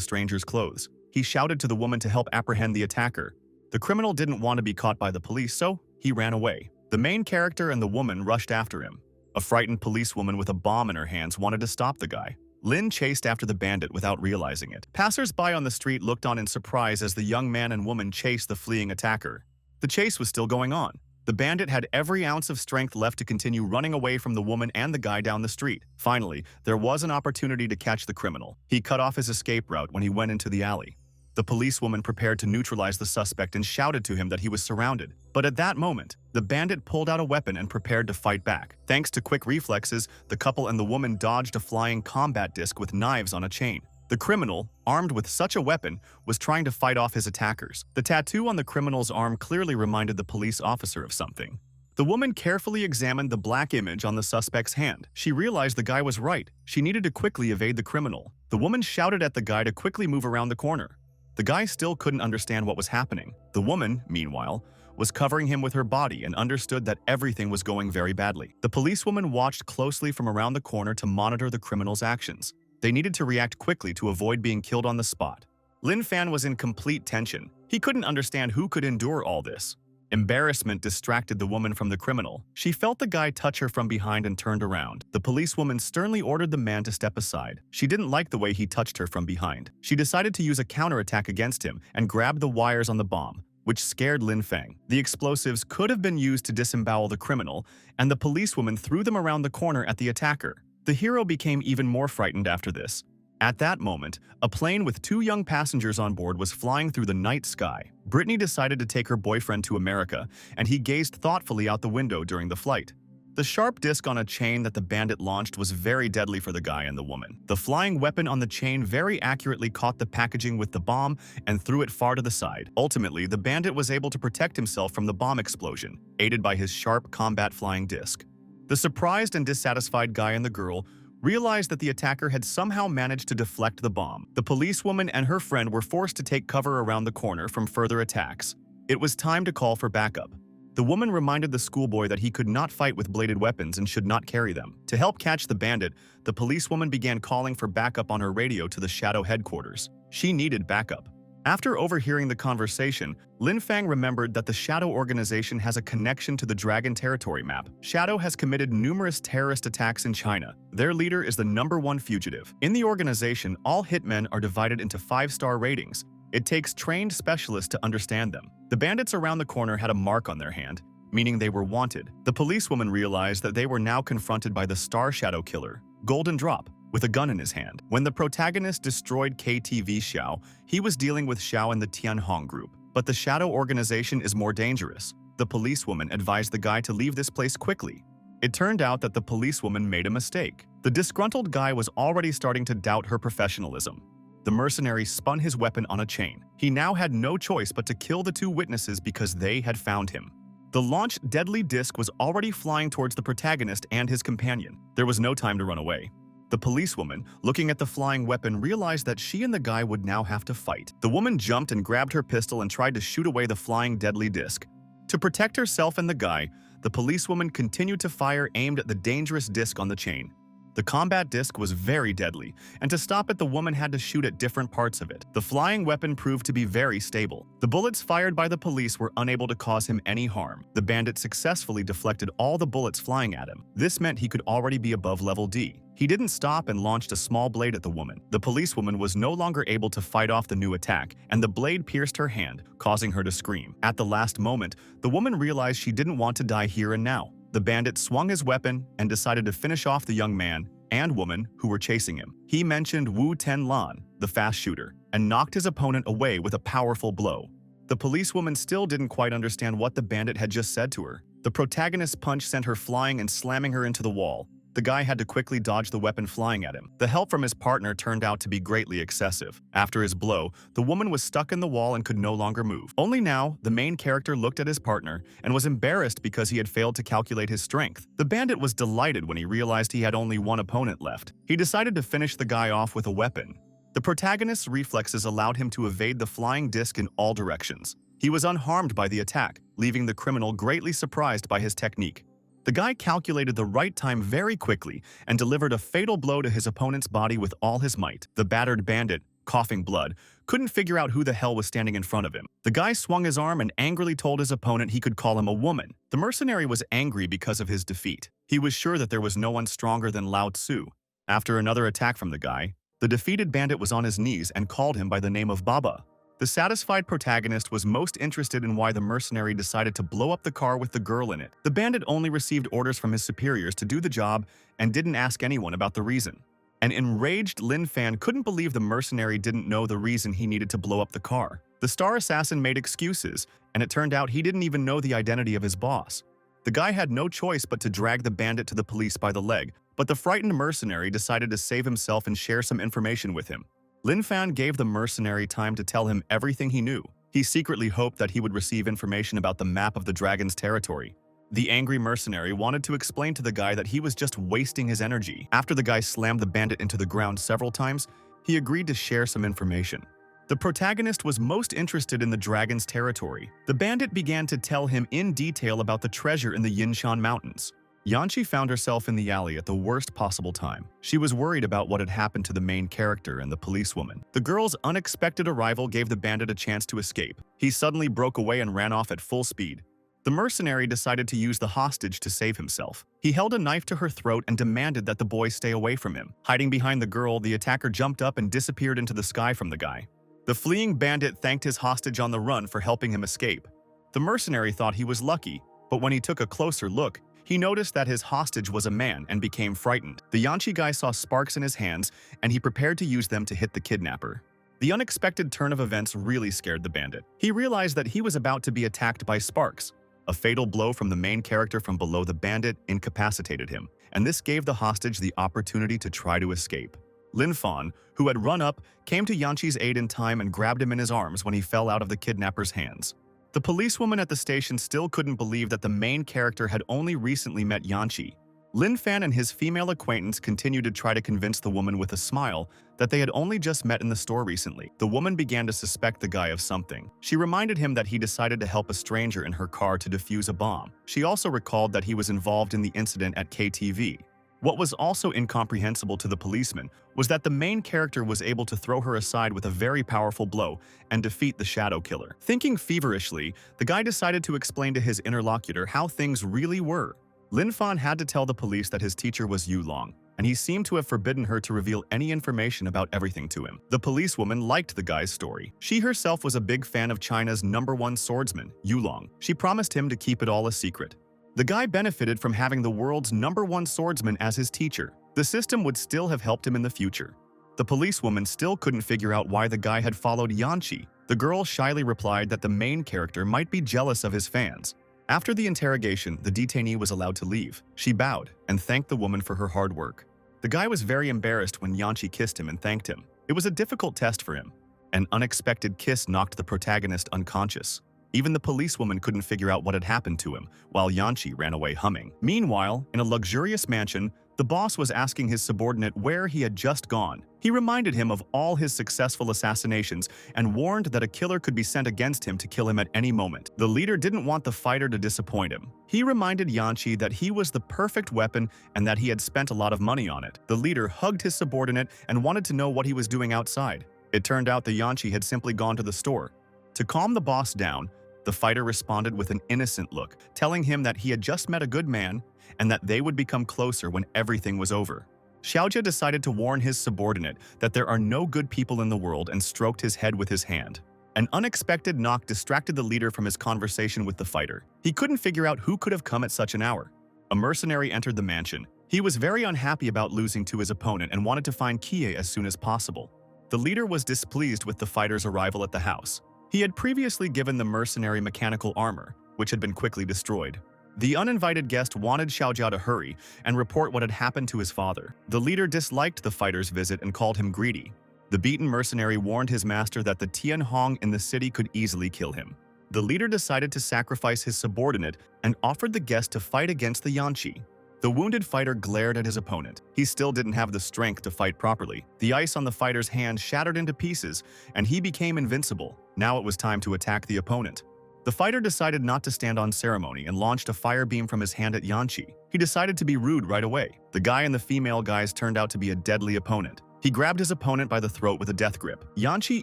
stranger's clothes. He shouted to the woman to help apprehend the attacker. The criminal didn't want to be caught by the police, so he ran away. The main character and the woman rushed after him. A frightened policewoman with a bomb in her hands wanted to stop the guy. Lin chased after the bandit without realizing it. Passers-by on the street looked on in surprise as the young man and woman chased the fleeing attacker. The chase was still going on. The bandit had every ounce of strength left to continue running away from the woman and the guy down the street. Finally, there was an opportunity to catch the criminal. He cut off his escape route when he went into the alley. The policewoman prepared to neutralize the suspect and shouted to him that he was surrounded. But at that moment, the bandit pulled out a weapon and prepared to fight back. Thanks to quick reflexes, the couple and the woman dodged a flying combat disc with knives on a chain. The criminal, armed with such a weapon, was trying to fight off his attackers. The tattoo on the criminal's arm clearly reminded the police officer of something. The woman carefully examined the black image on the suspect's hand. She realized the guy was right. She needed to quickly evade the criminal. The woman shouted at the guy to quickly move around the corner. The guy still couldn't understand what was happening. The woman, meanwhile, was covering him with her body and understood that everything was going very badly. The policewoman watched closely from around the corner to monitor the criminal's actions. They needed to react quickly to avoid being killed on the spot. Lin Fan was in complete tension. He couldn't understand who could endure all this. Embarrassment distracted the woman from the criminal. She felt the guy touch her from behind and turned around. The policewoman sternly ordered the man to step aside. She didn't like the way he touched her from behind. She decided to use a counterattack against him and grabbed the wires on the bomb, which scared Lin Fang. The explosives could have been used to disembowel the criminal, and the policewoman threw them around the corner at the attacker. The hero became even more frightened after this. At that moment, a plane with 2 young passengers on board was flying through the night sky. Brittany decided to take her boyfriend to America, and he gazed thoughtfully out the window during the flight. The sharp disc on a chain that the bandit launched was very deadly for the guy and the woman. The flying weapon on the chain very accurately caught the packaging with the bomb and threw it far to the side. Ultimately, the bandit was able to protect himself from the bomb explosion, aided by his sharp combat flying disc. The surprised and dissatisfied guy and the girl realized that the attacker had somehow managed to deflect the bomb. The policewoman and her friend were forced to take cover around the corner from further attacks. It was time to call for backup. The woman reminded the schoolboy that he could not fight with bladed weapons and should not carry them. To help catch the bandit, the policewoman began calling for backup on her radio to the Shadow headquarters. She needed backup. After overhearing the conversation, Lin Fang remembered that the Shadow organization has a connection to the Dragon Territory map. Shadow has committed numerous terrorist attacks in China. Their leader is the #1 fugitive. In the organization, all hitmen are divided into 5-star ratings. It takes trained specialists to understand them. The bandits around the corner had a mark on their hand, meaning they were wanted. The policewoman realized that they were now confronted by the Star Shadow killer, Golden Drop, with a gun in his hand. When the protagonist destroyed KTV Xiao, he was dealing with Xiao and the Tianhong group. But the Shadow organization is more dangerous. The policewoman advised the guy to leave this place quickly. It turned out that the policewoman made a mistake. The disgruntled guy was already starting to doubt her professionalism. The mercenary spun his weapon on a chain. He now had no choice but to kill the 2 witnesses because they had found him. The launched deadly disc was already flying towards the protagonist and his companion. There was no time to run away. The policewoman, looking at the flying weapon, realized that she and the guy would now have to fight. The woman jumped and grabbed her pistol and tried to shoot away the flying deadly disc. To protect herself and the guy, the policewoman continued to fire aimed at the dangerous disc on the chain. The combat disc was very deadly, and to stop it, the woman had to shoot at different parts of it. The flying weapon proved to be very stable. The bullets fired by the police were unable to cause him any harm. The bandit successfully deflected all the bullets flying at him. This meant he could already be above level D. He didn't stop and launched a small blade at the woman. The policewoman was no longer able to fight off the new attack, and the blade pierced her hand, causing her to scream. At the last moment, the woman realized she didn't want to die here and now. The bandit swung his weapon and decided to finish off the young man and woman who were chasing him. He mentioned Wu Tenlan, the fast shooter, and knocked his opponent away with a powerful blow. The policewoman still didn't quite understand what the bandit had just said to her. The protagonist's punch sent her flying and slamming her into the wall. The guy had to quickly dodge the weapon flying at him. The help from his partner turned out to be greatly excessive. After his blow, the woman was stuck in the wall and could no longer move. Only now, the main character looked at his partner and was embarrassed because he had failed to calculate his strength. The bandit was delighted when he realized he had only one opponent left. He decided to finish the guy off with a weapon. The protagonist's reflexes allowed him to evade the flying disc in all directions. He was unharmed by the attack, leaving the criminal greatly surprised by his technique. The guy calculated the right time very quickly and delivered a fatal blow to his opponent's body with all his might. The battered bandit, coughing blood, couldn't figure out who the hell was standing in front of him. The guy swung his arm and angrily told his opponent he could call him a woman. The mercenary was angry because of his defeat. He was sure that there was no one stronger than Lao Tzu. After another attack from the guy, the defeated bandit was on his knees and called him by the name of Baba. The satisfied protagonist was most interested in why the mercenary decided to blow up the car with the girl in it. The bandit only received orders from his superiors to do the job and didn't ask anyone about the reason. An enraged Lin Fan couldn't believe the mercenary didn't know the reason he needed to blow up the car. The star assassin made excuses, and it turned out he didn't even know the identity of his boss. The guy had no choice but to drag the bandit to the police by the leg, but the frightened mercenary decided to save himself and share some information with him. Lin Fan gave the mercenary time to tell him everything he knew. He secretly hoped that he would receive information about the map of the dragon's territory. The angry mercenary wanted to explain to the guy that he was just wasting his energy. After the guy slammed the bandit into the ground several times, he agreed to share some information. The protagonist was most interested in the dragon's territory. The bandit began to tell him in detail about the treasure in the Yinshan Mountains. Yanqi found herself in the alley at the worst possible time. She was worried about what had happened to the main character and the policewoman. The girl's unexpected arrival gave the bandit a chance to escape. He suddenly broke away and ran off at full speed. The mercenary decided to use the hostage to save himself. He held a knife to her throat and demanded that the boy stay away from him. Hiding behind the girl, the attacker jumped up and disappeared into the sky from the guy. The fleeing bandit thanked his hostage on the run for helping him escape. The mercenary thought he was lucky, but when he took a closer look, he noticed that his hostage was a man and became frightened. The Yanqi guy saw sparks in his hands, and he prepared to use them to hit the kidnapper. The unexpected turn of events really scared the bandit. He realized that he was about to be attacked by sparks. A fatal blow from the main character from below the bandit incapacitated him, and this gave the hostage the opportunity to try to escape. Lin Fan, who had run up, came to Yanqi's aid in time and grabbed him in his arms when he fell out of the kidnapper's hands. The policewoman at the station still couldn't believe that the main character had only recently met Yanqi. Lin Fan and his female acquaintance continued to try to convince the woman with a smile that they had only just met in the store recently. The woman began to suspect the guy of something. She reminded him that he decided to help a stranger in her car to defuse a bomb. She also recalled that he was involved in the incident at KTV. What was also incomprehensible to the policeman was that the main character was able to throw her aside with a very powerful blow and defeat the shadow killer. Thinking feverishly, the guy decided to explain to his interlocutor how things really were. Lin Fan had to tell the police that his teacher was Yu Long, and he seemed to have forbidden her to reveal any information about everything to him. The policewoman liked the guy's story. She herself was a big fan of China's #1 swordsman, Yu Long. She promised him to keep it all a secret. The guy benefited from having the world's #1 swordsman as his teacher. The system would still have helped him in the future. The policewoman still couldn't figure out why the guy had followed Yanqi. The girl shyly replied that the main character might be jealous of his fans. After the interrogation, the detainee was allowed to leave. She bowed and thanked the woman for her hard work. The guy was very embarrassed when Yanqi kissed him and thanked him. It was a difficult test for him. An unexpected kiss knocked the protagonist unconscious. Even the policewoman couldn't figure out what had happened to him, while Yanqi ran away humming. Meanwhile, in a luxurious mansion, the boss was asking his subordinate where he had just gone. He reminded him of all his successful assassinations and warned that a killer could be sent against him to kill him at any moment. The leader didn't want the fighter to disappoint him. He reminded Yanqi that he was the perfect weapon and that he had spent a lot of money on it. The leader hugged his subordinate and wanted to know what he was doing outside. It turned out that Yanqi had simply gone to the store. To calm the boss down, the fighter responded with an innocent look, telling him that he had just met a good man and that they would become closer when everything was over. Xiaojia decided to warn his subordinate that there are no good people in the world and stroked his head with his hand. An unexpected knock distracted the leader from his conversation with the fighter. He couldn't figure out who could have come at such an hour. A mercenary entered the mansion. He was very unhappy about losing to his opponent and wanted to find Kie as soon as possible. The leader was displeased with the fighter's arrival at the house. He had previously given the mercenary mechanical armor, which had been quickly destroyed. The uninvited guest wanted Xiaojia to hurry and report what had happened to his father. The leader disliked the fighter's visit and called him greedy. The beaten mercenary warned his master that the Tianhong in the city could easily kill him. The leader decided to sacrifice his subordinate and offered the guest to fight against the Yanqi. The wounded fighter glared at his opponent. He still didn't have the strength to fight properly. The ice on the fighter's hand shattered into pieces, and he became invincible. Now it was time to attack the opponent. The fighter decided not to stand on ceremony and launched a fire beam from his hand at Yanqi. He decided to be rude right away. The guy and the female guys turned out to be a deadly opponent. He grabbed his opponent by the throat with a death grip. Yanqi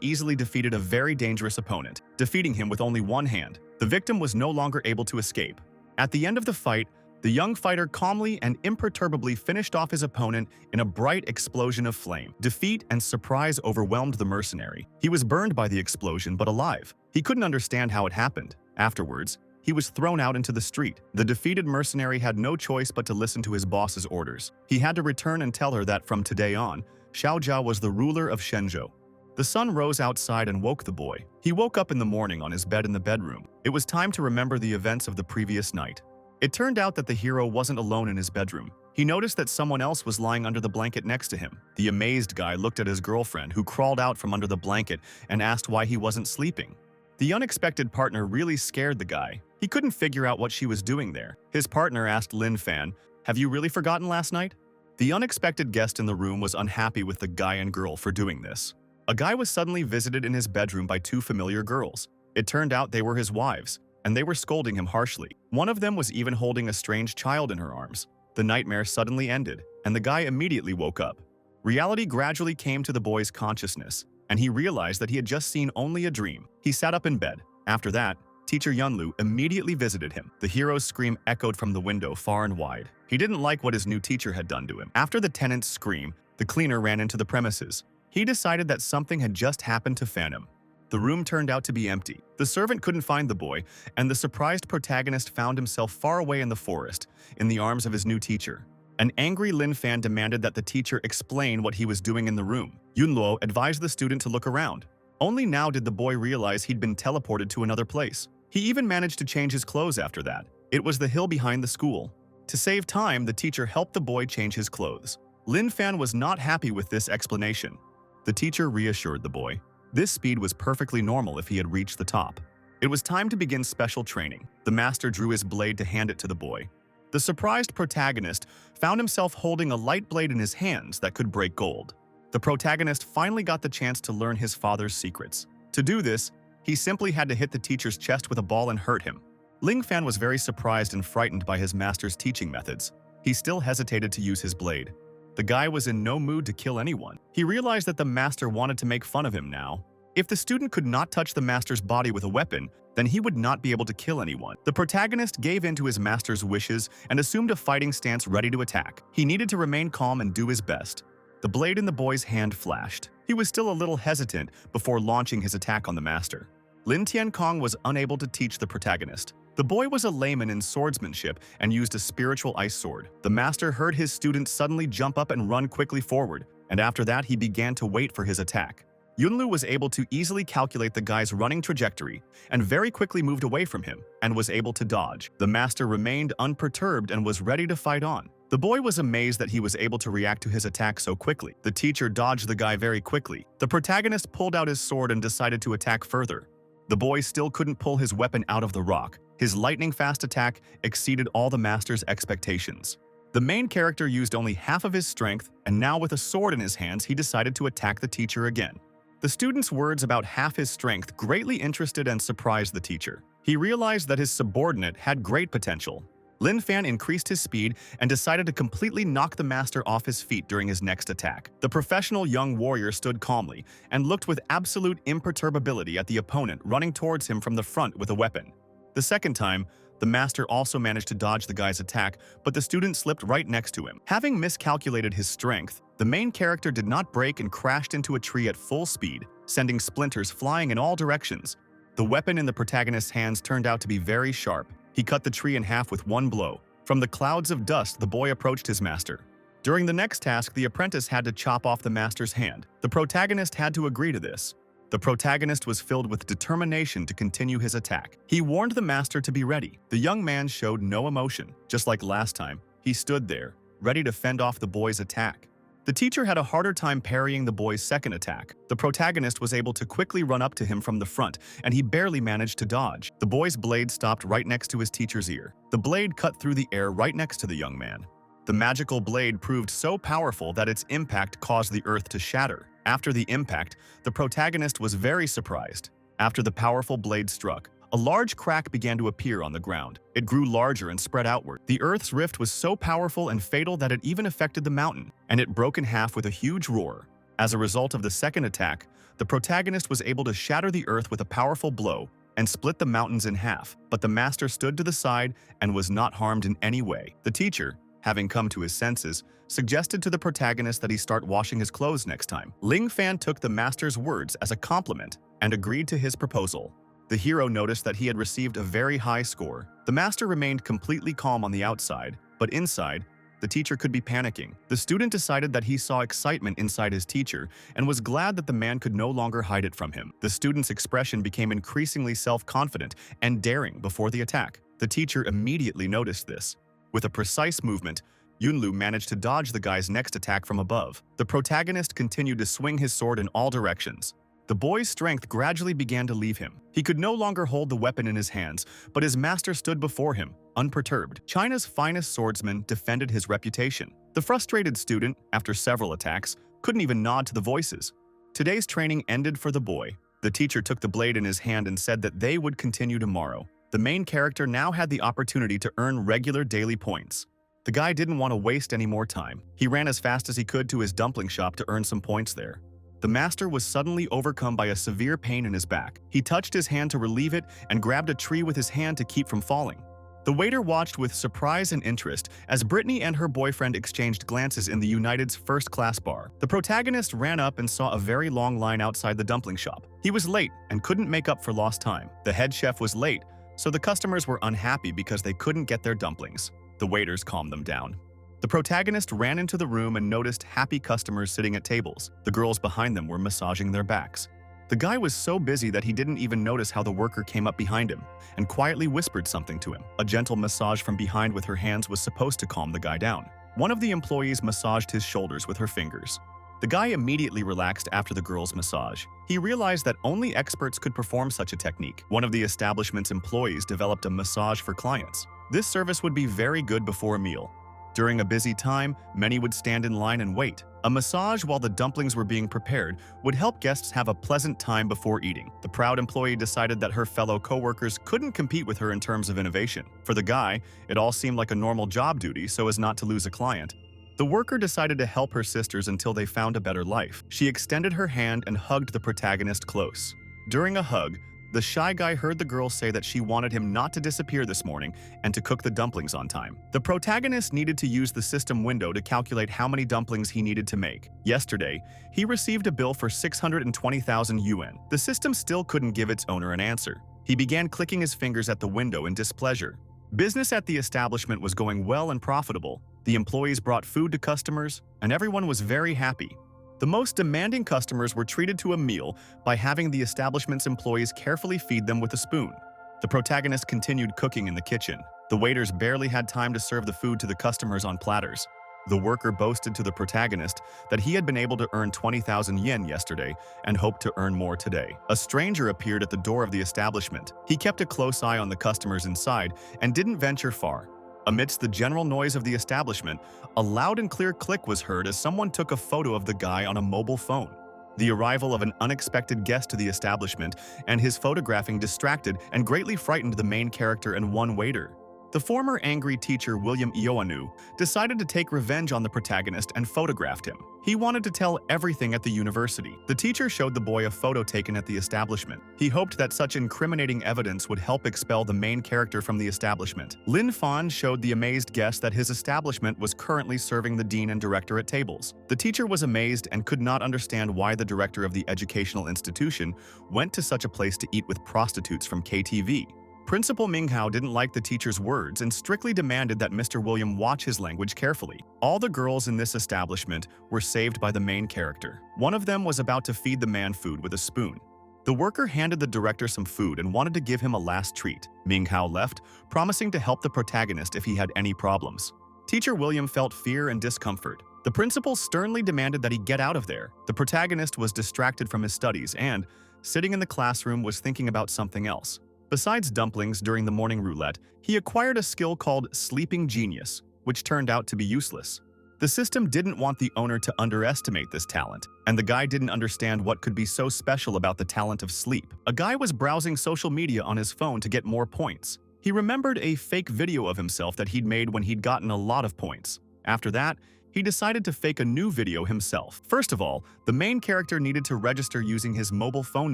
easily defeated a very dangerous opponent, defeating him with only one hand. The victim was no longer able to escape. At the end of the fight, the young fighter calmly and imperturbably finished off his opponent in a bright explosion of flame. Defeat and surprise overwhelmed the mercenary. He was burned by the explosion, but alive. He couldn't understand how it happened. Afterwards, he was thrown out into the street. The defeated mercenary had no choice but to listen to his boss's orders. He had to return and tell her that from today on, Xiaojia was the ruler of Shenzhou. The sun rose outside and woke the boy. He woke up in the morning on his bed in the bedroom. It was time to remember the events of the previous night. It turned out that the hero wasn't alone in his bedroom. He noticed that someone else was lying under the blanket next to him. The amazed guy looked at his girlfriend, who crawled out from under the blanket and asked why he wasn't sleeping. The unexpected partner really scared the guy. He couldn't figure out what she was doing there. His partner asked Lin Fan, "Have you really forgotten last night?" The unexpected guest in the room was unhappy with the guy and girl for doing this. A guy was suddenly visited in his bedroom by two familiar girls. It turned out they were his wives, and they were scolding him harshly. One of them was even holding a strange child in her arms. The nightmare suddenly ended, and the guy immediately woke up. Reality gradually came to the boy's consciousness, and he realized that he had just seen only a dream. He sat up in bed. After that, teacher Yunlu immediately visited him. The hero's scream echoed from the window far and wide. He didn't like what his new teacher had done to him. After the tenant's scream, the cleaner ran into the premises. He decided that something had just happened to fan him. The room turned out to be empty. The servant couldn't find the boy, and the surprised protagonist found himself far away in the forest, in the arms of his new teacher. An angry Lin Fan demanded that the teacher explain what he was doing in the room. Yunluo advised the student to look around. Only now did the boy realize he'd been teleported to another place. He even managed to change his clothes after that. It was the hill behind the school. To save time, the teacher helped the boy change his clothes. Lin Fan was not happy with this explanation. The teacher reassured the boy. This speed was perfectly normal if he had reached the top. It was time to begin special training. The master drew his blade to hand it to the boy. The surprised protagonist found himself holding a light blade in his hands that could break gold. The protagonist finally got the chance to learn his father's secrets. To do this, he simply had to hit the teacher's chest with a ball and hurt him. Ling Fan was very surprised and frightened by his master's teaching methods. he still hesitated to use his blade. The guy was in no mood to kill anyone. He realized that the master wanted to make fun of him now. If the student could not touch the master's body with a weapon, then he would not be able to kill anyone. The protagonist gave in to his master's wishes and assumed a fighting stance ready to attack. He needed to remain calm and do his best. The blade in the boy's hand flashed. He was still a little hesitant before launching his attack on the master. Lin Tiankong was unable to teach the protagonist. The boy was a layman in swordsmanship and used a spiritual ice sword. The master heard his student suddenly jump up and run quickly forward, and after that he began to wait for his attack. Yunlu was able to easily calculate the guy's running trajectory and very quickly moved away from him and was able to dodge. The master remained unperturbed and was ready to fight on. The boy was amazed that he was able to react to his attack so quickly. The teacher dodged the guy very quickly. The protagonist pulled out his sword and decided to attack further. The boy still couldn't pull his weapon out of the rock. His lightning-fast attack exceeded all the master's expectations. The main character used only half of his strength, and now with a sword in his hands, he decided to attack the teacher again. The student's words about half his strength greatly interested and surprised the teacher. He realized that his subordinate had great potential. Lin Fan increased his speed and decided to completely knock the master off his feet during his next attack. The professional young warrior stood calmly and looked with absolute imperturbability at the opponent running towards him from the front with a weapon. The second time, the master also managed to dodge the guy's attack, but the student slipped right next to him. Having miscalculated his strength, the main character did not brake and crashed into a tree at full speed, sending splinters flying in all directions. The weapon in the protagonist's hands turned out to be very sharp. He cut the tree in half with one blow. From the clouds of dust, the boy approached his master. During the next task, the apprentice had to chop off the master's hand. The protagonist had to agree to this. The protagonist was filled with determination to continue his attack. He warned the master to be ready. The young man showed no emotion. Just like last time, he stood there, ready to fend off the boy's attack. The teacher had a harder time parrying the boy's second attack. The protagonist was able to quickly run up to him from the front, and he barely managed to dodge. The boy's blade stopped right next to his teacher's ear. The blade cut through the air right next to the young man. The magical blade proved so powerful that its impact caused the earth to shatter. After the impact, the protagonist was very surprised. After the powerful blade struck, a large crack began to appear on the ground. It grew larger and spread outward. The Earth's rift was so powerful and fatal that it even affected the mountain, and it broke in half with a huge roar. As a result of the second attack, the protagonist was able to shatter the Earth with a powerful blow and split the mountains in half, but the master stood to the side and was not harmed in any way. The teacher, having come to his senses, suggested to the protagonist that he start washing his clothes next time. Ling Fan took the master's words as a compliment and agreed to his proposal. The hero noticed that he had received a very high score. The master remained completely calm on the outside, but inside, the teacher could be panicking. The student decided that he saw excitement inside his teacher and was glad that the man could no longer hide it from him. The student's expression became increasingly self-confident and daring before the attack. The teacher immediately noticed this. With a precise movement, Yunlu managed to dodge the guy's next attack from above. The protagonist continued to swing his sword in all directions. The boy's strength gradually began to leave him. He could no longer hold the weapon in his hands, but his master stood before him, unperturbed. China's finest swordsman defended his reputation. The frustrated student, after several attacks, couldn't even nod to the voices. Today's training ended for the boy. The teacher took the blade in his hand and said that they would continue tomorrow. The main character now had the opportunity to earn regular daily points. The guy didn't want to waste any more time. He ran as fast as he could to his dumpling shop to earn some points there. The master was suddenly overcome by a severe pain in his back. He touched his hand to relieve it and grabbed a tree with his hand to keep from falling. The waiter watched with surprise and interest as Brittany and her boyfriend exchanged glances in the United's first-class bar. The protagonist ran up and saw a very long line outside the dumpling shop. He was late and couldn't make up for lost time. The head chef was late, so the customers were unhappy because they couldn't get their dumplings. The waiters calmed them down. The protagonist ran into the room and noticed happy customers sitting at tables. The girls behind them were massaging their backs. The guy was so busy that he didn't even notice how the worker came up behind him and quietly whispered something to him. A gentle massage from behind with her hands was supposed to calm the guy down. One of the employees massaged his shoulders with her fingers. The guy immediately relaxed after the girl's massage. He realized that only experts could perform such a technique. One of the establishment's employees developed a massage for clients. This service would be very good before a meal. During a busy time, many would stand in line and wait. A massage while the dumplings were being prepared would help guests have a pleasant time before eating. The proud employee decided that her fellow coworkers couldn't compete with her in terms of innovation. For the guy, it all seemed like a normal job duty so as not to lose a client. The worker decided to help her sisters until they found a better life. She extended her hand and hugged the protagonist close. During a hug, the shy guy heard the girl say that she wanted him not to disappear this morning and to cook the dumplings on time. The protagonist needed to use the system window to calculate how many dumplings he needed to make. Yesterday, he received a bill for 620,000 yuan. The system still couldn't give its owner an answer. He began clicking his fingers at the window in displeasure. Business at the establishment was going well and profitable. The employees brought food to customers, and everyone was very happy. The most demanding customers were treated to a meal by having the establishment's employees carefully feed them with a spoon. The protagonist continued cooking in the kitchen. The waiters barely had time to serve the food to the customers on platters. The worker boasted to the protagonist that he had been able to earn 20,000 yen yesterday and hoped to earn more today. A stranger appeared at the door of the establishment. He kept a close eye on the customers inside and didn't venture far. Amidst the general noise of the establishment, a loud and clear click was heard as someone took a photo of the guy on a mobile phone. The arrival of an unexpected guest to the establishment and his photographing distracted and greatly frightened the main character and one waiter. The former angry teacher William Ioanu decided to take revenge on the protagonist and photographed him. He wanted to tell everything at the university. The teacher showed the boy a photo taken at the establishment. He hoped that such incriminating evidence would help expel the main character from the establishment. Lin Fan showed the amazed guest that his establishment was currently serving the dean and director at tables. The teacher was amazed and could not understand why the director of the educational institution went to such a place to eat with prostitutes from KTV. Principal Minghao didn't like the teacher's words and strictly demanded that Mr. William watch his language carefully. All the girls in this establishment were saved by the main character. One of them was about to feed the man food with a spoon. The worker handed the director some food and wanted to give him a last treat. Minghao left, promising to help the protagonist if he had any problems. Teacher William felt fear and discomfort. The principal sternly demanded that he get out of there. The protagonist was distracted from his studies and, sitting in the classroom, was thinking about something else. Besides dumplings during the morning roulette, he acquired a skill called Sleeping Genius, which turned out to be useless. The system didn't want the owner to underestimate this talent, and the guy didn't understand what could be so special about the talent of sleep. A guy was browsing social media on his phone to get more points. He remembered a fake video of himself that he'd made when he'd gotten a lot of points. After that, he decided to fake a new video himself. First of all, the main character needed to register using his mobile phone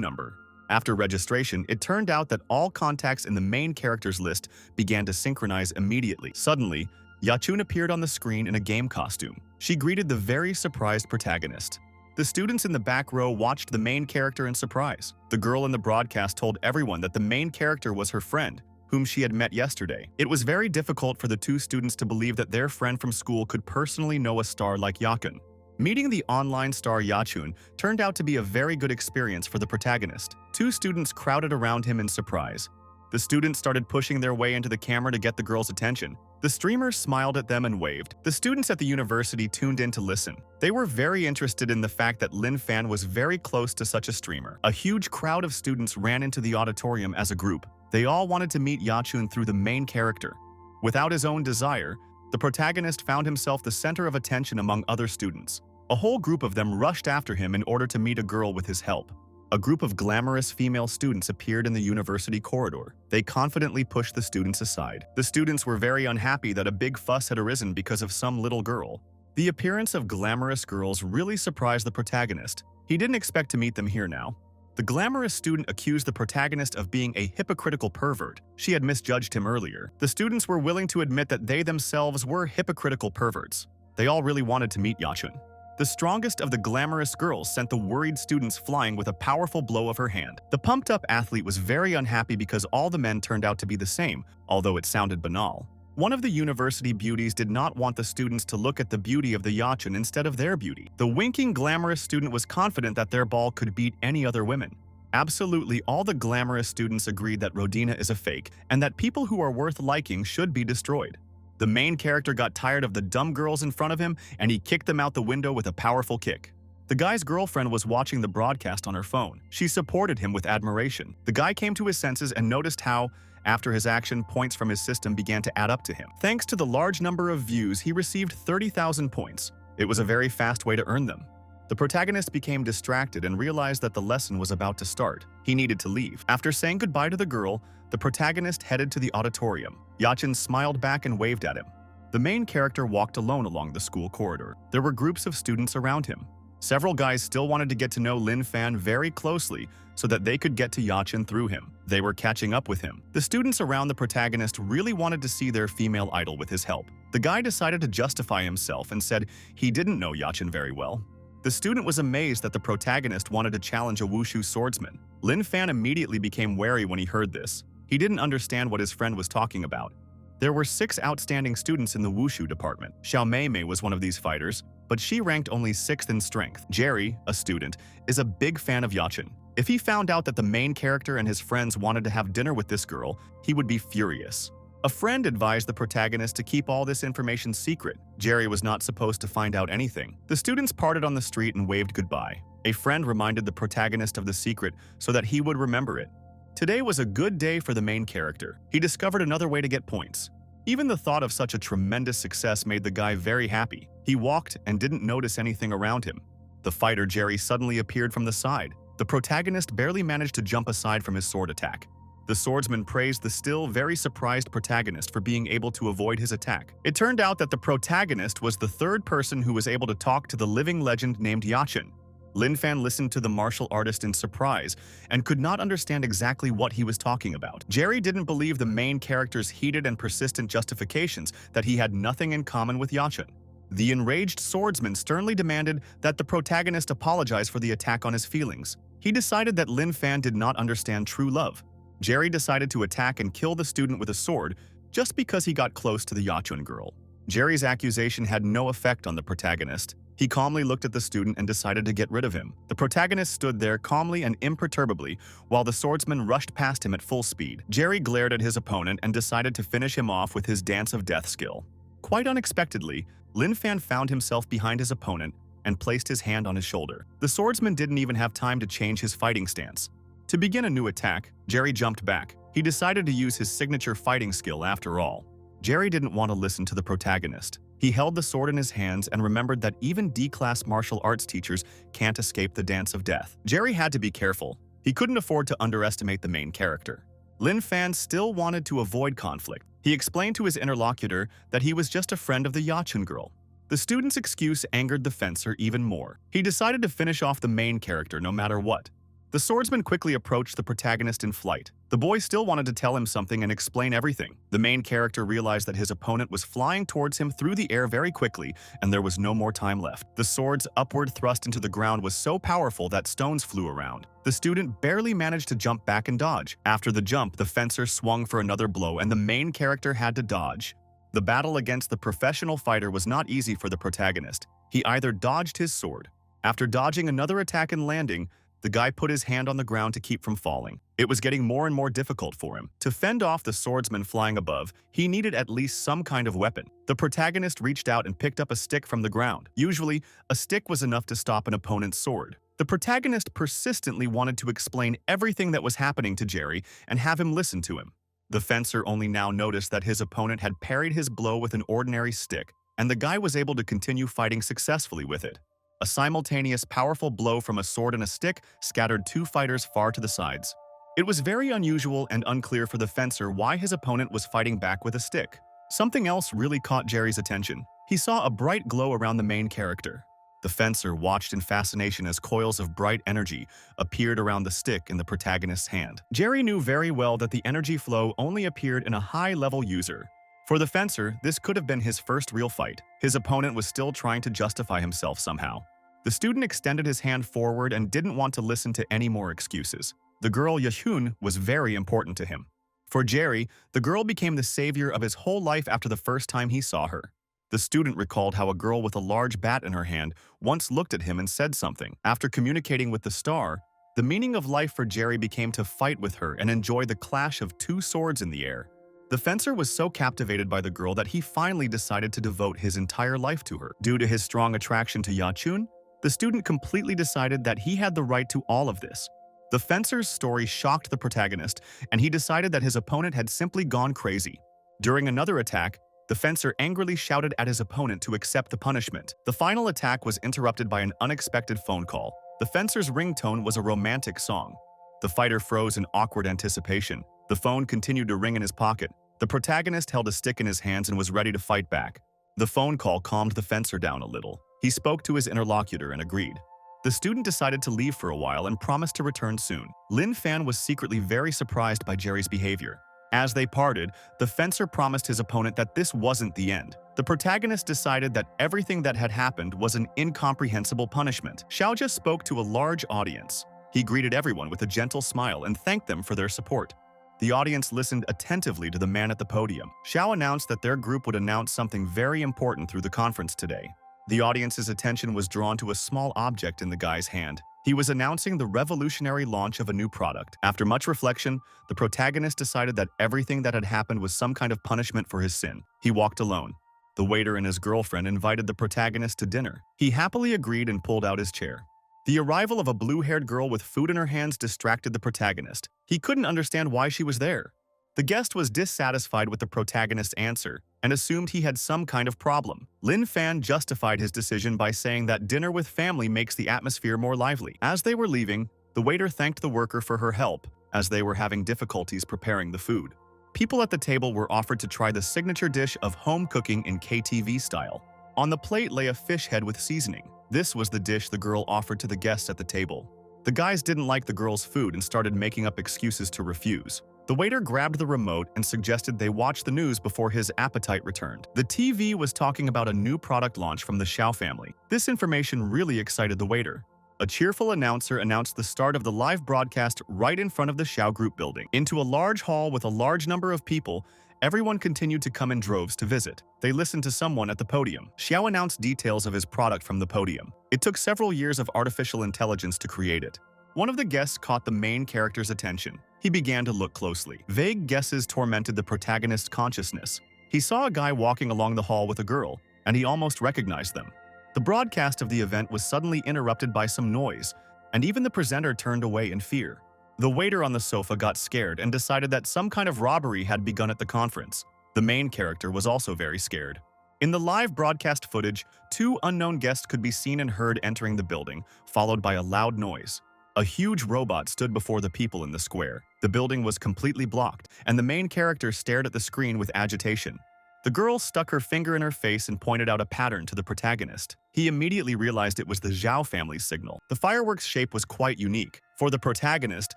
number. After registration, it turned out that all contacts in the main character's list began to synchronize immediately. Suddenly, Yachun appeared on the screen in a game costume. She greeted the very surprised protagonist. The students in the back row watched the main character in surprise. The girl in the broadcast told everyone that the main character was her friend, whom she had met yesterday. It was very difficult for the two students to believe that their friend from school could personally know a star like Yakun. Meeting the online star Yachun turned out to be a very good experience for the protagonist. Two students crowded around him in surprise. The students started pushing their way into the camera to get the girl's attention. The streamer smiled at them and waved. The students at the university tuned in to listen. They were very interested in the fact that Lin Fan was very close to such a streamer. A huge crowd of students ran into the auditorium as a group. They all wanted to meet Yachun through the main character. Without his own desire, the protagonist found himself the center of attention among other students. A whole group of them rushed after him in order to meet a girl with his help. A group of glamorous female students appeared in the university corridor. They confidently pushed the students aside. The students were very unhappy that a big fuss had arisen because of some little girl. The appearance of glamorous girls really surprised the protagonist. He didn't expect to meet them here now. The glamorous student accused the protagonist of being a hypocritical pervert. She had misjudged him earlier. The students were willing to admit that they themselves were hypocritical perverts. They all really wanted to meet Yachun. The strongest of the glamorous girls sent the worried students flying with a powerful blow of her hand. The pumped-up athlete was very unhappy because all the men turned out to be the same, although it sounded banal. One of the university beauties did not want the students to look at the beauty of the Yachun instead of their beauty. The winking glamorous student was confident that their ball could beat any other women. Absolutely all the glamorous students agreed that Rodina is a fake and that people who are worth liking should be destroyed. The main character got tired of the dumb girls in front of him and he kicked them out the window with a powerful kick. The guy's girlfriend was watching the broadcast on her phone. She supported him with admiration. The guy came to his senses and noticed how, after his action, points from his system began to add up to him. Thanks to the large number of views, he received 30,000 points. It was a very fast way to earn them. The protagonist became distracted and realized that the lesson was about to start. He needed to leave. After saying goodbye to the girl, the protagonist headed to the auditorium. Yachin smiled back and waved at him. The main character walked alone along the school corridor. There were groups of students around him. Several guys still wanted to get to know Lin Fan very closely so that they could get to Yachin through him. They were catching up with him. The students around the protagonist really wanted to see their female idol with his help. The guy decided to justify himself and said he didn't know Yachin very well. The student was amazed that the protagonist wanted to challenge a wushu swordsman. Lin Fan immediately became wary when he heard this. He didn't understand what his friend was talking about. There were 6 outstanding students in the wushu department. Xiao Mei was one of these fighters, but she ranked only 6th in strength. Jerry, a student, is a big fan of Yachin. If he found out that the main character and his friends wanted to have dinner with this girl, he would be furious. A friend advised the protagonist to keep all this information secret. Jerry was not supposed to find out anything. The students parted on the street and waved goodbye. A friend reminded the protagonist of the secret so that he would remember it. Today was a good day for the main character. He discovered another way to get points. Even the thought of such a tremendous success made the guy very happy. He walked and didn't notice anything around him. The fighter Jerry suddenly appeared from the side. The protagonist barely managed to jump aside from his sword attack. The swordsman praised the still very surprised protagonist for being able to avoid his attack. It turned out that the protagonist was the 3rd person who was able to talk to the living legend named Yachin. Lin Fan listened to the martial artist in surprise and could not understand exactly what he was talking about. Jerry didn't believe the main character's heated and persistent justifications that he had nothing in common with Yachin. The enraged swordsman sternly demanded that the protagonist apologize for the attack on his feelings. He decided that Lin Fan did not understand true love. Jerry decided to attack and kill the student with a sword just because he got close to the Yachin girl. Jerry's accusation had no effect on the protagonist. He calmly looked at the student and decided to get rid of him. The protagonist stood there calmly and imperturbably while the swordsman rushed past him at full speed. Jerry glared at his opponent and decided to finish him off with his dance of death skill. Quite unexpectedly, Lin Fan found himself behind his opponent and placed his hand on his shoulder. The swordsman didn't even have time to change his fighting stance. To begin a new attack, Jerry jumped back. He decided to use his signature fighting skill after all. Jerry didn't want to listen to the protagonist. He held the sword in his hands and remembered that even D-class martial arts teachers can't escape the dance of death. Jerry had to be careful. He couldn't afford to underestimate the main character. Lin Fan still wanted to avoid conflict. He explained to his interlocutor that he was just a friend of the Yachin girl. The student's excuse angered the fencer even more. He decided to finish off the main character no matter what. The swordsman quickly approached the protagonist in flight. The boy still wanted to tell him something and explain everything. The main character realized that his opponent was flying towards him through the air very quickly, and there was no more time left. The sword's upward thrust into the ground was so powerful that stones flew around. The student barely managed to jump back and dodge. After the jump, the fencer swung for another blow, and the main character had to dodge. The battle against the professional fighter was not easy for the protagonist. He either dodged his sword. After dodging another attack and landing, the guy put his hand on the ground to keep from falling. It was getting more and more difficult for him. To fend off the swordsman flying above, he needed at least some kind of weapon. The protagonist reached out and picked up a stick from the ground. Usually, a stick was enough to stop an opponent's sword. The protagonist persistently wanted to explain everything that was happening to Jerry and have him listen to him. The fencer only now noticed that his opponent had parried his blow with an ordinary stick, and the guy was able to continue fighting successfully with it. A simultaneous powerful blow from a sword and a stick scattered 2 fighters far to the sides. It was very unusual and unclear for the fencer why his opponent was fighting back with a stick. Something else really caught Jerry's attention. He saw a bright glow around the main character. The fencer watched in fascination as coils of bright energy appeared around the stick in the protagonist's hand. Jerry knew very well that the energy flow only appeared in a high-level user. For the fencer, this could have been his first real fight. His opponent was still trying to justify himself somehow. The student extended his hand forward and didn't want to listen to any more excuses. The girl Yehun was very important to him. For Jerry, the girl became the savior of his whole life after the first time he saw her. The student recalled how a girl with a large bat in her hand once looked at him and said something. After communicating with the star, the meaning of life for Jerry became to fight with her and enjoy the clash of 2 swords in the air. The fencer was so captivated by the girl that he finally decided to devote his entire life to her. Due to his strong attraction to Yachun, the student completely decided that he had the right to all of this. The fencer's story shocked the protagonist, and he decided that his opponent had simply gone crazy. During another attack, The fencer angrily shouted at his opponent to accept the punishment. The final attack was interrupted by an unexpected phone call. The fencer's ringtone was a romantic song. The fighter froze in awkward anticipation. The phone continued to ring in his pocket. The protagonist held a stick in his hands and was ready to fight back. The phone call calmed the fencer down a little. He spoke to his interlocutor and agreed. The student decided to leave for a while and promised to return soon. Lin Fan was secretly very surprised by Jerry's behavior. As they parted, the fencer promised his opponent that this wasn't the end. The protagonist decided that everything that had happened was an incomprehensible punishment. Xiaojia spoke to a large audience. He greeted everyone with a gentle smile and thanked them for their support. The audience listened attentively to the man at the podium. Xiao announced that their group would announce something very important through the conference today. The audience's attention was drawn to a small object in the guy's hand. He was announcing the revolutionary launch of a new product. After much reflection, the protagonist decided that everything that had happened was some kind of punishment for his sin. He walked alone. The waiter and his girlfriend invited the protagonist to dinner. He happily agreed and pulled out his chair. The arrival of a blue-haired girl with food in her hands distracted the protagonist. He couldn't understand why she was there. The guest was dissatisfied with the protagonist's answer and assumed he had some kind of problem. Lin Fan justified his decision by saying that dinner with family makes the atmosphere more lively. As they were leaving, the waiter thanked the worker for her help as they were having difficulties preparing the food. People at the table were offered to try the signature dish of home cooking in KTV style. On the plate lay a fish head with seasoning. This was the dish the girl offered to the guests at the table. The guys didn't like the girl's food and started making up excuses to refuse. The waiter grabbed the remote and suggested they watch the news before his appetite returned. The TV was talking about a new product launch from the Xiao family. This information really excited the waiter. A cheerful announcer announced the start of the live broadcast right in front of the Xiao Group building. Into a large hall with a large number of people, everyone continued to come in droves to visit. They listened to someone at the podium. Xiao announced details of his product from the podium. It took several years of artificial intelligence to create it. One of the guests caught the main character's attention. He began to look closely. Vague guesses tormented the protagonist's consciousness. He saw a guy walking along the hall with a girl, and he almost recognized them. The broadcast of the event was suddenly interrupted by some noise, and even the presenter turned away in fear. The waiter on the sofa got scared and decided that some kind of robbery had begun at the conference. The main character was also very scared. In the live broadcast footage, two unknown guests could be seen and heard entering the building, followed by a loud noise. A huge robot stood before the people in the square. The building was completely blocked, and the main character stared at the screen with agitation. The girl stuck her finger in her face and pointed out a pattern to the protagonist. He immediately realized it was the Zhao family's signal. The fireworks shape was quite unique. For the protagonist,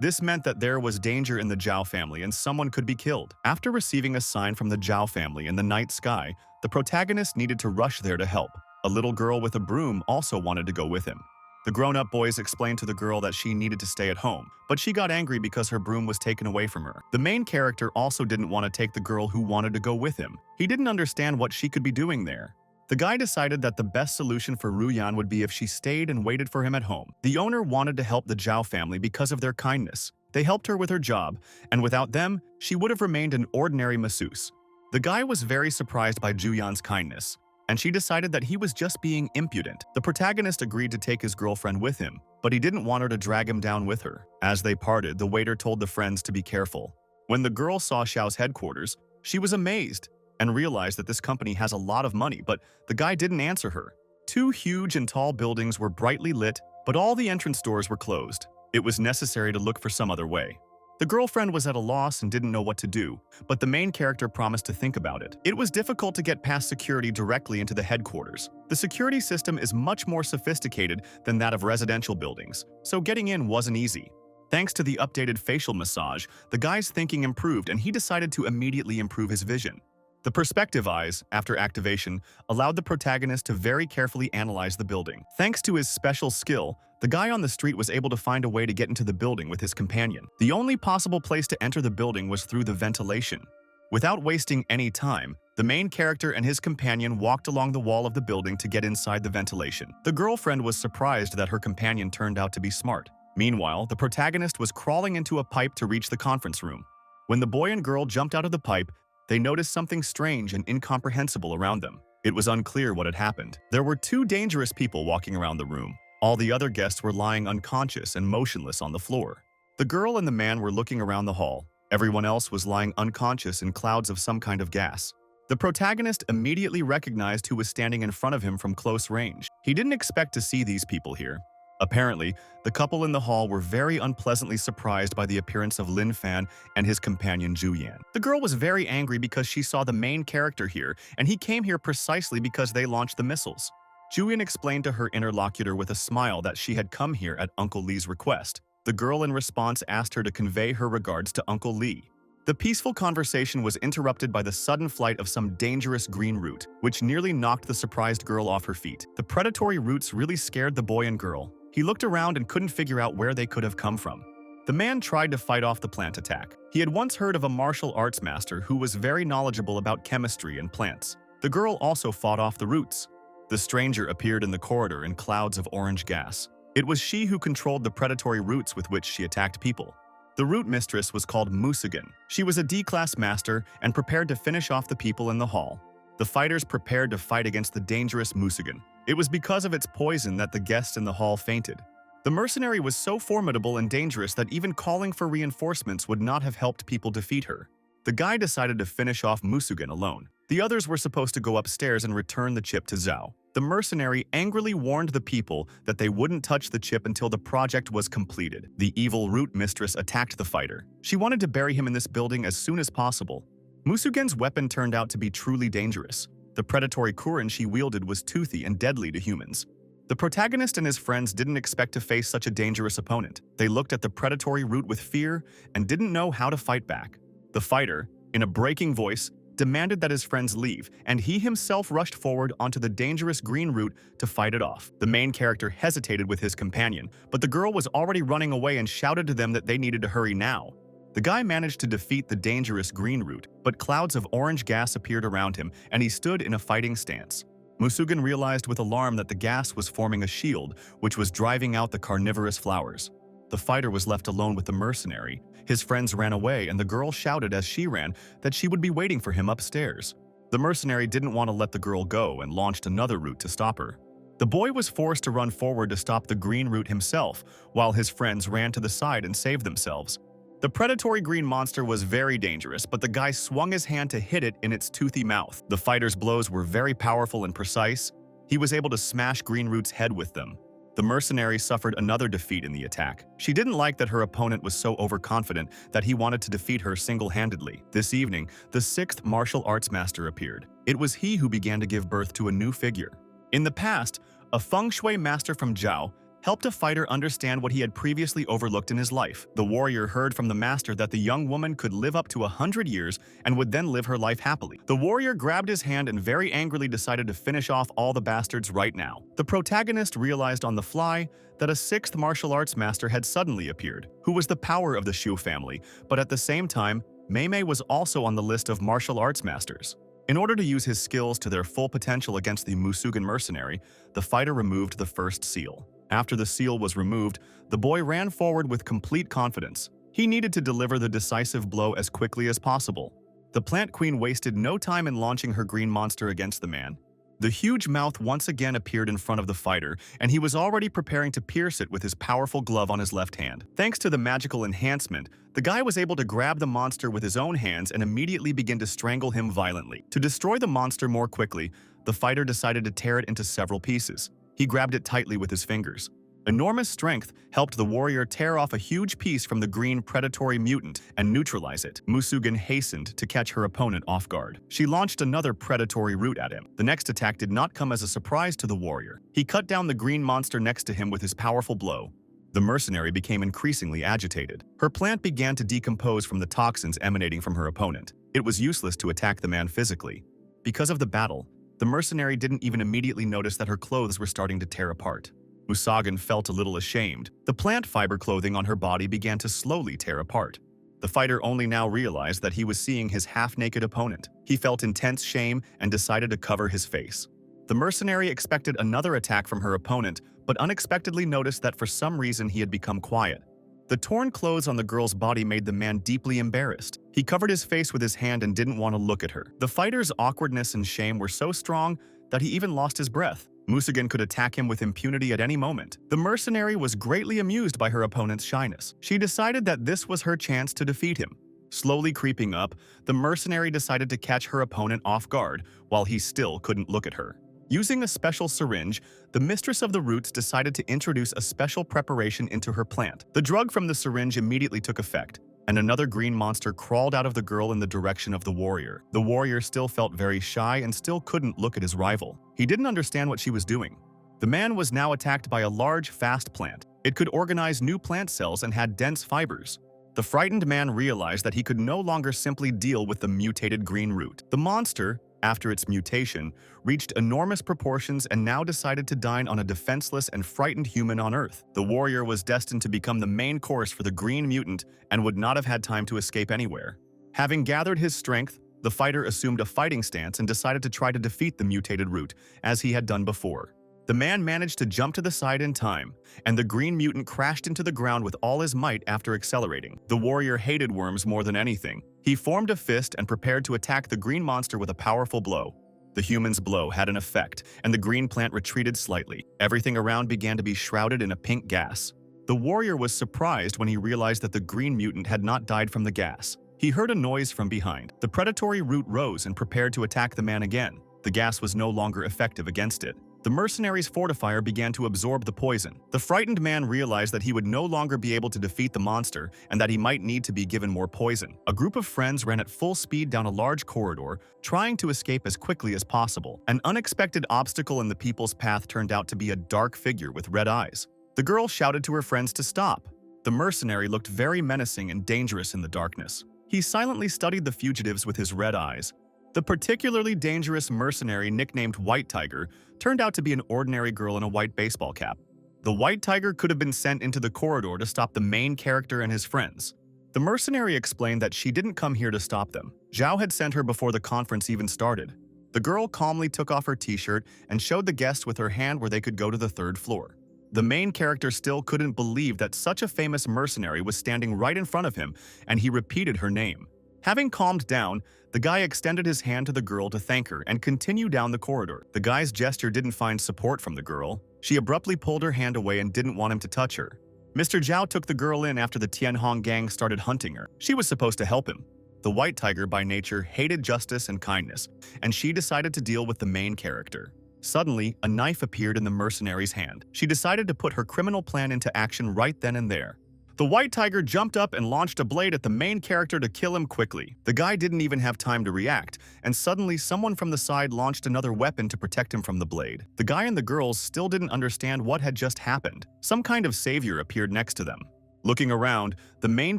this meant that there was danger in the Zhao family and someone could be killed. After receiving a sign from the Zhao family in the night sky, the protagonist needed to rush there to help. A little girl with a broom also wanted to go with him. The grown-up boys explained to the girl that she needed to stay at home, but she got angry because her broom was taken away from her. The main character also didn't want to take the girl who wanted to go with him. He didn't understand what she could be doing there. The guy decided that the best solution for Ruyan would be if she stayed and waited for him at home. The owner wanted to help the Zhao family because of their kindness. They helped her with her job, and without them, she would have remained an ordinary masseuse. The guy was very surprised by Juyan's kindness, and she decided that he was just being impudent. The protagonist agreed to take his girlfriend with him, but he didn't want her to drag him down with her. As they parted, the waiter told the friends to be careful. When the girl saw Xiao's headquarters, she was amazed and realized that this company has a lot of money, but the guy didn't answer her. Two huge and tall buildings were brightly lit, but all the entrance doors were closed. It was necessary to look for some other way. The girlfriend was at a loss and didn't know what to do, but the main character promised to think about it. It was difficult to get past security directly into the headquarters. The security system is much more sophisticated than that of residential buildings, so getting in wasn't easy. Thanks to the updated facial massage, the guy's thinking improved and he decided to immediately improve his vision. The perspective eyes, after activation, allowed the protagonist to very carefully analyze the building. Thanks to his special skill, the guy on the street was able to find a way to get into the building with his companion. The only possible place to enter the building was through the ventilation. Without wasting any time, the main character and his companion walked along the wall of the building to get inside the ventilation. The girlfriend was surprised that her companion turned out to be smart. Meanwhile, the protagonist was crawling into a pipe to reach the conference room. When the boy and girl jumped out of the pipe, they noticed something strange and incomprehensible around them. It was unclear what had happened. There were two dangerous people walking around the room. All the other guests were lying unconscious and motionless on the floor. The girl and the man were looking around the hall. Everyone else was lying unconscious in clouds of some kind of gas. The protagonist immediately recognized who was standing in front of him from close range. He didn't expect to see these people here. Apparently, the couple in the hall were very unpleasantly surprised by the appearance of Lin Fan and his companion Zhu Yan. The girl was very angry because she saw the main character here, and he came here precisely because they launched the missiles. Zhu Yan explained to her interlocutor with a smile that she had come here at Uncle Li's request. The girl in response asked her to convey her regards to Uncle Li. The peaceful conversation was interrupted by the sudden flight of some dangerous green root, which nearly knocked the surprised girl off her feet. The predatory roots really scared the boy and girl. He looked around and couldn't figure out where they could have come from. The man tried to fight off the plant attack. He had once heard of a martial arts master who was very knowledgeable about chemistry and plants. The girl also fought off the roots. The stranger appeared in the corridor in clouds of orange gas. It was she who controlled the predatory roots with which she attacked people. The root mistress was called Musugan. She was a D-class master and prepared to finish off the people in the hall. The fighters prepared to fight against the dangerous Musugan. It was because of its poison that the guests in the hall fainted. The mercenary was so formidable and dangerous that even calling for reinforcements would not have helped people defeat her. The guy decided to finish off Musugan alone. The others were supposed to go upstairs and return the chip to Zhao. The mercenary angrily warned the people that they wouldn't touch the chip until the project was completed. The evil root mistress attacked the fighter. She wanted to bury him in this building as soon as possible. Musugen's weapon turned out to be truly dangerous. The predatory kurin she wielded was toothy and deadly to humans. The protagonist and his friends didn't expect to face such a dangerous opponent. They looked at the predatory root with fear and didn't know how to fight back. The fighter, in a breaking voice, demanded that his friends leave, and he himself rushed forward onto the dangerous green root to fight it off. The main character hesitated with his companion, but the girl was already running away and shouted to them that they needed to hurry now. The guy managed to defeat the dangerous green root, but clouds of orange gas appeared around him, and he stood in a fighting stance. Musugan realized with alarm that the gas was forming a shield, which was driving out the carnivorous flowers. The fighter was left alone with the mercenary. His friends ran away, and the girl shouted as she ran that she would be waiting for him upstairs. The mercenary didn't want to let the girl go and launched another route to stop her. The boy was forced to run forward to stop the green root himself, while his friends ran to the side and saved themselves. The predatory green monster was very dangerous, but the guy swung his hand to hit it in its toothy mouth. The fighter's blows were very powerful and precise. He was able to smash Green Root's head with them. The mercenary suffered another defeat in the attack. She didn't like that her opponent was so overconfident that he wanted to defeat her single-handedly. This evening, the sixth martial arts master appeared. It was he who began to give birth to a new figure. In the past, a feng shui master from Zhao helped a fighter understand what he had previously overlooked in his life. The warrior heard from the master that the young woman could live up to 100 years and would then live her life happily. The warrior grabbed his hand and very angrily decided to finish off all the bastards right now. The protagonist realized on the fly that a sixth martial arts master had suddenly appeared, who was the power of the Shu family, but at the same time, Mei Mei was also on the list of martial arts masters. In order to use his skills to their full potential against the Musugan mercenary, the fighter removed the first seal. After the seal was removed, the boy ran forward with complete confidence. He needed to deliver the decisive blow as quickly as possible. The plant queen wasted no time in launching her green monster against the man. The huge mouth once again appeared in front of the fighter, and he was already preparing to pierce it with his powerful glove on his left hand. Thanks to the magical enhancement, the guy was able to grab the monster with his own hands and immediately begin to strangle him violently. To destroy the monster more quickly, the fighter decided to tear it into several pieces. He grabbed it tightly with his fingers. Enormous strength helped the warrior tear off a huge piece from the green predatory mutant and neutralize it. Musugan hastened to catch her opponent off guard. She launched another predatory root at him. The next attack did not come as a surprise to the warrior. He cut down the green monster next to him with his powerful blow. The mercenary became increasingly agitated. Her plant began to decompose from the toxins emanating from her opponent. It was useless to attack the man physically. Because of the battle, the mercenary didn't even immediately notice that her clothes were starting to tear apart. Musugan felt a little ashamed. The plant fiber clothing on her body began to slowly tear apart. The fighter only now realized that he was seeing his half-naked opponent. He felt intense shame and decided to cover his face. The mercenary expected another attack from her opponent, but unexpectedly noticed that for some reason he had become quiet. The torn clothes on the girl's body made the man deeply embarrassed. He covered his face with his hand and didn't want to look at her. The fighter's awkwardness and shame were so strong that he even lost his breath. Musugan could attack him with impunity at any moment. The mercenary was greatly amused by her opponent's shyness. She decided that this was her chance to defeat him. Slowly creeping up, the mercenary decided to catch her opponent off guard while he still couldn't look at her. Using a special syringe, the mistress of the roots decided to introduce a special preparation into her plant. The drug from the syringe immediately took effect, and another green monster crawled out of the girl in the direction of the warrior. The warrior still felt very shy and still couldn't look at his rival. He didn't understand what she was doing. The man was now attacked by a large, fast plant. It could organize new plant cells and had dense fibers. The frightened man realized that he could no longer simply deal with the mutated green root. The monster, after its mutation, reached enormous proportions and now decided to dine on a defenseless and frightened human on Earth. The warrior was destined to become the main course for the green mutant and would not have had time to escape anywhere. Having gathered his strength, the fighter assumed a fighting stance and decided to try to defeat the mutated root, as he had done before. The man managed to jump to the side in time, and the green mutant crashed into the ground with all his might after accelerating. The warrior hated worms more than anything. He formed a fist and prepared to attack the green monster with a powerful blow. The human's blow had an effect, and the green plant retreated slightly. Everything around began to be shrouded in a pink gas. The warrior was surprised when he realized that the green mutant had not died from the gas. He heard a noise from behind. The predatory root rose and prepared to attack the man again. The gas was no longer effective against it. The mercenary's fortifier began to absorb the poison. The frightened man realized that he would no longer be able to defeat the monster and that he might need to be given more poison. A group of friends ran at full speed down a large corridor, trying to escape as quickly as possible. An unexpected obstacle in the people's path turned out to be a dark figure with red eyes. The girl shouted to her friends to stop. The mercenary looked very menacing and dangerous in the darkness. He silently studied the fugitives with his red eyes. The particularly dangerous mercenary nicknamed White Tiger turned out to be an ordinary girl in a white baseball cap. The White Tiger could have been sent into the corridor to stop the main character and his friends. The mercenary explained that she didn't come here to stop them. Zhao had sent her before the conference even started. The girl calmly took off her t-shirt and showed the guests with her hand where they could go to the third floor. The main character still couldn't believe that such a famous mercenary was standing right in front of him, and he repeated her name. Having calmed down, the guy extended his hand to the girl to thank her and continued down the corridor. The guy's gesture didn't find support from the girl. She abruptly pulled her hand away and didn't want him to touch her. Mr. Zhao took the girl in after the Tianhong gang started hunting her. She was supposed to help him. The White Tiger by nature hated justice and kindness, and she decided to deal with the main character. Suddenly, a knife appeared in the mercenary's hand. She decided to put her criminal plan into action right then and there. The White Tiger jumped up and launched a blade at the main character to kill him quickly. The guy didn't even have time to react, and suddenly someone from the side launched another weapon to protect him from the blade. The guy and the girls still didn't understand what had just happened. Some kind of savior appeared next to them. Looking around, the main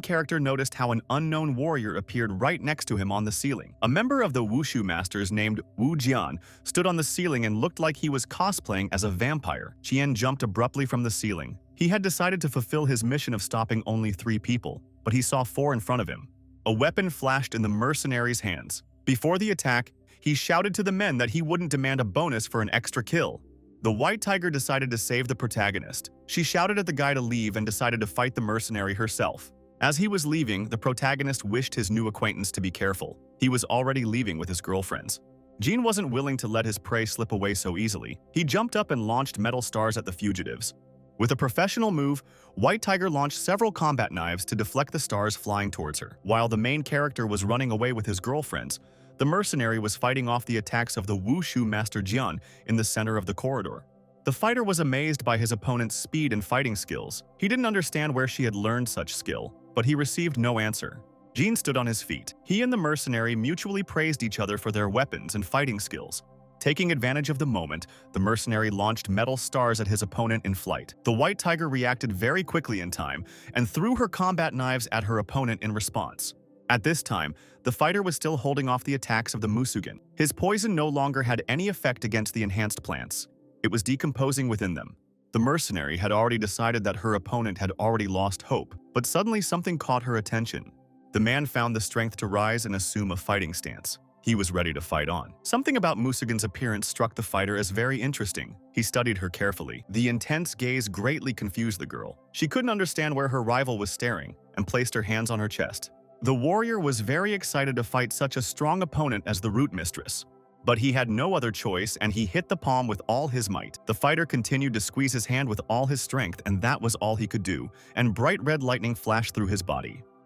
character noticed how an unknown warrior appeared right next to him on the ceiling. A member of the Wushu Masters named Wu Jian stood on the ceiling and looked like he was cosplaying as a vampire. Qian jumped abruptly from the ceiling. He had decided to fulfill his mission of stopping only 3 people, but he saw 4 in front of him. A weapon flashed in the mercenary's hands. Before the attack, he shouted to the men that he wouldn't demand a bonus for an extra kill. The White Tiger decided to save the protagonist. She shouted at the guy to leave and decided to fight the mercenary herself. As he was leaving, the protagonist wished his new acquaintance to be careful. He was already leaving with his girlfriends. Jean wasn't willing to let his prey slip away so easily. He jumped up and launched metal stars at the fugitives. With a professional move, White Tiger launched several combat knives to deflect the stars flying towards her. While the main character was running away with his girlfriends, the mercenary was fighting off the attacks of the Wushu Master Jian in the center of the corridor. The fighter was amazed by his opponent's speed and fighting skills. He didn't understand where she had learned such skill, but he received no answer. Jean stood on his feet. He and the mercenary mutually praised each other for their weapons and fighting skills. Taking advantage of the moment, the mercenary launched metal stars at his opponent in flight. The White Tiger reacted very quickly in time and threw her combat knives at her opponent in response. At this time, the fighter was still holding off the attacks of the Musugan. His poison no longer had any effect against the enhanced plants. It was decomposing within them. The mercenary had already decided that her opponent had already lost hope, but suddenly something caught her attention. The man found the strength to rise and assume a fighting stance. He was ready to fight on. Something about Musugan's appearance struck the fighter as very interesting. He studied her carefully. The intense gaze greatly confused the girl. She couldn't understand where her rival was staring and placed her hands on her chest. The warrior was very excited to fight such a strong opponent as the Root Mistress. But he had no other choice, and he hit the palm with all his might. The fighter continued to squeeze his hand with all his strength, and that was all he could do, and bright red lightning flashed through his body.